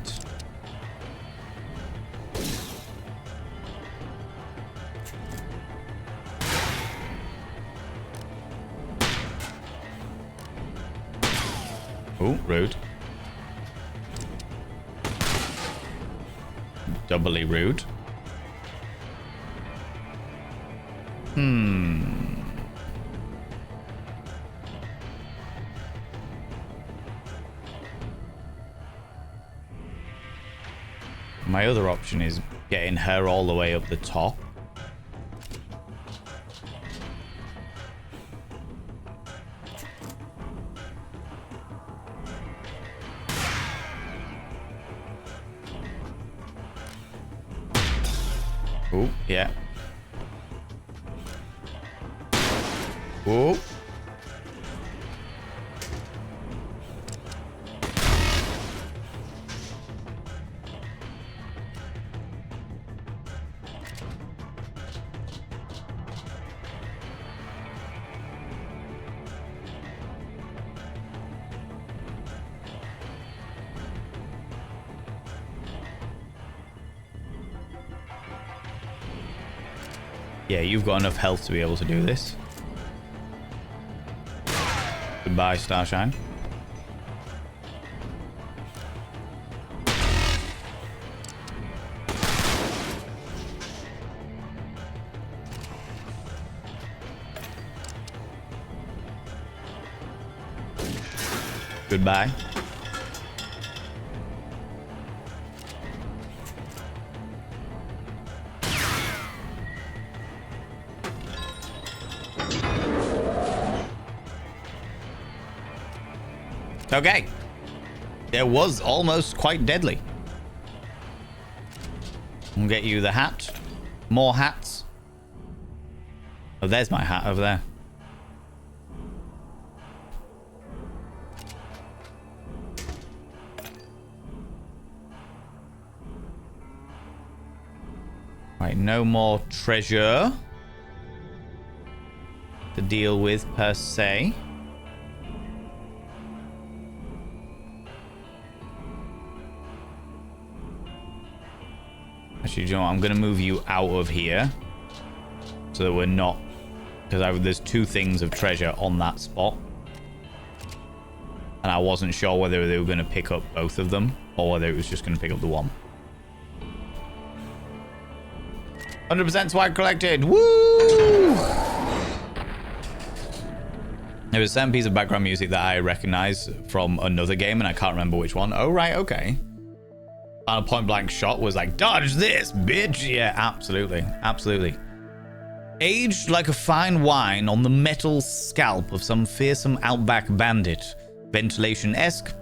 Speaker 2: Oh, rude. Doubly rude. My other option is getting her all the way up the top. Oh, yeah. Oh. Yeah, you've got enough health to be able to do this. Goodbye, Starshine. Goodbye. Okay. It was almost quite deadly. We'll get you the hat. More hats. Oh, there's my hat over there. Right, no more treasure to deal with per se. Actually, you know what? I'm going to move you out of here so that we're not... Because there's two things of treasure on that spot. And I wasn't sure whether they were going to pick up both of them or whether it was just going to pick up the one. 100% swag collected. Woo! There was a certain piece of background music that I recognize from another game, and I can't remember which one. Oh, right, okay. And a point-blank shot was like, dodge this, bitch! Yeah, absolutely, absolutely. Aged like a fine wine on the metal scalp of some fearsome outback bandit. Ventilation-esque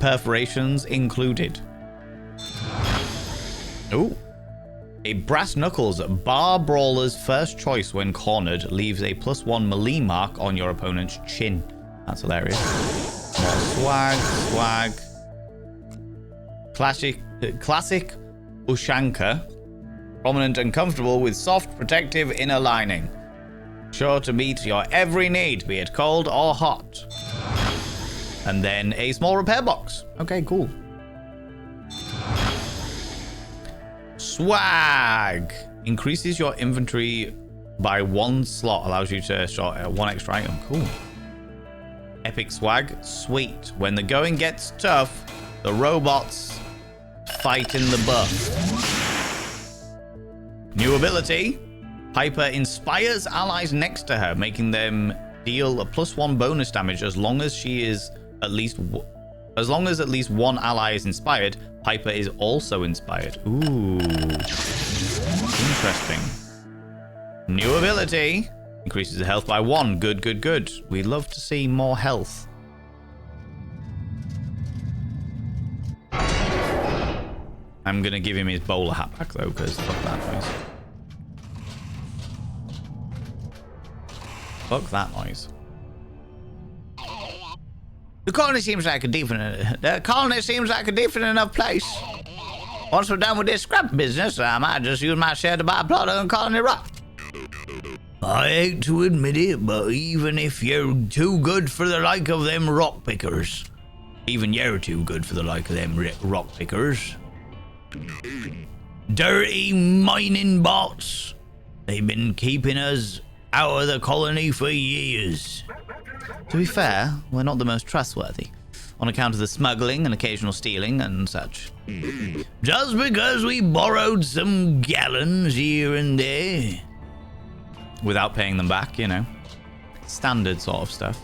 Speaker 2: perforations included. Ooh. A brass knuckles bar brawler's first choice when cornered leaves a +1 melee mark on your opponent's chin. That's hilarious. More swag. Classic Ushanka. Prominent and comfortable with soft protective inner lining. Sure to meet your every need, be it cold or hot. And then a small repair box. Okay, cool. Swag increases your inventory by 1 slot, allows you to store 1 extra item. Cool. Epic swag, sweet. When the going gets tough, the robots fight in the buff. New ability, Piper inspires allies next to her, making them deal a +1 bonus damage as long as at least one ally is inspired. Piper is also inspired. Ooh. Interesting. New ability. Increases the health by 1. Good. We love to see more health. I'm going to give him his bowler hat back, though, because fuck that noise. Fuck that noise.
Speaker 5: The colony seems like a different enough place. Once we're done with this scrap business, I might just use my share to buy a plot on Colony Rock.
Speaker 6: I hate to admit it, but even if you're too good for the like of them rock pickers, dirty mining bots, they've been keeping us out of the colony for years.
Speaker 2: To be fair, we're not the most trustworthy, on account of the smuggling and occasional stealing and such.
Speaker 6: Just because we borrowed some gallons here and there.
Speaker 2: Without paying them back, you know. Standard sort of stuff.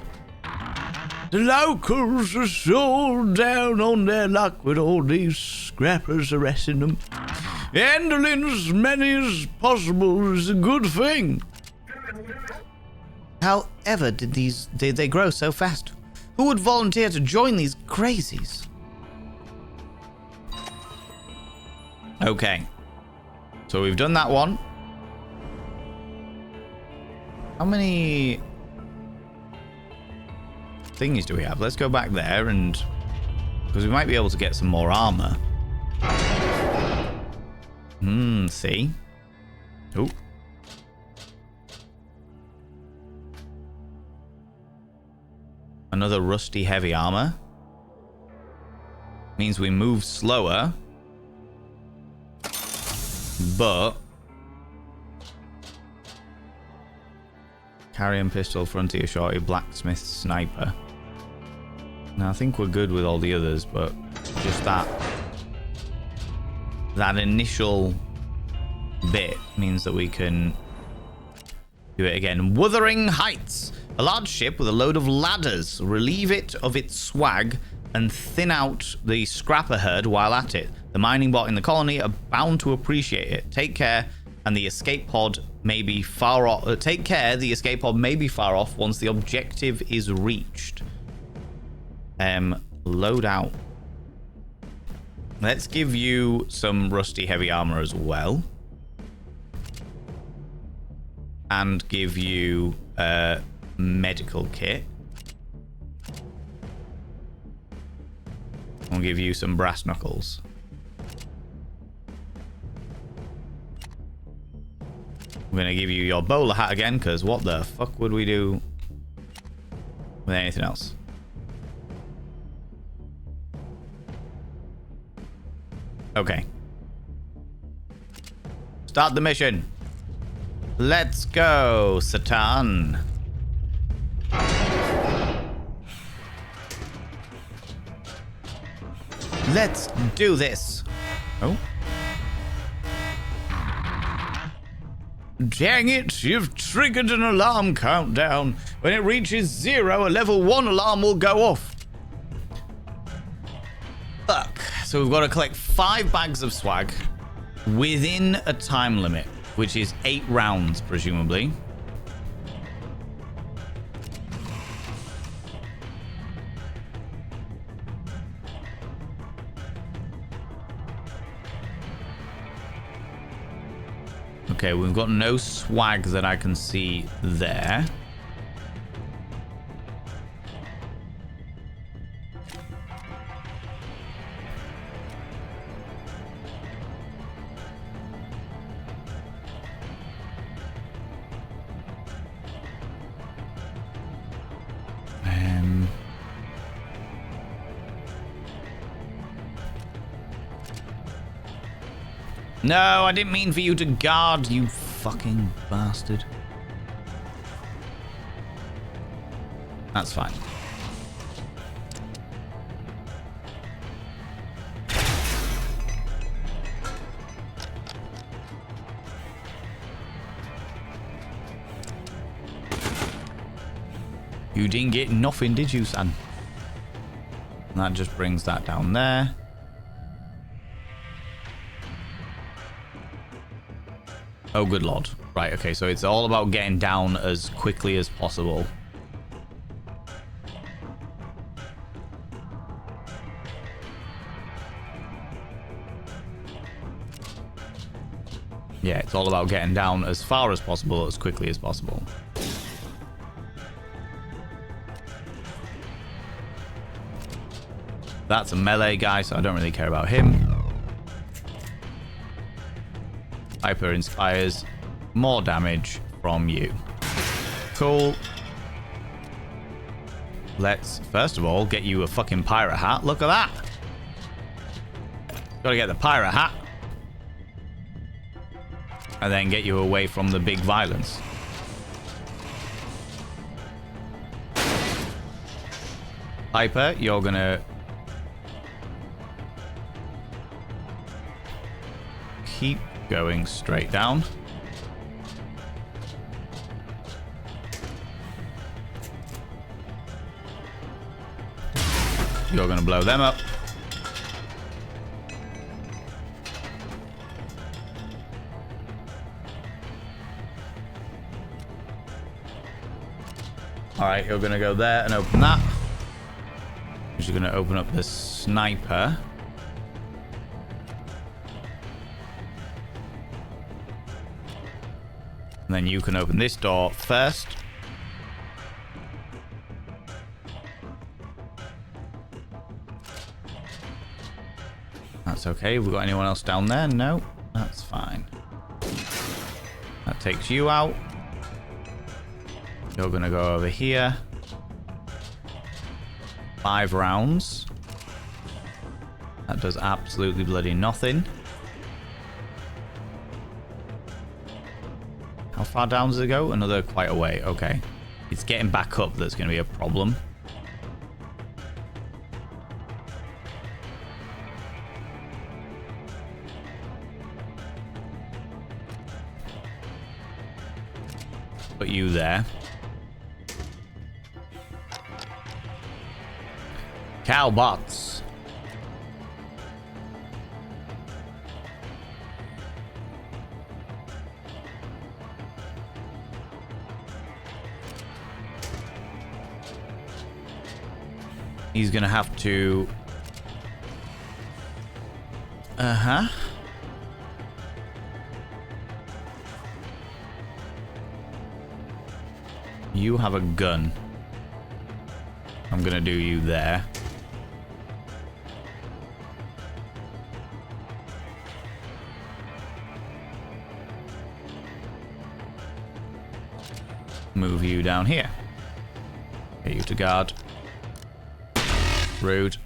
Speaker 6: The locals are so down on their luck with all these scrappers arresting them. Handling as many as possible is a good thing.
Speaker 5: However, did they grow so fast? Who would volunteer to join these crazies?
Speaker 2: Okay. So we've done that one. How many thingies do we have? Let's go back there and... because we might be able to get some more armor. See? Oh. Another rusty heavy armor. Means we move slower. But... carrion pistol, frontier shorty, blacksmith, sniper. Now I think we're good with all the others, but just that initial bit means that we can do it again. Wuthering Heights. A large ship with a load of ladders. Relieve it of its swag and thin out the scrapper herd while at it. The mining bot in the colony are bound to appreciate it. Take care, and the escape pod may be far off. Take care, the escape pod may be far off once the objective is reached. Load out. Let's give you some rusty heavy armor as well. And give you a medical kit. I'll give you some brass knuckles. I'm going to give you your bowler hat again, because what the fuck would we do with anything else? Okay. Start the mission. Let's go, Satan. Let's do this. Oh.
Speaker 6: Dang it, you've triggered an alarm countdown. When it reaches 0, a level 1 alarm will go off.
Speaker 2: Fuck. So we've got to collect 5 bags of swag within a time limit, which is 8 rounds, presumably. Okay, we've got no swag that I can see there. No, I didn't mean for you to guard, you fucking bastard. That's fine. You didn't get nothing, did you, son? And that just brings that down there. Oh, good lord. Right, okay, so it's all about getting down as quickly as possible. Yeah, it's all about getting down as far as possible, as quickly as possible. That's a melee guy, so I don't really care about him. Hyper inspires more damage from you. Cool. Let's, first of all, get you a fucking pirate hat. Look at that. Gotta get the pirate hat. And then get you away from the big violence. Hyper, you're gonna keep going straight down. You're gonna blow them up. Alright, you're gonna go there and open that. You're gonna open up the sniper. And then you can open this door first. That's okay. Have we got anyone else down there? No, that's fine. That takes you out. You're going to go over here. 5 rounds. That does absolutely bloody nothing. How far down does it go? Another quite a way. Okay. It's getting back up that's going to be a problem. Put you there. Cowbots. He's gonna have to... You have a gun. I'm gonna do you there. Move you down here. Get you to guard. Rude.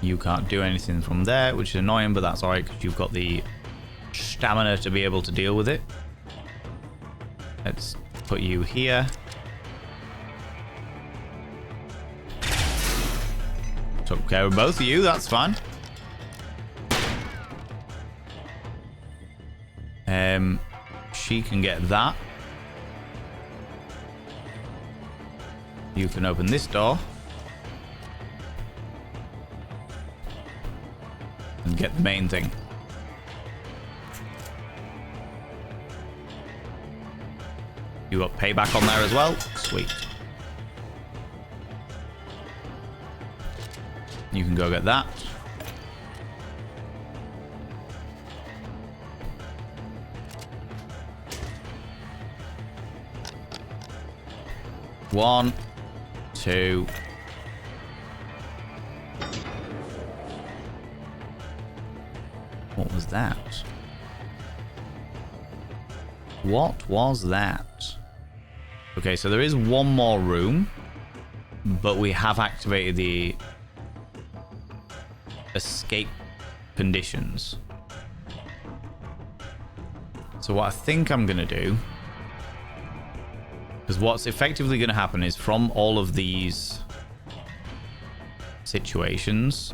Speaker 2: You can't do anything from there, which is annoying, but that's alright because you've got the stamina to be able to deal with it. Let's put you here. Took care of both of you, that's fine. She can get that. You can open this door. And get the main thing. You got payback on there as well. Sweet. You can go get that. One, two. What was that? What was that? Okay, so there is one more room, but we have activated the escape conditions. So what I think I'm going to do, because what's effectively going to happen is from all of these situations,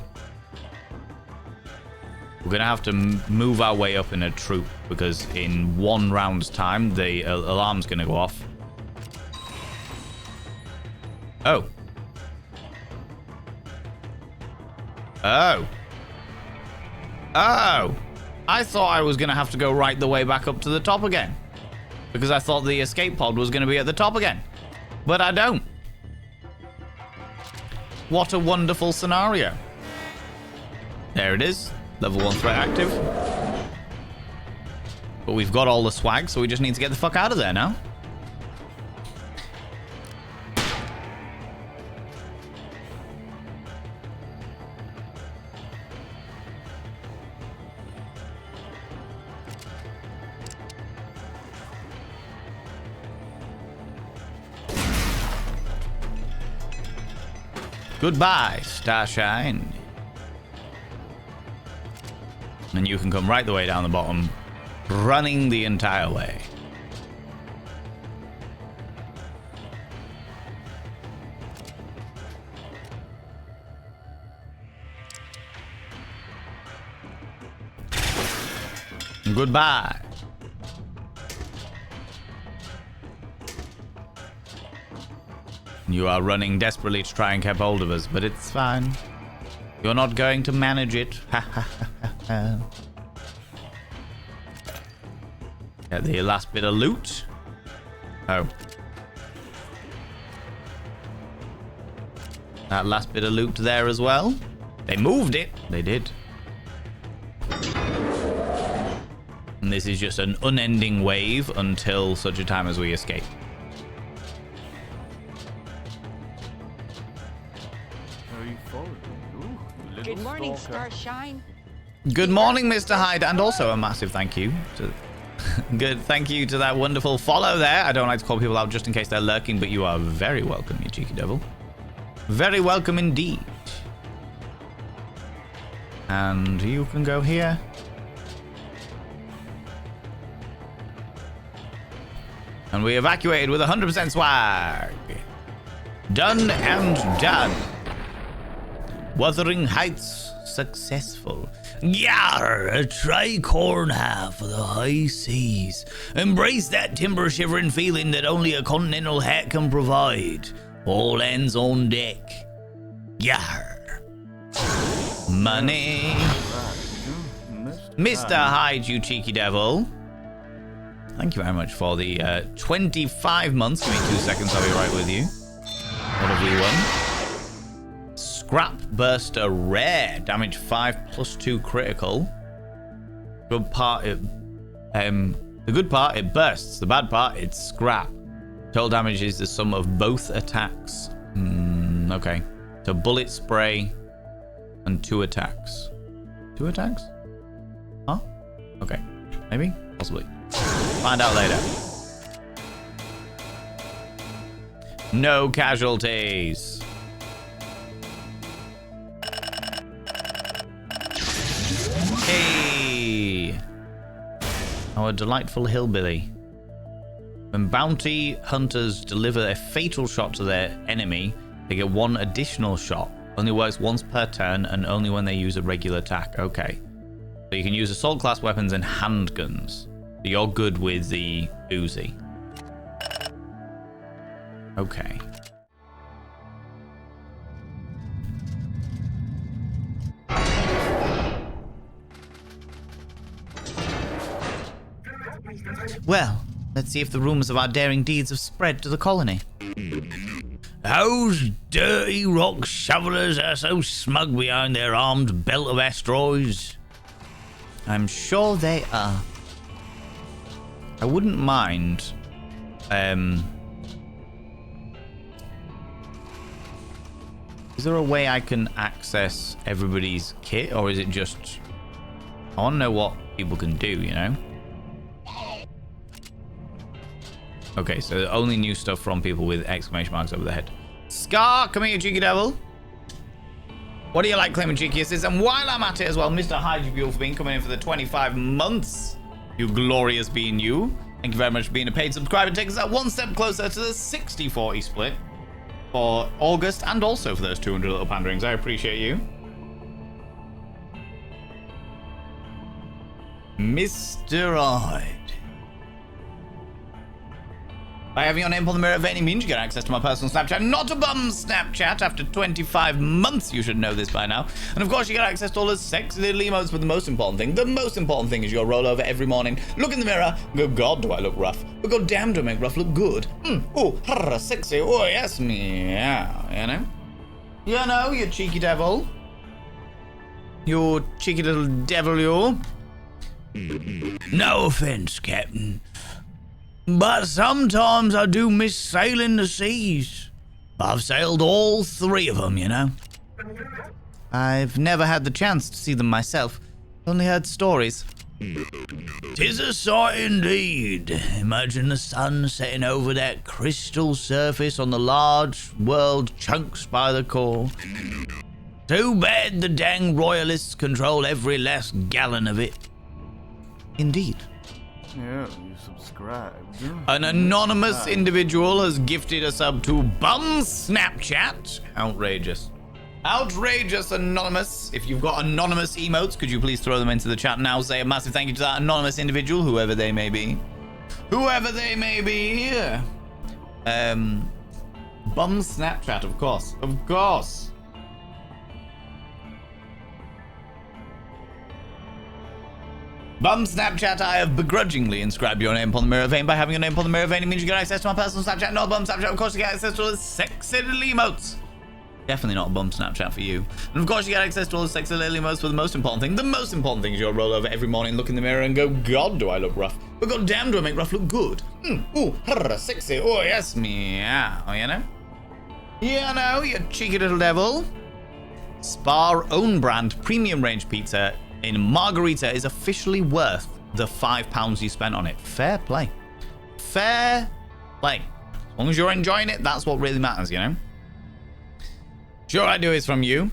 Speaker 2: we're going to have to move our way up in a troop, because in one round's time, the alarm's going to go off. Oh. Oh. Oh. I thought I was going to have to go right the way back up to the top again, because I thought the escape pod was going to be at the top again. But I don't. What a wonderful scenario. There it is. Level 1 threat active. But we've got all the swag, so we just need to get the fuck out of there now. Goodbye, Starshine. And you can come right the way down the bottom, running the entire way. Goodbye. You are running desperately to try and keep hold of us, but it's fine. You're not going to manage it. Ha ha ha ha. Get the last bit of loot. Oh. That last bit of loot there as well. They moved it. They did. And this is just an unending wave until such a time as we escape.
Speaker 8: Good morning, Starshine.
Speaker 2: Good morning, Mr. Hyde, and also a massive thank you to thank you to that wonderful follow there. I don't like to call people out just in case they're lurking, but you are very welcome, you cheeky devil. Very welcome indeed. And you can go here. And we evacuated with 100% swag. Done and done. Wuthering Heights successful. Yar, a tricorn half of the high seas. Embrace that timber shivering feeling that only a continental hat can provide. All hands on deck. Yar. Money. Mr. Hyde, you cheeky devil. Thank you very much for the 25 months. Give me 2 seconds, I'll be right with you. What have we won? Scrap Burster Rare. Damage 5 +2 critical. Good part, the good part, it bursts. The bad part, it's scrap. Total damage is the sum of both attacks. Okay. So bullet spray and 2 attacks. 2 attacks? Huh? Okay. Maybe? Possibly. Find out later. No casualties. Our delightful hillbilly. When bounty hunters deliver a fatal shot to their enemy, they get one additional shot. Only works once per turn and only when they use a regular attack. Okay. So you can use assault class weapons and handguns. So you're good with the Uzi. Okay.
Speaker 5: Well, let's see if the rumors of our daring deeds have spread to the colony.
Speaker 6: Those dirty rock shovelers are so smug behind their armed belt of asteroids.
Speaker 5: I'm sure they are.
Speaker 2: I wouldn't mind. Is there a way I can access everybody's kit, or is it just... I want to know what people can do, you know? Okay, so only new stuff from people with exclamation marks over their head. Scar, come here, cheeky devil. What do you like claiming cheeky assist? And while I'm at it as well, Mr. Hyde, you beautiful being coming in for the 25 months. You glorious being you. Thank you very much for being a paid subscriber. Take us that one step closer to the 60-40 split for August and also for those 200 little panderings. I appreciate you. Mr. Hyde. By having your name on the mirror of any means, you get access to my personal Snapchat. Not a bum Snapchat. After 25 months, you should know this by now. And of course, you get access to all those sexy little emotes. But the most important thing is your roll over every morning, look in the mirror, and go, God, do I look rough? But God damn, do I make rough look good? Oh, sexy. Oh, yes, meow. You know? You know, you cheeky devil. You cheeky little devil, you.
Speaker 6: No offense, Captain. But sometimes I do miss sailing the seas. I've sailed all 3 of them, you know.
Speaker 5: I've never had the chance to see them myself. Only heard stories.
Speaker 6: 'Tis a sight indeed. Imagine the sun setting over that crystal surface on the large world chunks by the core. Too bad the dang royalists control every last gallon of it.
Speaker 5: Indeed.
Speaker 9: Yeah, you subscribed.
Speaker 2: An anonymous individual has gifted a sub to Bum Snapchat. Outrageous. Outrageous, Anonymous. If you've got anonymous emotes, could you please throw them into the chat now? Say a massive thank you to that anonymous individual, whoever they may be. Whoever they may be. Bum Snapchat, of course. Of course. Bum Snapchat, I have begrudgingly inscribed your name upon the mirror vein. By having your name upon the mirror vein, it means you get access to my personal Snapchat. Not a bum Snapchat, of course you get access to all the sexy little emotes. Definitely not a bum Snapchat for you. And of course you get access to all the sexy little emotes for the most important thing. The most important thing is you'll roll over every morning, look in the mirror and go, God, do I look rough? But God damn, do I make rough look good? Ooh, sexy. Oh, yes, meow, you know? You know, you cheeky little devil. Spar own brand premium range pizza in Margarita is officially worth the £5 you spent on it. Fair play. Fair play. As long as you're enjoying it, that's what really matters, you know? Sure, I do is from you.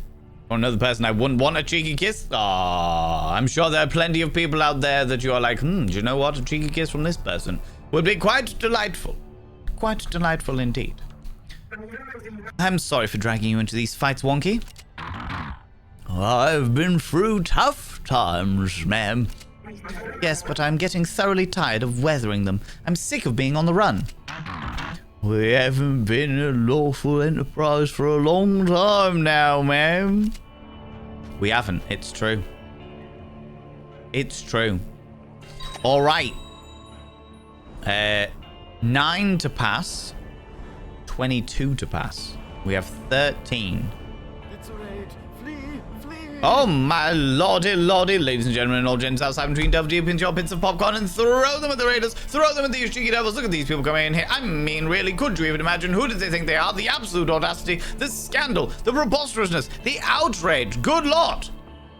Speaker 2: Or another person I wouldn't want a cheeky kiss. Ah, I'm sure there are plenty of people out there that you are like, do you know what? A cheeky kiss from this person would be quite delightful. Quite delightful indeed. I'm sorry for dragging you into these fights, Wonky.
Speaker 6: I've been through tough times, ma'am.
Speaker 5: Yes, but I'm getting thoroughly tired of weathering them. I'm sick of being on the run.
Speaker 6: We haven't been a lawful enterprise for a long time now, ma'am.
Speaker 2: We haven't. It's true. It's true. All right. 9 to pass. 22 to pass. We have 13.
Speaker 9: It's a raid. Flee, flee.
Speaker 2: Oh my lordy, ladies and gentlemen, and all gents outside between delve deep into your pits of popcorn and throw them at the raiders, throw them at these cheeky devils. Look at these people coming in here. I mean, really, could you even imagine who did they think they are? The absolute audacity, the scandal, the preposterousness, the outrage. Good lord.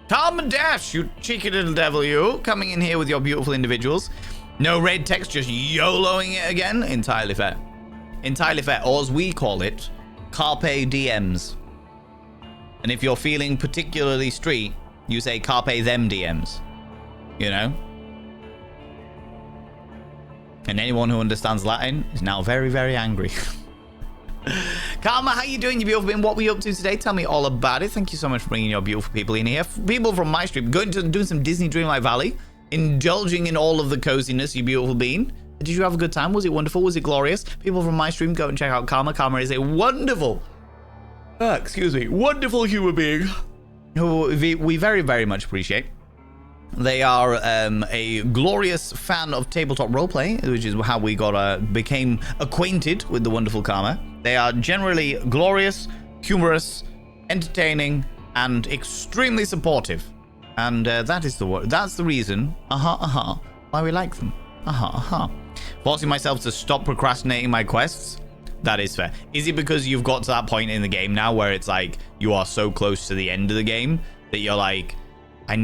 Speaker 2: Calm and dash, you cheeky little devil, you. Coming in here with your beautiful individuals. No raid text, just YOLOing it again. Entirely fair. Entirely fair. Or as we call it, Carpe DMs. And if you're feeling particularly street, you say Carpe them DMs. You know? And anyone who understands Latin is now very, very angry. Karma, how you doing, you beautiful being? What were you up to today? Tell me all about it. Thank you so much for bringing your beautiful people in here. People from my stream, doing some Disney Dreamlight Valley, indulging in all of the coziness, you beautiful being. Did you have a good time? Was it wonderful? Was it glorious? People from my stream, go and check out Karma. Karma is a wonderful, wonderful human being who we very, very much appreciate. They are a glorious fan of tabletop roleplay, which is how we became acquainted with the wonderful Karma. They are generally glorious, humorous, entertaining, and extremely supportive. And that's the reason, why we like them. Forcing myself to stop procrastinating my quests. That is fair. Is it because you've got to that point in the game now where it's like you are so close to the end of the game that you're like, I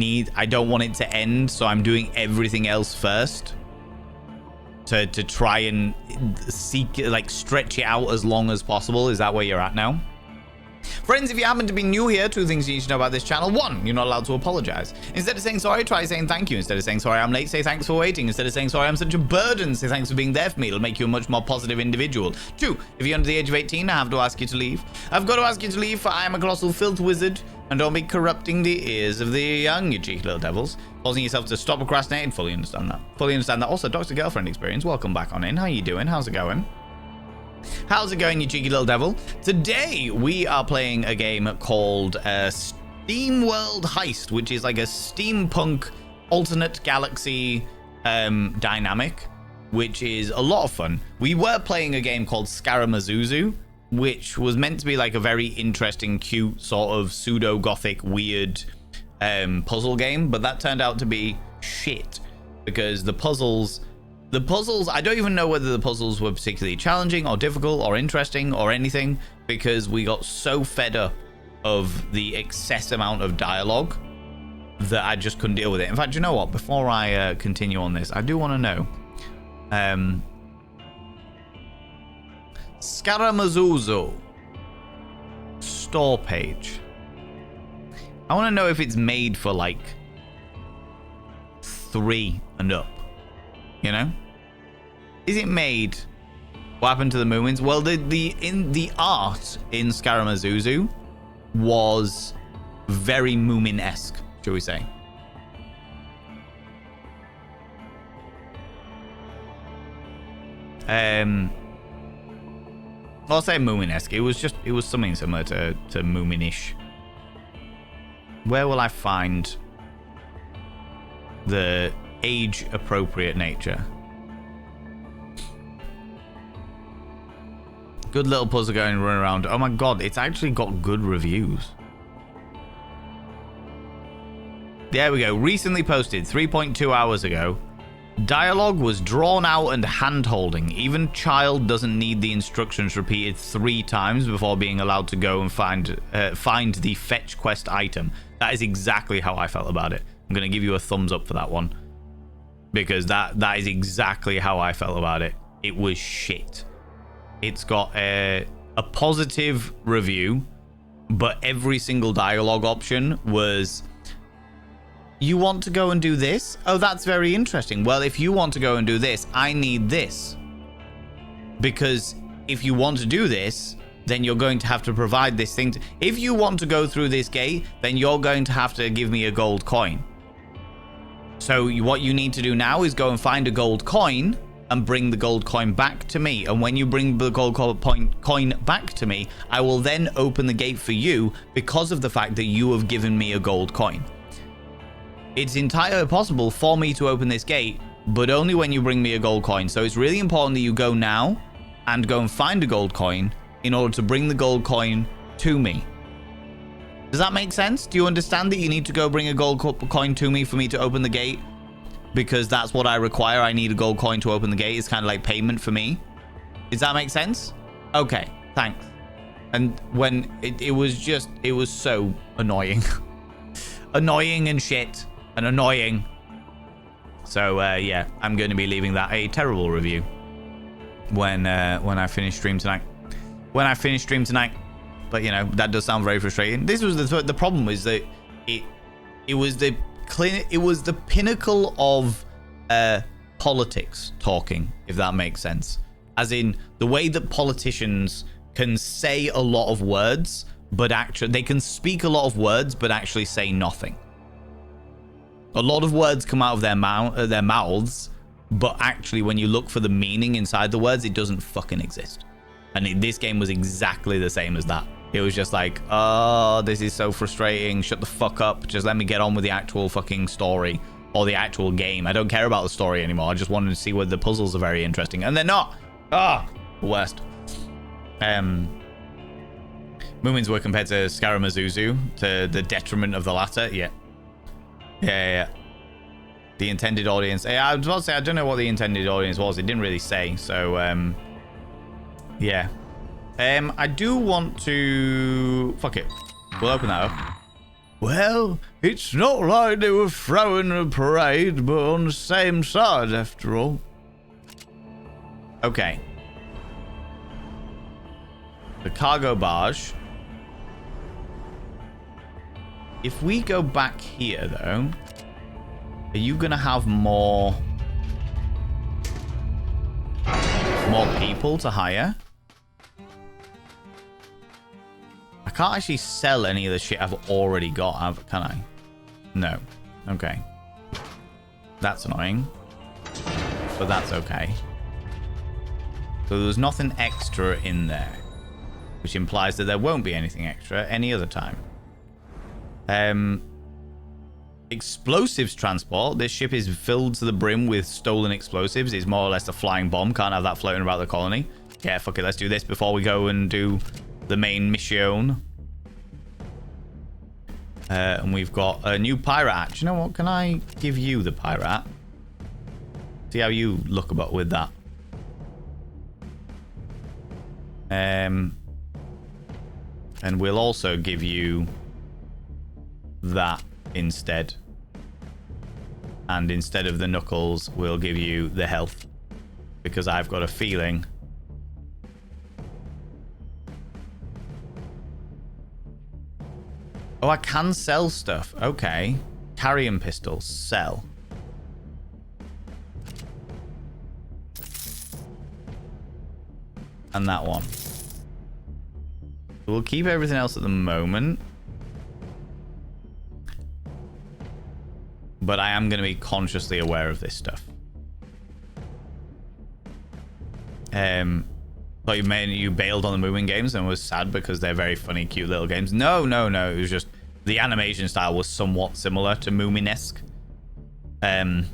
Speaker 2: don't want it to end, so I'm doing everything else first to try and stretch it out as long as possible? Is that where you're at now? Friends, if you happen to be new here, 2 things you need to know about this channel. 1, you're not allowed to apologize. Instead of saying sorry, try saying thank you. Instead of saying sorry, I'm late, say thanks for waiting. Instead of saying sorry, I'm such a burden, say thanks for being there for me. It'll make you a much more positive individual. 2, if you're under the age of 18, I have to ask you to leave. I've got to ask you to leave, for I am a colossal filth wizard, and don't be corrupting the ears of the young, you cheeky little devils. Forcing yourself to stop procrastinating, fully understand that. Also, Dr. Girlfriend Experience, welcome back on in. How you doing? How's it going? How's it going, you cheeky little devil? Today, we are playing a game called SteamWorld Heist, which is like a steampunk alternate galaxy dynamic, which is a lot of fun. We were playing a game called Scaramazuzu, which was meant to be like a very interesting, cute, sort of pseudo-gothic, weird puzzle game, but that turned out to be shit, because the puzzles, I don't even know whether the puzzles were particularly challenging or difficult or interesting or anything, because we got so fed up of the excess amount of dialogue that I just couldn't deal with it. In fact, you know what? Before I continue on this, I do want to know. Scaramazuzu store page. I want to know if it's made for like 3 and up. You know, is it made? What happened to the moomins? Well, the art in Scaramazuzu was very moomin-esque, shall we say? I'll say moomin-esque. It was something similar to moominish. Where will I find the age-appropriate nature? Good little puzzle going and run around. Oh my god, it's actually got good reviews. There we go. Recently posted 3.2 hours ago. Dialogue was drawn out and hand-holding. Even child doesn't need the instructions repeated 3 times before being allowed to go and find the fetch quest item. That is exactly how I felt about it. I'm going to give you a thumbs up for that one, because that is exactly how I felt about it. It was shit. It's got a positive review, but every single dialogue option was, you want to go and do this? Oh, that's very interesting. Well, if you want to go and do this, I need this. Because if you want to do this, then you're going to have to provide this thing. If you want to go through this gate, then you're going to have to give me a gold coin. So what you need to do now is go and find a gold coin and bring the gold coin back to me. And when you bring the gold coin back to me, I will then open the gate for you because of the fact that you have given me a gold coin. It's entirely possible for me to open this gate, but only when you bring me a gold coin. So it's really important that you go now and go and find a gold coin in order to bring the gold coin to me. Does that make sense? Do you understand that you need to go bring a gold coin to me for me to open the gate? Because that's what I require. I need a gold coin to open the gate. It's kind of like payment for me. Does that make sense? Okay, thanks. And when it was so annoying. Annoying and shit. And annoying. So yeah, I'm going to be leaving that a terrible review when I finish stream tonight. But you know, that does sound very frustrating. This was the problem, is that it was the pinnacle of politics talking, if that makes sense. As in the way that politicians can say a lot of words, but actually they can speak a lot of words, but actually say nothing. A lot of words come out of their mouths, but actually when you look for the meaning inside the words, it doesn't fucking exist. And this game was exactly the same as that. It was just like, oh, this is so frustrating. Shut the fuck up. Just let me get on with the actual fucking story or the actual game. I don't care about the story anymore. I just wanted to see whether the puzzles are very interesting. And they're not. Ah, worst. Moomins were compared to Scaramazuzu to the detriment of the latter. Yeah. The intended audience. Yeah, I was about to say, I don't know what the intended audience was. It didn't really say. So, yeah. I do want to... Fuck it. We'll open that up.
Speaker 6: Well, it's not like they were throwing a parade, but on the same side, after all.
Speaker 2: Okay. The cargo barge. If we go back here, though, are you going to have more people to hire? I can't actually sell any of the shit I've already got, can I? No. Okay. That's annoying. But that's okay. So there's nothing extra in there, which implies that there won't be anything extra any other time. Explosives transport. This ship is filled to the brim with stolen explosives. It's more or less a flying bomb. Can't have that floating about the colony. Yeah, fuck it. Let's do this before we go and do the main mission. And we've got a new pirate hat. You know what? Can I give you the pirate hat? See how you look about with that. And we'll also give you that instead. And instead of the knuckles, we'll give you the health. Because I've got a feeling... Oh, I can sell stuff. Okay. Carrion pistols. Sell. And that one. We'll keep everything else at the moment. But I am going to be consciously aware of this stuff. Thought you bailed on the moving games and was sad because they're very funny, cute little games. No. It was just the animation style was somewhat similar to Moomin-esque. Oh,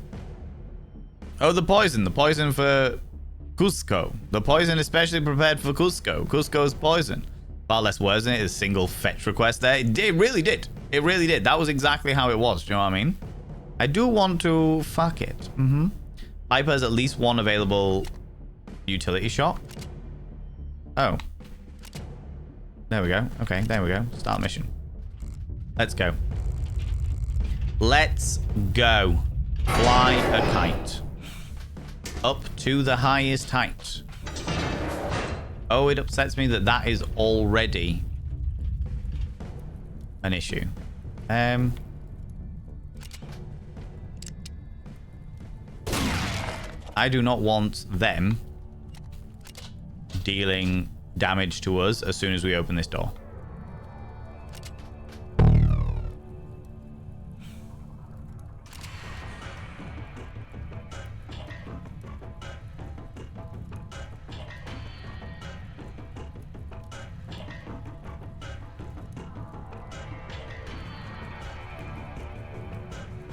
Speaker 2: the poison for Cusco. The poison especially prepared for Cusco. Cusco's poison. Far less words in it. A single fetch request there. It really did. It really did. That was exactly how it was. Do you know what I mean? I do want to... Fuck it. Piper has at least one available utility shop. Oh. There we go. Okay, there we go. Start mission. Let's go. Let's go. Fly a kite. Up to the highest height. Oh, it upsets me that that is already an issue. I do not want them dealing damage to us as soon as we open this door.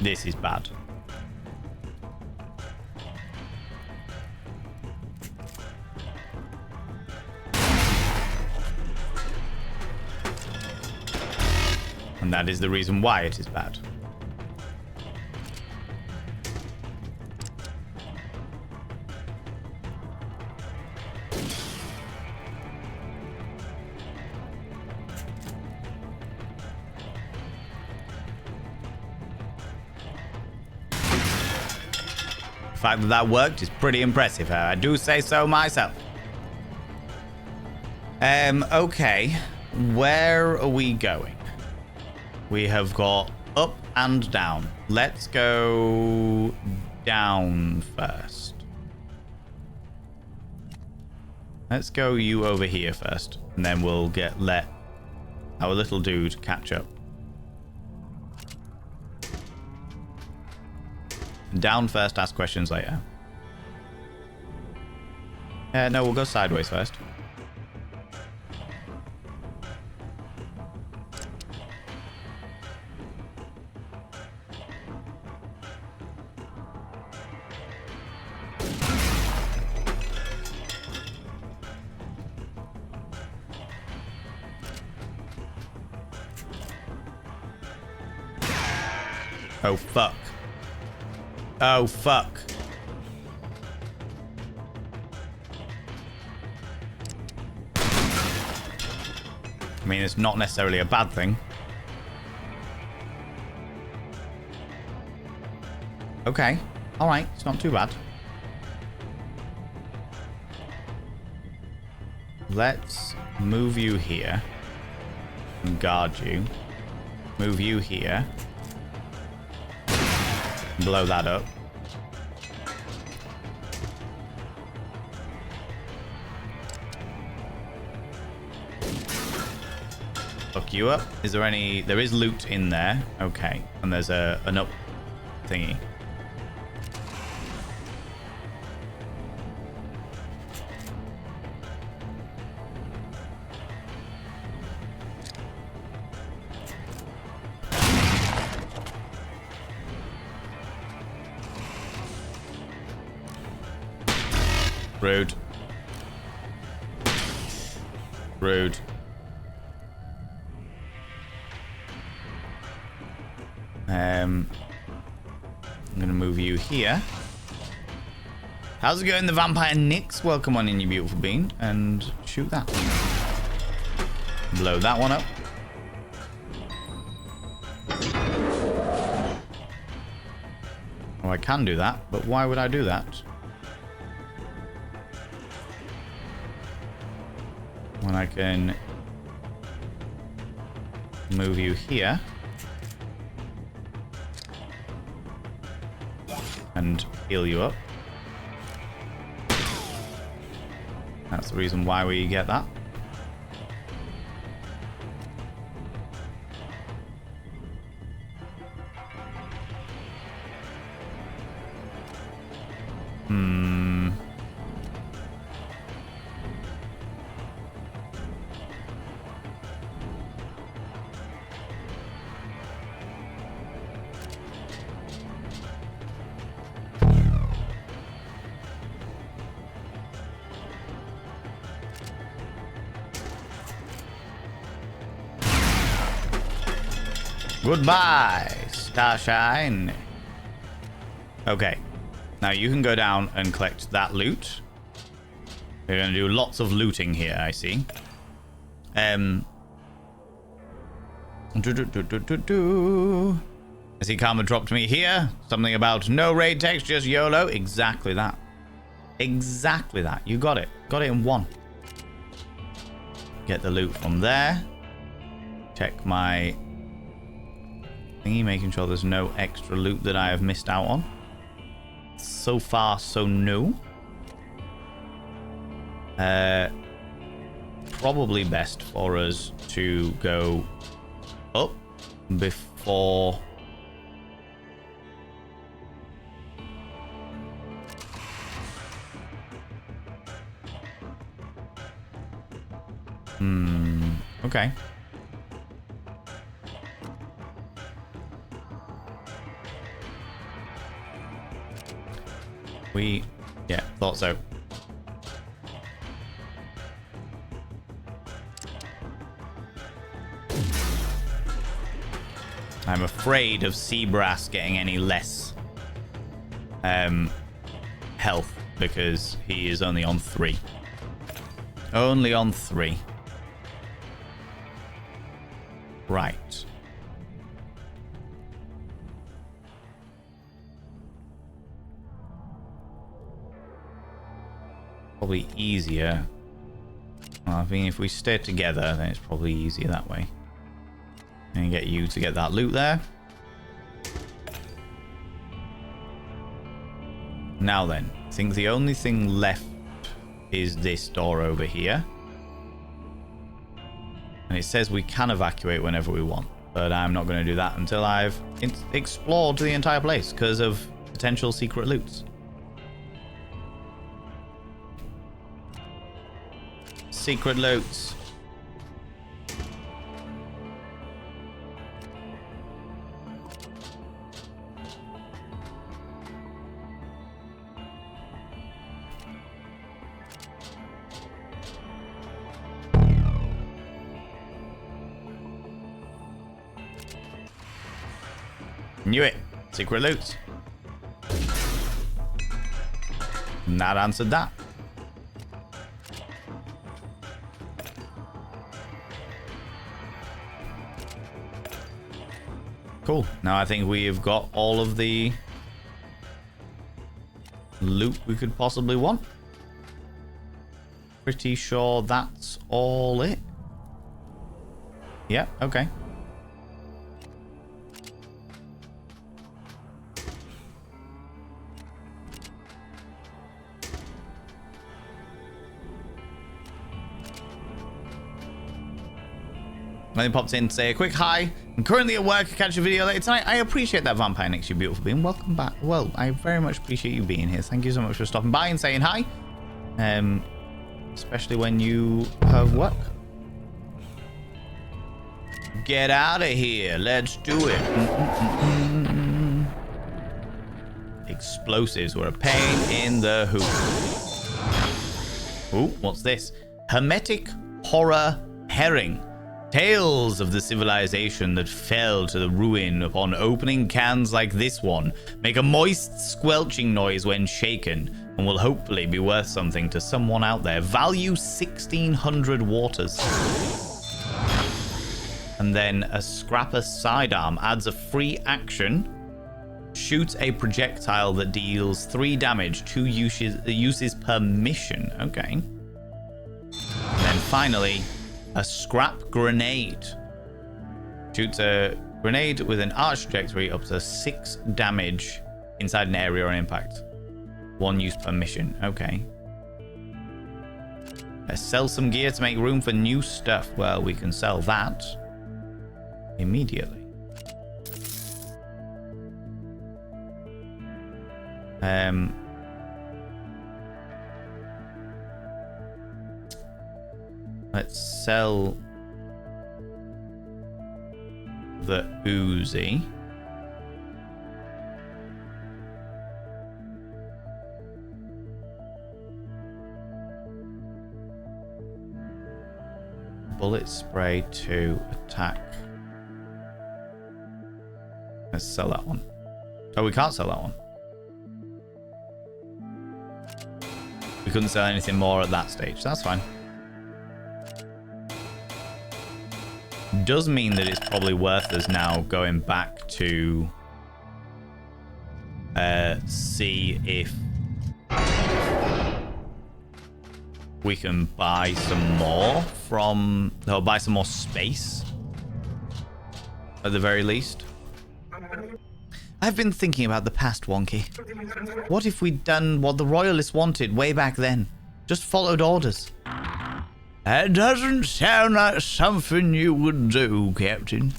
Speaker 2: This is bad. And that is the reason why it is bad. The fact that that worked is pretty impressive. I do say so myself. Okay. Where are we going? We have got up and down. Let's go down first. Let's go you over here first, and then we'll let our little dude catch up. Down first, ask questions later. No, we'll go sideways first. Oh, fuck. Oh, fuck. I mean, it's not necessarily a bad thing. Okay. All right. It's not too bad. Let's move you here. And guard you. Move you here. Blow that up. Look you up. Is there any... There is loot in there. Okay. And there's an up thingy. Rude. Rude. I'm gonna move you here. How's it going, the Vampire Nix? Welcome on in, you beautiful bean, and shoot that. Blow that one up. Oh, I can do that, but why would I do that? When I can move you here and heal you up. That's the reason why we get that. Goodbye, Starshine. Okay. Now you can go down and collect that loot. We're going to do lots of looting here, I see. I see Karma dropped me here. Something about no raid text, just YOLO. Exactly that. Exactly that. You got it. Got it in one. Get the loot from there. Check my thingy, making sure there's no extra loot that I have missed out on. So far, so no. Probably best for us to go up before... Okay. Yeah, thought so. I'm afraid of Seabrass getting any less health because he is only on 3. Only on 3. Right. Probably easier. Well, I think if we stay together, then it's probably easier that way. And get you to get that loot there. Now then, I think the only thing left is this door over here. And it says we can evacuate whenever we want. But I'm not going to do that until I've explored the entire place because of potential secret loots. Secret loots. Knew it. Secret loots. And that answered that. Cool. Now I think we have got all of the loot we could possibly want. Pretty sure that's all it. Yeah, okay. When he pops in to say a quick hi. I'm currently at work. I'll catch a video later tonight. I appreciate that, Vampire Next, you beautiful being. Welcome back. Well, I very much appreciate you being here. Thank you so much for stopping by and saying hi. Especially when you have work. Get out of here. Let's do it. Explosives were a pain in the hoop. Ooh, what's this? Hermetic Horror Herring. Tales of the civilization that fell to the ruin upon opening cans like this one make a moist squelching noise when shaken and will hopefully be worth something to someone out there. Value 1600 waters. And then a Scrapper Sidearm adds a free action. Shoots a projectile that deals 3 damage, 2 uses per mission. Okay. And then finally, a Scrap Grenade. Shoots a grenade with an arch trajectory up to 6 damage inside an area on impact. 1 use per mission. Okay. Let's sell some gear to make room for new stuff. Well, we can sell that immediately. Let's sell the Uzi. Bullet spray to attack. Let's sell that one. Oh, we can't sell that one. We couldn't sell anything more at that stage. That's fine. Does mean that it's probably worth us now going back to see if we can buy some more from, or buy some more space at the very least. I've been thinking about the past, Wonky. What if we'd done what the Royalists wanted way back then? Just followed orders. That doesn't sound like something you would do, Captain.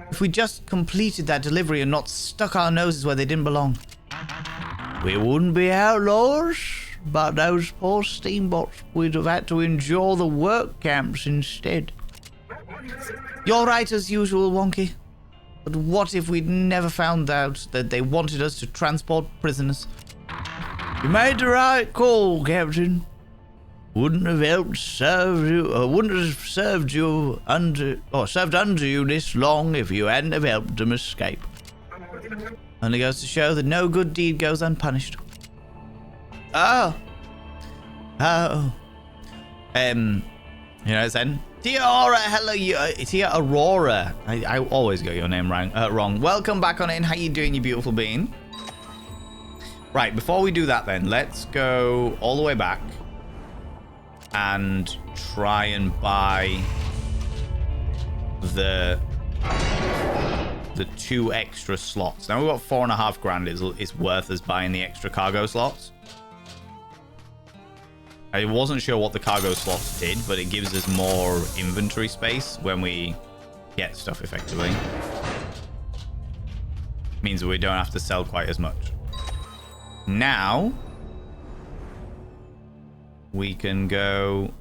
Speaker 2: If we just completed that delivery and not stuck our noses where they didn't belong. We wouldn't be outlaws, but those poor steamboats would have had to endure the work camps instead. You're right as usual, Wonky. But what if we'd never found out that they wanted us to transport prisoners? You made the right call, Captain. Wouldn't have helped serve you, or wouldn't have served you under, or served under you this long if you hadn't have helped them escape. Only goes to show that no good deed goes unpunished. Oh. You know what I'm saying? Tia Aura, hello, Tia Aurora. I always get your name wrong. Welcome back on in. How you doing, you beautiful being? Right, before we do that then, let's go all the way back and try and buy the the 2 extra slots. Now we've got 4.5 grand. It's worth us buying the extra cargo slots. I wasn't sure what the cargo slots did, but it gives us more inventory space when we get stuff effectively. Means that we don't have to sell quite as much. Now we can go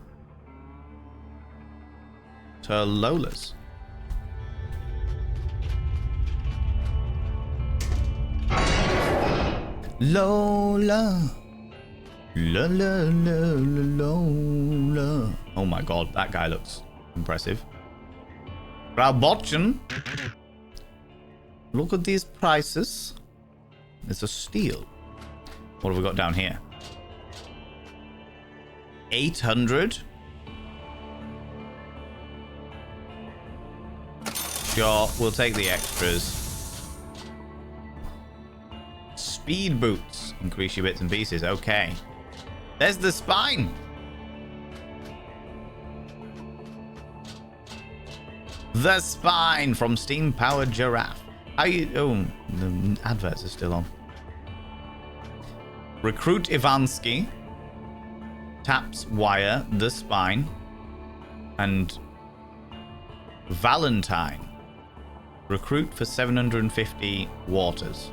Speaker 2: to Lola's. Lola. La la la la la. Oh my god, that guy looks impressive. Rabotchen. Look at these prices. It's a steal. What have we got down here? 800. Sure, we'll take the extras. Speed boots. Increase your bits and pieces. Okay. There's the spine. The spine from Steam Powered Giraffe. How you... Oh, the adverts are still on. Recruit Ivansky. Taps wire. The spine. And Valentine. Recruit for 750 waters.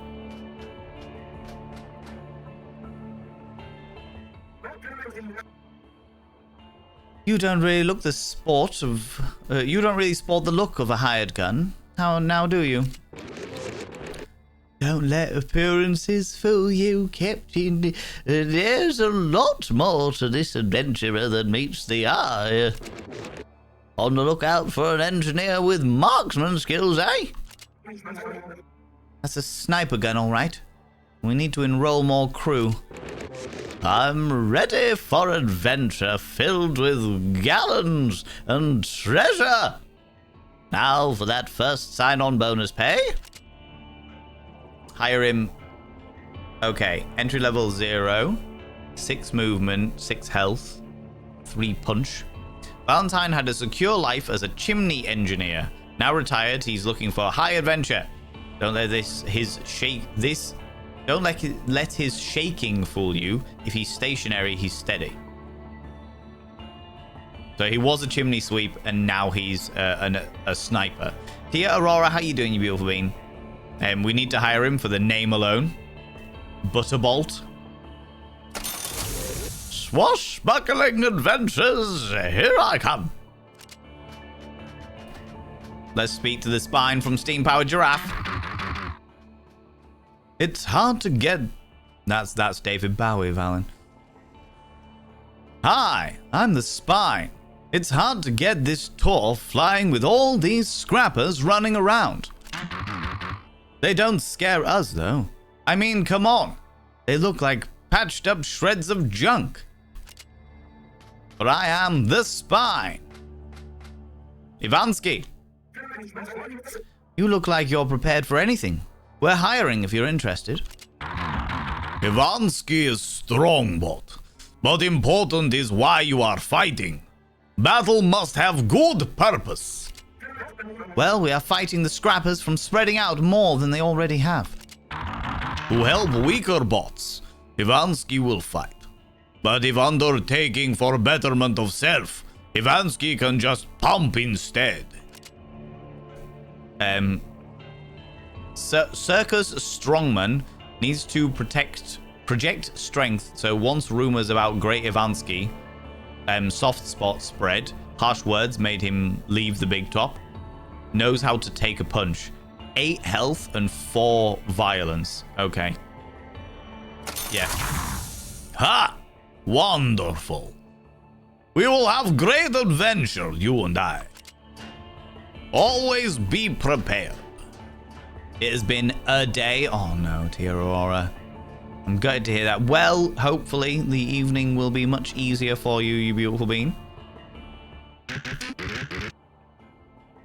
Speaker 2: You don't really look the sport of... you don't really sport the look of a hired gun. How now do you? Don't let appearances fool you, Captain. There's a lot more to this adventurer than meets the eye. On the lookout for an engineer with marksman skills, eh? That's a sniper gun, all right. We need to enroll more crew. I'm ready for adventure filled with gallons and treasure. Now for that first sign-on bonus pay. Hire him. Okay, entry level 0, 6 movement, 6 health, 3 punch. Valentine had a secure life as a chimney engineer. Now retired, he's looking for a high adventure. Don't let Don't let his shaking fool you. If he's stationary, he's steady. So he was a chimney sweep, and now he's a sniper. Tia Aurora, how you doing, you beautiful bean? We need to hire him for the name alone. Butterbolt. Swashbuckling adventures, here I come. Let's speak to the spine from Steam Powered Giraffe. It's hard to get... That's David Bowie, Valen. Hi, I'm the spine. It's hard to get this tour flying with all these scrappers running around. They don't scare us, though. I mean, come on. They look like patched up shreds of junk. But I am the spine. Ivansky. You look like you're prepared for anything. We're hiring if you're interested.
Speaker 6: Ivansky is strong, but important is why you are fighting. Battle must have good purpose.
Speaker 2: Well, we are fighting the scrappers from spreading out more than they already have.
Speaker 6: To help weaker bots, Ivansky will fight. But if undertaking for betterment of self, Ivansky can just pump instead.
Speaker 2: Circus Strongman needs to project strength, so once rumors about Great Ivansky, soft spot spread, harsh words made him leave the big top, knows how to take a punch. 8 health and 4 violence. Okay. Yeah.
Speaker 6: Ha! Wonderful. We will have great adventure, you and I. Always be prepared.
Speaker 2: It has been a day. Oh no, Tia Aurora. I'm gutted to hear that. Well, hopefully the evening will be much easier for you, you beautiful bean.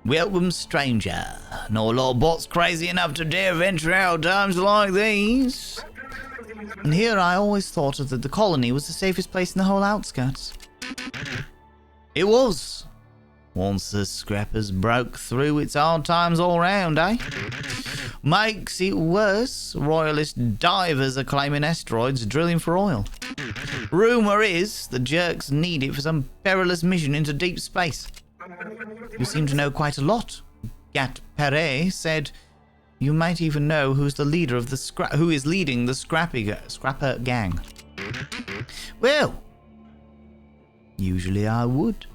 Speaker 2: Welcome, stranger. Know a lot of bots crazy enough to dare venture out times like these. And here I always thought that the colony was the safest place in the whole outskirts. It was.
Speaker 5: Once the scrappers broke through, it's hard times all round, eh? Makes it worse, royalist divers are claiming asteroids drilling for oil. Rumour is the jerks need it for some perilous mission into deep space. You seem to know quite a lot. Gat Perret said you might even know who's the leader of the who is leading the scrapper gang. Well, usually I would,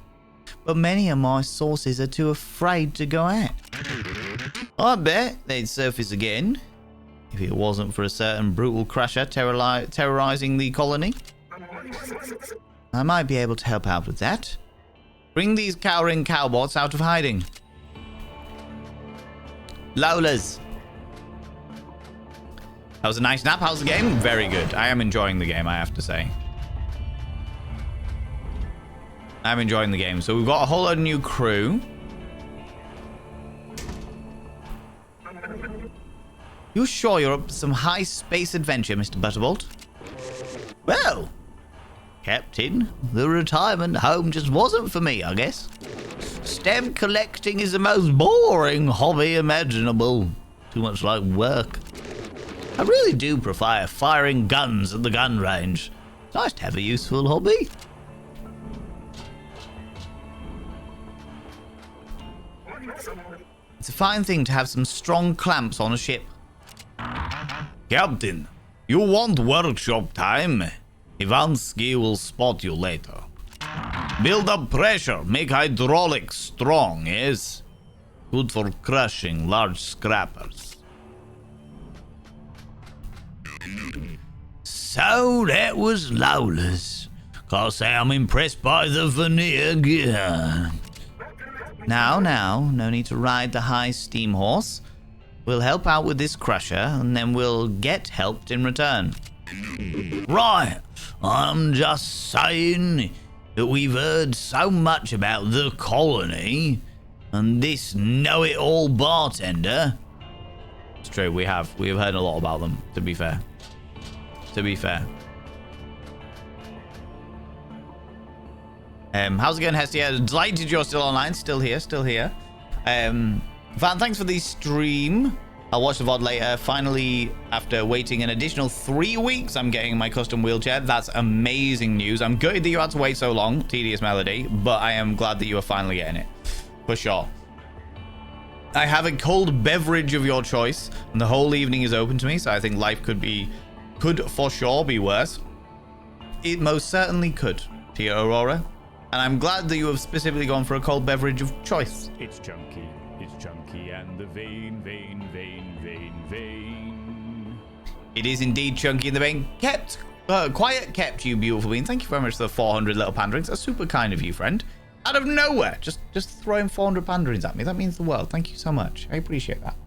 Speaker 5: but many of my sources are too afraid to go out. I bet they'd surface again if it wasn't for a certain brutal crusher terrorizing the colony. I might be able to help out with that. Bring these cowering cowbots out of hiding. Lolas. That was a nice nap. How's the game? Very good. I am enjoying the game, I have to say. I'm enjoying the game. So we've got a whole lot of new crew. You sure you're up to some high space adventure, Mr. Butterbolt? Well, Captain, the retirement home just wasn't for me, I guess. Stamp collecting is the most boring hobby imaginable. Too much like work. I really do prefer firing guns at the gun range. It's nice to have a useful hobby. It's a fine thing to have some strong clamps on a ship.
Speaker 6: Captain, you want workshop time? Ivansky will spot you later. Build up pressure, make hydraulics strong, yes? Good for crushing large scrappers. So that was Lola's. Can't say I'm impressed by the veneer gear.
Speaker 5: Now, no need to ride the high steam horse. We'll help out with this crusher, and then we'll get helped in return.
Speaker 6: Right, I'm just saying that we've heard so much about the colony and this know-it-all bartender.
Speaker 2: It's true, we have heard a lot about them, to be fair. How's it going, Hestia? Delighted you're still online. Still here. Van, thanks for the stream. I'll watch the VOD later. Finally, after waiting an additional 3 weeks, I'm getting my custom wheelchair. That's amazing news. I'm gutted that you had to wait so long, Tedious Melody, but I am glad that you are finally getting it. For sure. I have a cold beverage of your choice, and the whole evening is open to me, so I think life could for sure be worse. It most certainly could, Tia Aurora. And I'm glad that you have specifically gone for a cold beverage of choice.
Speaker 10: It's chunky, and the vein.
Speaker 2: It is indeed chunky in the vein. Quiet kept, you beautiful bean. Thank you very much for the 400 little panderings. That's super kind of you, friend. Out of nowhere, just throwing 400 panderings at me. That means the world. Thank you so much. I appreciate that.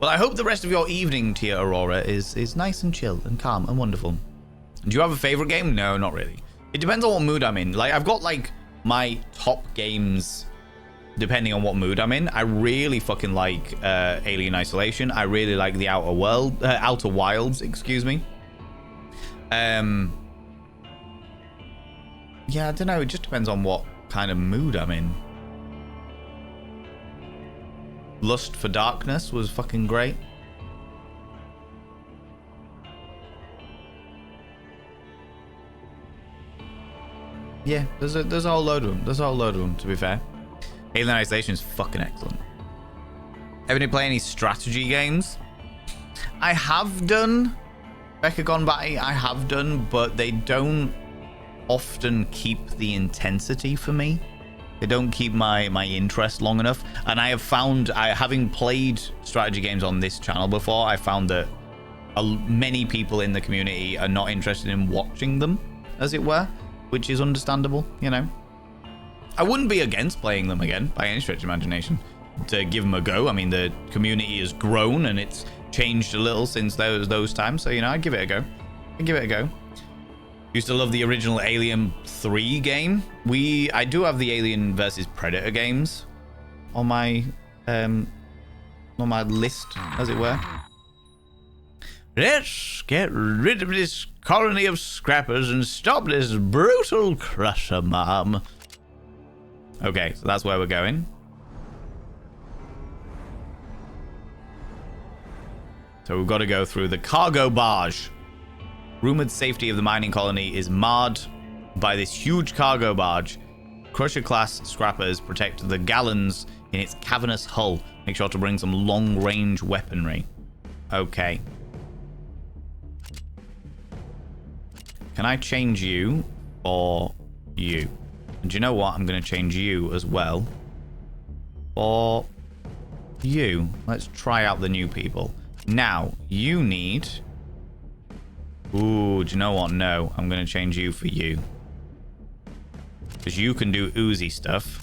Speaker 2: Well, I hope the rest of your evening, Tia Aurora, is nice and chill and calm and wonderful. Do you have a favorite game? No, not really. It depends on what mood I'm in. Like, I've got, like, my top games depending on what mood I'm in. I really fucking like Alien Isolation. I really like the Outer Wilds, excuse me. Yeah, I don't know. It just depends on what kind of mood I'm in. Lust for Darkness was fucking great. Yeah, there's a whole load of them. To be fair, Alien Isolation is fucking excellent. Haven't you played any strategy games? I have done. Becca Gone By, I have done, but they don't often keep the intensity for me. They don't keep my interest long enough. And I have found, having played strategy games on this channel before, I found that many people in the community are not interested in watching them, as it were. Which is understandable, you know. I wouldn't be against playing them again by any stretch of imagination to give them a go. I mean, the community has grown and it's changed a little since those times, so you know, I'd give it a go. Used to love the original Alien 3 game. I do have the Alien versus Predator games on my list, as it were.
Speaker 6: Let's get rid of this colony of scrappers and stop this brutal crusher, Mom.
Speaker 2: Okay, so that's where we're going. So we've got to go through the cargo barge. Rumored safety of the mining colony is marred by this huge cargo barge. Crusher-class scrappers protect the gallons in its cavernous hull. Make sure to bring some long-range weaponry. Okay. Can I change you for you? And do you know what? I'm going to change you as well for you. Let's try out the new people. Now, you need... Ooh, do you know what? No, I'm going to change you for you. Because you can do Uzi stuff.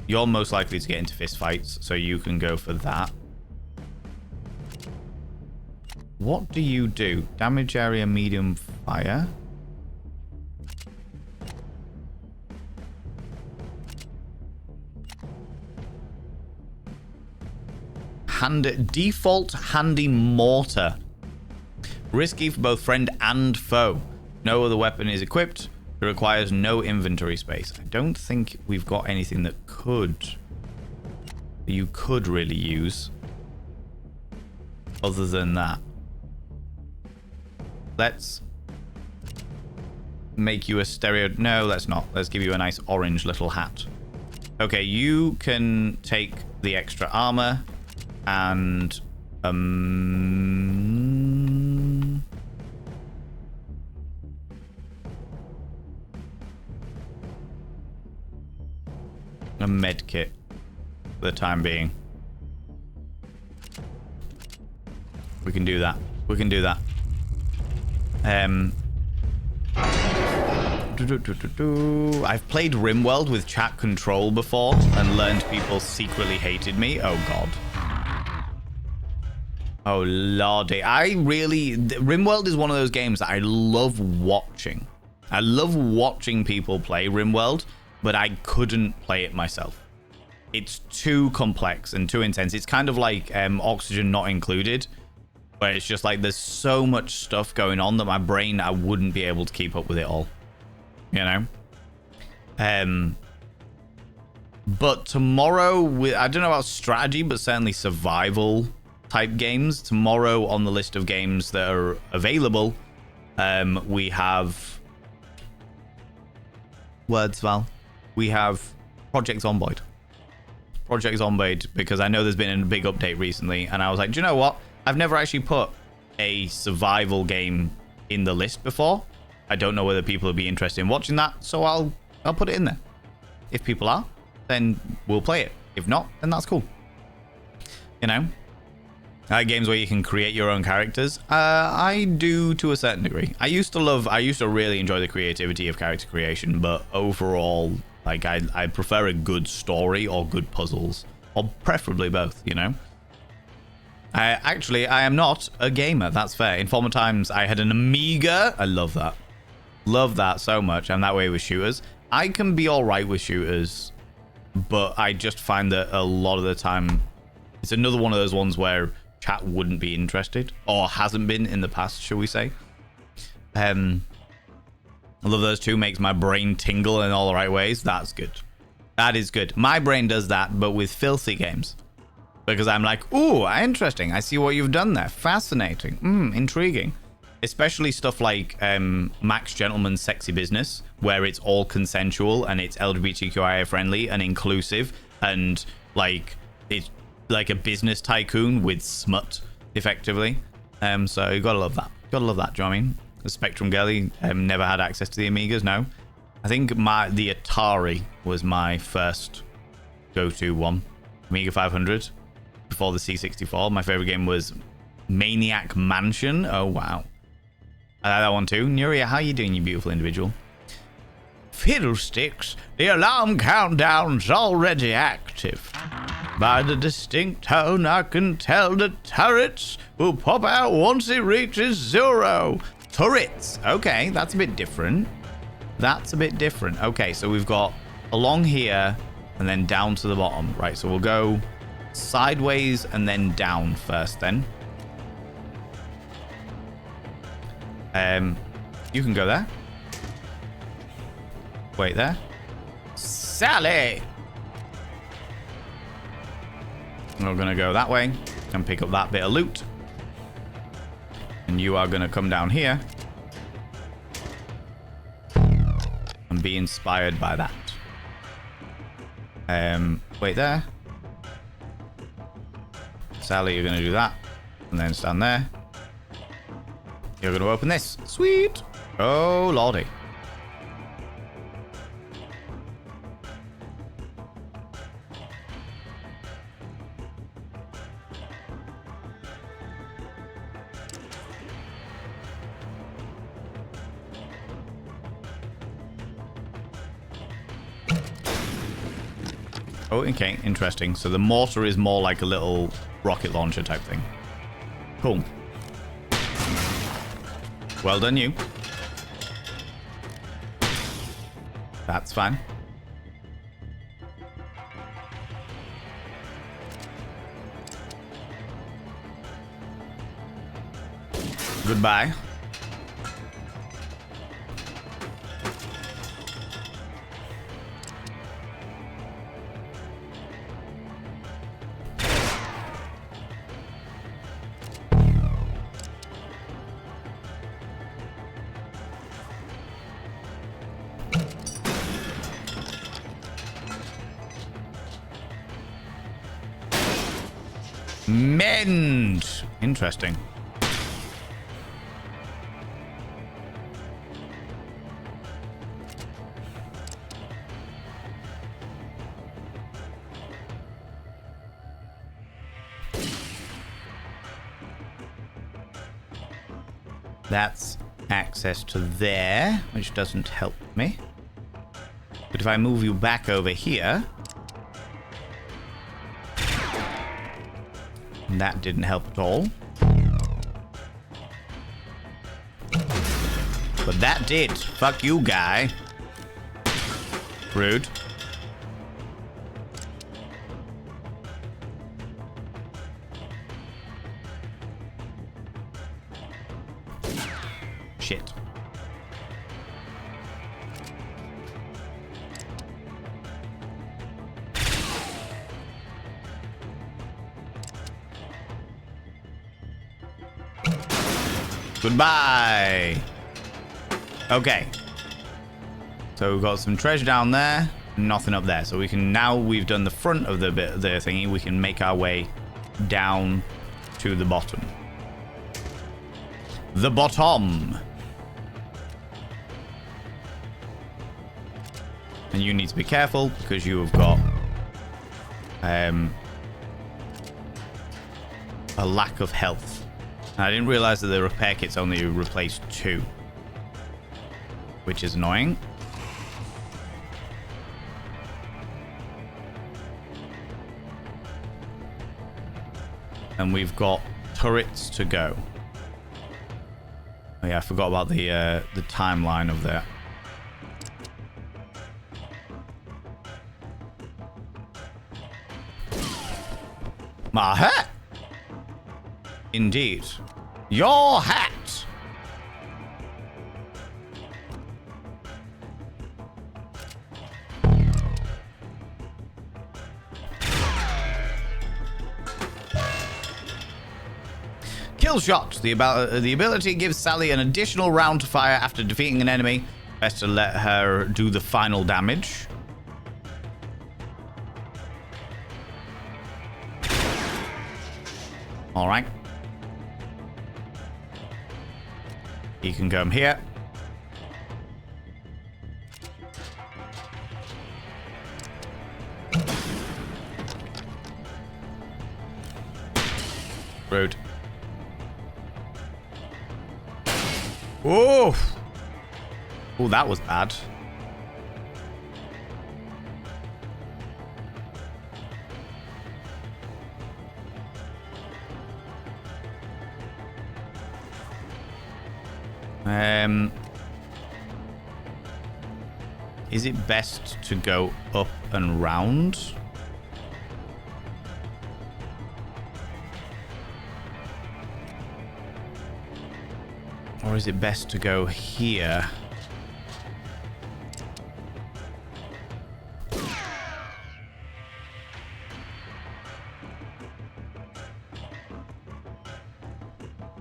Speaker 2: You're most likely to get into fist fights, so you can go for that. What do you do? Damage area, medium fire. Default handy mortar. Risky for both friend and foe. No other weapon is equipped. It requires no inventory space. I don't think we've got anything that you could really use other than that. Let's make you a stereo. No, let's not. Let's give you a nice orange little hat. Okay, you can take the extra armor and a med kit for the time being. We can do that. We can do that. I've played RimWorld with chat control before and learned people secretly hated me. Oh god. Oh lordy. RimWorld is one of those games that I love watching. I love watching people play RimWorld, but I couldn't play it myself. It's too complex and too intense. It's kind of like Oxygen Not Included, where it's just like there's so much stuff going on that my brain, I wouldn't be able to keep up with it all. You know? But tomorrow, I don't know about strategy, but certainly survival type games. Tomorrow on the list of games that are available, we have... Words, Val. We have Project Zomboid. Project Zomboid, because I know there's been a big update recently, and I was like, do you know what? I've never actually put a survival game in the list before. I don't know whether people will be interested in watching that, so I'll put it in there. If people are, then we'll play it. If not, then that's cool. You know? Games where you can create your own characters. I do to a certain degree. I used to really enjoy the creativity of character creation, but overall, like I prefer a good story or good puzzles, or preferably both, you know? I am not a gamer, that's fair. In former times, I had an Amiga. I love that. Love that so much. I'm that way with shooters. I can be all right with shooters, but I just find that a lot of the time, it's another one of those ones where chat wouldn't be interested, or hasn't been in the past, shall we say. I love those two. Makes my brain tingle in all the right ways. That's good. That is good. My brain does that, but with filthy games. Because I'm like, ooh, interesting. I see what you've done there. Fascinating. Intriguing. Especially stuff like Max Gentleman's Sexy Business, where it's all consensual and it's LGBTQIA friendly and inclusive, and like it's like a business tycoon with smut, effectively. So you gotta love that. Gotta love that. Do you know what I mean? The Spectrum girly never had access to the Amigas. No, I think the Atari was my first go-to one. Amiga 500 before the C64. My favorite game was Maniac Mansion. Oh wow. I like that one too. Nuria, how you doing, you beautiful individual?
Speaker 6: Fiddlesticks, the alarm countdown's already active. By the distinct tone, I can tell the turrets will pop out once it reaches 0.
Speaker 2: Turrets. Okay, that's a bit different. That's a bit different. Okay, so we've got along here and then down to the bottom. Right, so we'll go sideways and then down first then. You can go there. Wait there. Sally! We're going to go that way and pick up that bit of loot. And you are going to come down here and be inspired by that. Wait there. Sally, you're going to do that. And then stand there. You're going to open this. Sweet. Oh, lordy. Oh, okay, interesting. So the mortar is more like a little rocket launcher type thing. Cool. Well done, you. That's fine. Goodbye. Mend. Interesting. That's access to there, which doesn't help me. But if I move you back over here... that didn't help at all. But that did. Fuck you, guy. Rude. Shit. Goodbye. Okay. So we've got some treasure down there, nothing up there. So we can now we've done the front of the bit of the thingy, we can make our way down to the bottom. The bottom. And you need to be careful because you have got a lack of health. I didn't realize that the repair kits only replaced 2, which is annoying. And we've got turrets to go. Oh yeah, I forgot about the timeline of that. My hat! Indeed. Your hat! Kill shot. The ability gives Sally an additional round to fire after defeating an enemy. Best to let her do the final damage. Alright. You can come here. Rude. Oh! Oh, that was bad. Is it best to go up and round? Or is it best to go here?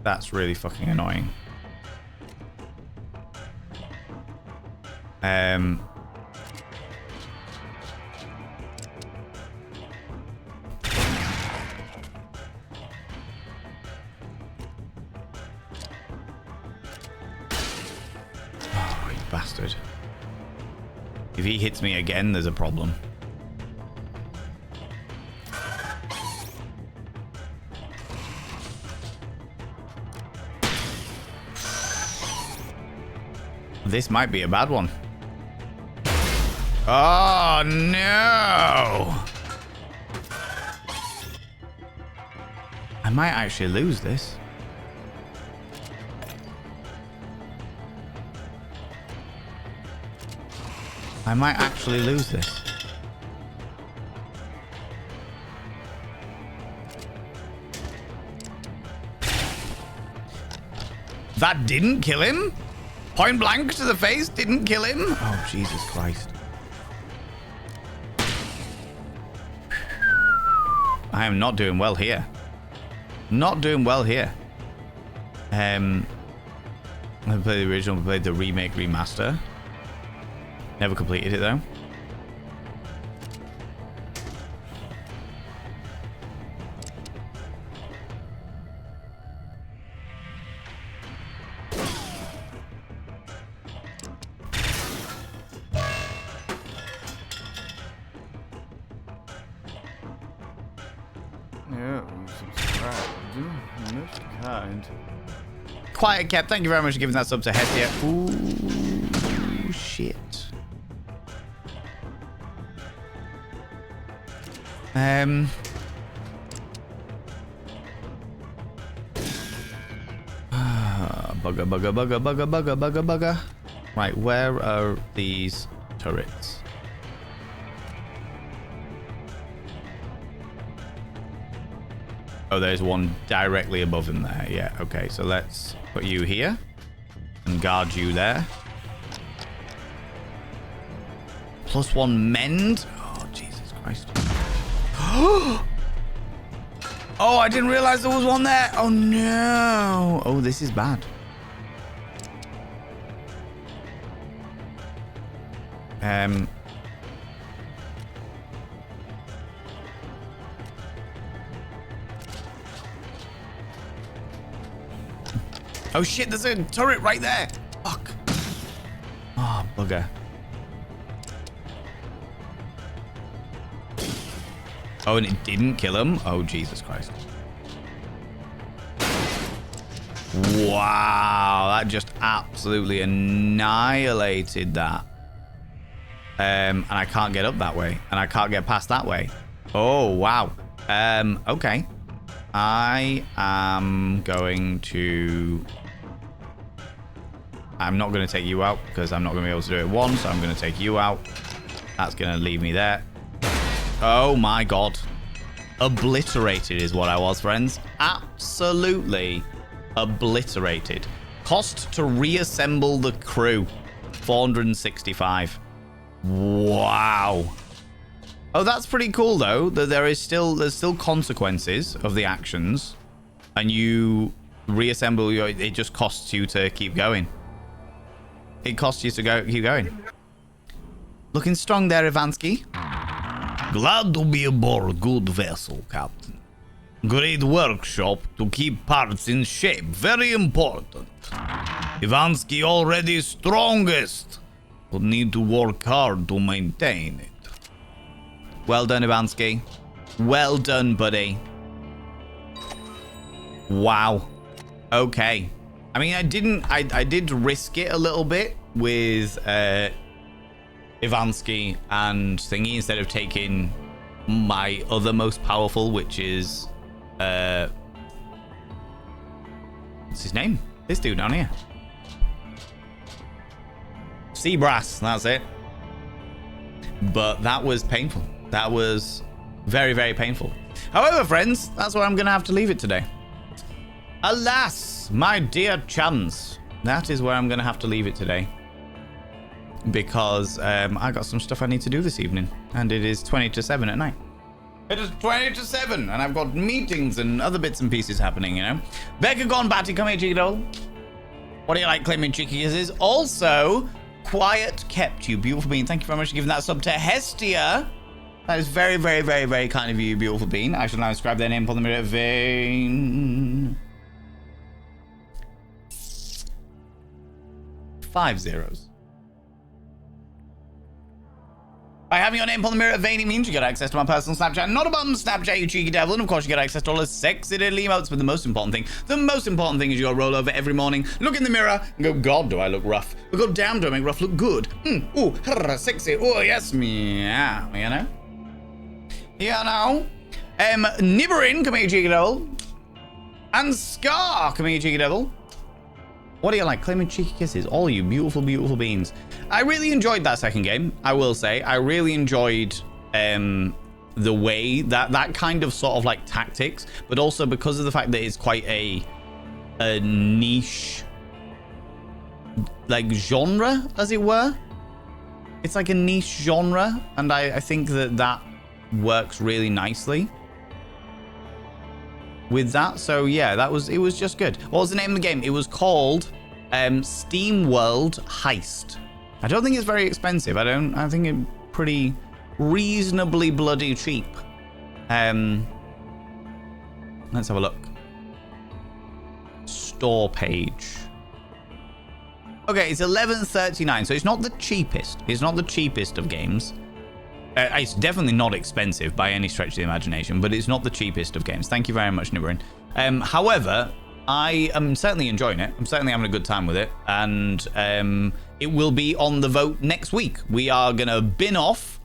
Speaker 2: That's really fucking annoying. Oh, you bastard. If he hits me again, there's a problem. This might be a bad one. Oh, no. I might actually lose this. I might actually lose this. That didn't kill him? Point blank to the face didn't kill him? Oh, Jesus Christ. I am not doing well here. Not doing well here. I played the original, played the remake, remaster. Never completed it though.
Speaker 9: Yeah, you subscribed. Most kind.
Speaker 2: Quiet Cap, thank you very much for giving that sub to Hestia. Ooh, shit. Bugger. Right, where are these turrets? Oh, there's one directly above him there. Yeah, okay, so let's put you here and guard you there. +1 mend. Oh, Jesus Christ. Oh, I didn't realize there was one there. Oh, no. Oh, this is bad. Oh, shit, there's a turret right there. Fuck. Oh, bugger. Oh, and it didn't kill him? Oh, Jesus Christ. Wow, that just absolutely annihilated that. And I can't get up that way. And I can't get past that way. Oh, wow. Okay. I am going to... I'm not going to take you out because I'm not going to be able to do it once. So I'm going to take you out. That's going to leave me there. Oh my god. Obliterated is what I was, friends. Absolutely obliterated. Cost to reassemble the crew. 465. Wow. Oh, that's pretty cool though. That there's still consequences of the actions. And you reassemble your... It just costs you to keep going. It costs you to keep going. Looking strong there, Ivansky.
Speaker 6: Glad to be aboard good vessel, Captain. Great workshop to keep parts in shape. Very important. Ivansky already strongest, but need to work hard to maintain it.
Speaker 2: Well done, Ivansky. Well done, buddy. Wow. Okay. I mean, I did risk it a little bit with Ivansky and Thingy instead of taking my other most powerful, which is what's his name? This dude down here. Seabrass, that's it. But that was painful. That was very, very painful. However, friends, that's where I'm going to have to leave it today. Alas, my dear chums, that is where I'm going to have to leave it today. Because I got some stuff I need to do this evening. And it is 20 to 7 at night. It is 20 to 7, and I've got meetings and other bits and pieces happening, you know. Becca Gone Batty, come here, cheeky doll. What do you like claiming cheeky kisses? Also, Quiet Kept You, beautiful bean. Thank you very much for giving that sub to Hestia. That is very, very, very, very kind of you, beautiful bean. I shall now inscribe their name upon the mirror vein. 5 zeros. By having your name upon the mirror vein, it means you get access to my personal Snapchat. Not a bum Snapchat, you cheeky devil. And of course, you get access to all the sexy little emotes. But the most important thing is you roll over every morning, look in the mirror, and go, God, do I look rough? Or go, damn, do I make rough look good? Ooh, sexy. Oh, yes, meow, you know? You know? Nibberin, come here, cheeky devil. And Scar, come here, cheeky devil. What do you like? Claiming cheeky kisses. All you beautiful, beautiful beans. I really enjoyed that second game, I will say. I really enjoyed the way that kind of sort of like tactics, but also because of the fact that it's quite a niche like genre, as it were. It's like a niche genre, and I think that works really nicely with that. So yeah, it was just good. What was the name of the game? It was called SteamWorld Heist. I don't think it's very expensive. I think it's pretty reasonably bloody cheap. Let's have a look. Store page. Okay, it's $11.39, so it's not the cheapest. It's not the cheapest of games. It's definitely not expensive by any stretch of the imagination, but it's not the cheapest of games. Thank you very much, Nibberin. However, I am certainly enjoying it. I'm certainly having a good time with it, and it will be on the vote next week. We are going to bin off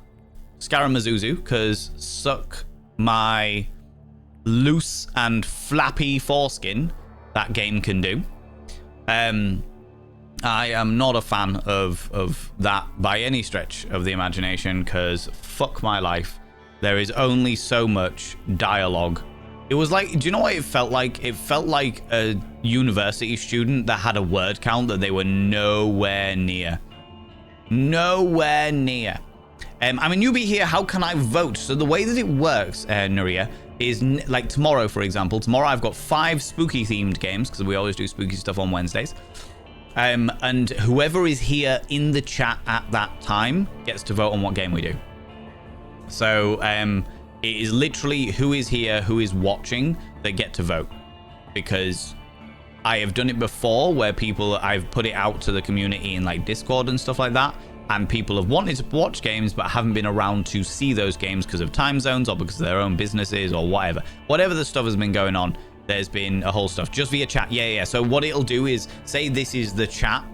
Speaker 2: Scaramazuzu, because suck my loose and flappy foreskin that game can do. I am not a fan of that by any stretch of the imagination, because fuck my life. There is only so much dialogue. It was like, do you know what it felt like? It felt like a university student that had a word count that they were nowhere near. Nowhere near. I'm a newbie here. How can I vote? So the way that it works, Nuria, is like tomorrow, for example. Tomorrow I've got 5 spooky themed games, because we always do spooky stuff on Wednesdays. And whoever is here in the chat at that time gets to vote on what game we do. So it is literally who is here, who is watching, that get to vote. Because I have done it before where I've put it out to the community in like Discord and stuff like that, and people have wanted to watch games but haven't been around to see those games because of time zones or because of their own businesses or whatever. Whatever the stuff has been going on, there's been a whole stuff just via chat. Yeah. So what it'll do is say this is the chat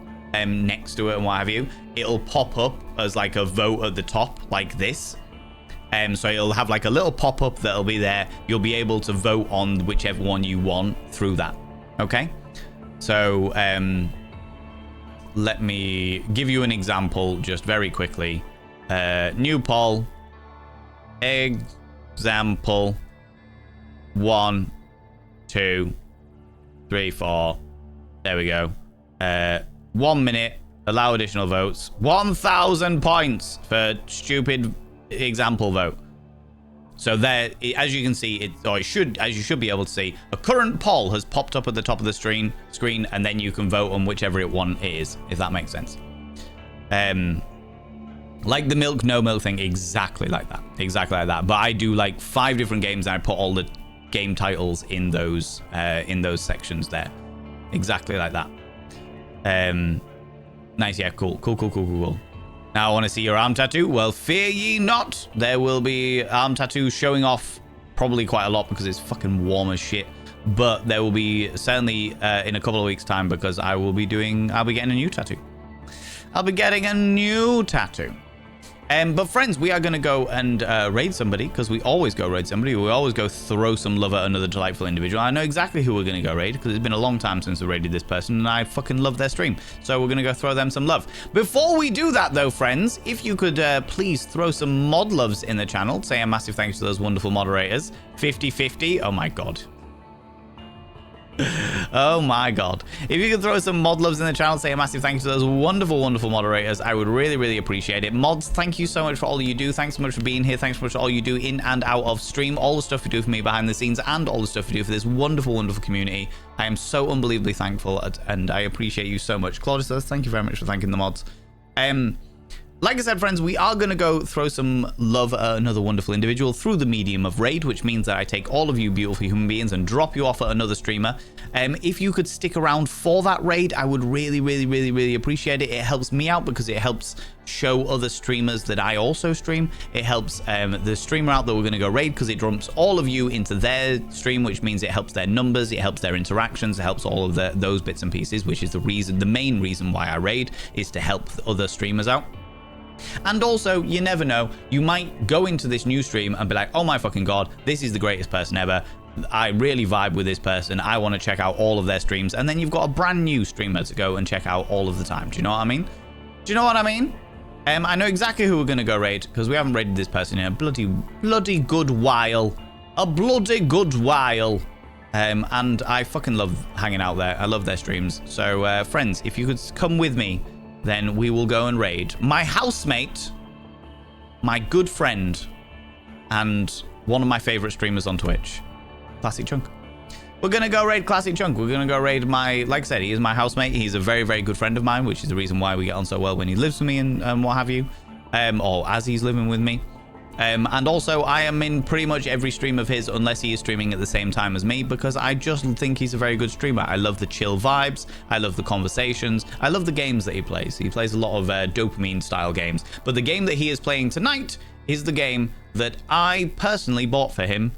Speaker 2: next to it and what have you. It'll pop up as like a vote at the top like this. So it'll have like a little pop-up that'll be there. You'll be able to vote on whichever one you want through that. Okay? So let me give you an example just very quickly. New poll. Example 1, 2, 3, 4. There we go. 1 minute. Allow additional votes. 1,000 points for stupid example vote. So there, as you can see, as you should be able to see, a current poll has popped up at the top of the screen, and then you can vote on whichever one it is, if that makes sense. Like the milk, no milk thing, exactly like that. But I do like 5 different games, and I put all the game titles in those sections there, exactly like that. Nice, yeah, cool. Now I want to see your arm tattoo. Well, fear ye not. There will be arm tattoos showing off probably quite a lot because it's fucking warm as shit. But there will be certainly in a couple of weeks' time, because I'll be getting a new tattoo. But friends, we are going to go and raid somebody, because we always go raid somebody. We always go throw some love at another delightful individual. I know exactly who we're going to go raid, because it's been a long time since we raided this person, and I fucking love their stream. So we're going to go throw them some love. Before we do that, though, friends, if you could please throw some mod loves in the channel. Say a massive thanks to those wonderful moderators. 50-50. Oh, my God. Oh my god. If you could throw some mod loves in the channel, say a massive thank you to those wonderful, wonderful moderators. I would really, really appreciate it. Mods, thank you so much for all you do. Thanks so much for being here. Thanks so much for all you do in and out of stream. All the stuff you do for me behind the scenes and all the stuff you do for this wonderful, wonderful community. I am so unbelievably thankful and I appreciate you so much. Claudius, thank you very much for thanking the mods. Like I said, friends, we are going to go throw some love at another wonderful individual through the medium of raid, which means that I take all of you beautiful human beings and drop you off at another streamer. If you could stick around for that raid, I would really, really, really, really appreciate it. It helps me out because it helps show other streamers that I also stream. It helps the streamer out that we're going to go raid because it dumps all of you into their stream, which means it helps their numbers, it helps their interactions, it helps all of those bits and pieces, which is the main reason why I raid, is to help other streamers out. And also, you never know, you might go into this new stream and be like, oh my fucking god, this is the greatest person ever. I really vibe with this person. I want to check out all of their streams. And then you've got a brand new streamer to go and check out all of the time. Do you know what I mean? Do you know what I mean? I know exactly who we're going to go raid because we haven't raided this person in a bloody good while. A bloody good while. And I fucking love hanging out there. I love their streams. So, friends, if you could come with me, then we will go and raid my housemate, my good friend, and one of my favorite streamers on Twitch, Classic Chunk. We're going to go raid Classic Chunk. We're going to go raid like I said, he is my housemate. He's a very, very good friend of mine, which is the reason why we get on so well when he lives with me and what have you, or as he's living with me. And also, I am in pretty much every stream of his, unless he is streaming at the same time as me, because I just think he's a very good streamer. I love the chill vibes. I love the conversations. I love the games that he plays. He plays a lot of dopamine-style games. But the game that he is playing tonight is the game that I personally bought for him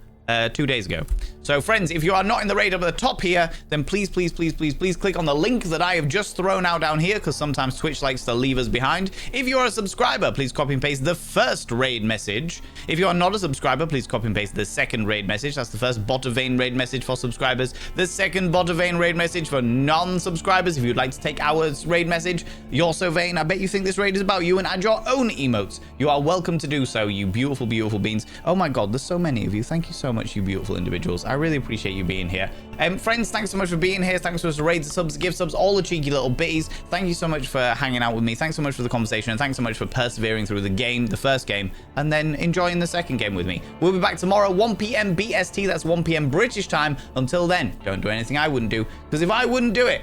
Speaker 2: 2 days ago. So friends, if you are not in the raid up at the top here, then please click on the link that I have just thrown out down here, because sometimes Twitch likes to leave us behind. If you are a subscriber, please copy and paste the first raid message. If you are not a subscriber, please copy and paste the second raid message. That's the first Botavane raid message for subscribers, the second Botavane raid message for non-subscribers. If you'd like to take our raid message, you're so vain, I bet you think this raid is about you, and add your own emotes. You are welcome to do so, you beautiful, beautiful beings. Oh my god, there's so many of you. Thank you so much, you beautiful individuals. I really appreciate you being here. Friends, thanks so much for being here. Thanks so much for raids, subs, gift subs, all the cheeky little bitties. Thank you so much for hanging out with me. Thanks so much for the conversation, and thanks so much for persevering through the first game, and then enjoying the second game with me. We'll be back tomorrow, 1 p.m. BST. That's 1 p.m. British time. Until then, don't do anything I wouldn't do, because if I wouldn't do it,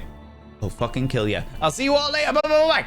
Speaker 2: I'll fucking kill you. I'll see you all later. Bye.